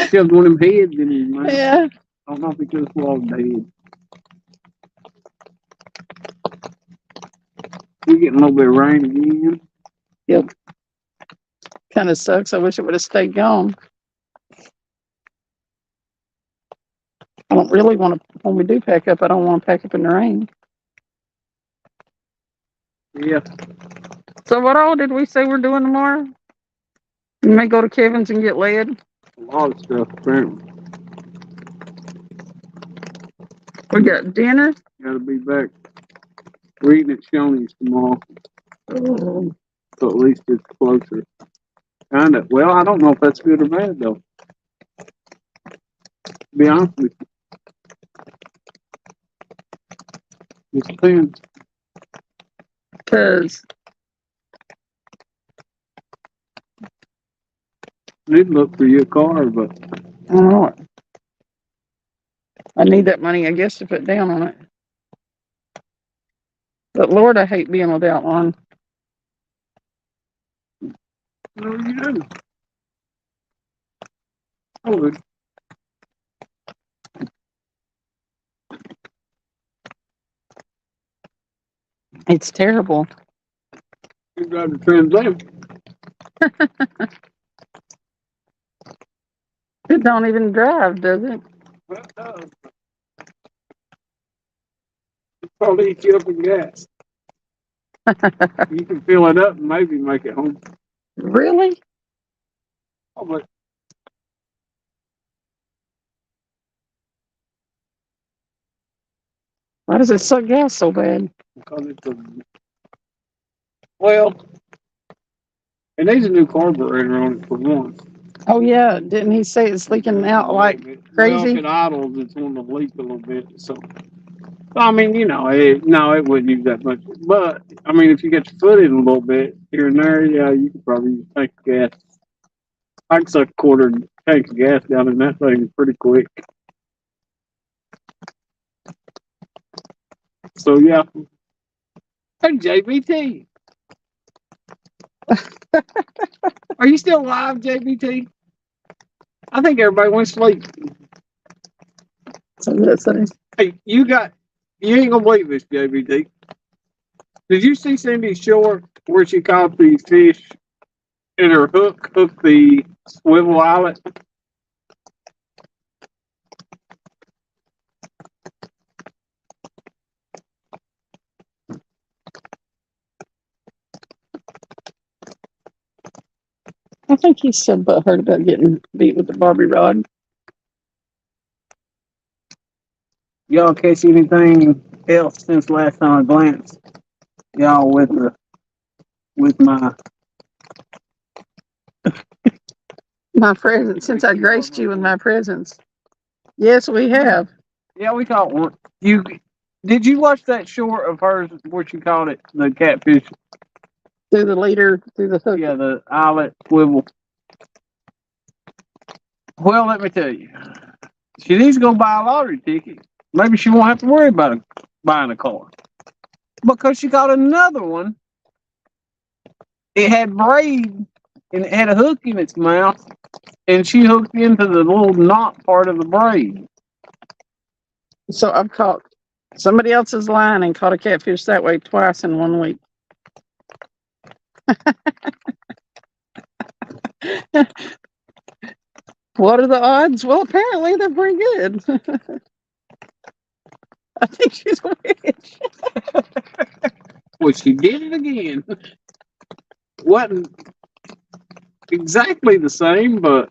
Shoved one of them heads in his mouth. Yeah. I don't know if he could have swallowed the head. We're getting a little bit of rain again. Yep. Kind of sucks. I wish it would have stayed gone. I don't really want to, when we do pack up, I don't want to pack up in the rain. Yeah. So what all did we say we're doing tomorrow? We may go to Kevin's and get lead. A lot of stuff, apparently. We got dinner. Gotta be back reading at Shoney's tomorrow. Oh. So at least it's closer. Kind of. Well, I don't know if that's good or bad, though. To be honest with you. It depends. Because Need to look for you a car, but I don't know. I need that money, I guess, to put down on it. But Lord, I hate being without one. no, you didn't. Oh, It's terrible. you drive the Trans Am. It don't even drive, does it? Well, it does. It probably eat you up in gas. You can fill it up and maybe make it home. Really? Oh, but Why does it suck gas so bad? because it's a well, it needs a new carburetor on it for one. Oh yeah, didn't he say it's leaking out like Well, if crazy? it idles, it's going to leak a little bit. So, I mean, it wouldn't use that much. But I mean, if you get your foot in a little bit here and there, yeah, you could probably use a tank of gas. I can suck a quarter tank of gas down in that thing pretty quick. So yeah. Hey, JBT. Are you still alive, JBT? I think everybody went to sleep. So that's it. Hey, you got You ain't gonna believe this, JBD. Did you see Cindy's short where she caught the fish and her hooked the swivel eyelet? I think he's so butthurt about getting beat with the Barbie rod. Y'all catch anything else since last time I glanced? Y'all with my My presence, since I graced you with my presence. Yes, we have. yeah, we caught one. Did you watch that short of hers where she caught it, the catfish? Through the leader, through the hook. Yeah, the eyelet swivel. Well, let me tell you, she needs to go buy a lottery ticket. Maybe she won't have to worry about buying a car because she got another one. It had braid and it had a hook in its mouth, and she hooked into the little knot part of the braid. So I've caught somebody else's line and caught a catfish that way twice in 1 week. What are the odds? Well, apparently they're pretty good. I think she's a witch. Well, she did it again. Wasn't exactly the same, but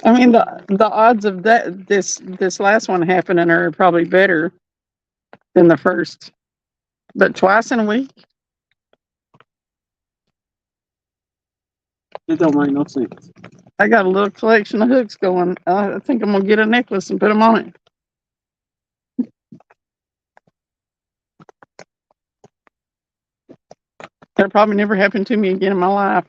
I mean, the odds of that this last one happening are probably better than the first. But twice in a week? it don't make no sense. I got a little collection of hooks going. I think I'm gonna get a necklace and put them on it. That'll probably never happen to me again in my life.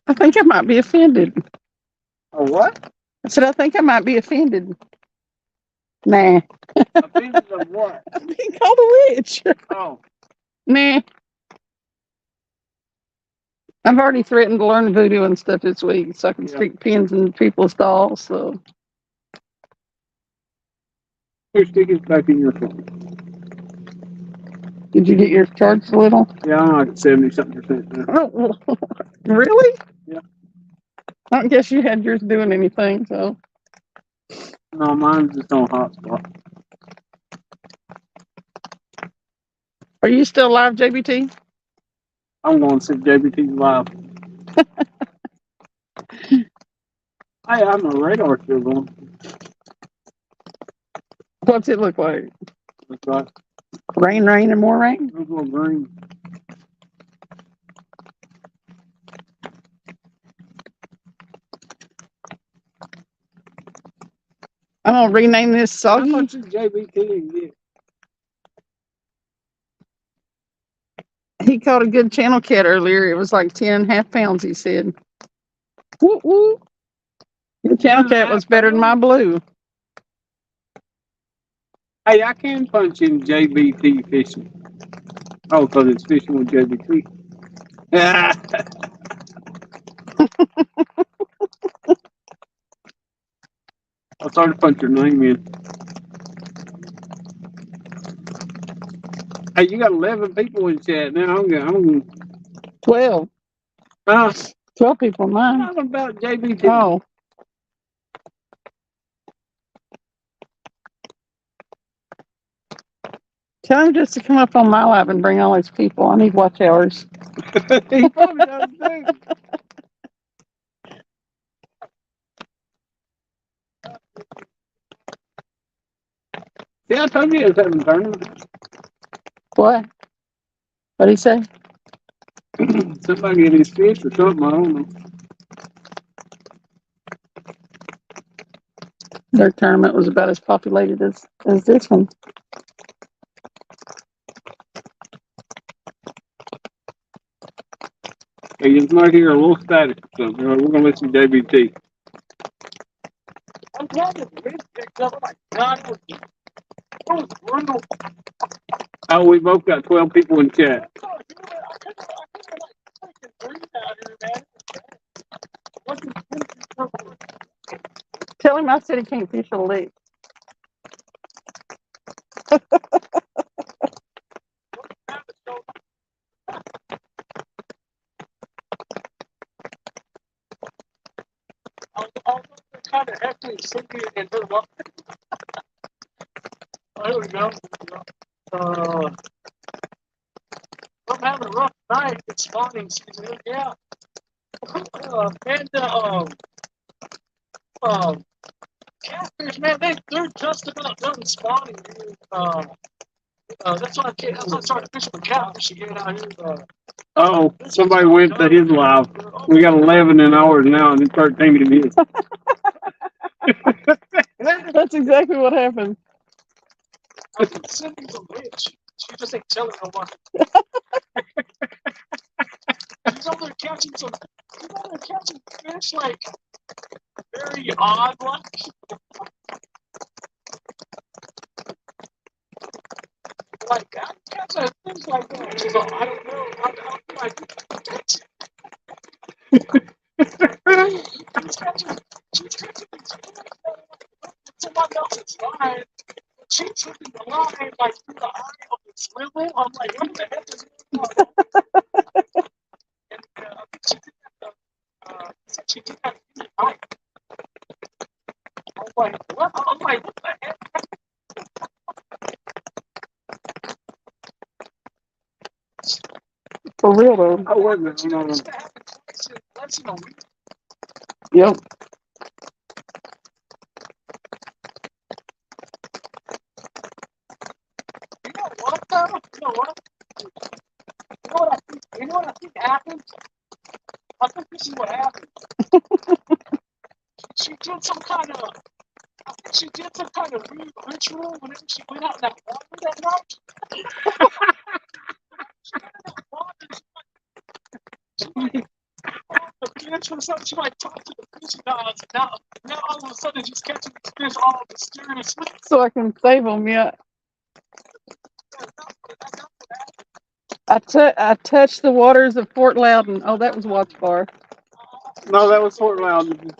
I think I might be offended. Oh, what? I said, I think I might be offended. Nah. Offended of what? I'm being called a witch. Oh, Nah. I've already threatened to learn voodoo and stuff this week so I can stick pins in people's stalls. So here, stick it back in your phone. did you get your charged a little? Yeah, I'm like 70-something% now. Oh, really? Yeah. I don't guess you had yours doing anything, so. No, mine's just on hotspot. Are you still live, JBT? I'm going to see JBT live. Hey, I'm a radar still going. What's it look like? Looks like Rain, rain, and more rain? a little green. I'm gonna rename this How Soggy. much is JBT get? He caught a good channel cat earlier. It was like 10.5 pounds, he said. Woo woo. The channel cat was better than my blue. Hey, I can punch in JBT fishing. Oh, because it's fishing with JBT. I'll start to punch your name in. Hey, you got 11 people in chat now. I'm 12. 12 people in mine. talking about JBT. Oh. Tell him just to come up on my live and bring all these people. I need watch hours. He probably does too. See, I told you it was having a tournament. What? What'd he say? Somebody get his fish or something. I don't know. Their tournament was about as populated as this one. Hey, you might hear a little static or something. We're going to listen to JBT. I'm telling you, the fish picked up like 9 or 10. It was brutal. Oh, we both got 12 people in chat. Tell him I said he can't fish a lick. Kind of hefty sinking in her luck. There we go. I'm having a rough night. It's spawning season. Yeah. Catfish, man, they're just about done spawning, dude. That's why I started fishing for catfish again out here. Oh, somebody went to his live. We got 11 in ours now, and it's 13 to his. That's exactly what happened. Cindy's a witch. She just ain't telling no one. She's over there catching fish like very odd, like I catch things like that. She's like, I don't know. I'm like, she's catching these someone else's line. She's tripping the line like through the eye of the swivel. I'm like, what the heck is going on? And I think she did that. I'm like, what? I'm like, what the heck? For real though. I wasn't. You know, less than a week. Yep. You know what, though? You know what? You know what I think happened? I think this is what happened. She did some kind of. I think she did some kind of weird ritual whenever she went out in that water that night. She like the fish or something. She like talked to the fish gods. Now all of a sudden she's catching these fish all mysteriously. So I can save them. Yeah. I touched the waters of Fort Loudon. Oh, that was Watts Bar. No, that was Fort Loudon.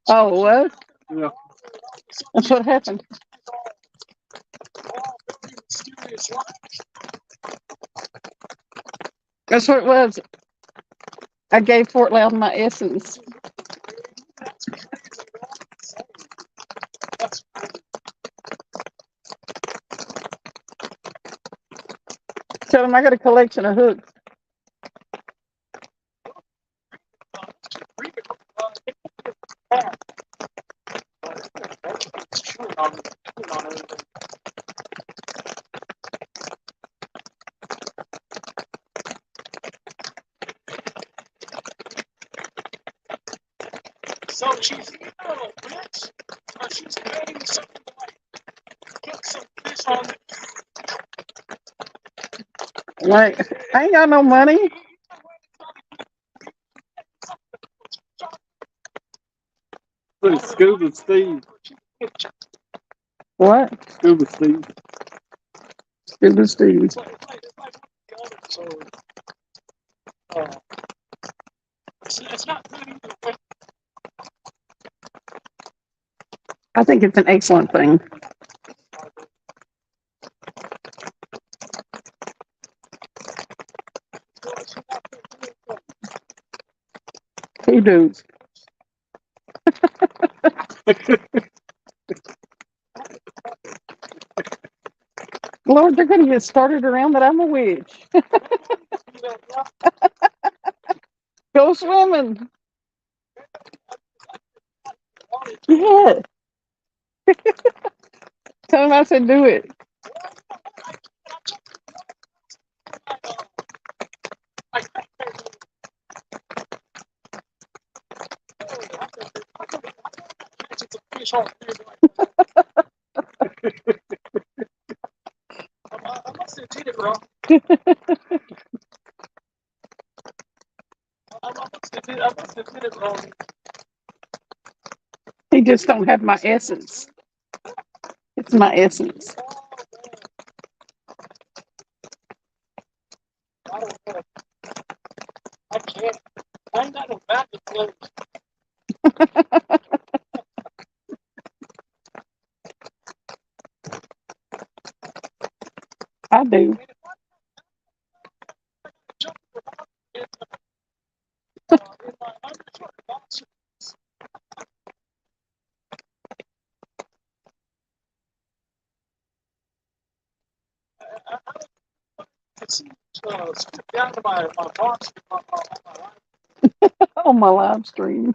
Oh, it was? Yeah. That's what happened. That's what it was. I gave Fort Loudon my essence. Tell him I got a collection of hooks. So she's either a witch or she's getting something like get some fish on it. Like, I ain't got no money. Scuba Steve. What? Scuba Steve. Scuba Steve. It's like so, it's not good either way. I think it's an excellent thing. Who does? Lord, they're going to get started around that I'm a witch. Go swimming. Yeah. Tell him I said do it. I must have did it wrong. I must have did it wrong. He just don't have my essence. It's my essence. do. On my live stream.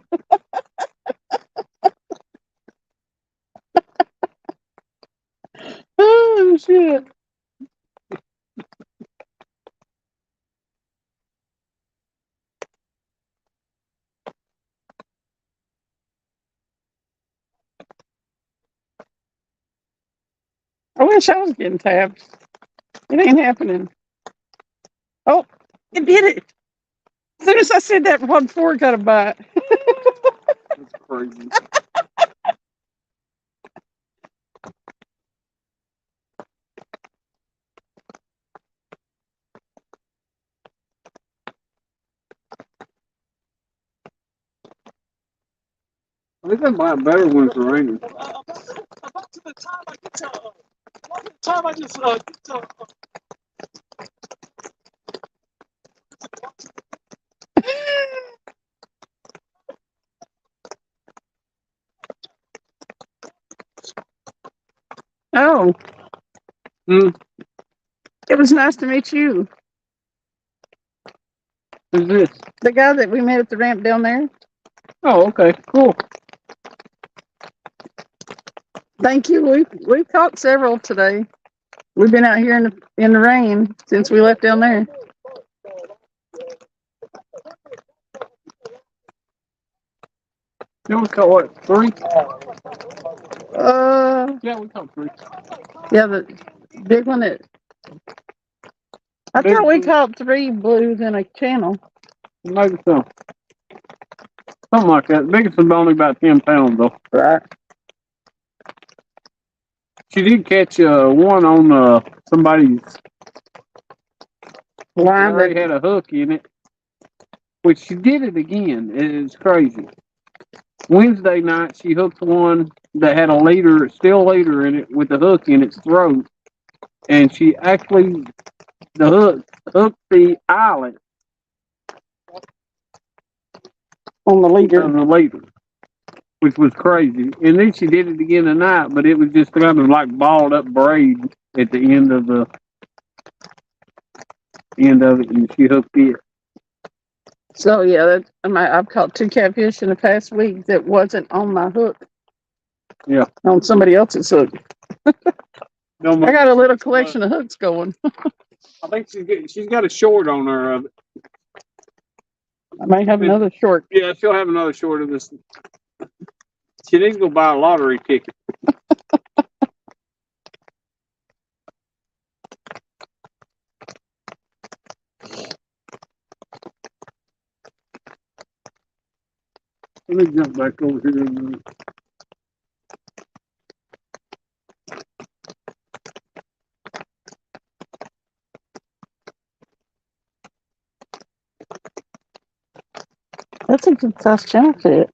Oh shit. I wish I was getting tapped. It ain't happening. Oh, it did it. As soon as I said that, one before got a bite. That's crazy. I think I buy better when it's raining. About to the time I get to, the time I just get to. Oh. Hmm. It was nice to meet you. Who's this? The guy that we met at the ramp down there. Oh, okay, cool. Thank you. We've caught several today. We've been out here in the rain since we left down there. You want to call what? 3? Yeah, we caught 3. Yeah, the big one that I Big thought we blue. caught 3 blues in a channel. Maybe so. Something like that. The biggest one's only about 10 pounds though. Right. She did catch one on somebody's Line already that had a hook in it. Which she did it again. It's crazy. Wednesday night she hooked one that had a leader, steel leader in it with a hook in its throat. And she actually hooked the eyelet on the of leader. the leader. Which was crazy. And then she did it again tonight, but it was just kind of like balled up braid at the end of it, and she hooked it. So yeah, I've caught 2 catfish in the past week that wasn't on my hook. Yeah. On somebody else's hook. No, I got a little collection of hooks going. I think she's got a short on her of it. I may have another short. Yeah, she'll have another short of this. She needs to go buy a lottery ticket. Let me jump back over here a minute. That's a good size channel fit.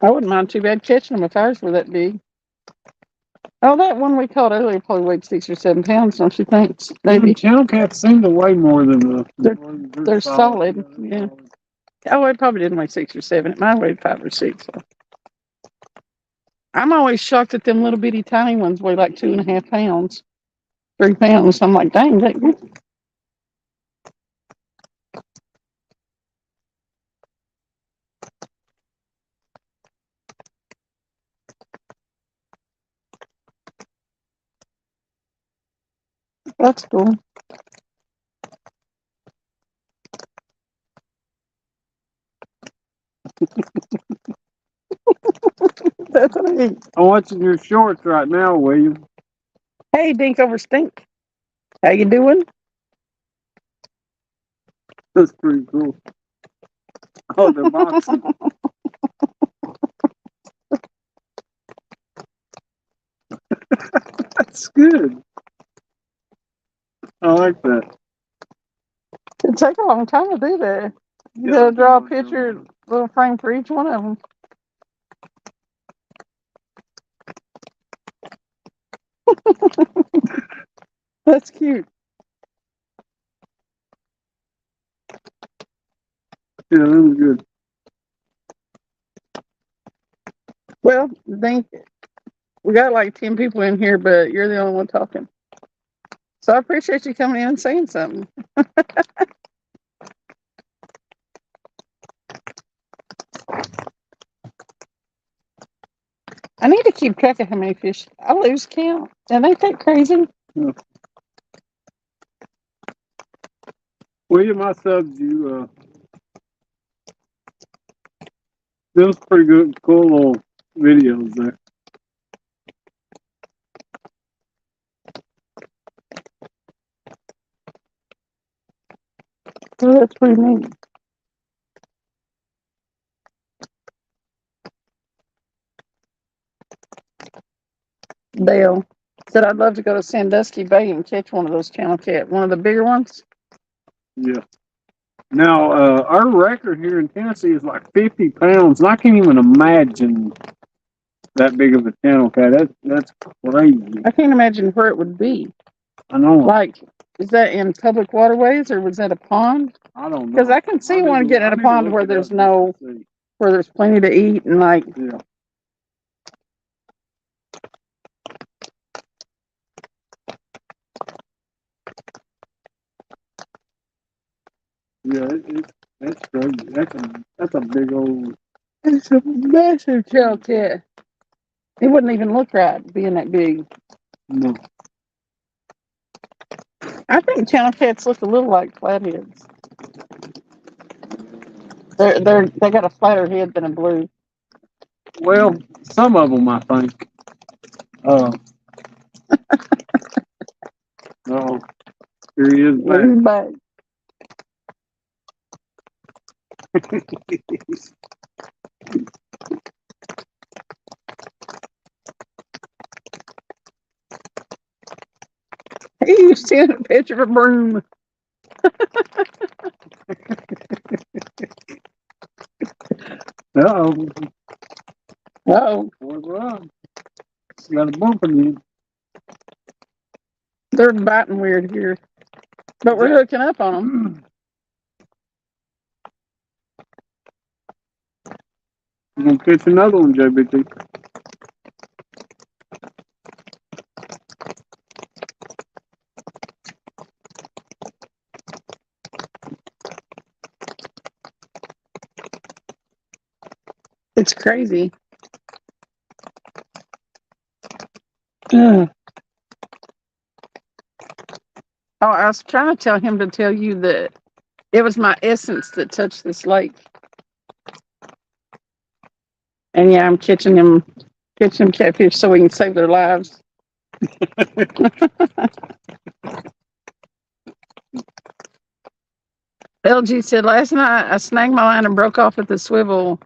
I wouldn't mind too bad catching them if ours were that big. Oh, that one we caught earlier probably weighed 6 or 7 pounds, don't you think? Maybe. Channel cats seem to weigh more than They're solid. Yeah. Oh, it probably didn't weigh 6 or 7. It might have weighed 5 or 6. So. I'm always shocked that them little bitty tiny ones weigh like 2.5 pounds, 3 pounds. I'm like, dang, that good. That's cool. That's neat. I'm watching your shorts right now, William. Hey, Dink over Stink. How you doing? That's pretty cool. Oh, they're boxing. That's good. I like that. It'd take a long time to do that. You gotta draw a picture, little frame for each one of them. That's cute. Yeah, that was good. Well, we got like 10 people in here, but you're the only one talking. So I appreciate you coming in and saying something. I need to keep track of how many fish. I lose count. And ain't that crazy? Yeah. Well, you my subs, those pretty good, cool little videos there. Oh, that's pretty neat. Dale said, I'd love to go to Sandusky Bay and catch one of those channel cat, one of the bigger ones. Yeah. Now, our record here in Tennessee is like 50 pounds, and I can't even imagine that big of a channel cat. That's crazy. I can't imagine where it would be. I know. Like, is that in public waterways or was that a pond? I don't know. Because I can see one getting in a pond where there's where there's plenty to eat and like. Yeah. Yeah, that's crazy. That's a big old. It's a massive channel cat. It wouldn't even look right being that big. No. I think channel cats look a little like flatheads. They got a flatter head than a blue. Well, some of them, I think. Oh, here he is back. He's back. He used to in a picture of a broom. Uh-oh. Oh, Got a bump in you. they're biting weird here. But we're hooking up on them. I'm going to catch another one, JBT. It's crazy. Ugh. Oh, I was trying to tell him to tell you that it was my essence that touched this lake. And yeah, I'm catching them catfish so we can save their lives. LG said, last night I snagged my line and broke off at the swivel.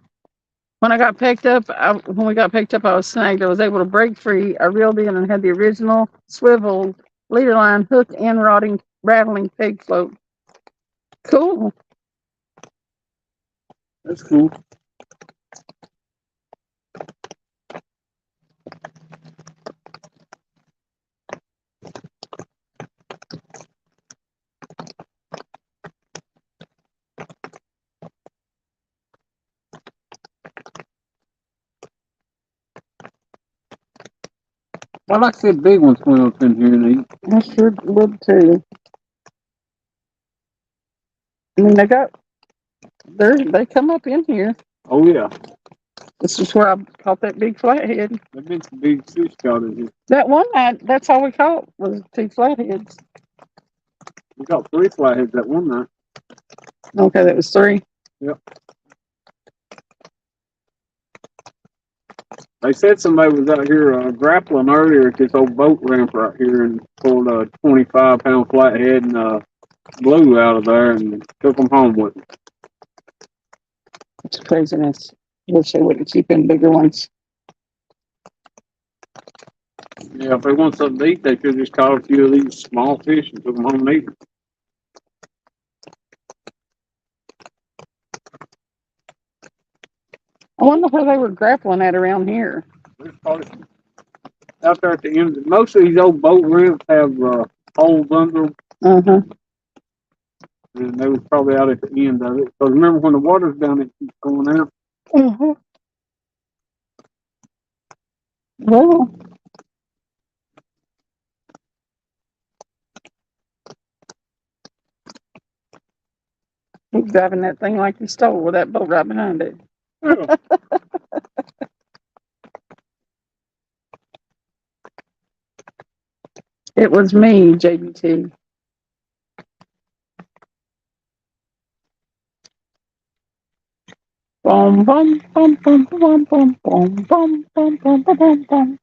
When we got picked up, I was snagged. I was able to break free. I reeled in and had the original swivel leader line, hook, and rattling peg float. Cool. That's cool. I like to see big ones swim up in here and eat. I sure would too. I mean, they come up in here. Oh, yeah. This is where I caught that big flathead. There's been some big fish caught in here. That one night, that's all we caught was 2 flatheads. We caught 3 flatheads that one night. Okay, that was 3. Yep. They said somebody was out here grappling earlier at this old boat ramp right here and pulled a 25-pound flathead and blue out of there and took them home with them. It's craziness. Wish they wouldn't keep in bigger ones. Yeah, if they want something to eat, they could just caught a few of these small fish and took them home and eat them. I wonder where they were grappling at around here. There's probably out there at the end. Most of these old boat ramps have holes under them, Uh-huh. and they was probably out at the end of it. Because remember when the water's down, it keeps going out. Uh-huh. Well, he's driving that thing like he stole with that boat right behind it. Yeah. It was me, JBT. Boom, boom, boom, boom, boom, boom, boom, boom, boom, boom, boom, boom.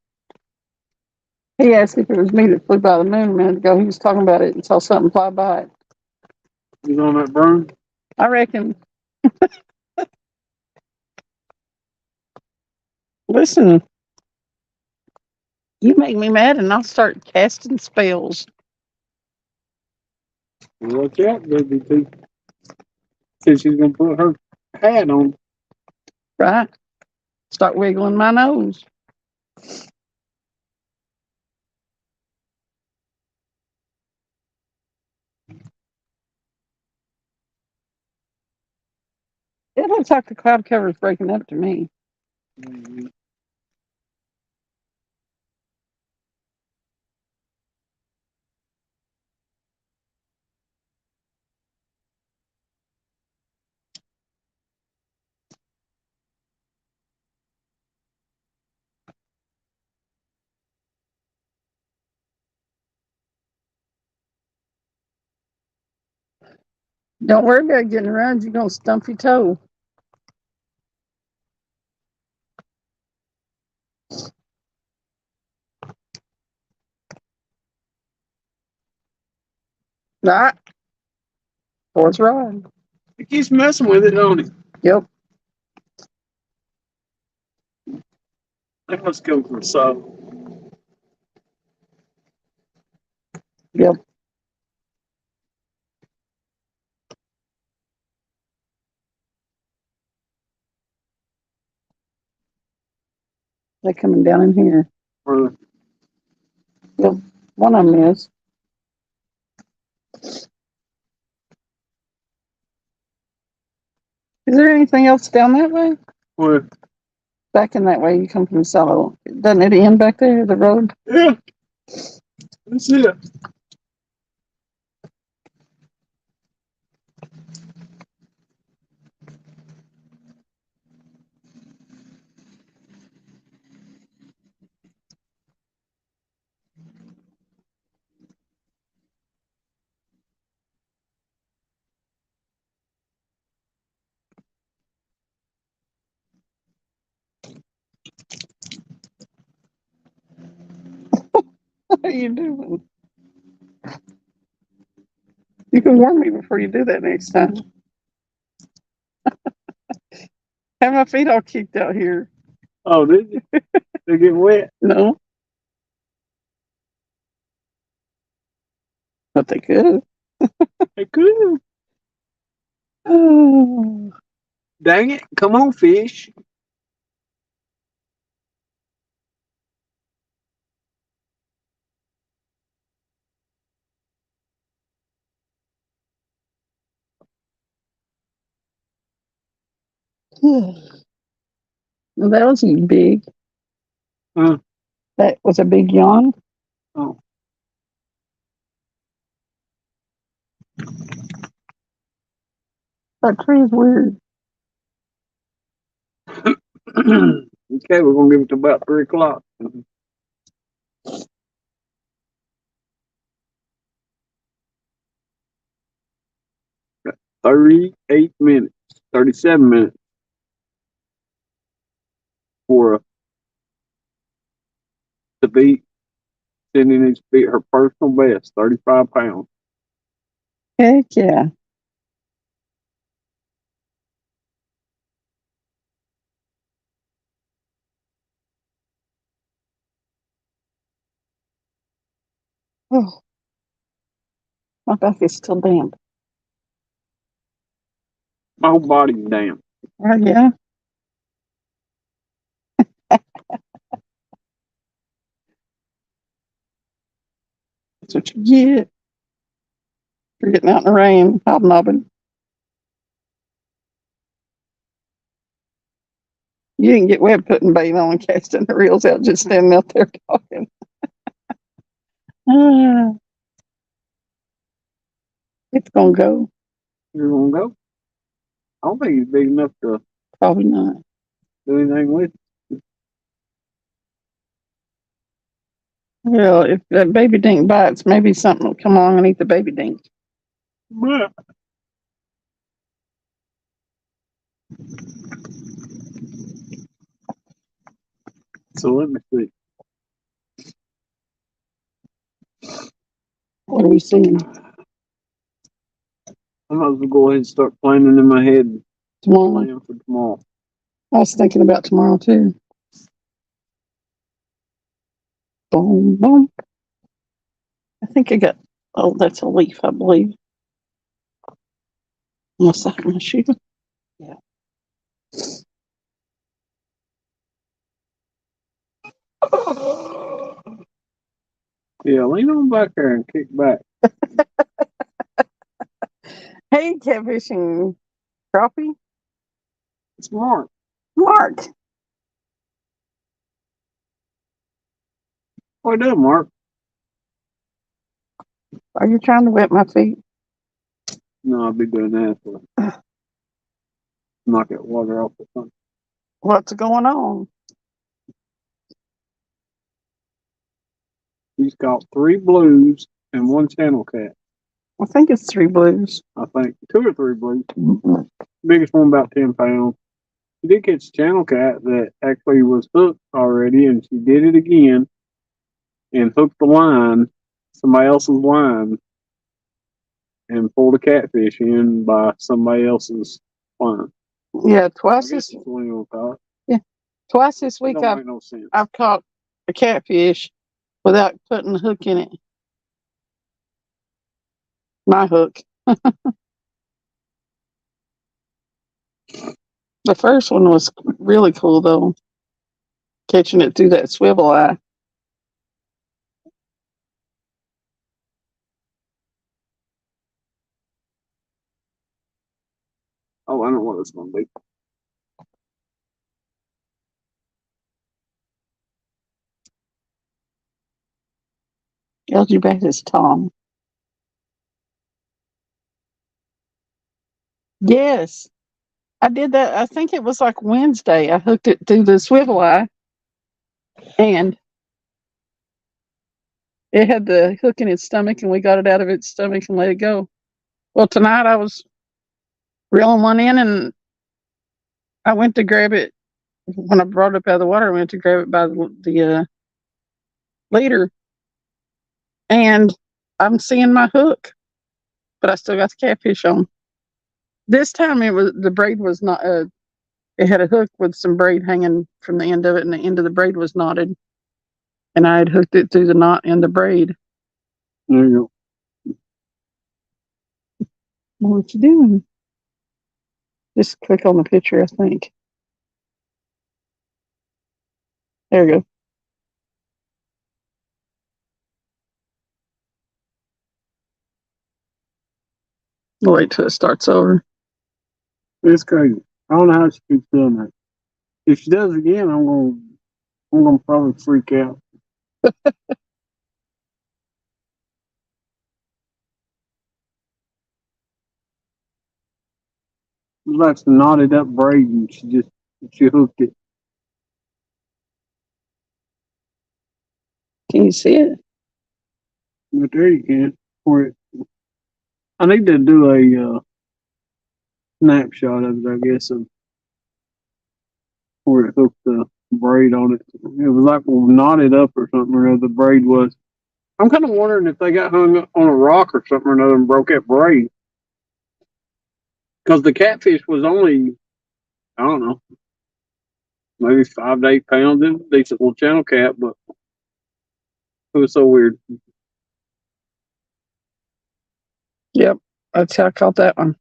He asked if it was me that flew by the moon a minute ago. He was talking about it and saw something fly by it. You on that burn? I reckon. Listen, you make me mad and I'll start casting spells. Watch out, baby. Said she's gonna put her hat on. Right? Start wiggling my nose. It looks like the cloud cover is breaking up to me. Mm-hmm. Don't worry about getting around. You're going to stump your toe. Right? Horse ride. It keeps messing with it, don't it? Yep. Let's go for a solid. Yep. They're coming down in here. Or Yep. One of them is. Is there anything else down that way? what? Back in that way, you come from the silo. Doesn't it end back there, the road? Yeah. That's it. What are you doing? You can warn me before you do that next time. Have my feet all kicked out here. Oh, did you? They get wet. No, but they could. They could. Oh, Dang it. Come on, fish. well, that was big. Huh. That was a big yawn. Oh. That tree is weird. Okay, we're gonna give it to about 3 o'clock. 38 minutes, 37 minutes for to beat Cindy needs to beat her personal best, 35 pounds. Heck yeah. Oh, my back is still damp. My whole body's damn. Right, yeah. That's what you get for getting out in the rain, hobnobbing. You didn't get wet putting bait on and casting the reels out, just standing out there talking. It's gonna go. You're gonna go? I don't think he's big enough to Probably not. do anything with. Well, if that baby dink bites, maybe something will come along and eat the baby dink. But so let me see. What are we seeing I might as well go ahead and start planning in my head tomorrow? plan for tomorrow. I was thinking about tomorrow too. Boom, boom. I think I got, oh, that's a leaf, I believe. Unless I have my shoe. Yeah. Yeah, lean on back there and kick back. Hey, catfishing crappie. It's Mark. Mark. What you doing, Mark? Are you trying to wet my feet? No, I'll be doing that for knock that water off or something. What's going on? He's caught 3 blues and 1 channel cat. I think it's 3 blues. I think 2 or 3 blues. Mm-mm. Biggest one about 10 pounds. She did catch a channel cat that actually was hooked already, and she did it again and hooked the line, somebody else's line, and pulled a catfish in by somebody else's line. Yeah, I twice guess this that's what you want to call it. twice this It week don't make no sense. I've caught a catfish without putting a hook in it. My hook. The first one was really cool though, catching it through that swivel eye. Oh, I know what it's going to be. LG back is Tom. Yes, I did that. I think it was like Wednesday. I hooked it through the swivel eye, and it had the hook in its stomach, and we got it out of its stomach and let it go. Well, tonight I was reeling one in, and I went to grab it when I brought it up out of the water. I went to grab it by the leader, and I'm seeing my hook, but I still got the catfish on. This time it was the braid was not. It had a hook with some braid hanging from the end of it, and the end of the braid was knotted, and I had hooked it through the knot in the braid. There you go. What you doing? Just click on the picture, I think. There you go. We'll wait till it starts over. It's crazy. I don't know how she keeps doing that. If she does it again, I'm gonna probably freak out. It's like some knotted up braid, and she hooked it. Can you see it? But there you can. I need to do a snapshot of it, I guess, of where it hooked the braid on it. It was like knotted up or something or other. The braid was. I'm kind of wondering if they got hung up on a rock or something or another and broke that braid. Because the catfish was only, I don't know, maybe 5 to 8 pounds. It was a decent little channel cat, but it was so weird. Yep, that's how I caught that one.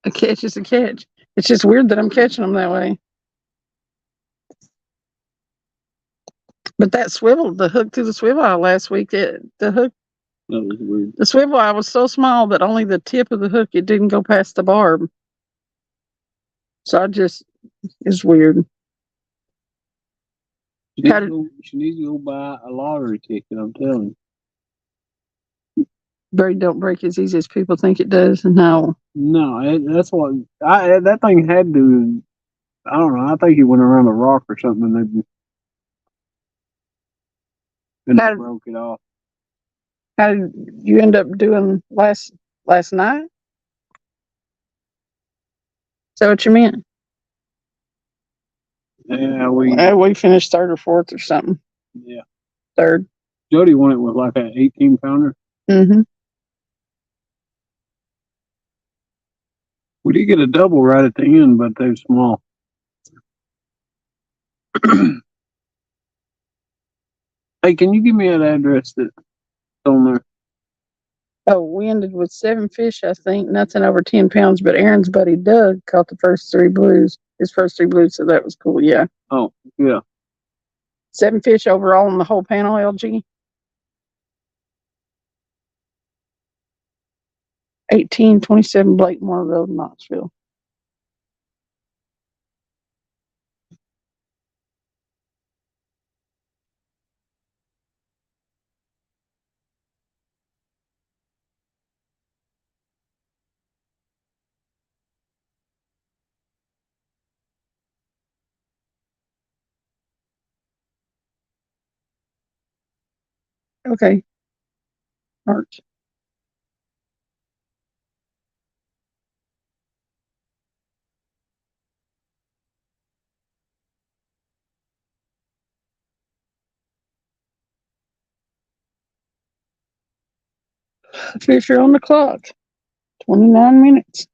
A catch is a catch. It's just weird that I'm catching them that way. But that swivel, the hook through the swivel eye last week, the hook, That was weird. the swivel eye was so small that only the tip of the hook, it didn't go past the barb. So it's weird. She needs to go buy a lottery ticket, I'm telling you. Braid don't break as easy as people think it does. No. No, that's what that thing had to. I don't know. I think he went around a rock or something, and they broke it off. How did you end up doing last night? Is that what you meant? Yeah, we finished third or fourth or something. Yeah, third. Jody won it with like an 18-pounder. Mm-hmm. We did get a double right at the end, but they were small. Hey, can you give me that address that's on there? Oh, we ended with 7 fish, I think. Nothing over 10 pounds, but Aaron's buddy Doug caught the first 3 blues. His first 3 blues, so that was cool, yeah. Oh, yeah. 7 fish overall in the whole panel, LG. 1827 Blakemore Road, Knoxville. Okay. March. Fish are on the clock. 29 minutes.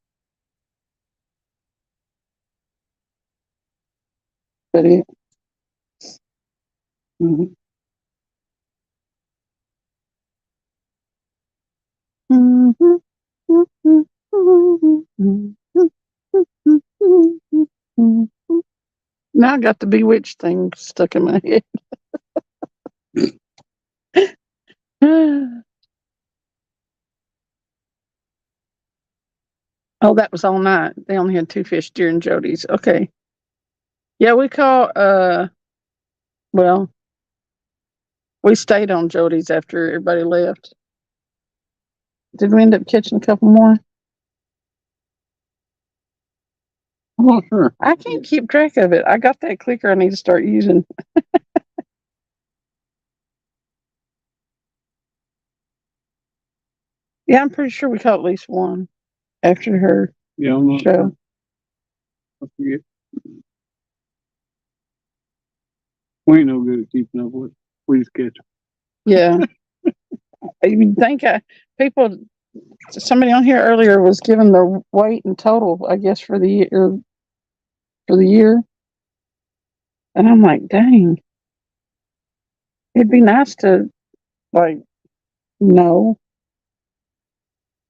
That it? Mm-hmm. Mm-hmm. Now I got the bewitched thing stuck in my head. Oh, that was all night. They only had 2 fish during Jody's. Okay. Yeah, we caught well, we stayed on Jody's after everybody left. Did we end up catching a couple more? I'm not sure. I can't keep track of it. I got that clicker I need to start using. Yeah, I'm pretty sure we caught at least one after her I'm show. Sure. I forget. We ain't no good at keeping up with it. We just catch them. Yeah. You think somebody on here earlier was given the weight and total, I guess, for the year. And I'm like, dang. It'd be nice to know.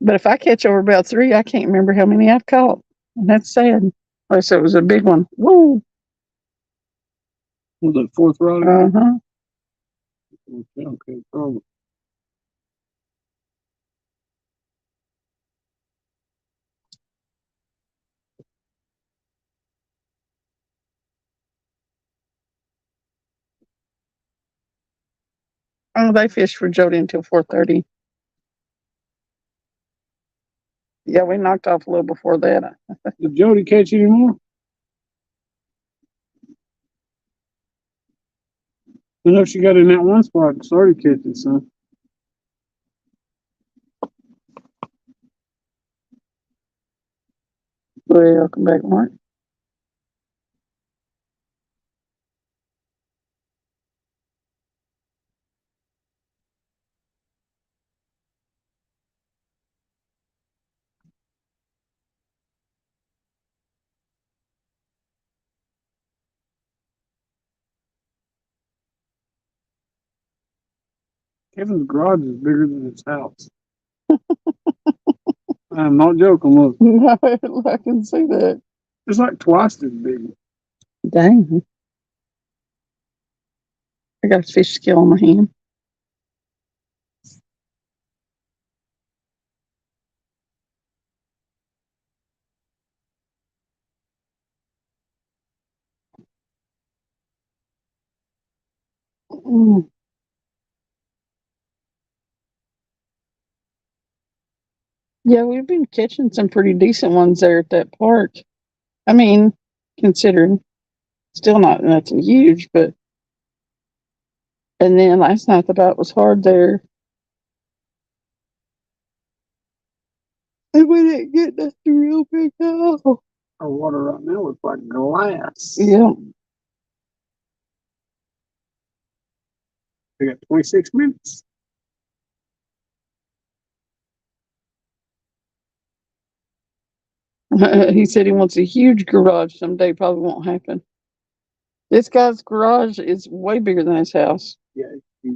But if I catch over about 3, I can't remember how many I've caught. And that's sad. Unless it was a big one. Woo! Was it 4th rod? Uh-huh. Okay, problem. Oh, they fished for Jody until 4:30. Yeah, we knocked off a little before that. Did Jody catch any more? I know she got in that one spot and started catching some. Welcome back, Mark. Kevin's garage is bigger than his house. I'm not joking. Look, No, I can see that. it's like twice as big. Dang. I got a fish scale on my hand. Mm. Yeah, we've been catching some pretty decent ones there at that park. I mean, considering still not nothing huge, but and then last night the bite was hard there. And we didn't get nothing real big at all. Our water right now looks like glass. Yeah. We got 26 minutes. He said he wants a huge garage someday. Probably won't happen. This guy's garage is way bigger than his house. Yeah, he's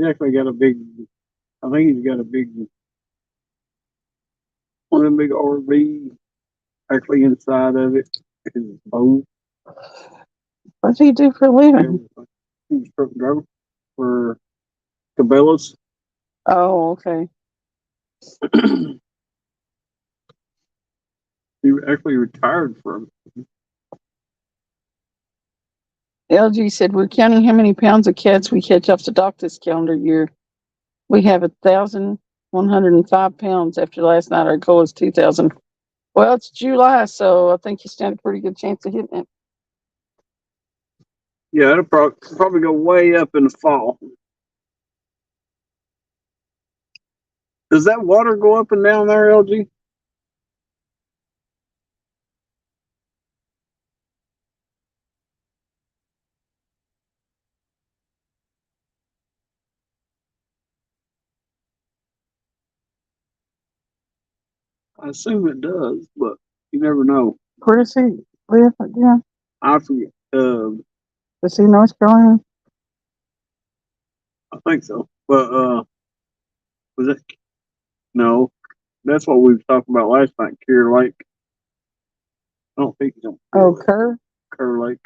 actually got a big. I think he's got a big one of them big RV actually inside of it. His boat, What does he do for a living? everything. He's a truck driver for Cabela's. Oh, okay. He actually retired from. LG said we're counting how many pounds of cats we catch off the dock this calendar year. We have 1,105 pounds. After last night, our goal is 2,000. Well, it's July, so I think you stand a pretty good chance of hitting it. Yeah, it'll probably go way up in the fall. Does that water go up and down there, LG? I assume it does, but you never know. Where does he live again? I forget. Does he North Carolina? I think so. But was it? No, that's what we were talking about last night. Kerr Lake. I don't think he's on Oh, Kerr? Kerr Lake.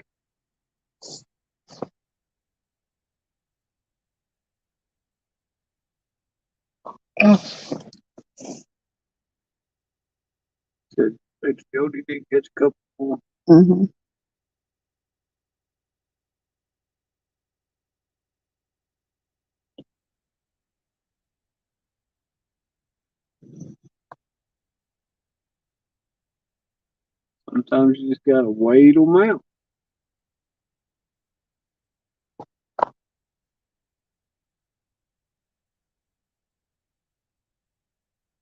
Said Jody did catch a couple more. Mm-hmm. Sometimes you just gotta wait them out.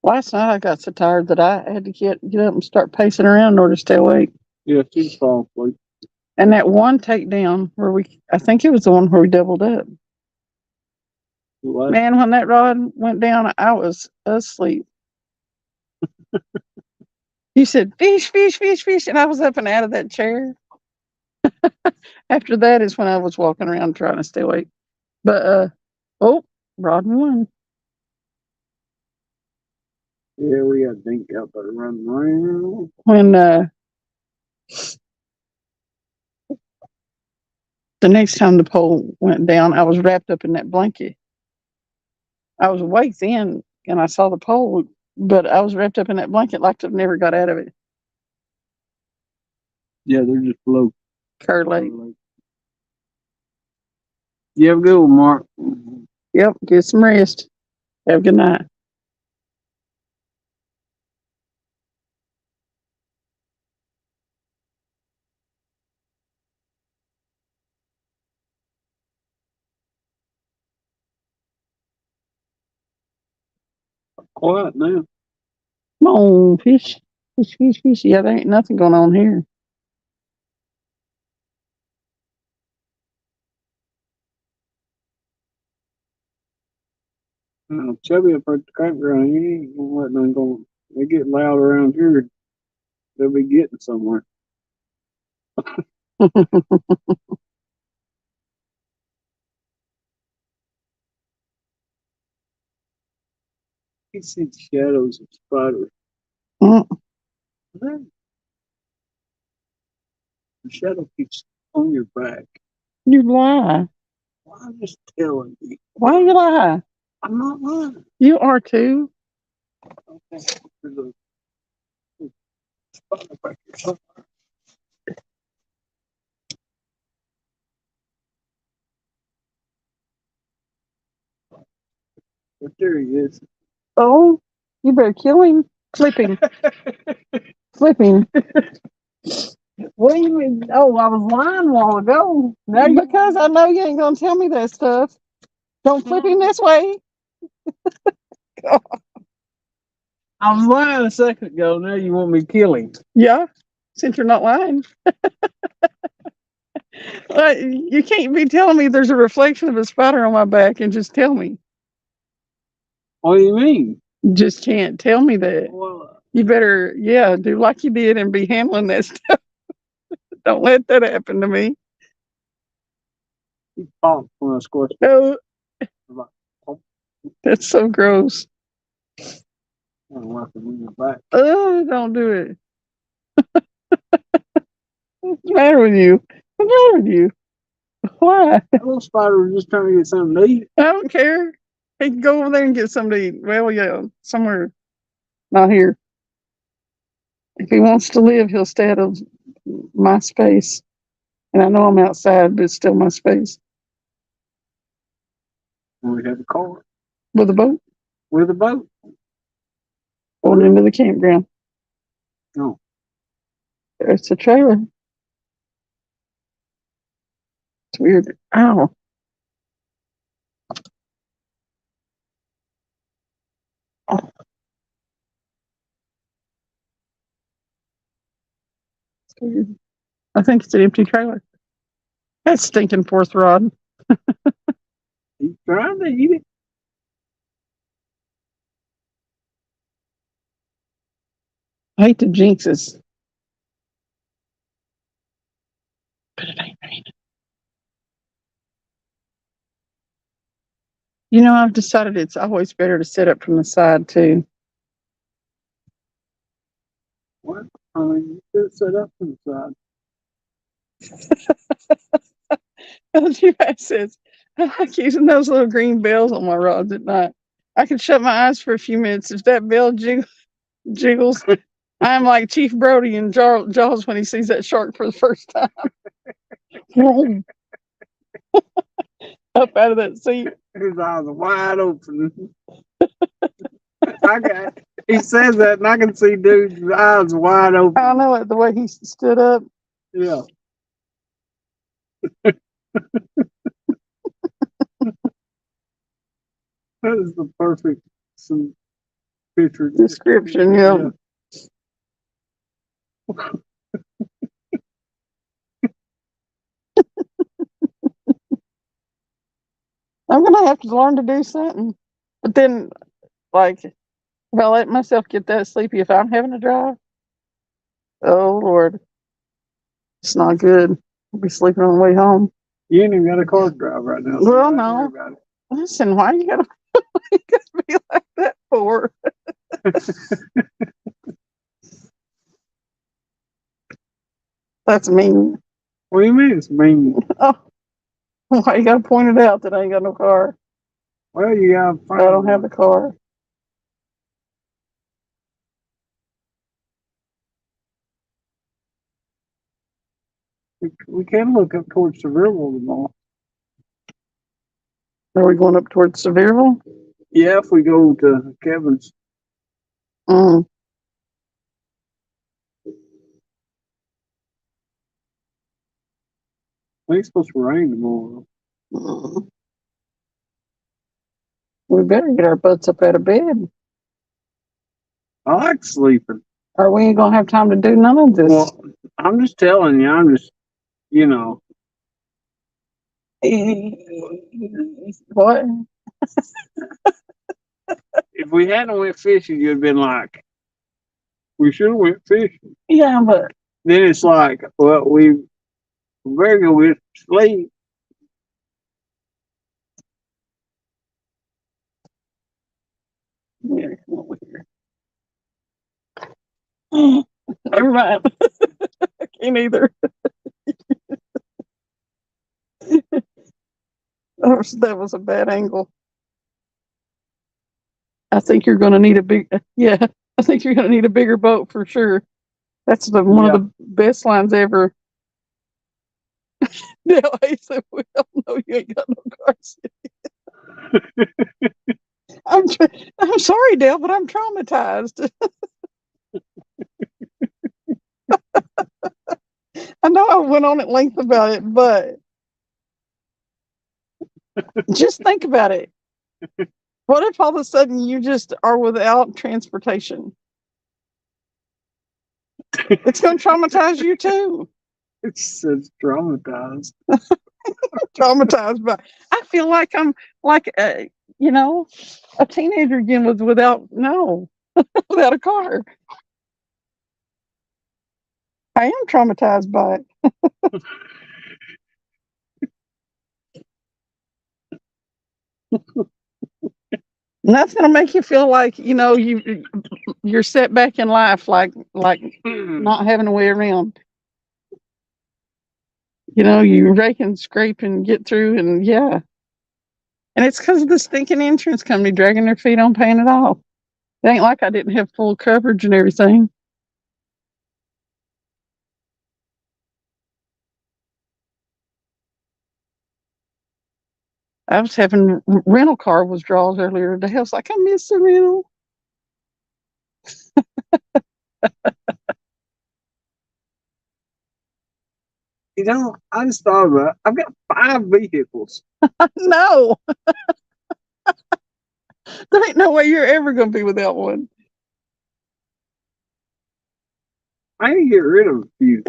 Last night I got so tired that I had to get up and start pacing around in order to stay awake. Yeah, she's fall asleep. And that one takedown where I think it was the one where we doubled up. Last Man, when that rod went down, I was asleep. You said, fish, fish, fish, fish. And I was up and out of that chair. After that is when I was walking around trying to stay awake. But, rod one. Yeah, we got Dink out there running around. When, the next time the pole went down, I was wrapped up in that blanket. I was awake then and I saw the pole, but I was wrapped up in that blanket like I never got out of it. Yeah, they're just low. Kerr Lake. You have a good one, Mark. Yep, get some rest. Have a good night. Quiet now. Come on, fish. Fish, fish, fish. Yeah, there ain't nothing going on here. Chubby up at the campground, he ain't gonna let them go. They get loud around here. They'll be getting somewhere. can see the shadows of spiders. Mm. The shadow keeps on your back. You lie. Well, I'm just telling you. Why you lie? I'm not lying. You are too. Okay. There's a spider back here somewhere. But there he is. Oh, you better kill him. Flip him. Flip him. What do you mean? Oh, I was lying a while ago. Now you Because I know you ain't gonna tell me that stuff. Don't flip him this way. I was lying a second ago. Now you want me to kill him? Yeah, since you're not lying. You can't be telling me there's a reflection of a spider on my back and just tell me. What do you mean? You just can't tell me that. Well, You better, yeah, do like you did and be handling that stuff. Don't let that happen to me. he popped when I squished No, him. that's so gross. I don't like him in the back. Oh, don't do it. What's the matter with you? What's the matter with you? Why? That little spider was just trying to get something to eat. I don't care. He can go over there and get something to eat. Well, yeah, somewhere. Not here. If he wants to live, he'll stay out of my space. And I know I'm outside, but it's still my space. And we had a car With a boat with a boat. going into the campground. No. It's a trailer. It's weird. Ow. Oh. It's weird. I think it's an empty trailer. That stinking fourth rod. He's trying to eat it. I hate to jinx us. But it ain't raining. You know, I've decided it's always better to set up from the side, too. What? I mean, you could set up to the side. G-Mac says, I like using those little green bells on my rods at night. I can shut my eyes for a few minutes. If that bell jiggles, I'm like Chief Brody in Jaws when he sees that shark for the first time. Up out of that seat. His eyes are wide open. He says that, and I can see dude's eyes wide open. I know it, the way he stood up. Yeah. That is the perfect picture Description, yeah. I'm gonna have to learn to do something. But then, like, if I let myself get that sleepy, if I'm having to drive, oh Lord, it's not good. I'll be sleeping on the way home. You ain't even got a car to drive right now. Well, don't no. worry about it. Listen, why you gotta be like that for? That's mean. What do you mean it's mean? Oh, why you gotta point it out that I ain't got no car? Well, you gotta find I don't have the car. We can look up towards the river tomorrow. Are we going up towards Sevierville? Yeah, if we go to Kevin's. Mm. I think it's supposed to rain tomorrow. Mm. We better get our butts up out of bed, I like sleeping. or we ain't gonna have time to do none of this. Well, I'm just telling you, I'm just, you know. What? If we hadn't went fishing, you'd have been like, we should have went fishing. Yeah, but Then it's like, well, we better go with sleep. yeah, Never mind. I can't either. That was a bad angle. I think you're going to need a big, yeah, I think you're going to need a bigger boat for sure. That's one of the best lines ever. Yeah, I said, well, no, you ain't got no car seat. I'm sorry, Dale, but I'm traumatized. I know I went on at length about it, but just think about it. What if all of a sudden you just are without transportation? It's going to traumatize you too. It's traumatized. Traumatized by. I feel like I'm like a teenager again without a car. I am traumatized by it. And that's going to make you feel like you're set back in life, like not having a way around. You rake and scrape and get through, and yeah. And it's because of the stinking insurance company dragging their feet on paying it off. It ain't like I didn't have full coverage and everything. I was having rental car withdrawals earlier today. I was like, I miss the rental. I just thought about it. I've got 5 vehicles. No. There ain't no way you're ever going to be without one. I need to get rid of a few.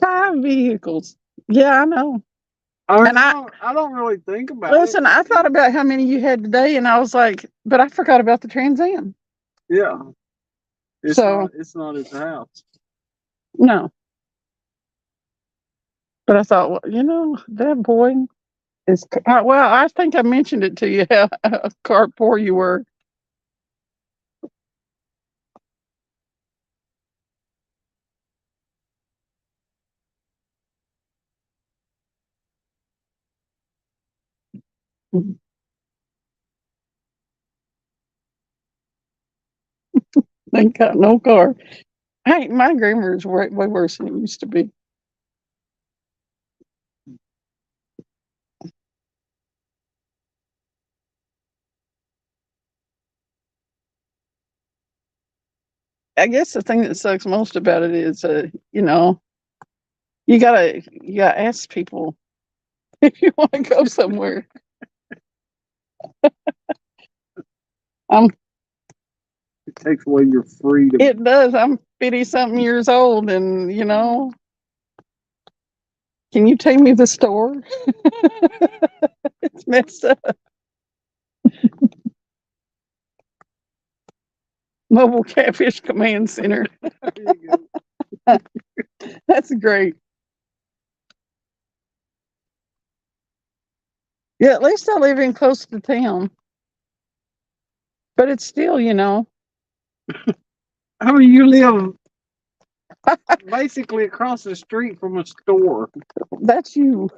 5 vehicles. Yeah, I know. I don't really think about it. Listen, I thought about how many you had today, and I was like, but I forgot about the Trans Am. Yeah. It's So it's not at the house. no. But I thought, well, that boy is. Well, I think I mentioned it to you how car poor you were. Ain't got no car. Hey, my grammar is way worse than it used to be. I guess the thing that sucks most about it is, you gotta ask people if you want to go somewhere. It takes away your freedom. It does. I'm 50-something years old, and can you take me to the store? It's messed up. Mobile Catfish Command Center. There you go. That's great. Yeah, at least I live in close to town. But it's still, I mean, you live basically across the street from a store. That's you.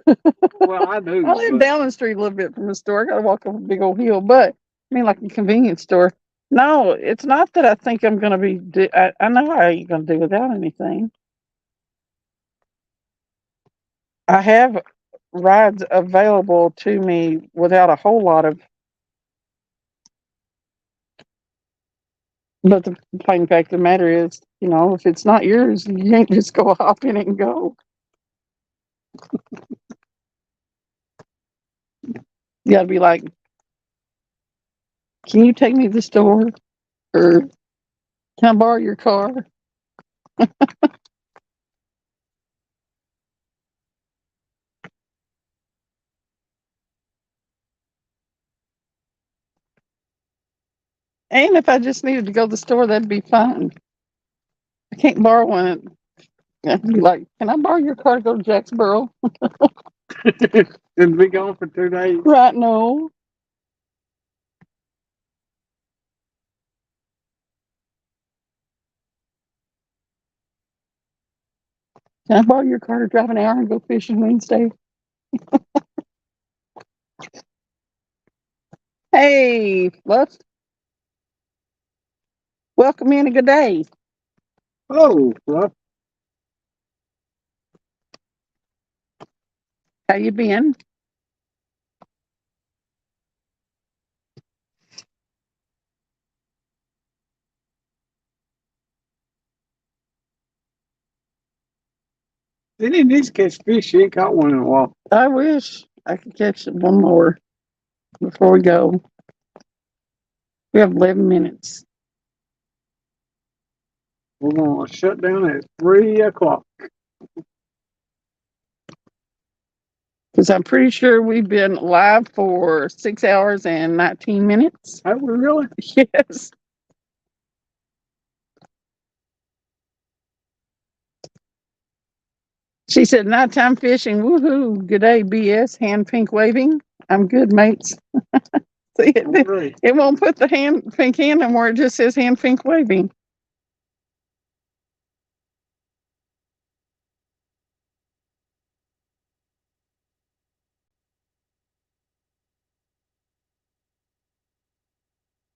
Well, I do. I live down the street a little bit from the store. I got to walk up a big old hill, but I mean, like a convenience store. No, it's not that I think I'm going to be. I know I ain't going to do without anything. I have rides available to me without a whole lot of. But the plain fact of the matter is, if it's not yours, you can't just go hop in it and go. You got to be like, can you take me to the store? Or can I borrow your car? And if I just needed to go to the store, that'd be fine. I can't borrow one. I'd be like, can I borrow your car to go to Jacksboro? And be gone for 2 days. Right, no. Can I borrow your car to drive an hour and go fishing Wednesday? Hey, Fluff. Welcome in and good day. Oh, well, How you been? he needs to catch fish. He ain't caught one in a while. I wish I could catch one more before we go. We have 11 minutes. We're going to shut down at 3 o'clock. Because I'm pretty sure we've been live for 6 hours and 19 minutes. Have we really? Yes. She said, nighttime fishing. Woohoo. Good day, BS. Hand pink waving. I'm good, mates. See, it won't put the hand pink hand on where it just says hand pink waving.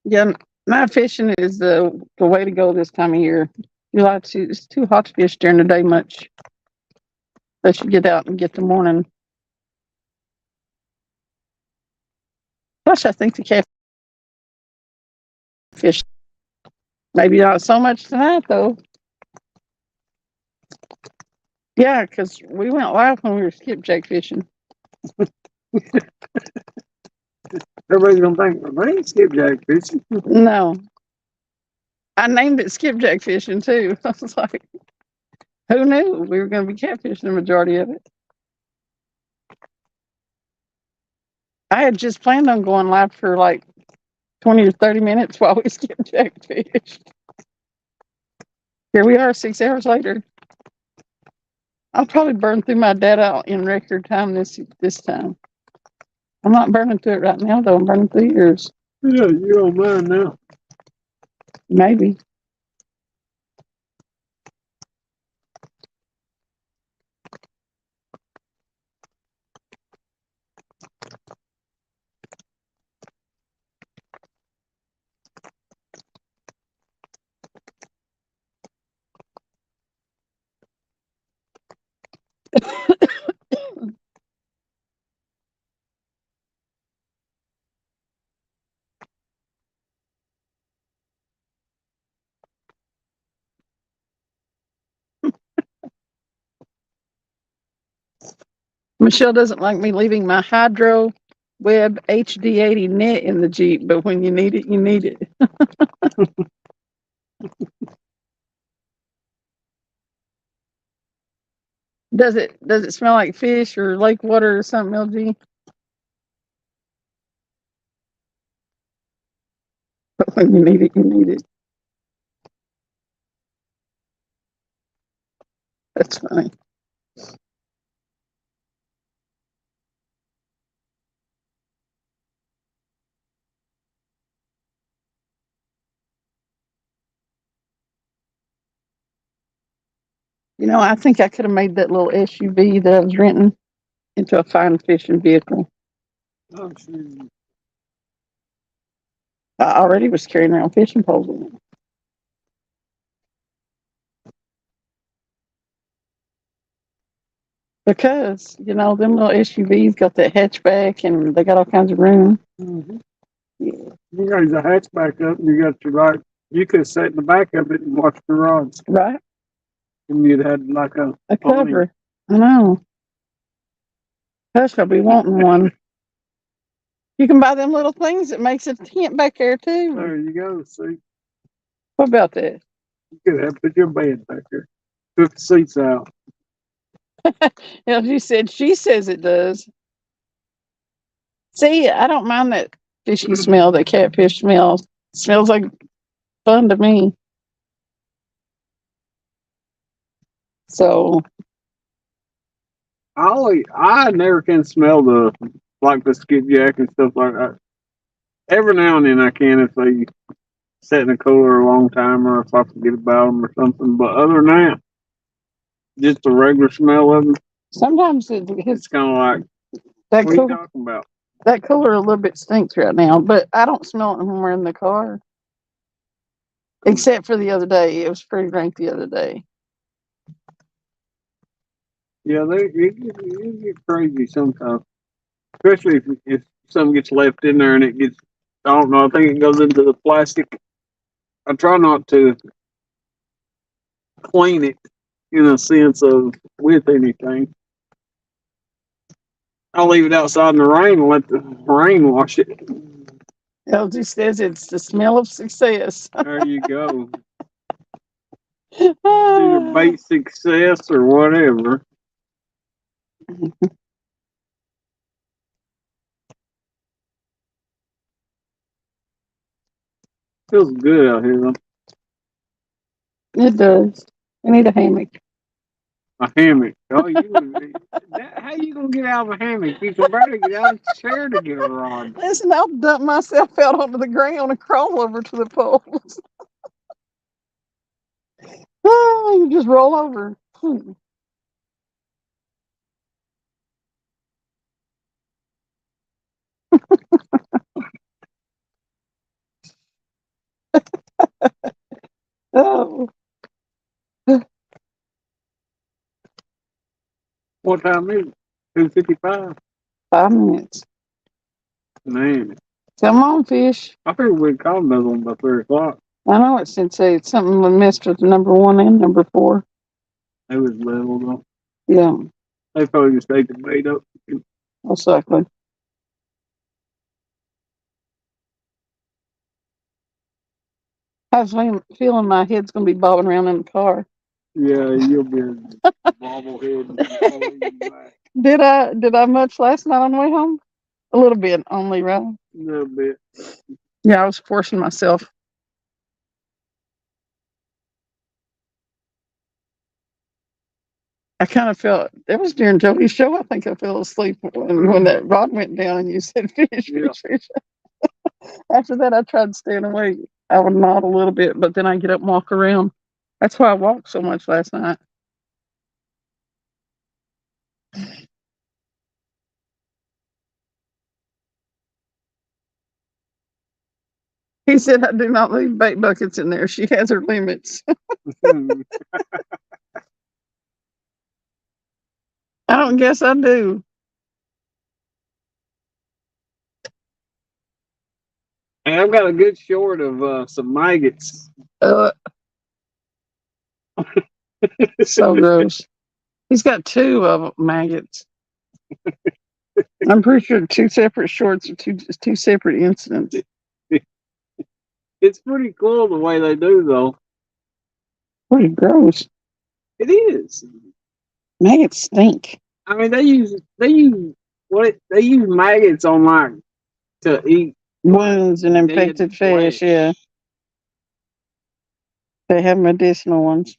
Yeah, night fishing is the way to go this time of year. It's too hot to fish during the day much. Unless you get out and get the morning. Plus, I think the catfish, maybe not so much tonight, though. Yeah, because we went live when we were skipjack fishing. Everybody's going to think, well, they ain't skipjack fishing. No. I named it skipjack fishing, too. I was like, who knew we were going to be catfishing the majority of it? I had just planned on going live for like 20 or 30 minutes while we skipjack fished. Here we are 6 hours later. I'll probably burn through my data in record time this time. I'm not burning through it right now, though. I'm burning through yours. Yeah, you're on mine now. Maybe. Michelle doesn't like me leaving my Hydro Web HD80 net in the Jeep, but when you need it, you need it. Does it smell like fish or lake water or something, LG? But when you need it, you need it. That's funny. You know, I think I could have made that little SUV that I was renting into a fine fishing vehicle. Oh, shoot. I already was carrying around fishing poles in it. Because, you know, them little SUVs got that hatchback and they got all kinds of room. Mm-hmm. Yeah. You got your hatchback up and you got your right. You could have sat in the back of it and watched the rods. Right? And you'd had like a cover. I know. Hush, I'll be wanting one. You can buy them little things that makes a tent back there too. There you go. See, What about that? you could have put your bed back there. Took the seats out. Yeah, she says it does. See, I don't mind that fishy smell, that catfish smell. Smells like fun to me. So I never can smell the skipjack and stuff like that. Every now and then I can if they sit in the cooler a long time or if I forget about them or something. But other than that, Just the regular smell of them. Sometimes It's kind of like, that what are you cooler, talking about? that cooler a little bit stinks right now, but I don't smell it when we're in the car. Except for the other day. It was pretty rank the other day. Yeah, it get crazy sometimes. Especially if something gets left in there and it gets, I don't know, I think it goes into the plastic. I try not to clean it in a sense of with anything. I'll leave it outside in the rain and let the rain wash it. LG says it's the smell of success. There you go. It's either bait success or whatever. Feels good out here though. It does. I need a hammock. A hammock. Oh, how you gonna get out of a hammock? You can barely get out of the chair to get a rod. Listen, I'll dump myself out onto the ground and crawl over to the poles. Oh, you just roll over. Oh, What time is it? 2:55. 5 minutes. Man, Come on, fish. I figured we'd call another one by 3 o'clock. I know it's Sensei. It's something we missed with number 1 and number 4. It was level though. Yeah, They probably just ate the bait up. most likely. I was feeling my head's going to be bobbing around in the car. Yeah, you'll be a bobblehead. Did I much last night on the way home? A little bit only, right? A little bit. Yeah, I was forcing myself. I kind of felt it was during Joey's show. I think I fell asleep when that rod went down and you said fish, Yeah. fish, fish. After that, I tried staying awake. I would nod a little bit, but then I get up and walk around. That's why I walked so much last night. He said, I do not leave bait buckets in there. She has her limits. I don't guess I do. Hey, I've got a good short of some maggots. So gross. He's got 2 of them, maggots. I'm pretty sure 2 separate shorts or two separate incidents. It's pretty cool the way they do, though. Pretty gross. It is. Maggots stink. I mean, they use maggots on like to eat Wounds and infected dead fish, flesh. yeah. They have medicinal ones.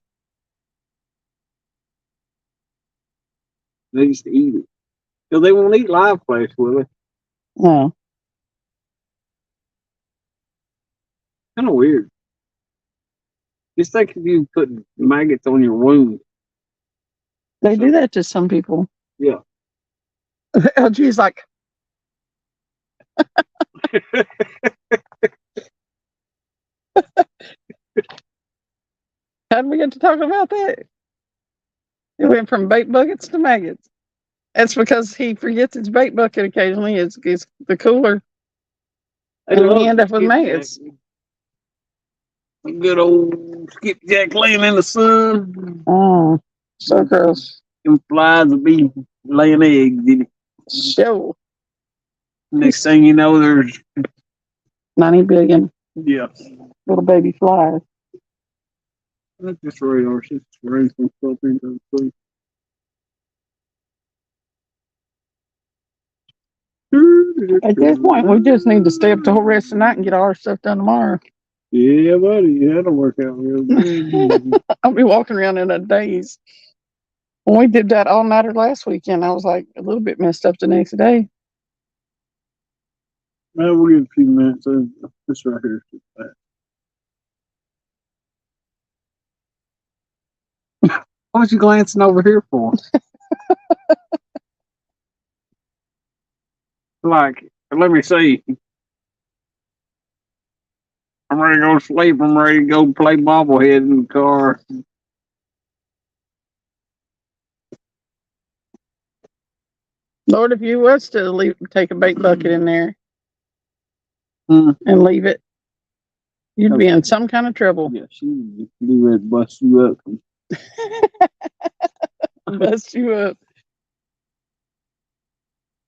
They just eat it. So they won't eat live flesh, will they? No. Kind of weird. Just think if you put maggots on your wound. They do that to some people. Yeah. LG's like, how did we get to talking about that? It went from bait buckets to maggots. That's because he forgets his bait bucket occasionally. It's the cooler. They And love we end up with skipjack. maggots. Good old skipjack laying in the sun. Oh, so gross. Them flies will be laying eggs in it. Show. Next thing you know, there's 90 billion yeah. little baby flies. That's just radar. She's raising some stuff into the food. At this point, we just need to stay up the whole rest of the night and get all our stuff done tomorrow. Yeah, buddy, that'll work out real good. I'll be walking around in a daze. When we did that all nighter last weekend, I was like a little bit messed up the next day. Well, we'll give a few minutes. This right here is just What was you glancing over here for? Like, let me see. I'm ready to go to sleep. I'm ready to go play bobblehead in the car. Lord, if you was to take a bait bucket in there Hmm. and leave it, you'd be in some kind of trouble. Yeah, she'd be ready to bust you up. Bust you up.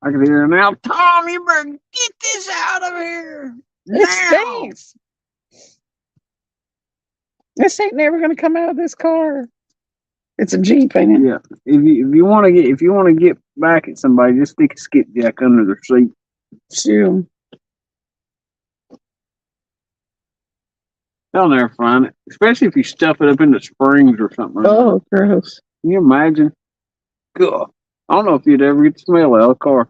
I can hear her now. Tom, you better get this out of here. It stinks. This ain't never gonna come out of this car. It's a Jeep, ain't it? Yeah. If you want to get back at somebody, just stick a skipjack under their seat. Shoot. They'll never find it, especially if you stuff it up in the springs or something. Oh, gross. Can you imagine? God, I don't know if you'd ever get the smell out of the car.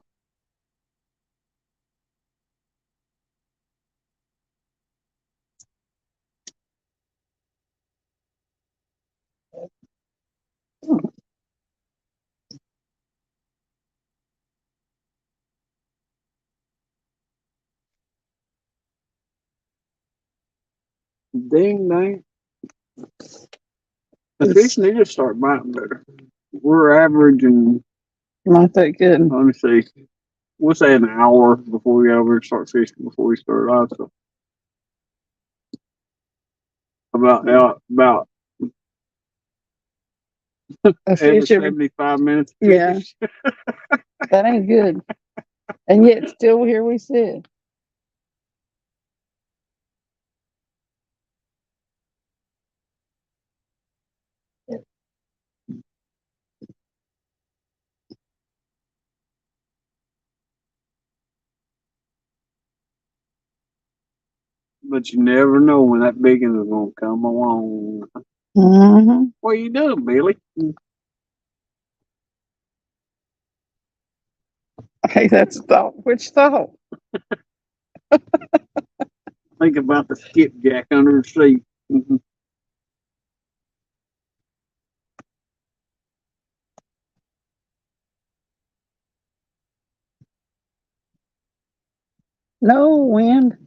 Ding dang. The fish need to start biting better. We're averaging, Not that good. let me see, we'll say an hour before we go over and start fishing before we start out. So about A fish every, 75 minutes. yeah, that ain't good. And yet, still here we sit. But you never know when that big one is going to come along. Mm-hmm. What are you doing, Billy? Hey, that's a thought. Which thought? Think about the skipjack under the seat. Mhm. No wind.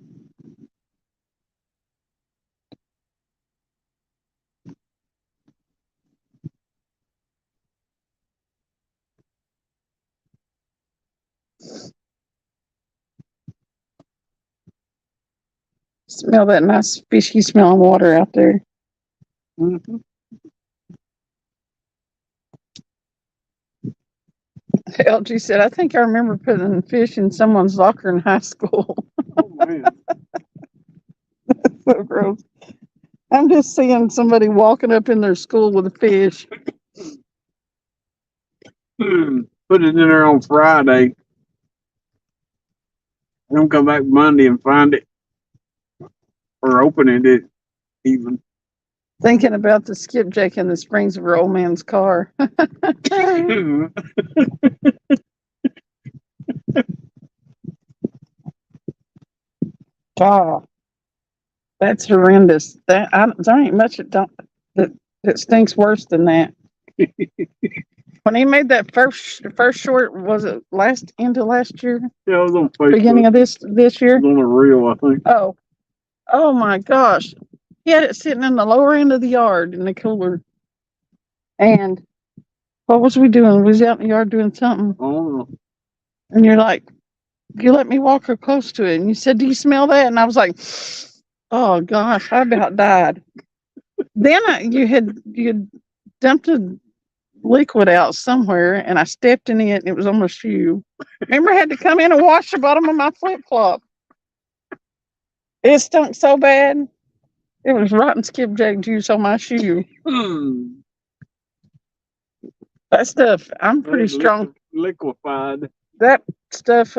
Smell that nice fishy smelling water out there. Mhm. LG said, I think I remember putting fish in someone's locker in high school. Oh, man. So gross. I'm just seeing somebody walking up in their school with a fish. Put it in there on Friday. Don't come back Monday and find it. Or opening it even. Thinking about the skipjack in the springs of her old man's car. God, that's horrendous. There ain't much that stinks worse than that. When he made that first short, was it end of last year? Yeah, I was on Facebook. Beginning of this year? It was on a reel, I think. Oh my gosh. He had it sitting in the lower end of the yard in the cooler. And what was we doing? We was out in the yard doing something. Oh, And you're like, you let me walk her close to it. And you said, do you smell that? And I was like, oh gosh, I about died. Then you had dumped a liquid out somewhere and I stepped in it and it was on my shoe. Remember, I had to come in and wash the bottom of my flip flop. It stunk so bad. It was rotten skipjack juice on my shoe. That stuff, I'm pretty strong. Liquefied. That stuff,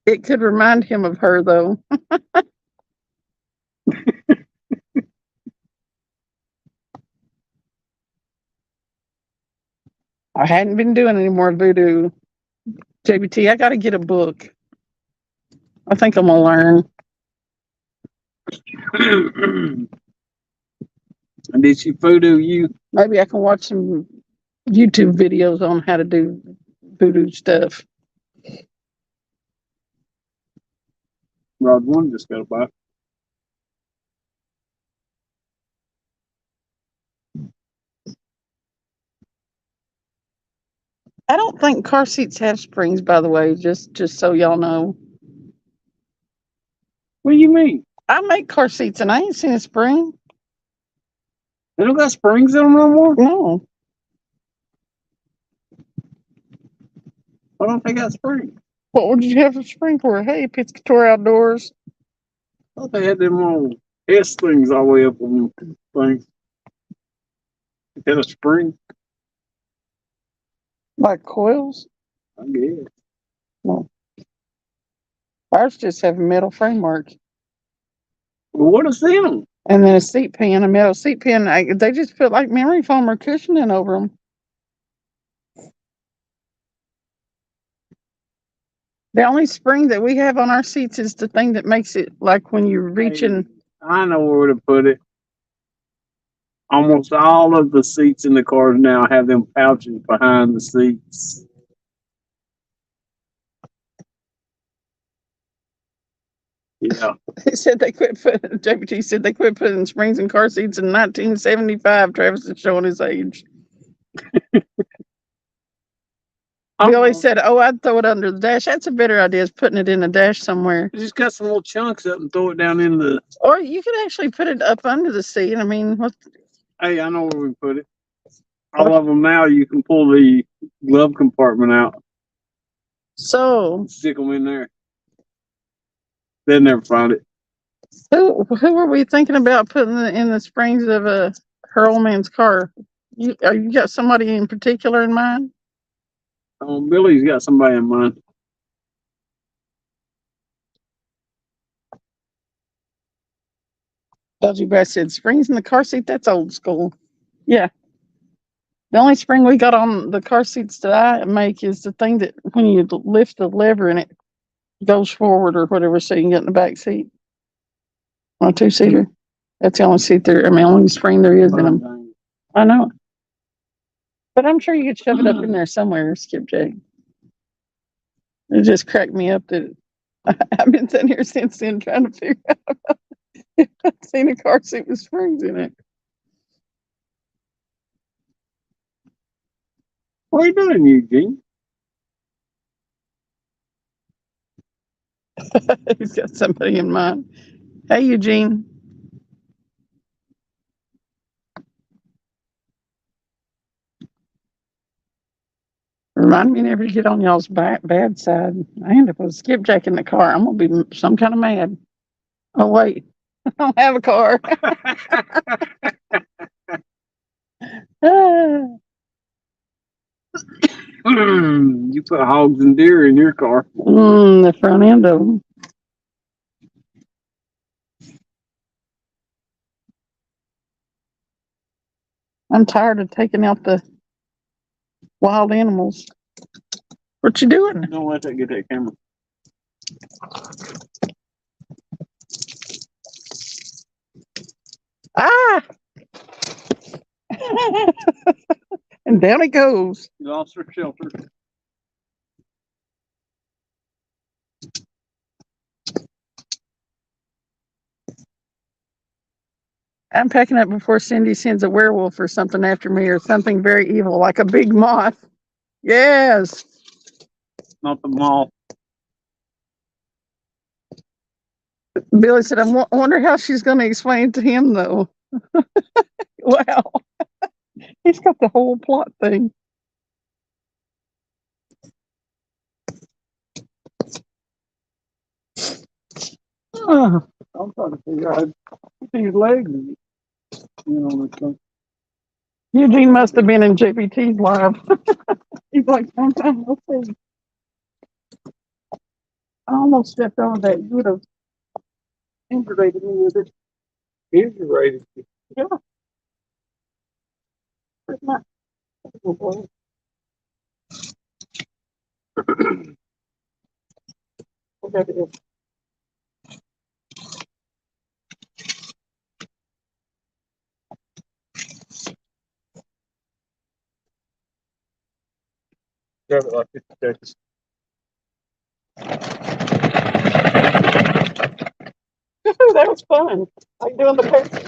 it could remind him of her, though. I hadn't been doing any more voodoo. JBT, I got to get a book. I think I'm going to learn. I Did she voodoo you? Maybe I can watch some YouTube videos on how to do voodoo stuff. Rod 1 just got a bite. I don't think car seats have springs, by the way, just so y'all know. What do you mean? I make car seats and I ain't seen a spring. They don't got springs in them no more? No. Why don't they got springs? What would you have a spring for? Hey, Piscator Outdoors. I thought they had them on S things all the way up on things. Is that a spring? Like coils? I guess. No. Ours just have a metal framework. Well, what is them? And then a seat pan, a metal seat pan. They just put like memory foam or cushioning over them. The only spring that we have on our seats is the thing that makes it like when you're reaching. I know where to put it. Almost all of the seats in the cars now have them pouches behind the seats. Yeah. They said they quit putting, JPT said they quit putting springs in car seats in 1975. Travis is showing his age. Billy said, "Oh, I'd throw it under the dash." That's a better idea, is putting it in a dash somewhere. Just cut some little chunks up and throw it down in the. Or you could actually put it up under the seat. I mean, what? Hey, I know where we put it. All of them now, you can pull the glove compartment out, So, stick them in there. They'll never find it. who were we thinking about putting in the springs of her old man's car? You got somebody in particular in mind? Billy's got somebody in mind. Dodgy Bass said, "Springs in the car seat? That's old school." Yeah. The only spring we got on the car seats that I make is the thing that when you lift the lever and it goes forward or whatever, so you can get in the back seat on a 2-seater. That's the only seat there. I mean, only spring there is in them. I know, but I'm sure you could shove it up in there somewhere, Skipjack. It just cracked me up that I've been sitting here since then trying to figure out if I've seen a car seat with springs in it. What are you doing, Eugene? He's got somebody in mind. Hey, Eugene. Remind me never to get on y'all's bad side. I end up with a skipjack in the car. I'm gonna be some kind of mad. Oh wait, I don't have a car. You put hogs and deer in your car. The front end of them. I'm tired of taking out the wild animals. What you doing? Don't let that get that camera. Ah! And down it goes. You lost her shelter. I'm packing up before Cindy sends a werewolf or something after me, or something very evil, like a big moth. Yes. Not the moth. Billy said, I wonder how she's going to explain it to him, though. Wow. He's got the whole plot thing. I'm trying to figure out how to put these legs in. You know, this thing. Eugene must have been in JPT's live. He's like, sometime we'll see. I almost stepped on that. You would have injured me with it. Injured. Yeah. Where's my- oh, boy. There it is. Grab it like 50 seconds. That was fun. Like doing the picture.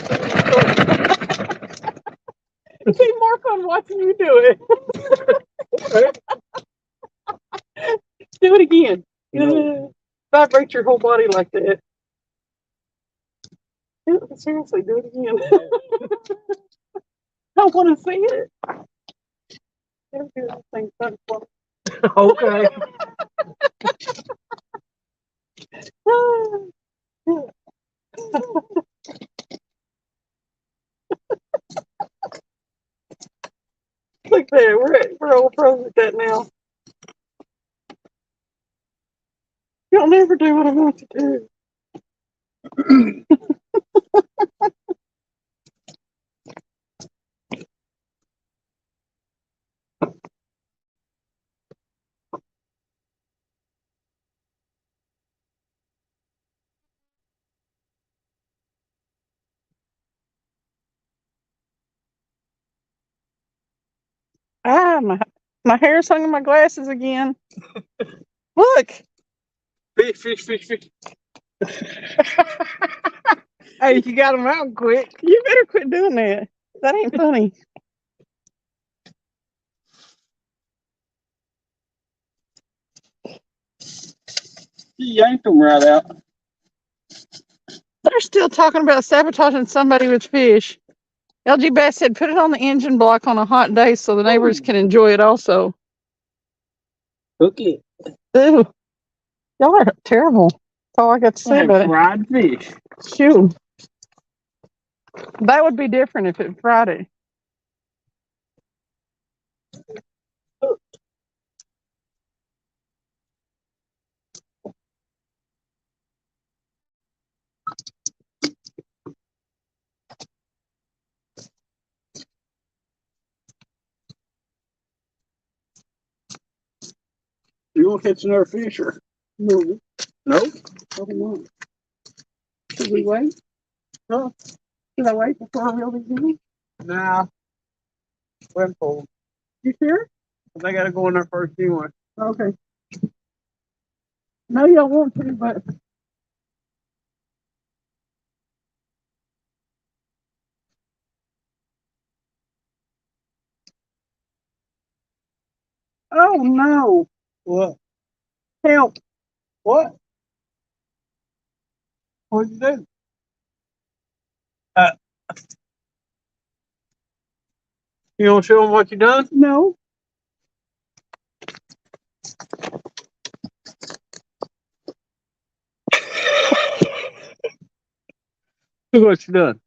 It'd be more fun watching you do it. Do it again. No. Vibrate your whole body like that. Seriously, do it again. I want to see it. Okay. Look there, we're all pros at that now. You'll never do what I want to do. My hair's hung in my glasses again. Look. Fish. Hey, you got them out quick. You better quit doing that. That ain't funny. He yanked them right out. They're still talking about sabotaging somebody with fish. LG Bass said put it on the engine block on a hot day so the neighbors can enjoy it also. Cook it. Ew. Y'all are terrible. That's all I got to say about it. Fried fish. Shoot. That would be different if it fried it. You want to catch another fish or? No. No? Probably not. Should we wait? Huh? Should I wait before I reel these in? Nah. Wait for them. You sure? They got to go in there first anyway. Okay. No, you don't want to, but oh no. What? Help. What? What'd you do? You want to show them what you done? No. Look what you done.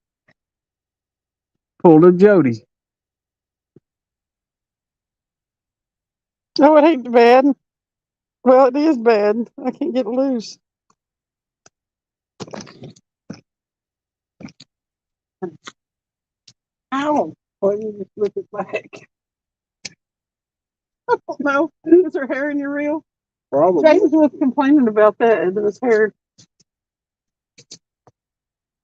Pulled a Jody. Oh, it ain't bad. Well, it is bad. I can't get it loose. Ow. Why didn't you flip it back? I don't know. Is there hair in your reel? Probably. James was complaining about that. There was hair.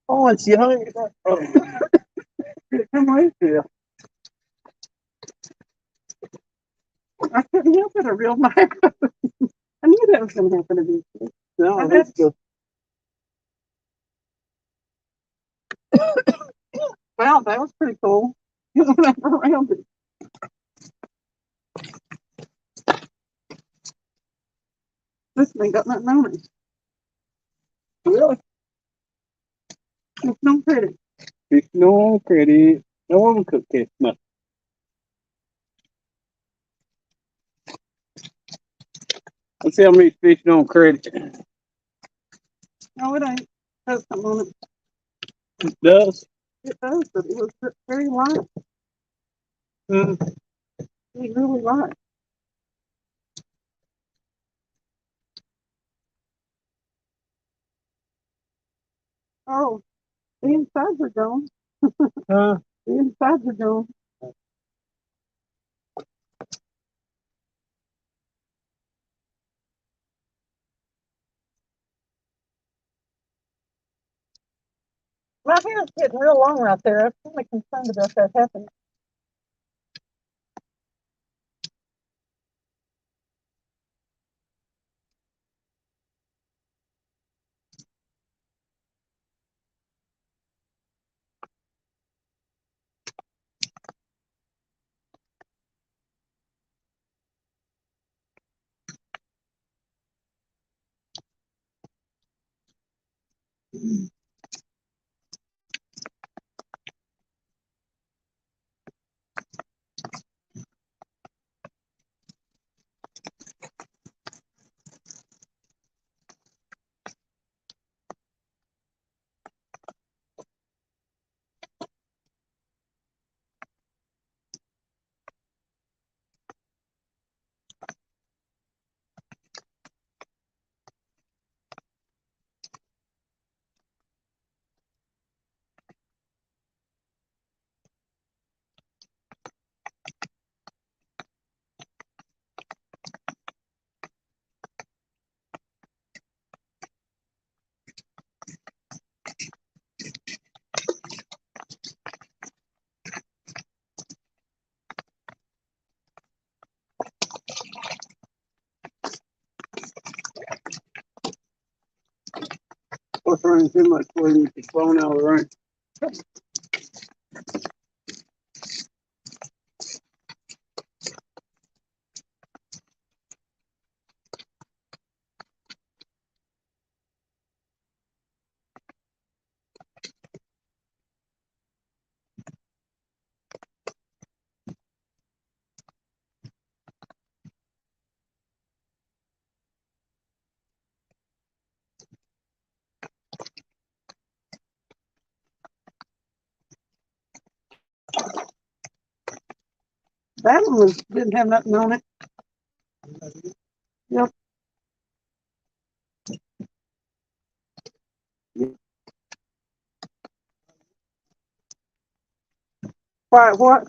Oh, it's young. Oh. Come right here. I couldn't help it. I reeled my hair. I knew that was going to happen eventually. No, that's good. Wow, that was pretty cool. You went around it. This thing got nothing on it. Really? It's no credit. Fish no credit. No one could catch nothing. Let's see how many fish don't credit. No, it ain't. That's something on it. It does. It does, but it was very light. Mm. It was really light. Oh, the insides are gone. The insides are gone. My hair's getting real long right there. I'm kind of concerned about that happening. What's running too much for you? It's blowing out of the rain. That one didn't have nothing on it. Yep. What?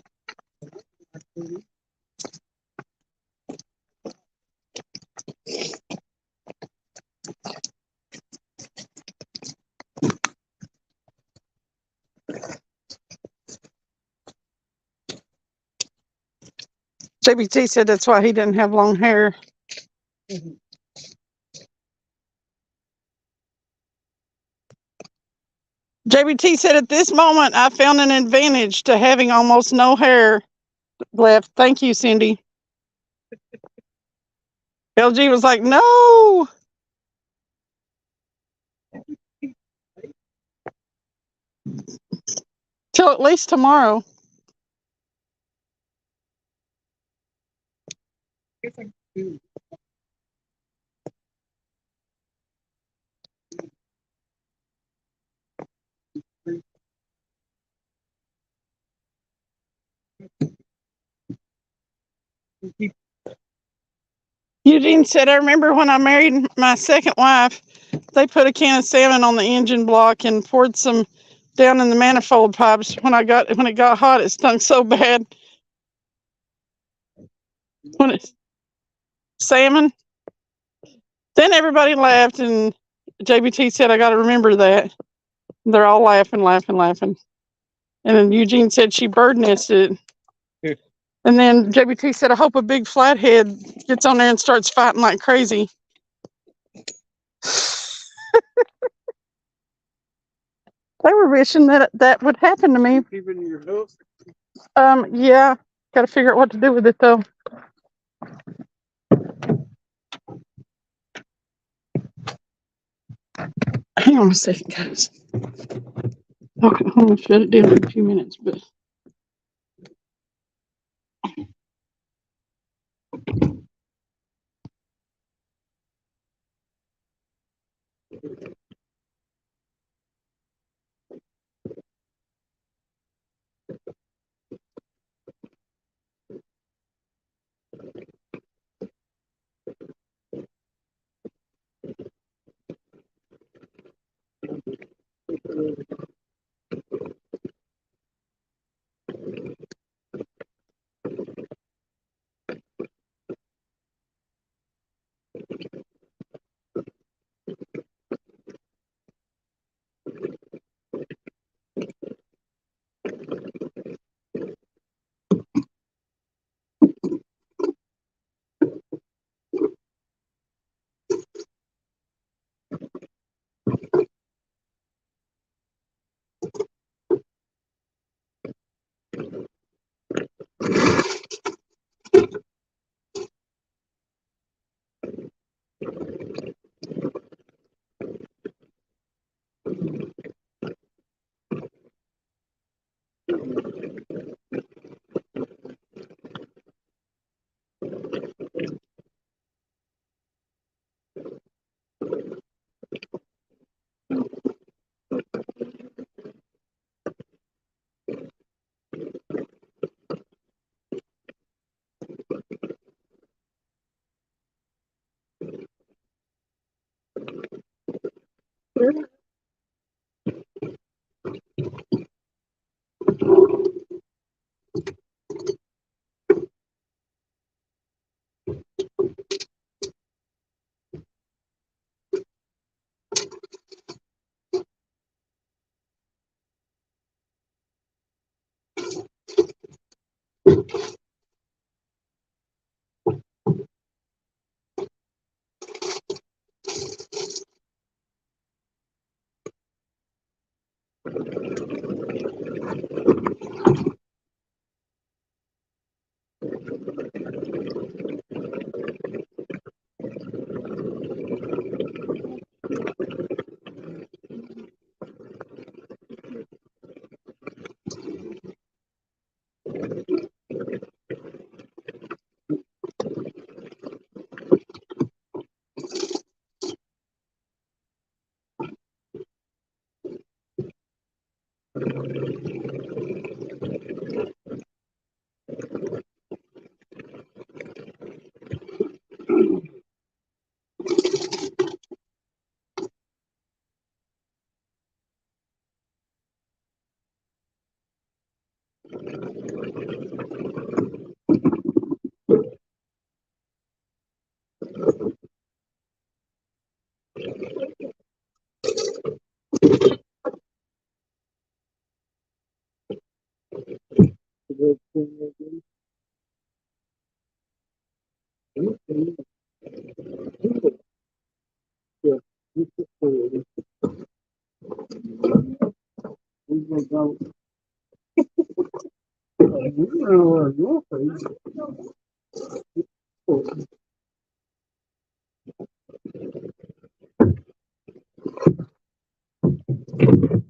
JBT said that's why he didn't have long hair. JBT said at this moment, I found an advantage to having almost no hair left. Thank you, Cindy. LG was like, no. Till at least tomorrow. Eugene said, I remember when I married my second wife, they put a can of salmon on the engine block and poured some down in the manifold pipes. When it got hot, it stunk so bad. Salmon. Then everybody laughed, and JBT said, I got to remember that. They're all laughing. And then Eugene said she bird nested. And then JBT said, I hope a big flathead gets on there and starts fighting like crazy. They were wishing that would happen to me. Keeping your hook. Yeah. Got to figure out what to do with it, though. Hang on a second, guys. Okay, I'm going to shut it down in a few minutes, but.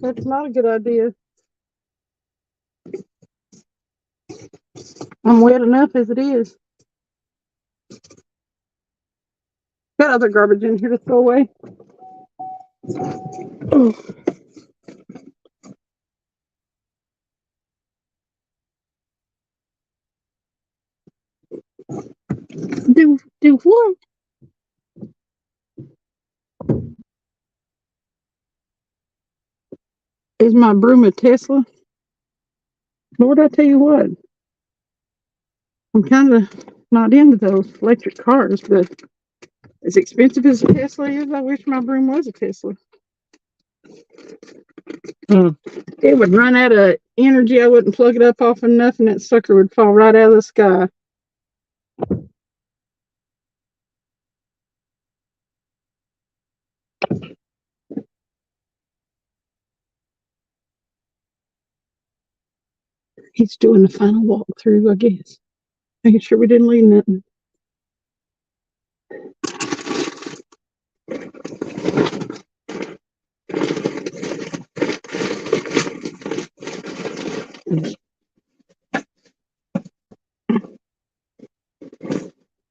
That's not a good idea. I'm wet enough as it is. Got other garbage in here to throw away. Do what? Is my broom a Tesla? Lord, I tell you what, I'm kind of not into those electric cars, but as expensive as a Tesla is, I wish my broom was a Tesla. It would run out of energy. I wouldn't plug it up off of nothing. That sucker would fall right out of the sky. He's doing the final walkthrough, I guess. Making sure we didn't leave nothing.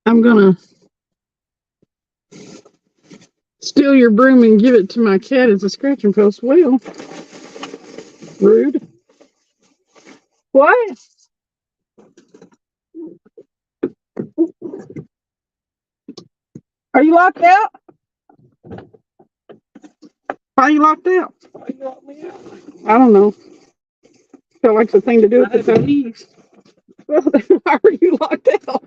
I'm gonna steal your broom and give it to my cat as a scratching post. Well, rude. What? Are you locked out? Why are you locked out? I don't know. Felt like the thing to do at the time. Well, then why are you locked out?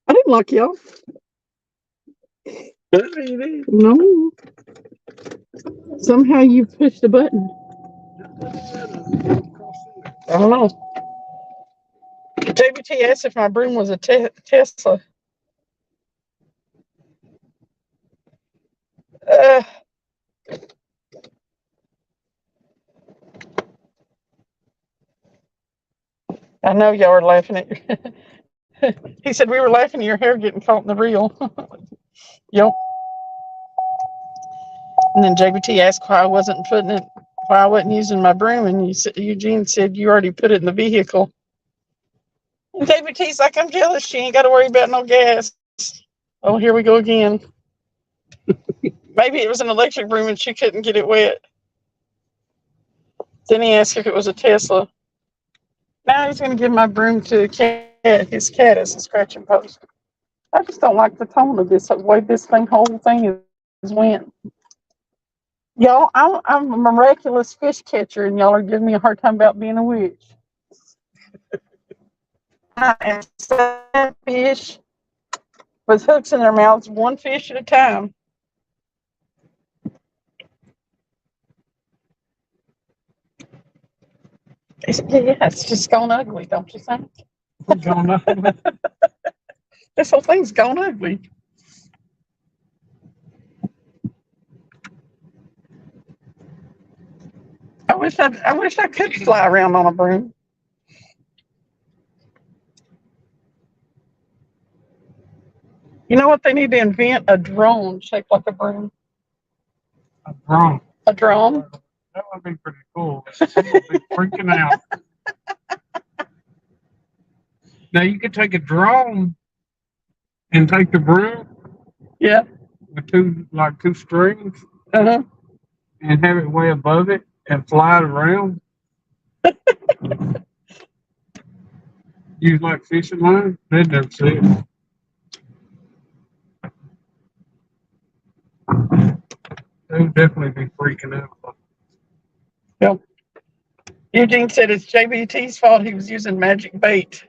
I didn't lock you out. No. Somehow you pushed the button. I don't know. JBT asked if my broom was a Tesla. I know y'all are laughing at your. He said we were laughing at your hair getting caught in the reel. Yep. And then JBT asked why I wasn't why I wasn't using my broom, and Eugene said you already put it in the vehicle. And JBT's like, I'm jealous. She ain't got to worry about no gas. Oh, here we go again. Maybe it was an electric broom and she couldn't get it wet. Then he asked if it was a Tesla. Now he's going to give my broom to his cat as a scratching post. I just don't like the tone of this, the way this whole thing is went. Y'all, I'm a miraculous fish catcher, and y'all are giving me a hard time about being a witch. I am set fish with hooks in their mouths, one fish at a time. It's just gone ugly, don't you think? Gone ugly. This whole thing's gone ugly. I wish I could fly around on a broom. You know what they need to invent? A drone shaped like a broom. A drone. A drone? That would be pretty cool. People would be freaking out. Now you could take a drone and take the broom. Yeah. With two strings. Uh-huh. And have it way above it and fly it around. Use like fishing line. They'd never see it. They would definitely be freaking out. Yep. Eugene said it's JBT's fault he was using magic bait.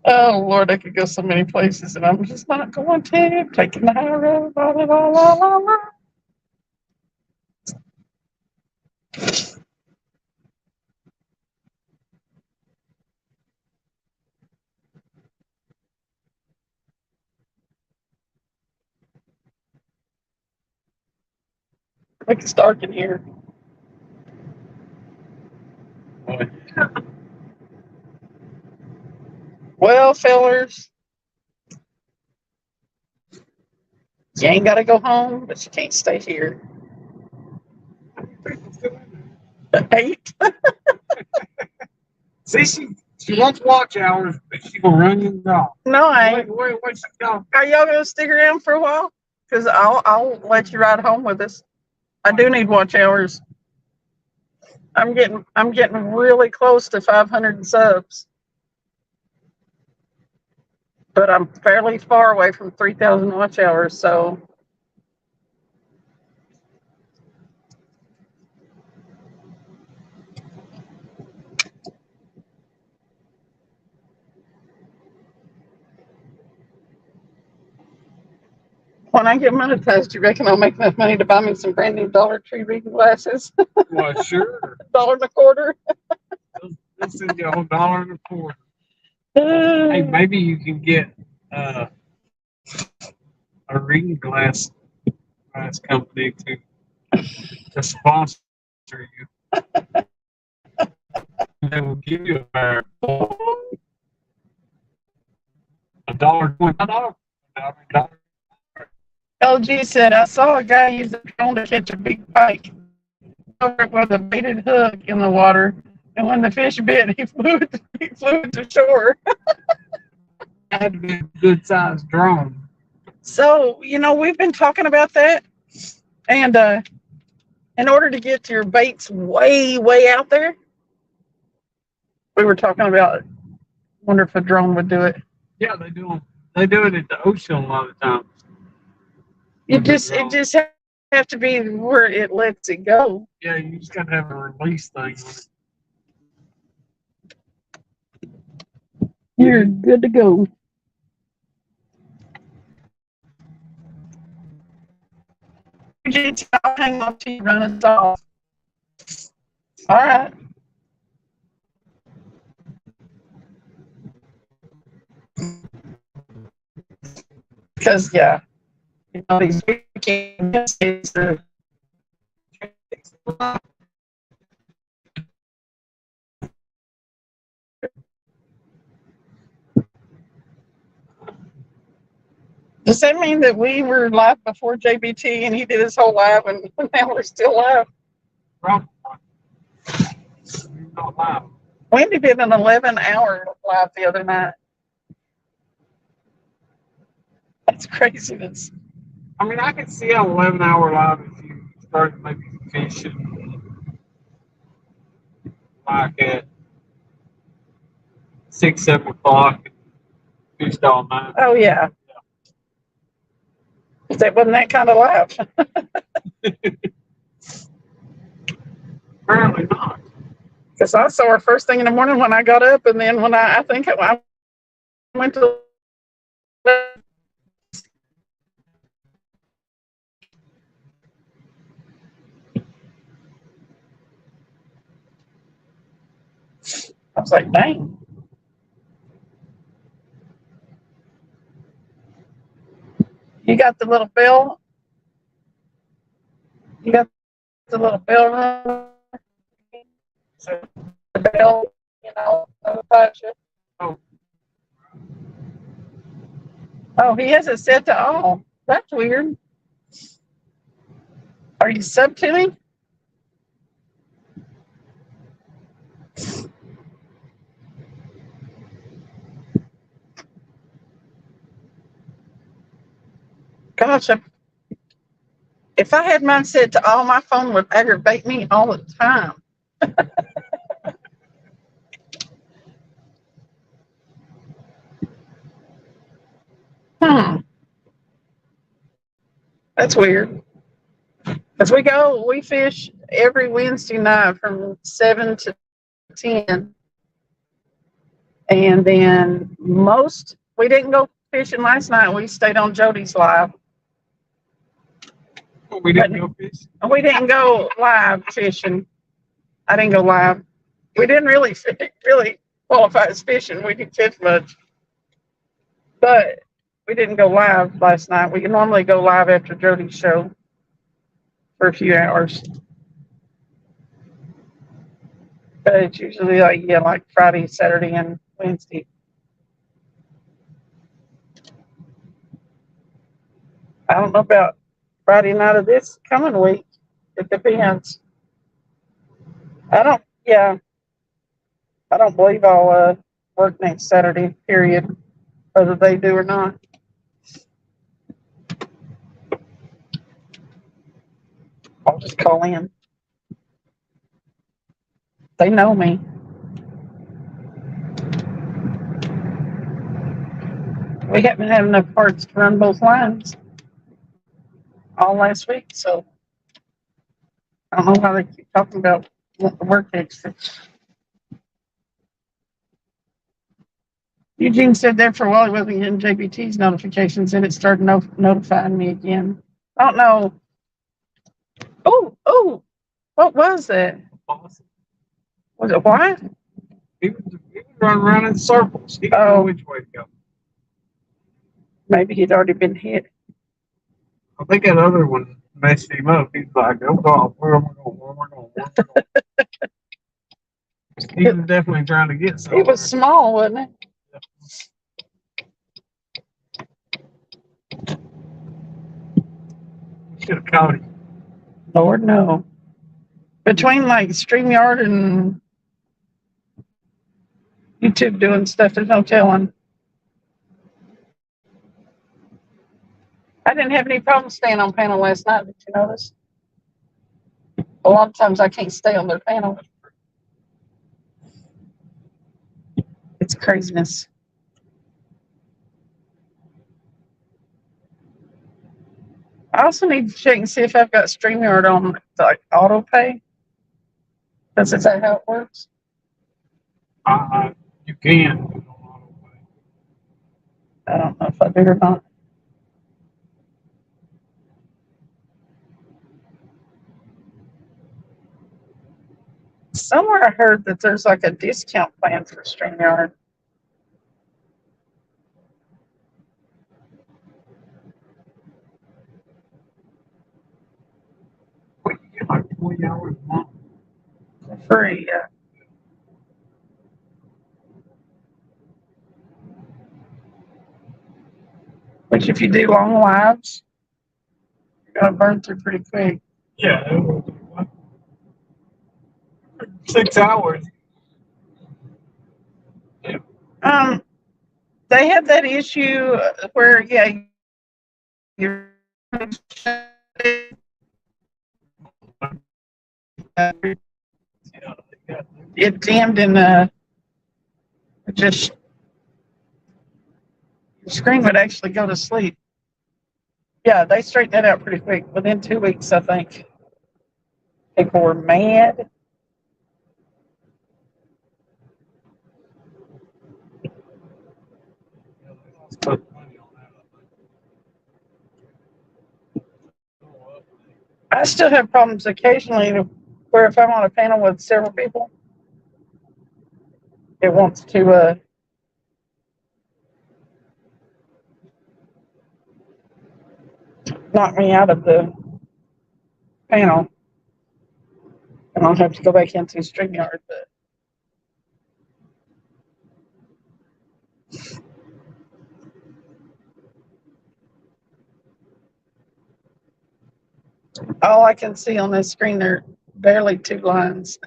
Oh Lord, I could go so many places, and I'm just not going to. Taking the high road, la la la la la la. Like it's dark in here. Well, fellers, you ain't got to go home, but you can't stay here. 8. See, she wants watch hours, but she gonna run you off. No, I ain't. What's she going? Are y'all gonna stick around for a while? Because I'll let you ride home with us. I do need watch hours. I'm getting really close to 500 subs, but I'm fairly far away from 3,000 watch hours. So when I get monetized, you reckon I'll make enough money to buy me some brand new Dollar Tree reading glasses? Well, sure. $1.25. They'll send you a whole $1.25. Hey, maybe you can get a reading glass company to sponsor you. They will give you a $1.25. LG said, I saw a guy use a drone to catch a big pike over it with a baited hook in the water, and when the fish bit, he flew to shore. Had to be a good sized drone. So, we've been talking about that, and in order to get your baits way, way out there, we were talking about, wonder if a drone would do it. Yeah, they do. They do it at the ocean a lot of times. It just have to be where it lets it go. Yeah, you just gotta have a release thing on it. You're good to go. I'll hang on to you, run us off. All right. Because these weekends are Does that mean that we were live before JBT and he did his whole live and now we're still live? Probably. Not live. Wendy did an 11-hour live the other night. That's craziness. I mean, I could see an 11-hour live if you started maybe fishing like at 6, 7 o'clock and fished all night. Oh, yeah. That wasn't that kind of live. Apparently not. Because I saw her first thing in the morning when I got up, and then when I went to. I was like, dang. You got the little bell? You got the little bell rung? So the bell, notifies you. Oh, he has it set to all. That's weird. Are you sub to me? Gosh, if I had mine set to all, my phone would aggravate me all the time. That's weird. As we fish every Wednesday night from 7 to 10. And then we didn't go fishing last night. We stayed on Jody's live. We didn't go fishing. We didn't go live fishing. I didn't go live. We didn't really qualify as fishing. We didn't fish much. But we didn't go live last night. We normally go live after Jody's show for a few hours. But it's usually like Friday, Saturday, and Wednesday. I don't know about Friday night of this coming week. It depends. I don't believe I'll work next Saturday, period, whether they do or not. I'll just call in. They know me. We haven't had enough parts to run both lines all last week, so I don't know why they keep talking about the work extra. Eugene said there for a while he wasn't getting JBT's notifications, and it started notifying me again. I don't know. Oh, what was that? Was it what? He was running around in circles. He didn't know which way to go. Maybe he'd already been hit. I think that other one messed him up. He's like, oh God, where am I going? Where am I going? Where am I going? He was definitely trying to get somewhere. He was small, wasn't it? Should have caught him. Lord, no. Between like StreamYard and YouTube doing stuff, there's no telling. I didn't have any problem staying on panel last night. Did you notice? A lot of times I can't stay on their panel. It's craziness. I also need to check and see if I've got StreamYard on like auto pay. Is that how it works? You can. I don't know if I do or not. Somewhere I heard that there's like a discount plan for StreamYard. You get like 20 hours a month. Free, yeah. Which if you do long lives, you're gonna burn through pretty quick. Yeah. 6 hours. They had that issue where you're it dimmed and just the screen would actually go to sleep. Yeah, they straightened that out pretty quick. Within 2 weeks, I think. People were mad. I still have problems occasionally where if I'm on a panel with several people, it wants to knock me out of the panel. And I'll have to go back into StreamYard. But all I can see on this screen are barely 2 lines.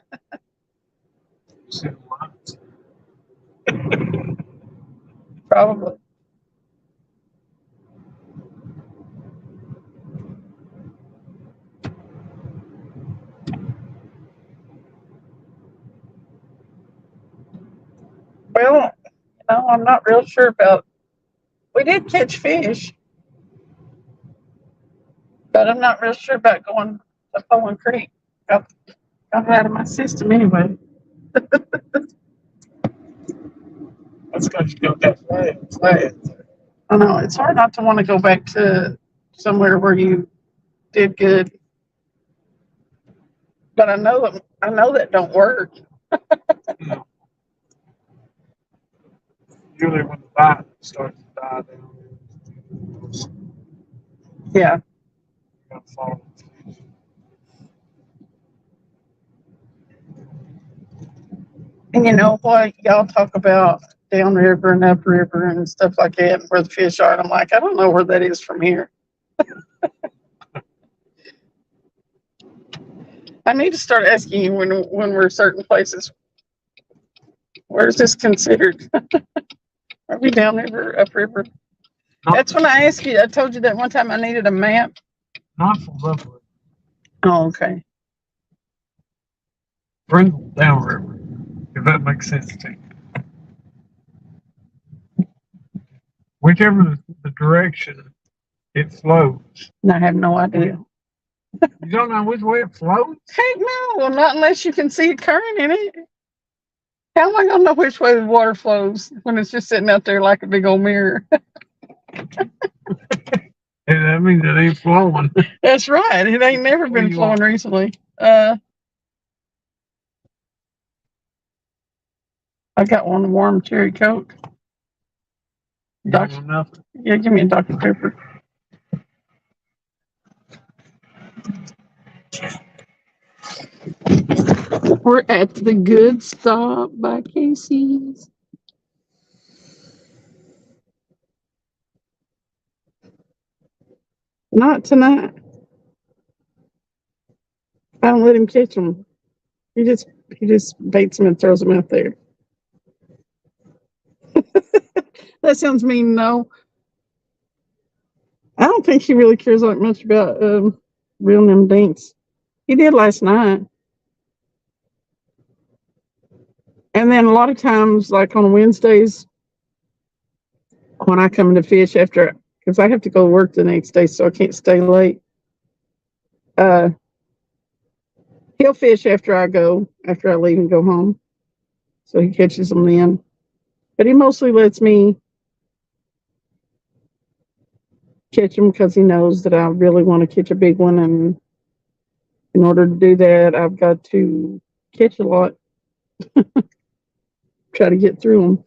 Probably. Well, I'm not real sure about. We did catch fish, but I'm not real sure about going to Poland Creek. got it out of my system anyway. That's because you got that flag. I know it's hard not to want to go back to somewhere where you did good, but I know that don't work. Usually when the bite starts to die down, Yeah, you gotta follow the fish. and you know what? Y'all talk about downriver and upriver and stuff like that, and where the fish are. And I'm like, I don't know where that is from here. I need to start asking you when we're certain places. Where's this considered? Are we downriver, upriver? That's when I asked you. I told you that one time I needed a map. Not for Buffalo. Oh, okay. Brindle downriver, if that makes sense to you. Whichever the direction it flows. And I have no idea. You don't know which way it flows? Heck no, well, not unless you can see a current in it. How am I gonna know which way the water flows when it's just sitting out there like a big old mirror? And that means it ain't flowing. That's right. It ain't never Where been you flowing are. recently. I got one warm cherry Coke. You don't want nothing. Yeah, give me a Dr. Pepper. We're at the Good Stop by Casey's. Not tonight. I don't let him catch them. He just baits them and throws them out there. That sounds mean. No, I don't think he really cares like much about reeling them dinks. He did last night. And then a lot of times, like on Wednesdays, when I come to fish after, because I have to go to work the next day, so I can't stay late. He'll fish after I leave and go home. So he catches them then. But he mostly lets me catch them because he knows that I really want to catch a big one. And in order to do that, I've got to catch a lot. Try to get through them.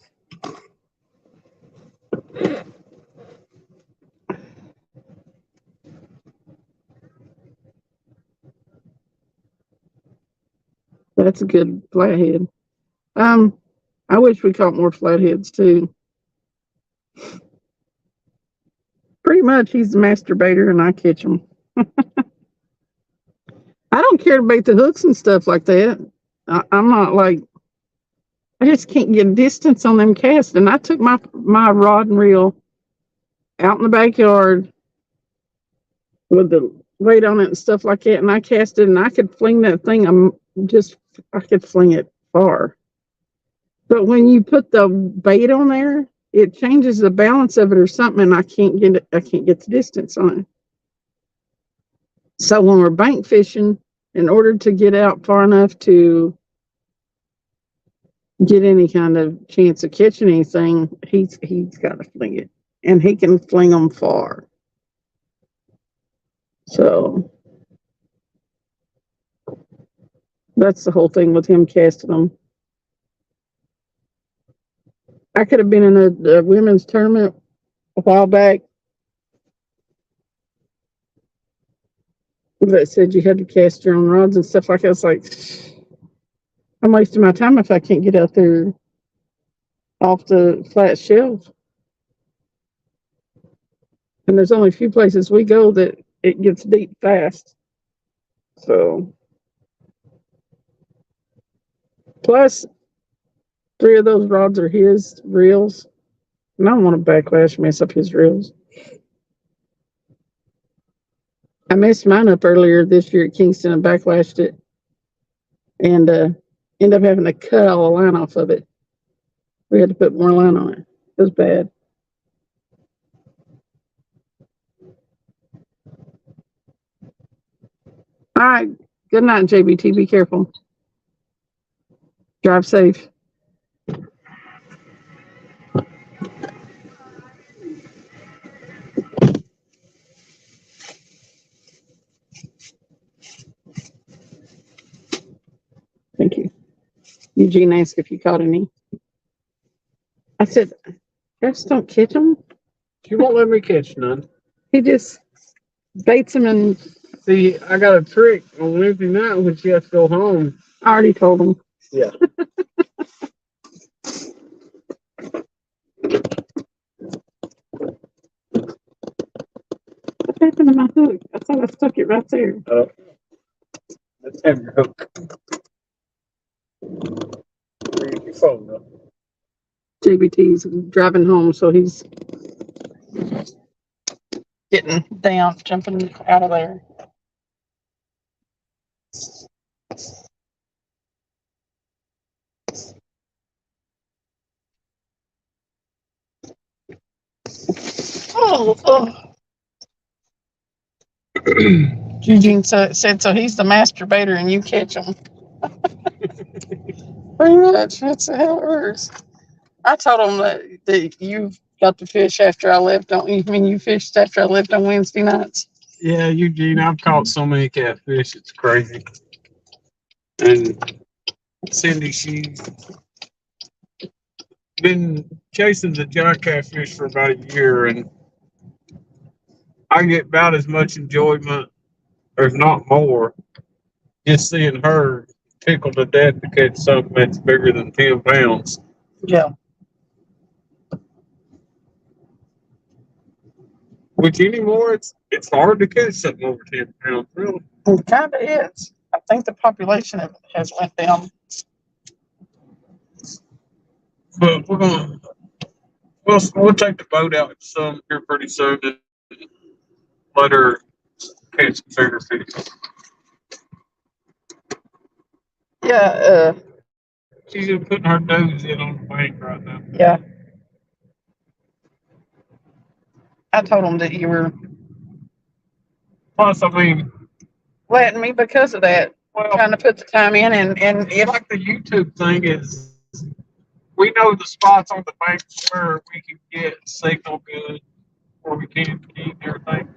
That's a good flathead. I wish we caught more flatheads too. Pretty much, he's the masturbator, and I catch them. I don't care to bait the hooks and stuff like that. I'm not like, I just can't get distance on them casts. And I took my rod and reel out in the backyard with the weight on it and stuff like that, and I cast it, and I could fling that thing. I could fling it far. But when you put the bait on there, it changes the balance of it or something, and I can't get the distance on it. So when we're bank fishing, in order to get out far enough to get any kind of chance of catching anything, he's got to fling it, and he can fling them far. So that's the whole thing with him casting them. I could have been in a women's tournament a while back that said you had to cast your own rods and stuff like that. It's like, I'm wasting my time if I can't get out there off the flat shelf. And there's only a few places we go that it gets deep fast. So, plus 3 of those rods are his reels, and I don't want to backlash mess up his reels. I messed mine up earlier this year at Kingston and backlashed it, and ended up having to cut all the line off of it. We had to put more line on it. It was bad. All right, Good night, JBT. Be careful. Drive safe. Thank you. Eugene asked if you caught any. I said, just don't catch them. She won't let me catch none. He just baits them, and See, I got a trick on Wednesday night when she has to go home. I already told him. Yeah. What happened to my hook? I thought I stuck it right there. Let's have your hook. Bring your phone up. JBT's driving home, so he's getting down, jumping out of there. Oh. Eugene said so. He's the masturbator, and you catch him. Pretty much. That's how it works. I told him that you got the fish after I left. Don't you? I mean, you fished after I left on Wednesday nights. Yeah, Eugene, I've caught so many catfish, it's crazy. And Cindy, she's been chasing the giant catfish for about a year, and I get about as much enjoyment, or if not more, just seeing her tickle to death to catch something that's bigger than 10 pounds. Yeah. Which anymore, it's hard to catch something over 10 pounds, really. It kind of is. I think the population has went down. But we'll take the boat out some here pretty soon and let her catch some bigger fish. Yeah. She's just putting her nose in on the bank right now. Yeah. I told him that you were Plus, I mean, letting me because of that. well, Trying to put the time in, and if like the YouTube thing is, we know the spots on the bank where we can get signal good, where we can keep everything.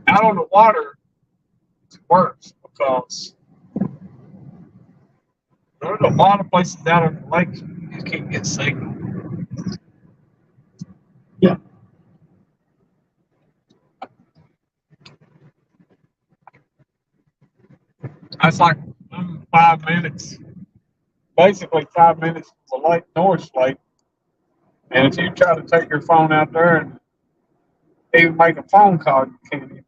Out on the water, it's worse because there's a lot of places out on the lake you just can't get signal. Yeah. That's like 5 minutes, basically 5 minutes from the lake, North Lake. And if you try to take your phone out there and even make a phone call, you can't even.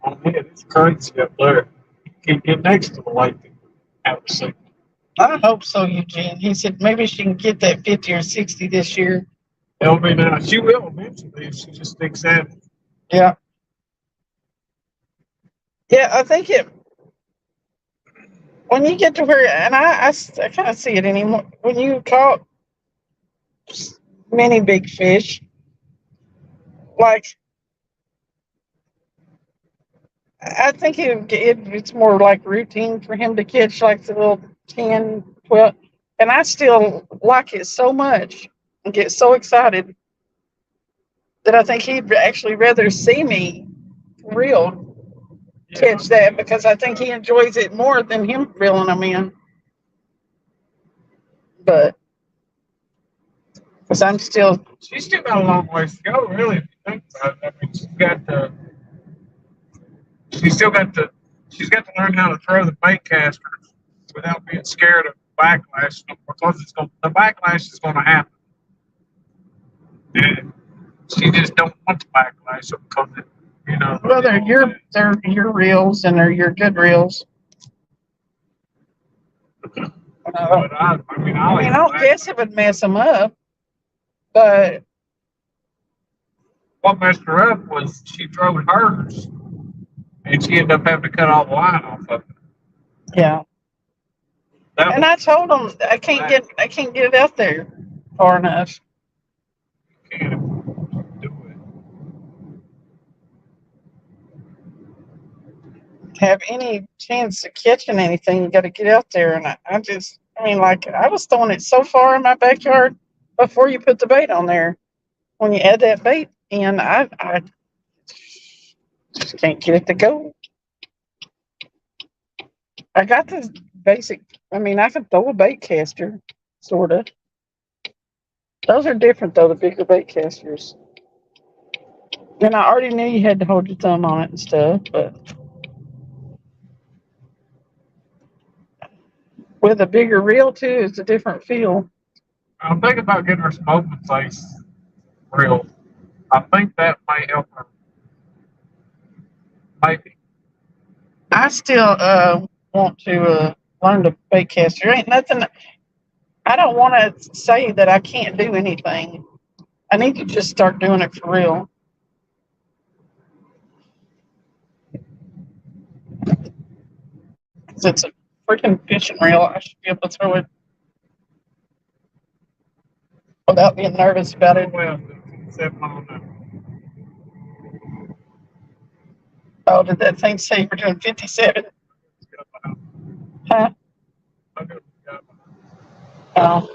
Oh, man, it's crazy up there. You can't get next to the lake to have a signal. I hope so, Eugene. He said maybe she can get that 50 or 60 this year. It'll be now. She will eventually if she just sticks at it. Yeah. Yeah, I think when you get to where, and I kind of see it anymore, when you caught many big fish, like, I think it's more like routine for him to catch like the little 10, 12, and I still like it so much and get so excited that I think he'd actually rather see me for real catch that, because I think he enjoys it more than him reeling them in. But because She's still got a long ways to go, really, if you think about it. I mean, she's got to learn how to throw the bait caster without being scared of backlash, because the backlash is going to happen. And she just don't want the backlash because well, they're your reels, and they're your good reels. But I don't guess it would mess them up, but what messed her up was she drove hers, and she ended up having to cut all the line off of it. yeah. And I told him I can't get it out there far enough. Can't do it. have any chance of catching anything, you got to get out there. And I mean, like, I was throwing it so far in my backyard before you put the bait on there. When you add that bait in, I just can't get it to go. I got the basic, I mean, I can throw a bait caster, sort of. Those are different, though, the bigger bait casters. And I already knew you had to hold your thumb on it and stuff, but with a bigger reel, too, it's a different feel. I'm thinking about getting her some open face reel. I think that might help her. Maybe. I still want to learn to bait cast. There ain't nothing. I don't want to say that I can't do anything. I need to just start doing it for real. Because it's a freaking fishing reel. I should be able to throw it without being nervous about it. Well, 7 on there. Oh, did that thing say you were doing 57? Huh? Oh.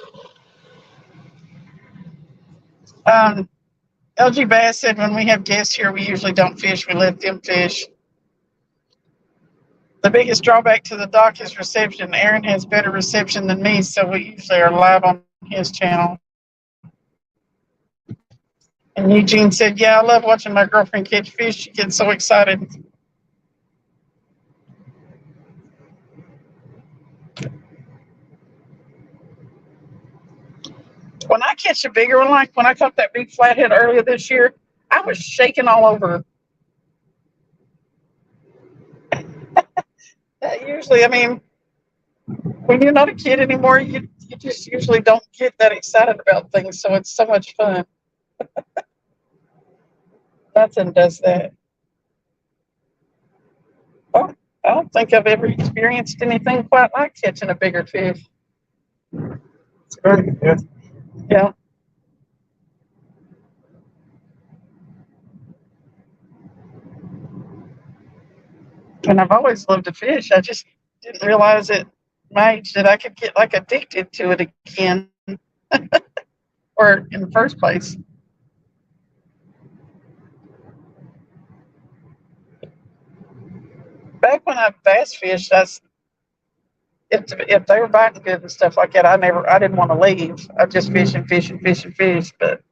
LG Bass said when we have guests here, we usually don't fish. We let them fish. The biggest drawback to the dock is reception. Aaron has better reception than me, so we usually are live on his channel. And Eugene said, yeah, I love watching my girlfriend catch fish. She gets so excited. When I catch a bigger one, like when I caught that big flathead earlier this year, I was shaking all over. Usually, I mean, when you're not a kid anymore, you just usually don't get that excited about things, so it's so much fun. Nothing does that. Well, I don't think I've ever experienced anything quite like catching a bigger fish. It's great. Yes. Yeah. And I've always loved to fish. I just didn't realize at my age that I could get like addicted to it again, or in the first place. Back when I bass fished, if they were biting good and stuff like that, I didn't want to leave. I just fish and fish and fish and fish. But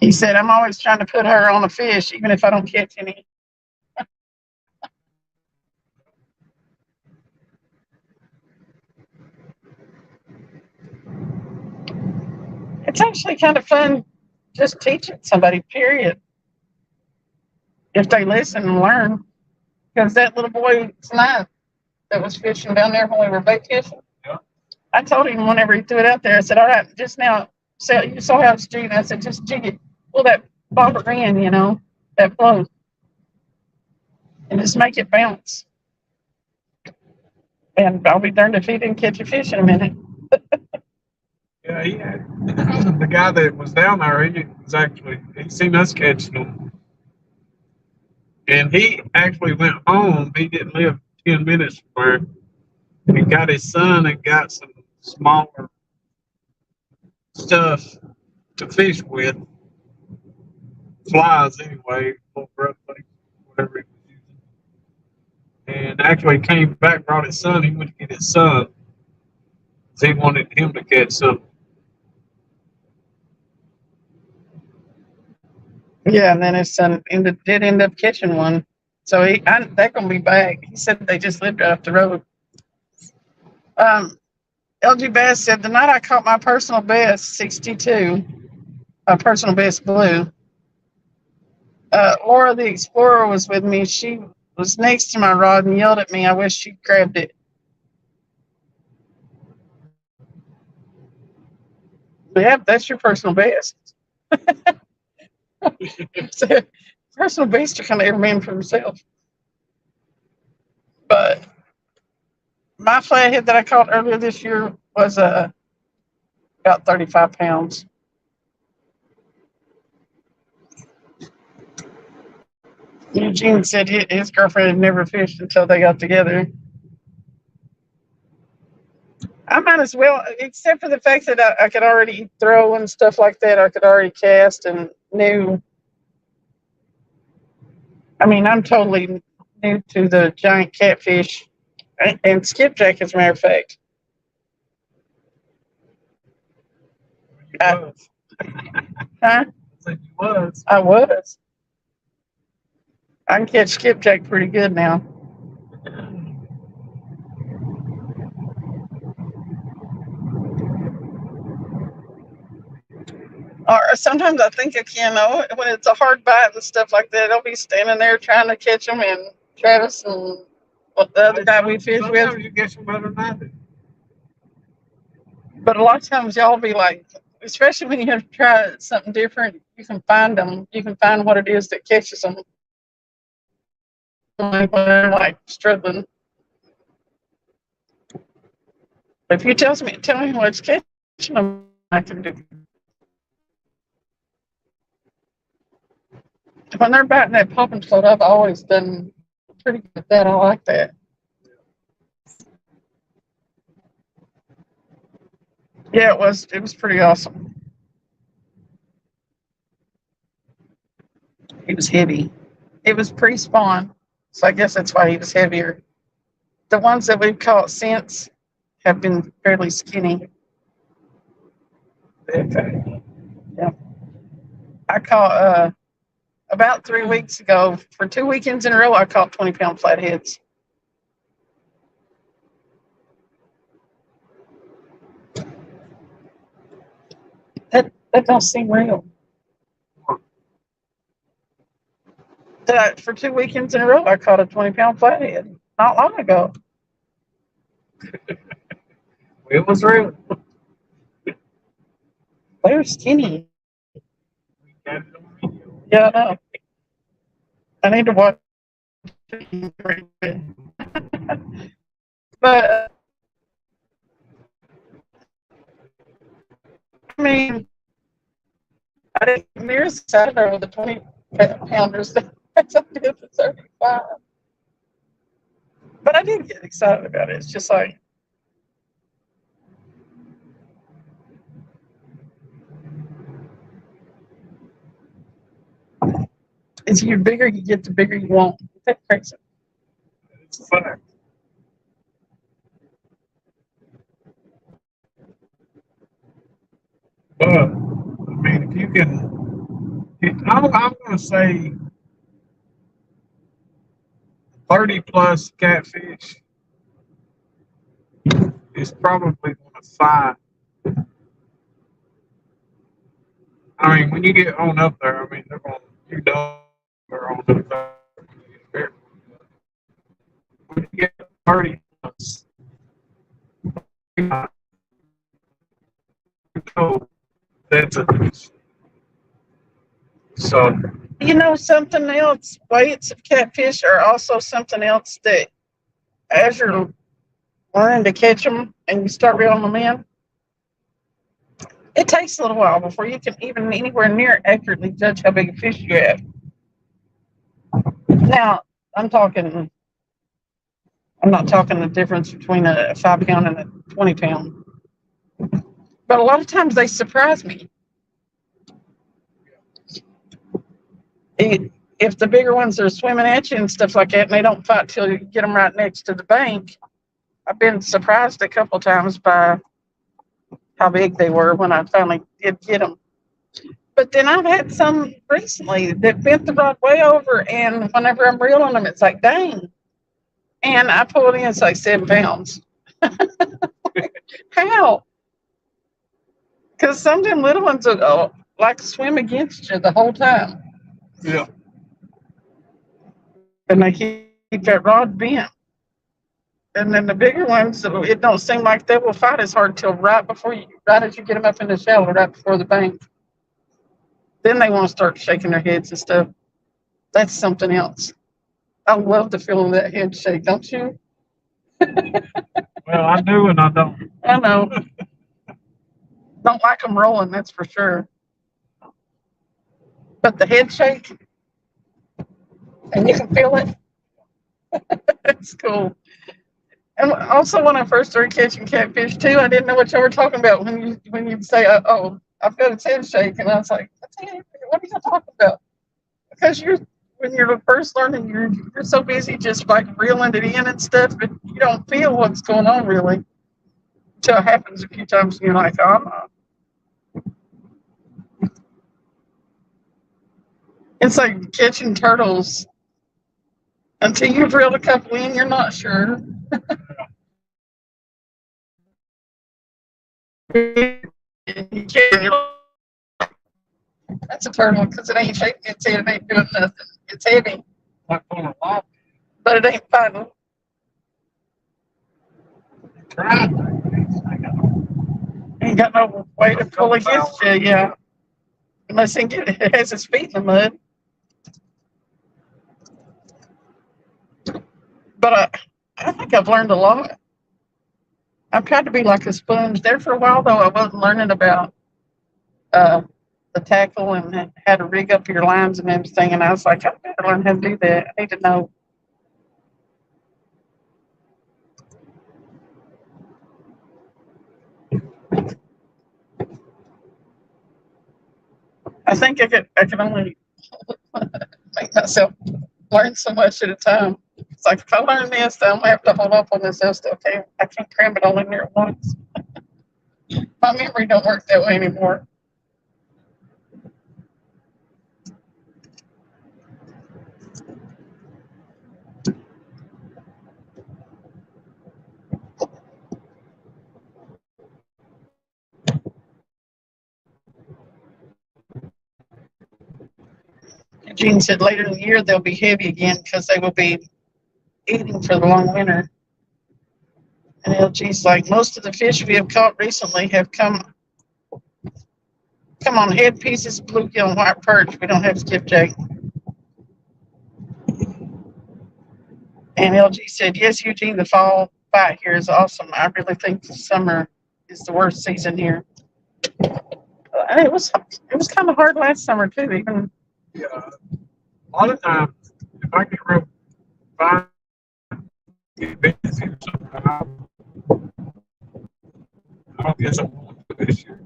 he said, I'm always trying to put her on a fish, even if I don't catch any. It's actually kind of fun just teaching somebody, period. If they listen and learn. Because that little boy tonight that was fishing down there when we were bait fishing, Yeah. I told him whenever he threw it out there, I said, all right, just now, so you saw how it's jigging. I said, just jig it, pull that bobber in, that flow, and just make it bounce. And I'll be darned if he didn't catch a fish in a minute. Yeah, he had, the guy that was down there, he seen us catching them. And he actually went home. He didn't live 10 minutes from where he got his son and got some smaller stuff to fish with. Flies anyway, little breath thing, whatever he was using. And actually came back, brought his son. He went to get his son. He wanted him to catch something. Yeah, and then his son did end up catching one. So they're going to be back. He said they just lived right up the road. LG Bass said, the night I caught my personal best, 62, personal best blue, Laura the Explorer was with me. She was next to my rod and yelled at me. I wish she'd grabbed it. Yeah, that's your personal best. So, personal best are kind of every man for himself. But My flathead that I caught earlier this year was about 35 pounds. Eugene said his girlfriend had never fished until they got together. I might as well, except for the fact that I could already throw and stuff like that. I could already cast and knew. I mean, I'm totally new to the giant catfish and skipjack, as a matter of fact. Huh? I said you was. I was. I can catch skipjack pretty good now. Or sometimes I think I can. When it's a hard bite and stuff like that, I'll be standing there trying to catch them. And Travis and the other guy we fished with. Sometimes you get some better than I do. But a lot of times y'all be like, especially when you have to try something different, you can find them. You can find what it is that catches them. When they're like struggling. If you tell me what's catching them, I can do. When they're biting that popping float, I've always done pretty good at that. I like that. Yeah, it was pretty awesome. He was heavy. It was pre-spawn, so I guess that's why he was heavier. The ones that we've caught since have been fairly skinny. Okay. Yeah. I caught about 3 weeks ago, for 2 weekends in a row, I caught 20-pound flatheads. That don't seem real. For 2 weekends in a row, I caught a 20-pound flathead not long ago. It was real. They were skinny. Got it on video. Yeah, I know. I need to watch it. But I mean, I didn't near as excited over the 20-pounders as I did the 35. But I did get excited about it. It's just like, as the bigger you get, the bigger you want. That's crazy. It's a fact. But I mean, if you can, I'm going to say 30 plus catfish is probably going to find. I mean, when you get on up there, I mean, they're going to, you know, they're on up there. When you get 30 plus, that's a fish. So, You know, something else, weights of catfish are also something else that as you're learning to catch them and you start reeling them in, it takes a little while before you can even anywhere near accurately judge how big a fish you have. Now, I'm not talking the difference between a 5-pound and a 20-pound. But a lot of times they surprise me. If the bigger ones are swimming at you and stuff like that, and they don't fight till you get them right next to the bank, I've been surprised a couple times by how big they were when I finally did get them. But then I've had some recently that bent the rod way over, and whenever I'm reeling them, it's like, dang. And I pull it in, it's like 7 pounds. How? Because some of them little ones will like swim against you the whole time. yeah. And they keep that rod bent. And then the bigger ones, it don't seem like they will fight as hard till right as you get them up in the shallow, right before the bank. Then they want to start shaking their heads and stuff. That's something else. I love the feeling of that head shake, don't you? Well, I do and I don't. I know. Don't like them rolling, that's for sure. But the head shake, and you can feel it. It's cool. And also, when I first started catching catfish too, I didn't know what y'all were talking about when you say, "Oh, I've got a head shake," and I was like, "What are you talking about?" Because when you're first learning, you're so busy just like reeling it in and stuff, but you don't feel what's going on really until it happens a few times, and you're like, "Oh." It's like catching turtles. Until you've reeled a couple in, you're not sure. You can't. That's a turtle because it ain't shaking its head. It ain't doing nothing. It's heavy, Like on a lot. but it ain't fighting. Tried. Ain't got no way to pull against you, yeah. Unless it has its feet in the mud. But I think I've learned a lot. I've tried to be like a sponge. There for a while, though, I wasn't learning about the tackle and how to rig up your lines and everything. And I was like, I better learn how to do that. I need to know. I think I can only make myself learn so much at a time. It's like if I learn this, then I'm gonna have to hold up on this else. Okay, I can't cram it all in there at once. My memory don't work that way anymore. Gene said later in the year they'll be heavy again because they will be eating for the long winter. And LG's like most of the fish we have caught recently have come on head pieces, bluegill, and white perch. We don't have skipjack. And LG said, yes, Eugene, the fall bite here is awesome. I really think the summer is the worst season here. And it was kind of hard last summer too. Even Yeah. A lot of times, if I get real fine, get busy or something, I don't guess I'm going to this year.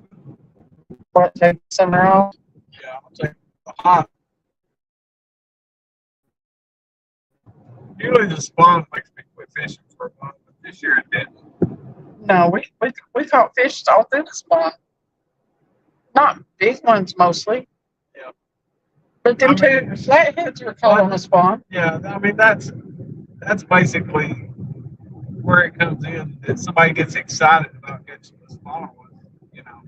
what take summer off. Yeah, I'll take the hot. Usually the spawn makes me quit fishing for a month, but this year it didn't. No, we caught fish all through the spawn. Not big ones mostly. Yeah. But them I mean, two flatheads were caught on the spawn. Yeah, I mean that's basically where it comes in. That somebody gets excited about catching the smaller ones, you know.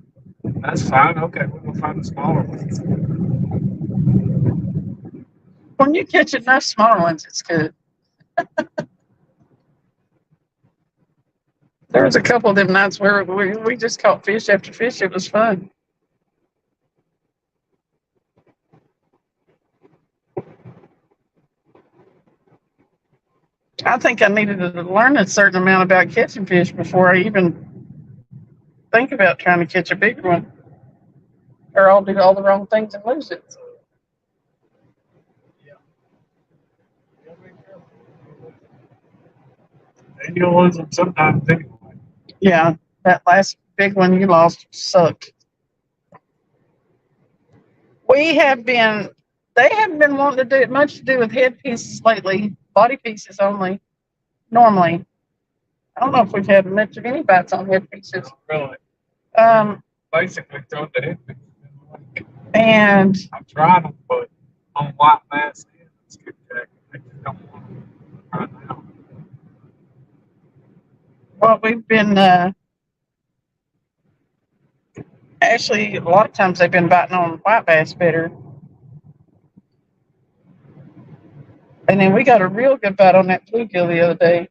That's fine. Okay, we're gonna find the smaller ones. When you catch enough smaller ones, it's good. There was a couple of them nights where we just caught fish after fish. It was fun. I think I needed to learn a certain amount about catching fish before I even think about trying to catch a bigger one. Or I'll do all the wrong things and lose it. And you'll lose them sometimes anyway. Yeah, that last big one you lost sucked. They haven't been wanting to do much to do with head pieces lately, body pieces only, normally. I don't know if we've had much of any bites on head pieces. Really. Basically throw the head pieces. And I've tried them, but on white bass and skipjack, I just don't want them right now. what we've been actually a lot of times they've been biting on white bass better. And then we got a real good bite on that bluegill the other day.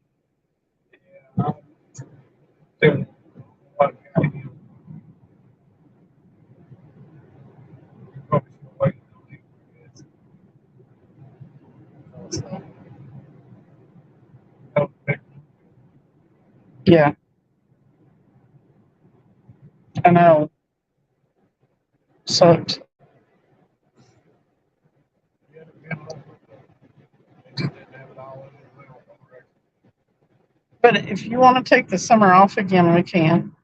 Yeah. Yeah, I know. Sucked. But if you want to take the summer off again, we can.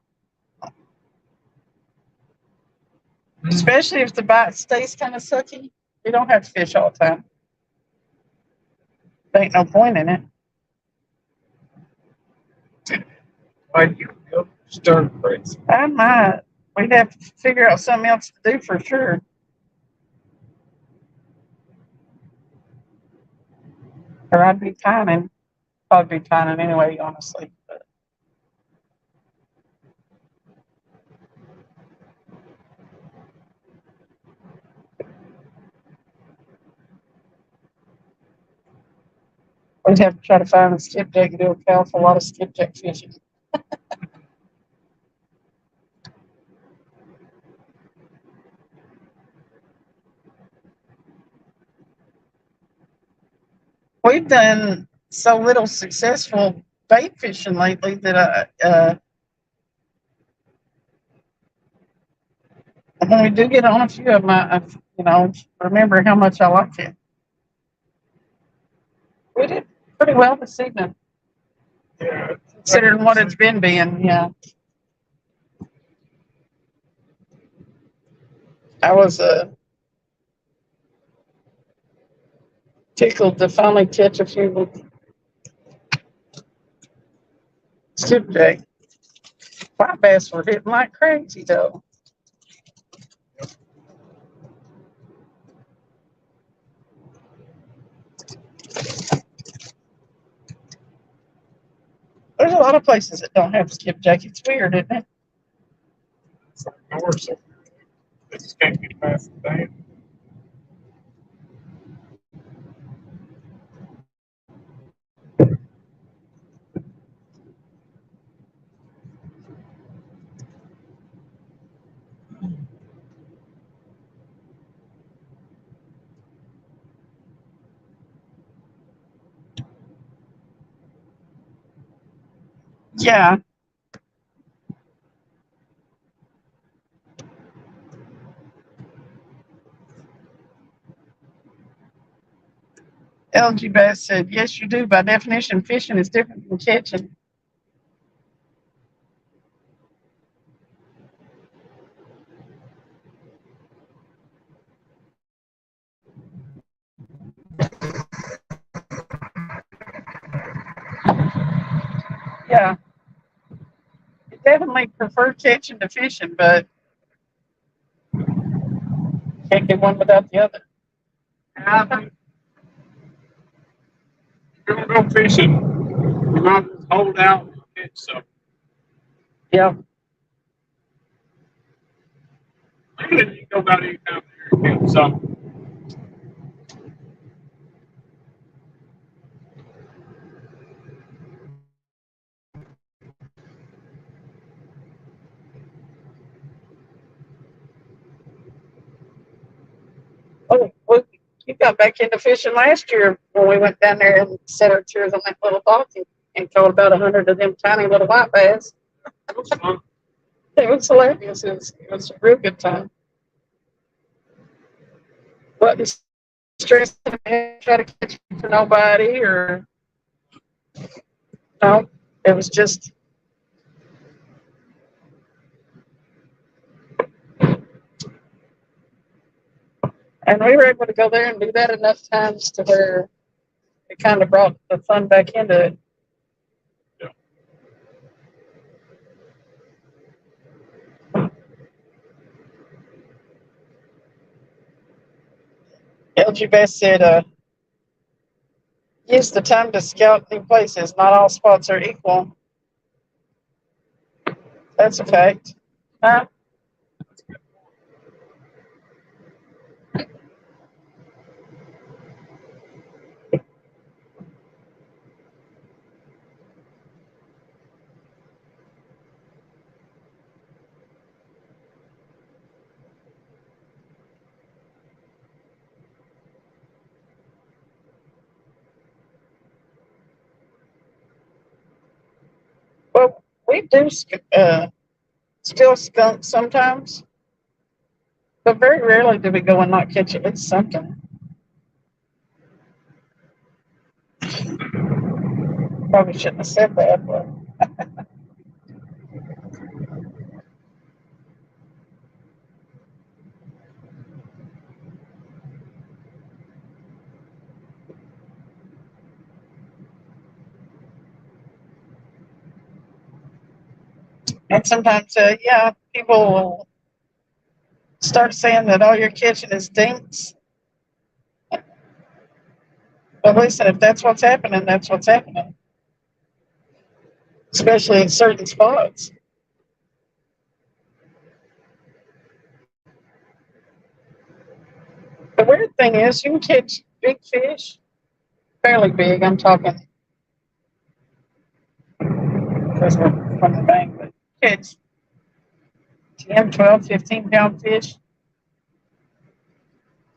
Especially if the bite stays kind of sucky. You don't have to fish all the time. There ain't no point in it. Like you go stir crazy. I might. We'd have to figure out something else to do for sure. Or I'd be timing. Probably be timing anyway, honestly. But we'd have to try to find a skipjack and do a lot of skipjack fishing. We've done so little successful bait fishing lately that when we do get on a few of them, remember how much I like it. We did pretty well this evening, Yeah. considering what it's been being. Yeah, I was tickled to finally catch a few skipjack. White bass were hitting like crazy though. There's a lot of places that don't have skipjack. It's weird, isn't it? It's like north, so they just can't get past the dam. Yeah. LG Bass said, yes, you do. By definition, fishing is different from catching. Yeah. I definitely prefer catching to fishing, but can't get one without the other. I think if you're gonna go fishing, you might as well hold out and catch something. Yeah. Even if you go about any time of the year and catch something. Oh, well, you got back into fishing last year when we went down there and set our chairs on that little dock and caught about 100 of them tiny little white bass. It was fun. It was hilarious. It was a real good time. Wasn't stressing to try to catch for nobody or no. It was just and we were able to go there and do that enough times to where it kind of brought the fun back into it. LG Bass said, use the time to scout new places. Not all spots are equal. That's a fact. Huh? Well, We do still skunk sometimes, but very rarely do we go and not catch at least something. Probably shouldn't have said that, but and sometimes, yeah, people will start saying that all you're catching is dinks. But listen, if that's what's happening, that's what's happening, especially in certain spots. The weird thing is, you can catch big fish, fairly big. I'm talking because we're from the bank, but catch 10, 12, 15-pound fish.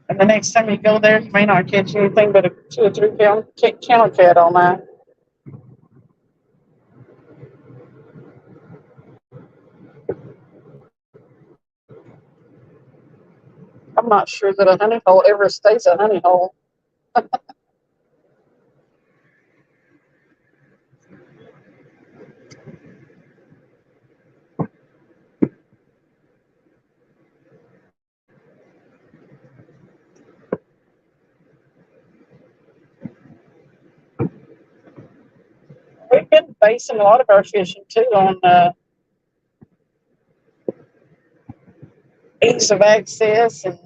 And the next time you go there, you may not catch anything but a 2 or 3 pound counterfeit all night. I'm not sure that a honey hole ever stays a honey hole. We've been basing a lot of our fishing too on ease of access and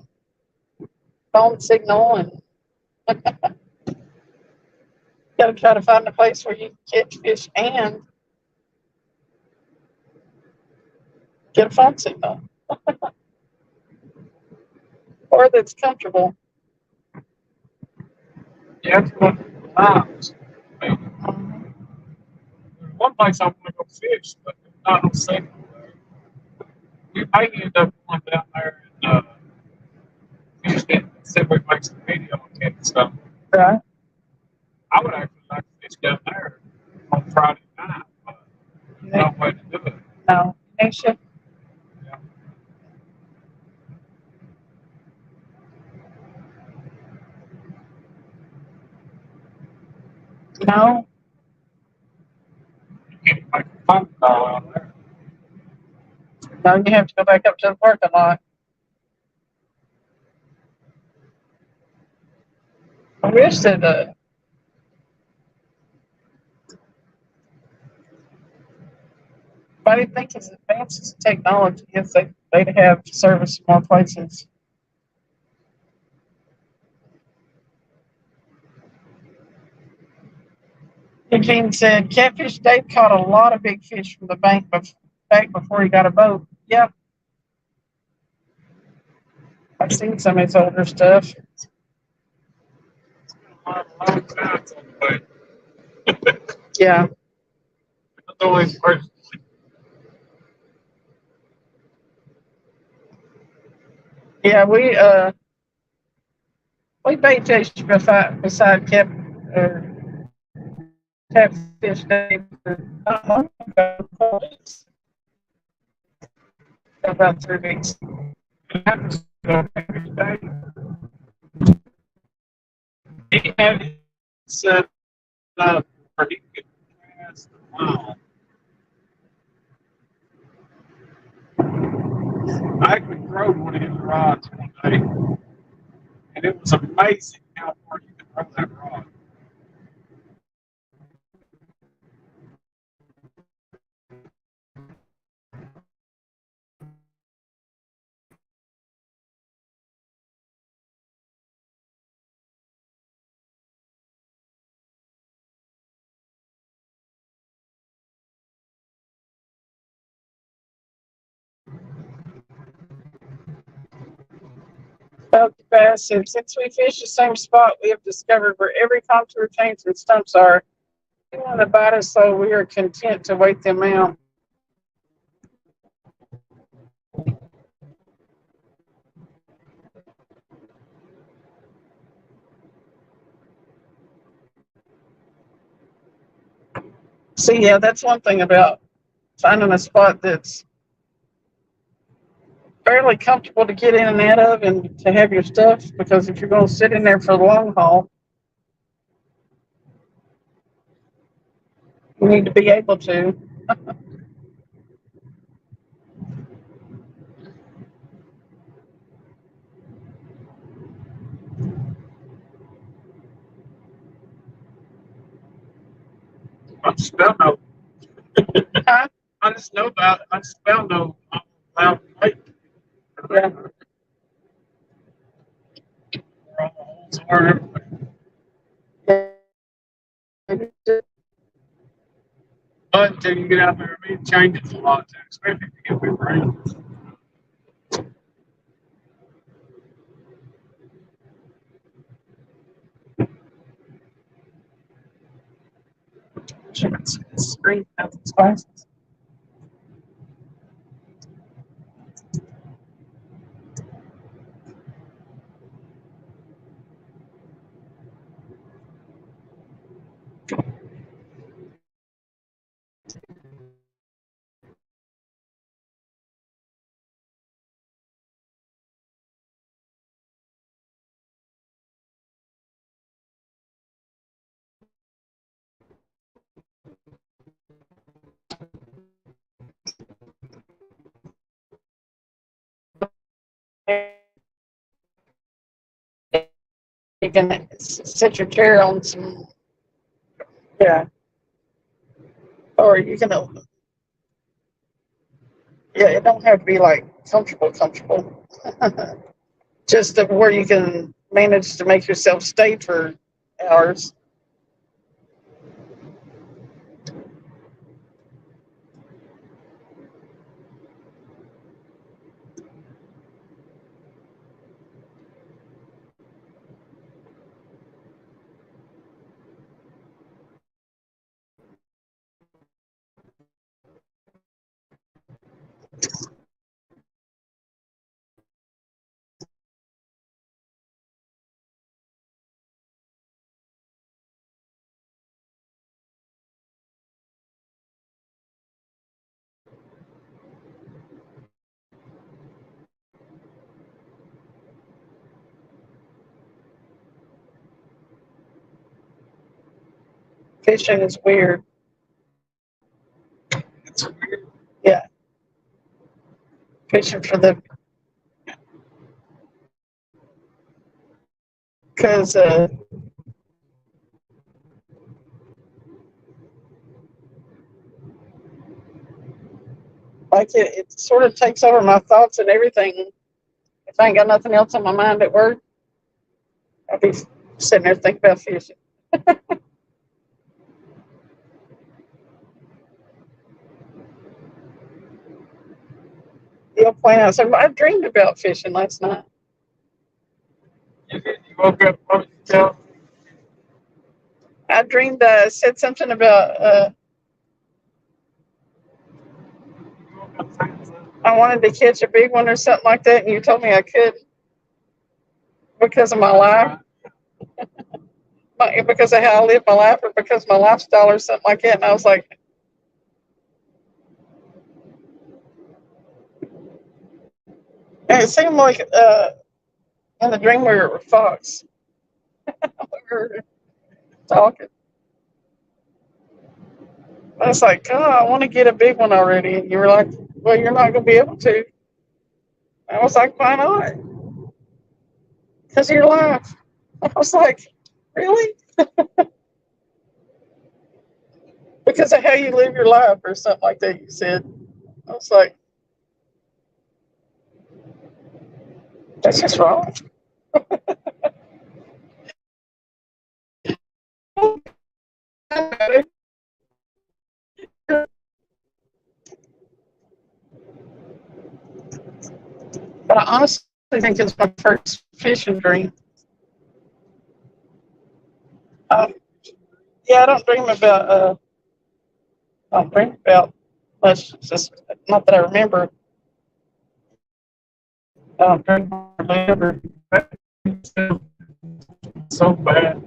phone signal, and got to try to find a place where you can catch fish and get a phone signal or that's comfortable. Yeah, it's one of the times. One place I want to go fish, but there's not no signal there. We may end up going down there and fish it. Said we make some video on it and stuff. Right. I would actually like to fish down there on Friday night, but no way to do it. No, nation. Yeah. No, You can't make a phone call out there. no, you have to go back up to the parking lot. I wish that but I think as advances in technology, if they'd have service in more places. Eugene said, Catfish Dave caught a lot of big fish from the bank back before he got a boat. Yep. I've seen some of his older stuff. A lot of long times on the way. Yeah. That's always first. Yeah, we bait fished beside Catfish Dave for not long ago. About 3 weeks. He had it set up where he could cast the line. I actually threw one of his rods one day, and it was amazing how far you could throw that rod. About the bass, and since we fish the same spot, we have discovered where every contour chains and stumps are. They want to bite us, so we are content to wait them out. See, yeah, that's one thing about finding a spot that's fairly comfortable to get in and out of and to have your stuff, because if you're going to sit in there for the long haul, you need to be able to. I spell no. Huh? I just know about it. I spell no. I'm allowed to make. Yeah. Where all the holes are. But until you get out there, it changes a lot too, especially if you get big rain. Screen has its glasses. You can set your chair on some, yeah, or you can, yeah, it don't have to be like comfortable. Just where you can manage to make yourself stay for hours. Fishing is weird. It's weird. Yeah. Fishing for the, because like it sort of takes over my thoughts and everything. If I ain't got nothing else on my mind at work, I'll be sitting there thinking about fishing. You'll point out, so I dreamed about fishing last night. You woke up, what did you tell? I dreamed said something about You woke up saying something. I wanted to catch a big one or something like that, and you told me I couldn't because of my life, because of how I live my life, or because of my lifestyle or something like that. And I was like, and it seemed like in the dream we were fox. We were talking. I was like, God, I want to get a big one already. And you were like, well, you're not going to be able to. I was like, why not? Because of your life. I was like, really? Because of how you live your life or something like that, you said. I was like, that's just wrong. But I honestly think it's my first fishing dream. Yeah, I don't dream about much. It's just not that I remember. I don't dream remember. So bad.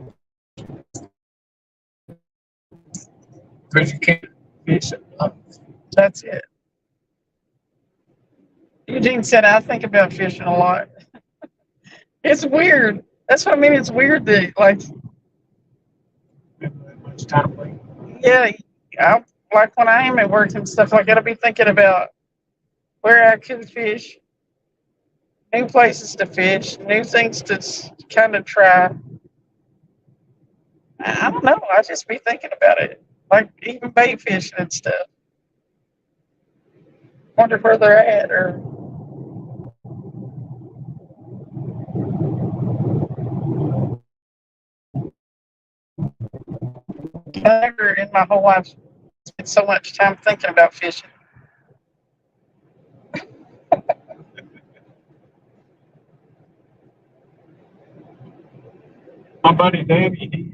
Because you can't fish at night. That's it. Eugene said, I think about fishing a lot. It's weird. That's what I mean. It's weird that, like, Much time late. yeah, like when I am at work and stuff like that, I'll be thinking about where I could fish, new places to fish, new things to kind of try. I don't know. I just be thinking about it, like even bait fishing and stuff. Wonder where they're at, or I never in my whole life spent so much time thinking about fishing. My buddy Danny,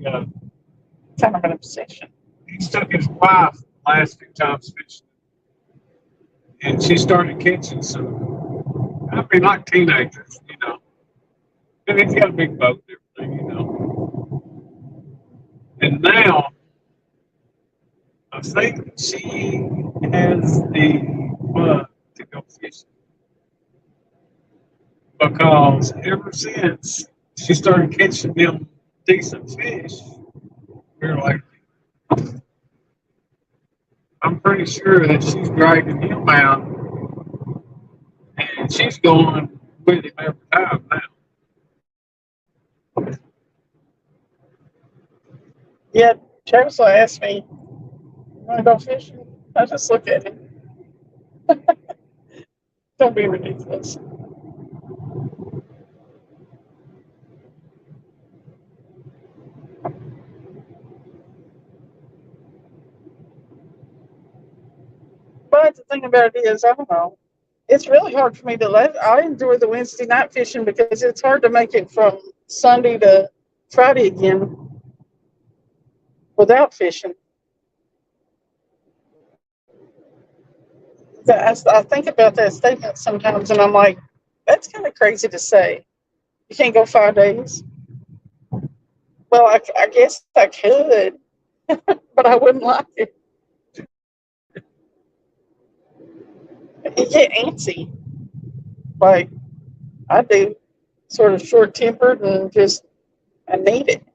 Kind of an obsession. he took his wife the last few times fishing, and she started catching some. I mean, like teenagers, you know. And he's got a big boat and everything, you know. And now, I think she has the bug to go fishing because ever since she started catching them decent fish, we're like, I'm pretty sure that she's dragging him out and she's going with him every time now. Yeah, Travis will ask me, "You want to go fishing?" I just look at him. Don't be ridiculous. But the thing about it is, I don't know. It's really hard for me to let. I enjoy the Wednesday night fishing because it's hard to make it from Sunday to Friday again without fishing. I think about that statement sometimes, and I'm like, that's kind of crazy to say. You can't go 5 days. Well, I guess I could, but I wouldn't like it. You get antsy, like I do, sort of short tempered, and just I need it.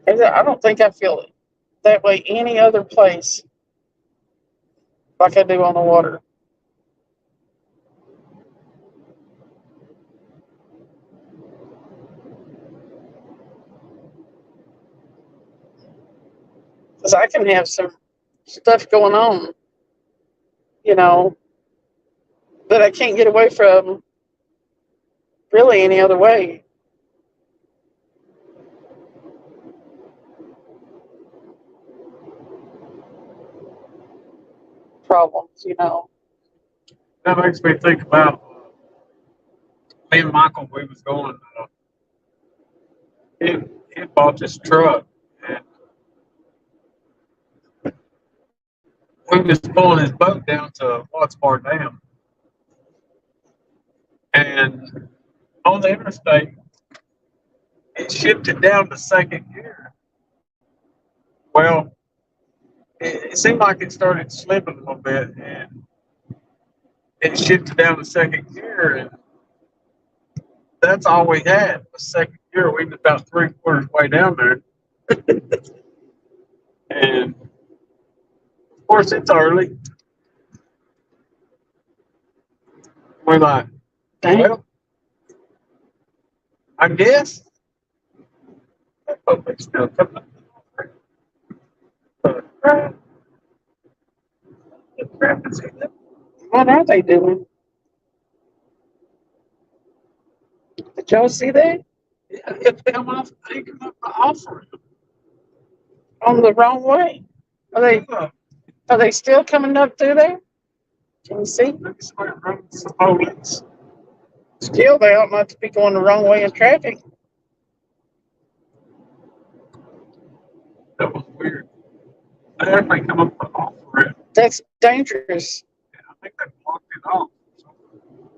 And I don't think I feel it that way any other place like I do on the water. Because I can have some stuff going on, you know, that I can't get away from really any other way. Problems, you know. That makes me think about me and Michael. We was going. He, he bought this truck, and we was pulling his boat down to Watts Bar Dam, and on the interstate, it shifted down to second gear. Well, it seemed like it started slipping a little bit, and it shifted down to second gear, and that's all we had was second gear. We was about 3/4 way down there, and of course it's early. We're like, Dang. well, I guess. But we still coming. What are they doing? Did y'all see that? It come off, they come up the offering. On the wrong way. Are they still coming up through there? Can you see? Still, they ought not to be going the wrong way in traffic. That was weird. Everybody come up the offering. That's dangerous. I think they blocked it off.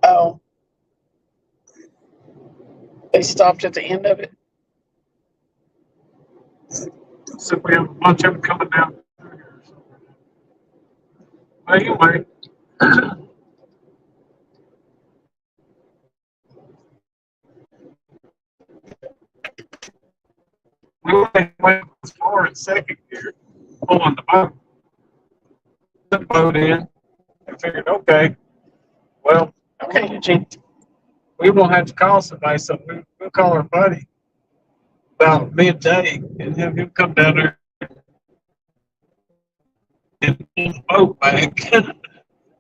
Oh, they stopped at the end of it. So we have a bunch of them coming down through here. But anyway, we went as far as second gear, pulling the boat in. I figured, okay, well, Okay, Eugene. we won't have to call somebody, so we'll call our buddy about midday and have him come down there and pull the boat back.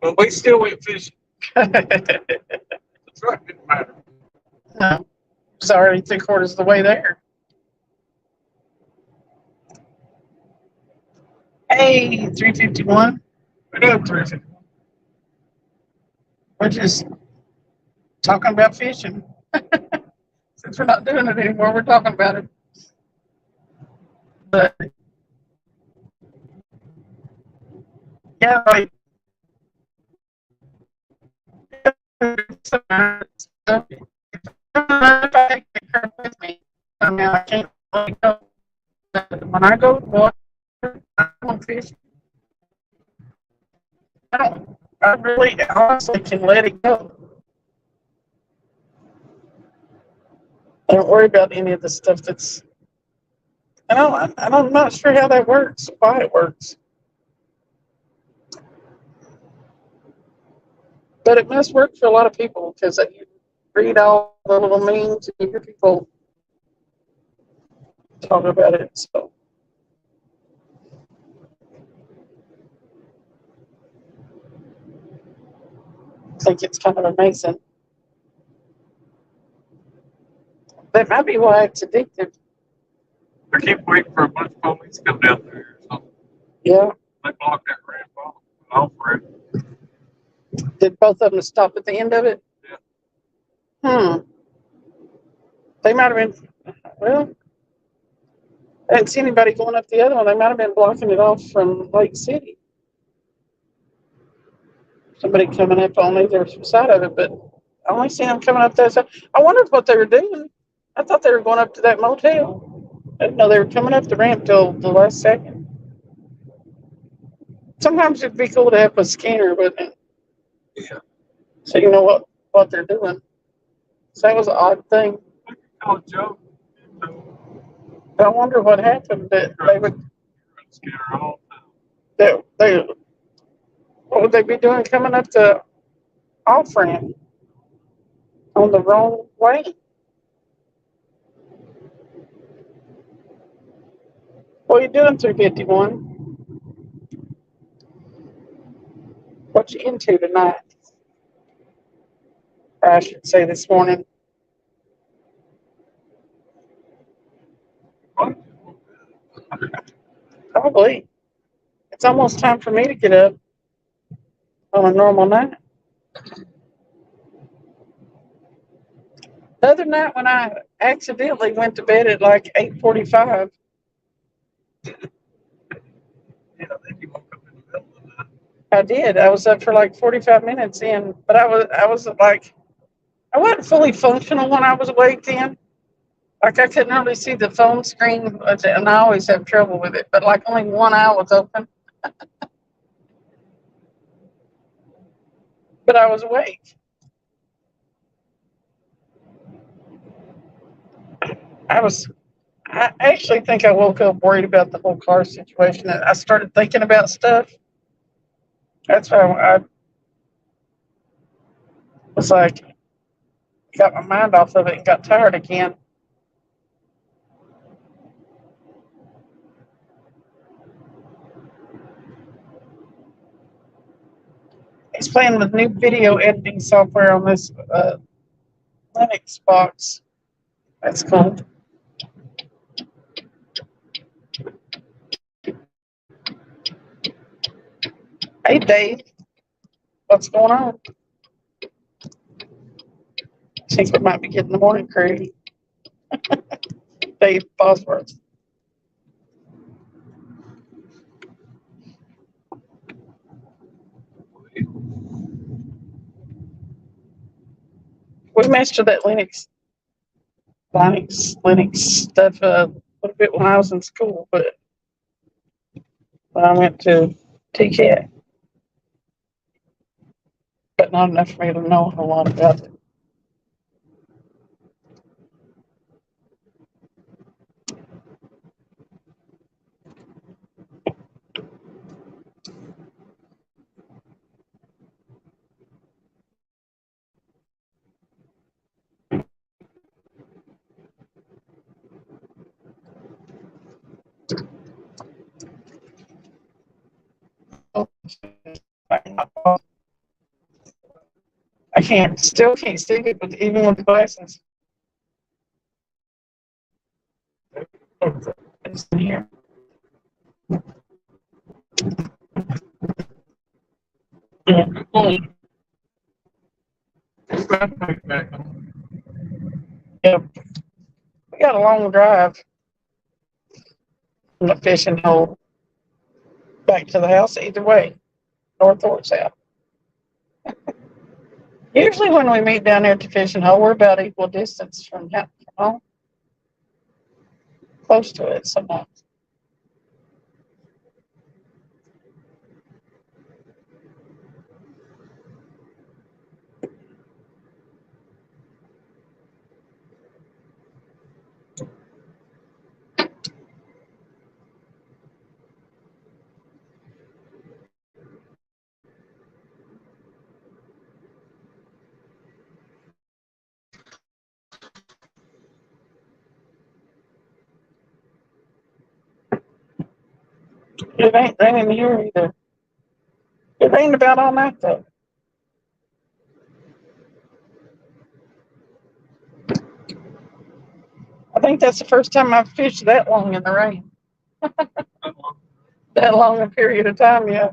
But we still went fishing. It's right, didn't matter. No, it's already 3/4 of the way there. Hey, 351. We did 350. We're just talking about fishing. Since we're not doing it anymore, we're talking about it. But yeah, like if I take the curve with me, I mean, I can't let it go. But when I go to water, I don't fish. I really honestly can let it go. I don't worry about any of the stuff that's. I'm not sure how that works, why it works. But it must work for a lot of people because you read all the little memes and you hear people talk about it. So I think it's kind of amazing. That might be why it's addictive. I keep waiting for a bunch of police to come down there or something. Yeah. They blocked that ramp off for it. Did both of them stop at the end of it? Yeah. They might have been, well, I didn't see anybody going up the other one. They might have been blocking it off from Lake City. Somebody coming up on either side of it, but I only seen them coming up that side. I wondered what they were doing. I thought they were going up to that motel. I didn't know they were coming up the ramp till the last second. Sometimes it'd be cool to have a scanner with it. Yeah. So you know what they're doing. So that was an odd thing. Tell a joke. I wonder what happened that they would. Scare all They what would they be doing coming up the off ramp on the wrong way? What are you doing 351? What you into tonight? Or I should say this morning. Probably. It's almost time for me to get up on a normal night. The other night when I accidentally went to bed at like 8:45. Yeah, then you woke up in the middle of the night. I did. I was up for like 45 minutes in, but I was like, I wasn't fully functional when I was awake then. Like I couldn't really see the phone screen, and I always have trouble with it. But like only one eye was open, but I was awake. I actually think I woke up worried about the whole car situation. I started thinking about stuff. That's why I was like, got my mind off of it and got tired again. He's playing with new video editing software on this Linux box. That's cool. Hey, Dave. What's going on? I think we might be getting the morning crew. Dave Bosworth. We mastered that Linux stuff little bit when I was in school, but when I went to TCAT, but not enough for me to know a whole lot about it. I still can't see it, but even with the glasses. It's in here. Yeah. Yep. We got a long drive from the fishing hole back to the house either way, north or south. Usually when we meet down there at the fishing hole, we're about equal distance from home. Close to it sometimes. It ain't raining here either. It rained about all night though. I think that's the first time I've fished that long in the rain. That long a period of time, yeah.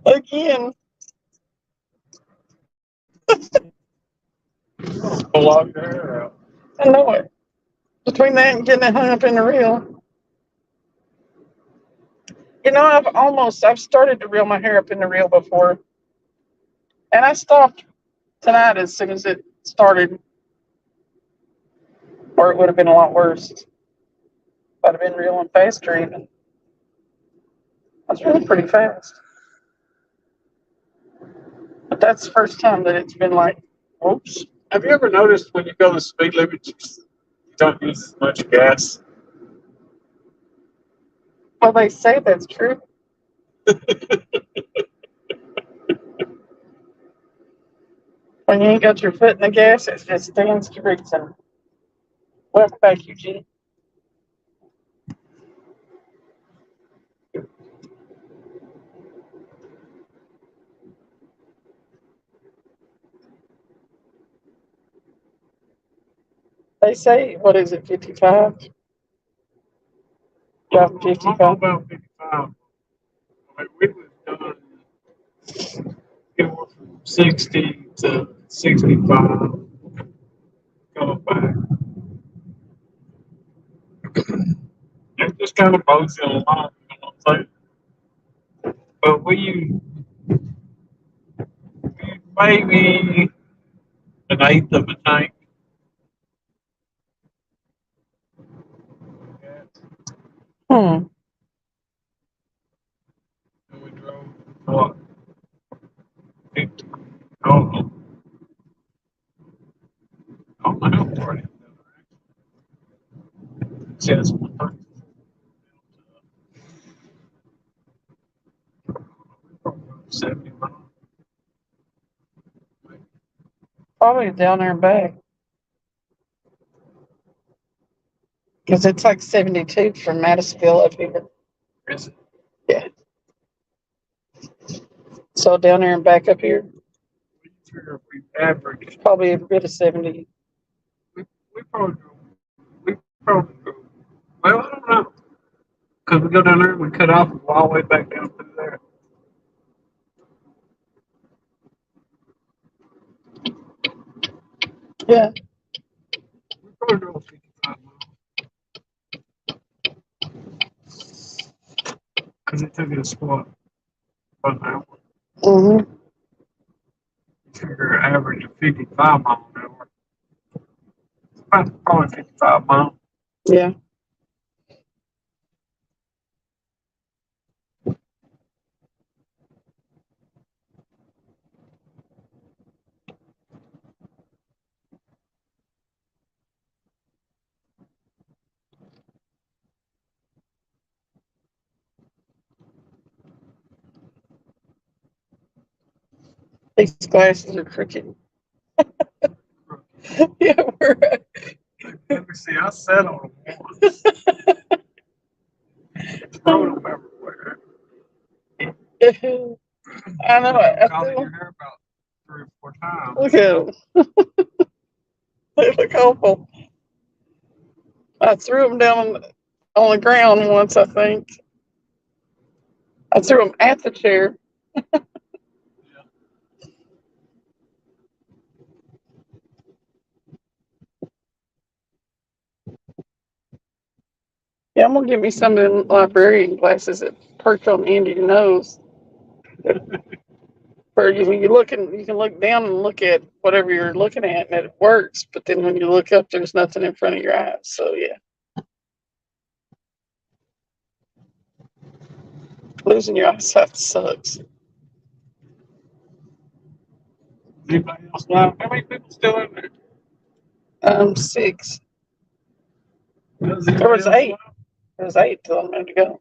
Again. I know it. Between that and getting it hung up in the reel. You know, I've started to reel my hair up in the reel before. And I stopped tonight as soon as it started. Or it would have been a lot worse. I'd have been reeling faster even. That's really pretty fast. But that's the first time that it's been like, oops. Have you ever noticed when you go the speed limit, you don't use as much gas? Well, they say that's true. When you ain't got your foot in the gas, it just stands to reason. Welcome back, Eugene. They say, what is it, 55? Driving 55. About 55. I mean, we was done anywhere from 60 to 65 going back. It just kind of boats you along, you know what I'm saying? But we maybe an eighth of a tank. Hmm. And we drove what? 50, I don't know. I don't know how far it is. Says 70 miles. Probably down there and back. Because it's like 72 from Madisonville up here. Is it? Yeah. So down there and back up here, We figure if we average, probably a bit of 70. we probably drove. We probably drove. Well, I don't know. Because we go down there and we cut off and go all the way back down through there. Yeah. We probably drove 55 miles. Because it took us what? About an hour. Mm-hmm. Figure average of 55 miles an hour. About probably 55 miles. Yeah. These glasses are crooked. Yeah, we're Let me see, I sat on them once. Throw them everywhere. I know. I Caught in threw your them. hair about 3 or 4 times. Look at them. They look awful. I threw them down on the ground once, I think. I threw them at the chair. Yeah, I'm gonna get me some of them librarian glasses that perch on the end of your nose. For you, when you're looking, you can look down and look at whatever you're looking at, and it works. But then when you look up, there's nothing in front of your eyes. So yeah, losing your eyesight sucks. Anybody else left? How many people still in there? 6. Does There anybody was else 8. left? There was 8 till a minute ago.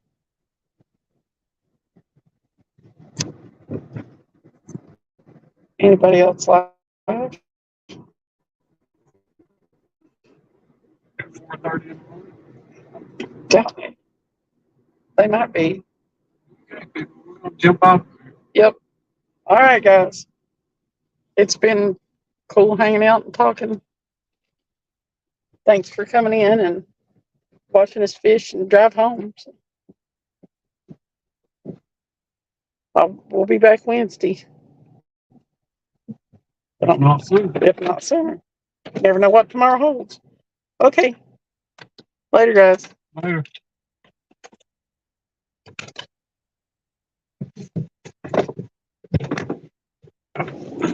Anybody else live? 4:30 in the morning. Doubt it. They might be. Okay, people, we're gonna jump off. Yep. All right, guys. It's been cool hanging out and talking. Thanks for coming in and watching us fish and drive home. We'll be back Wednesday, If not soon. if not sooner. Never know what tomorrow holds. Okay. Later, guys. Later.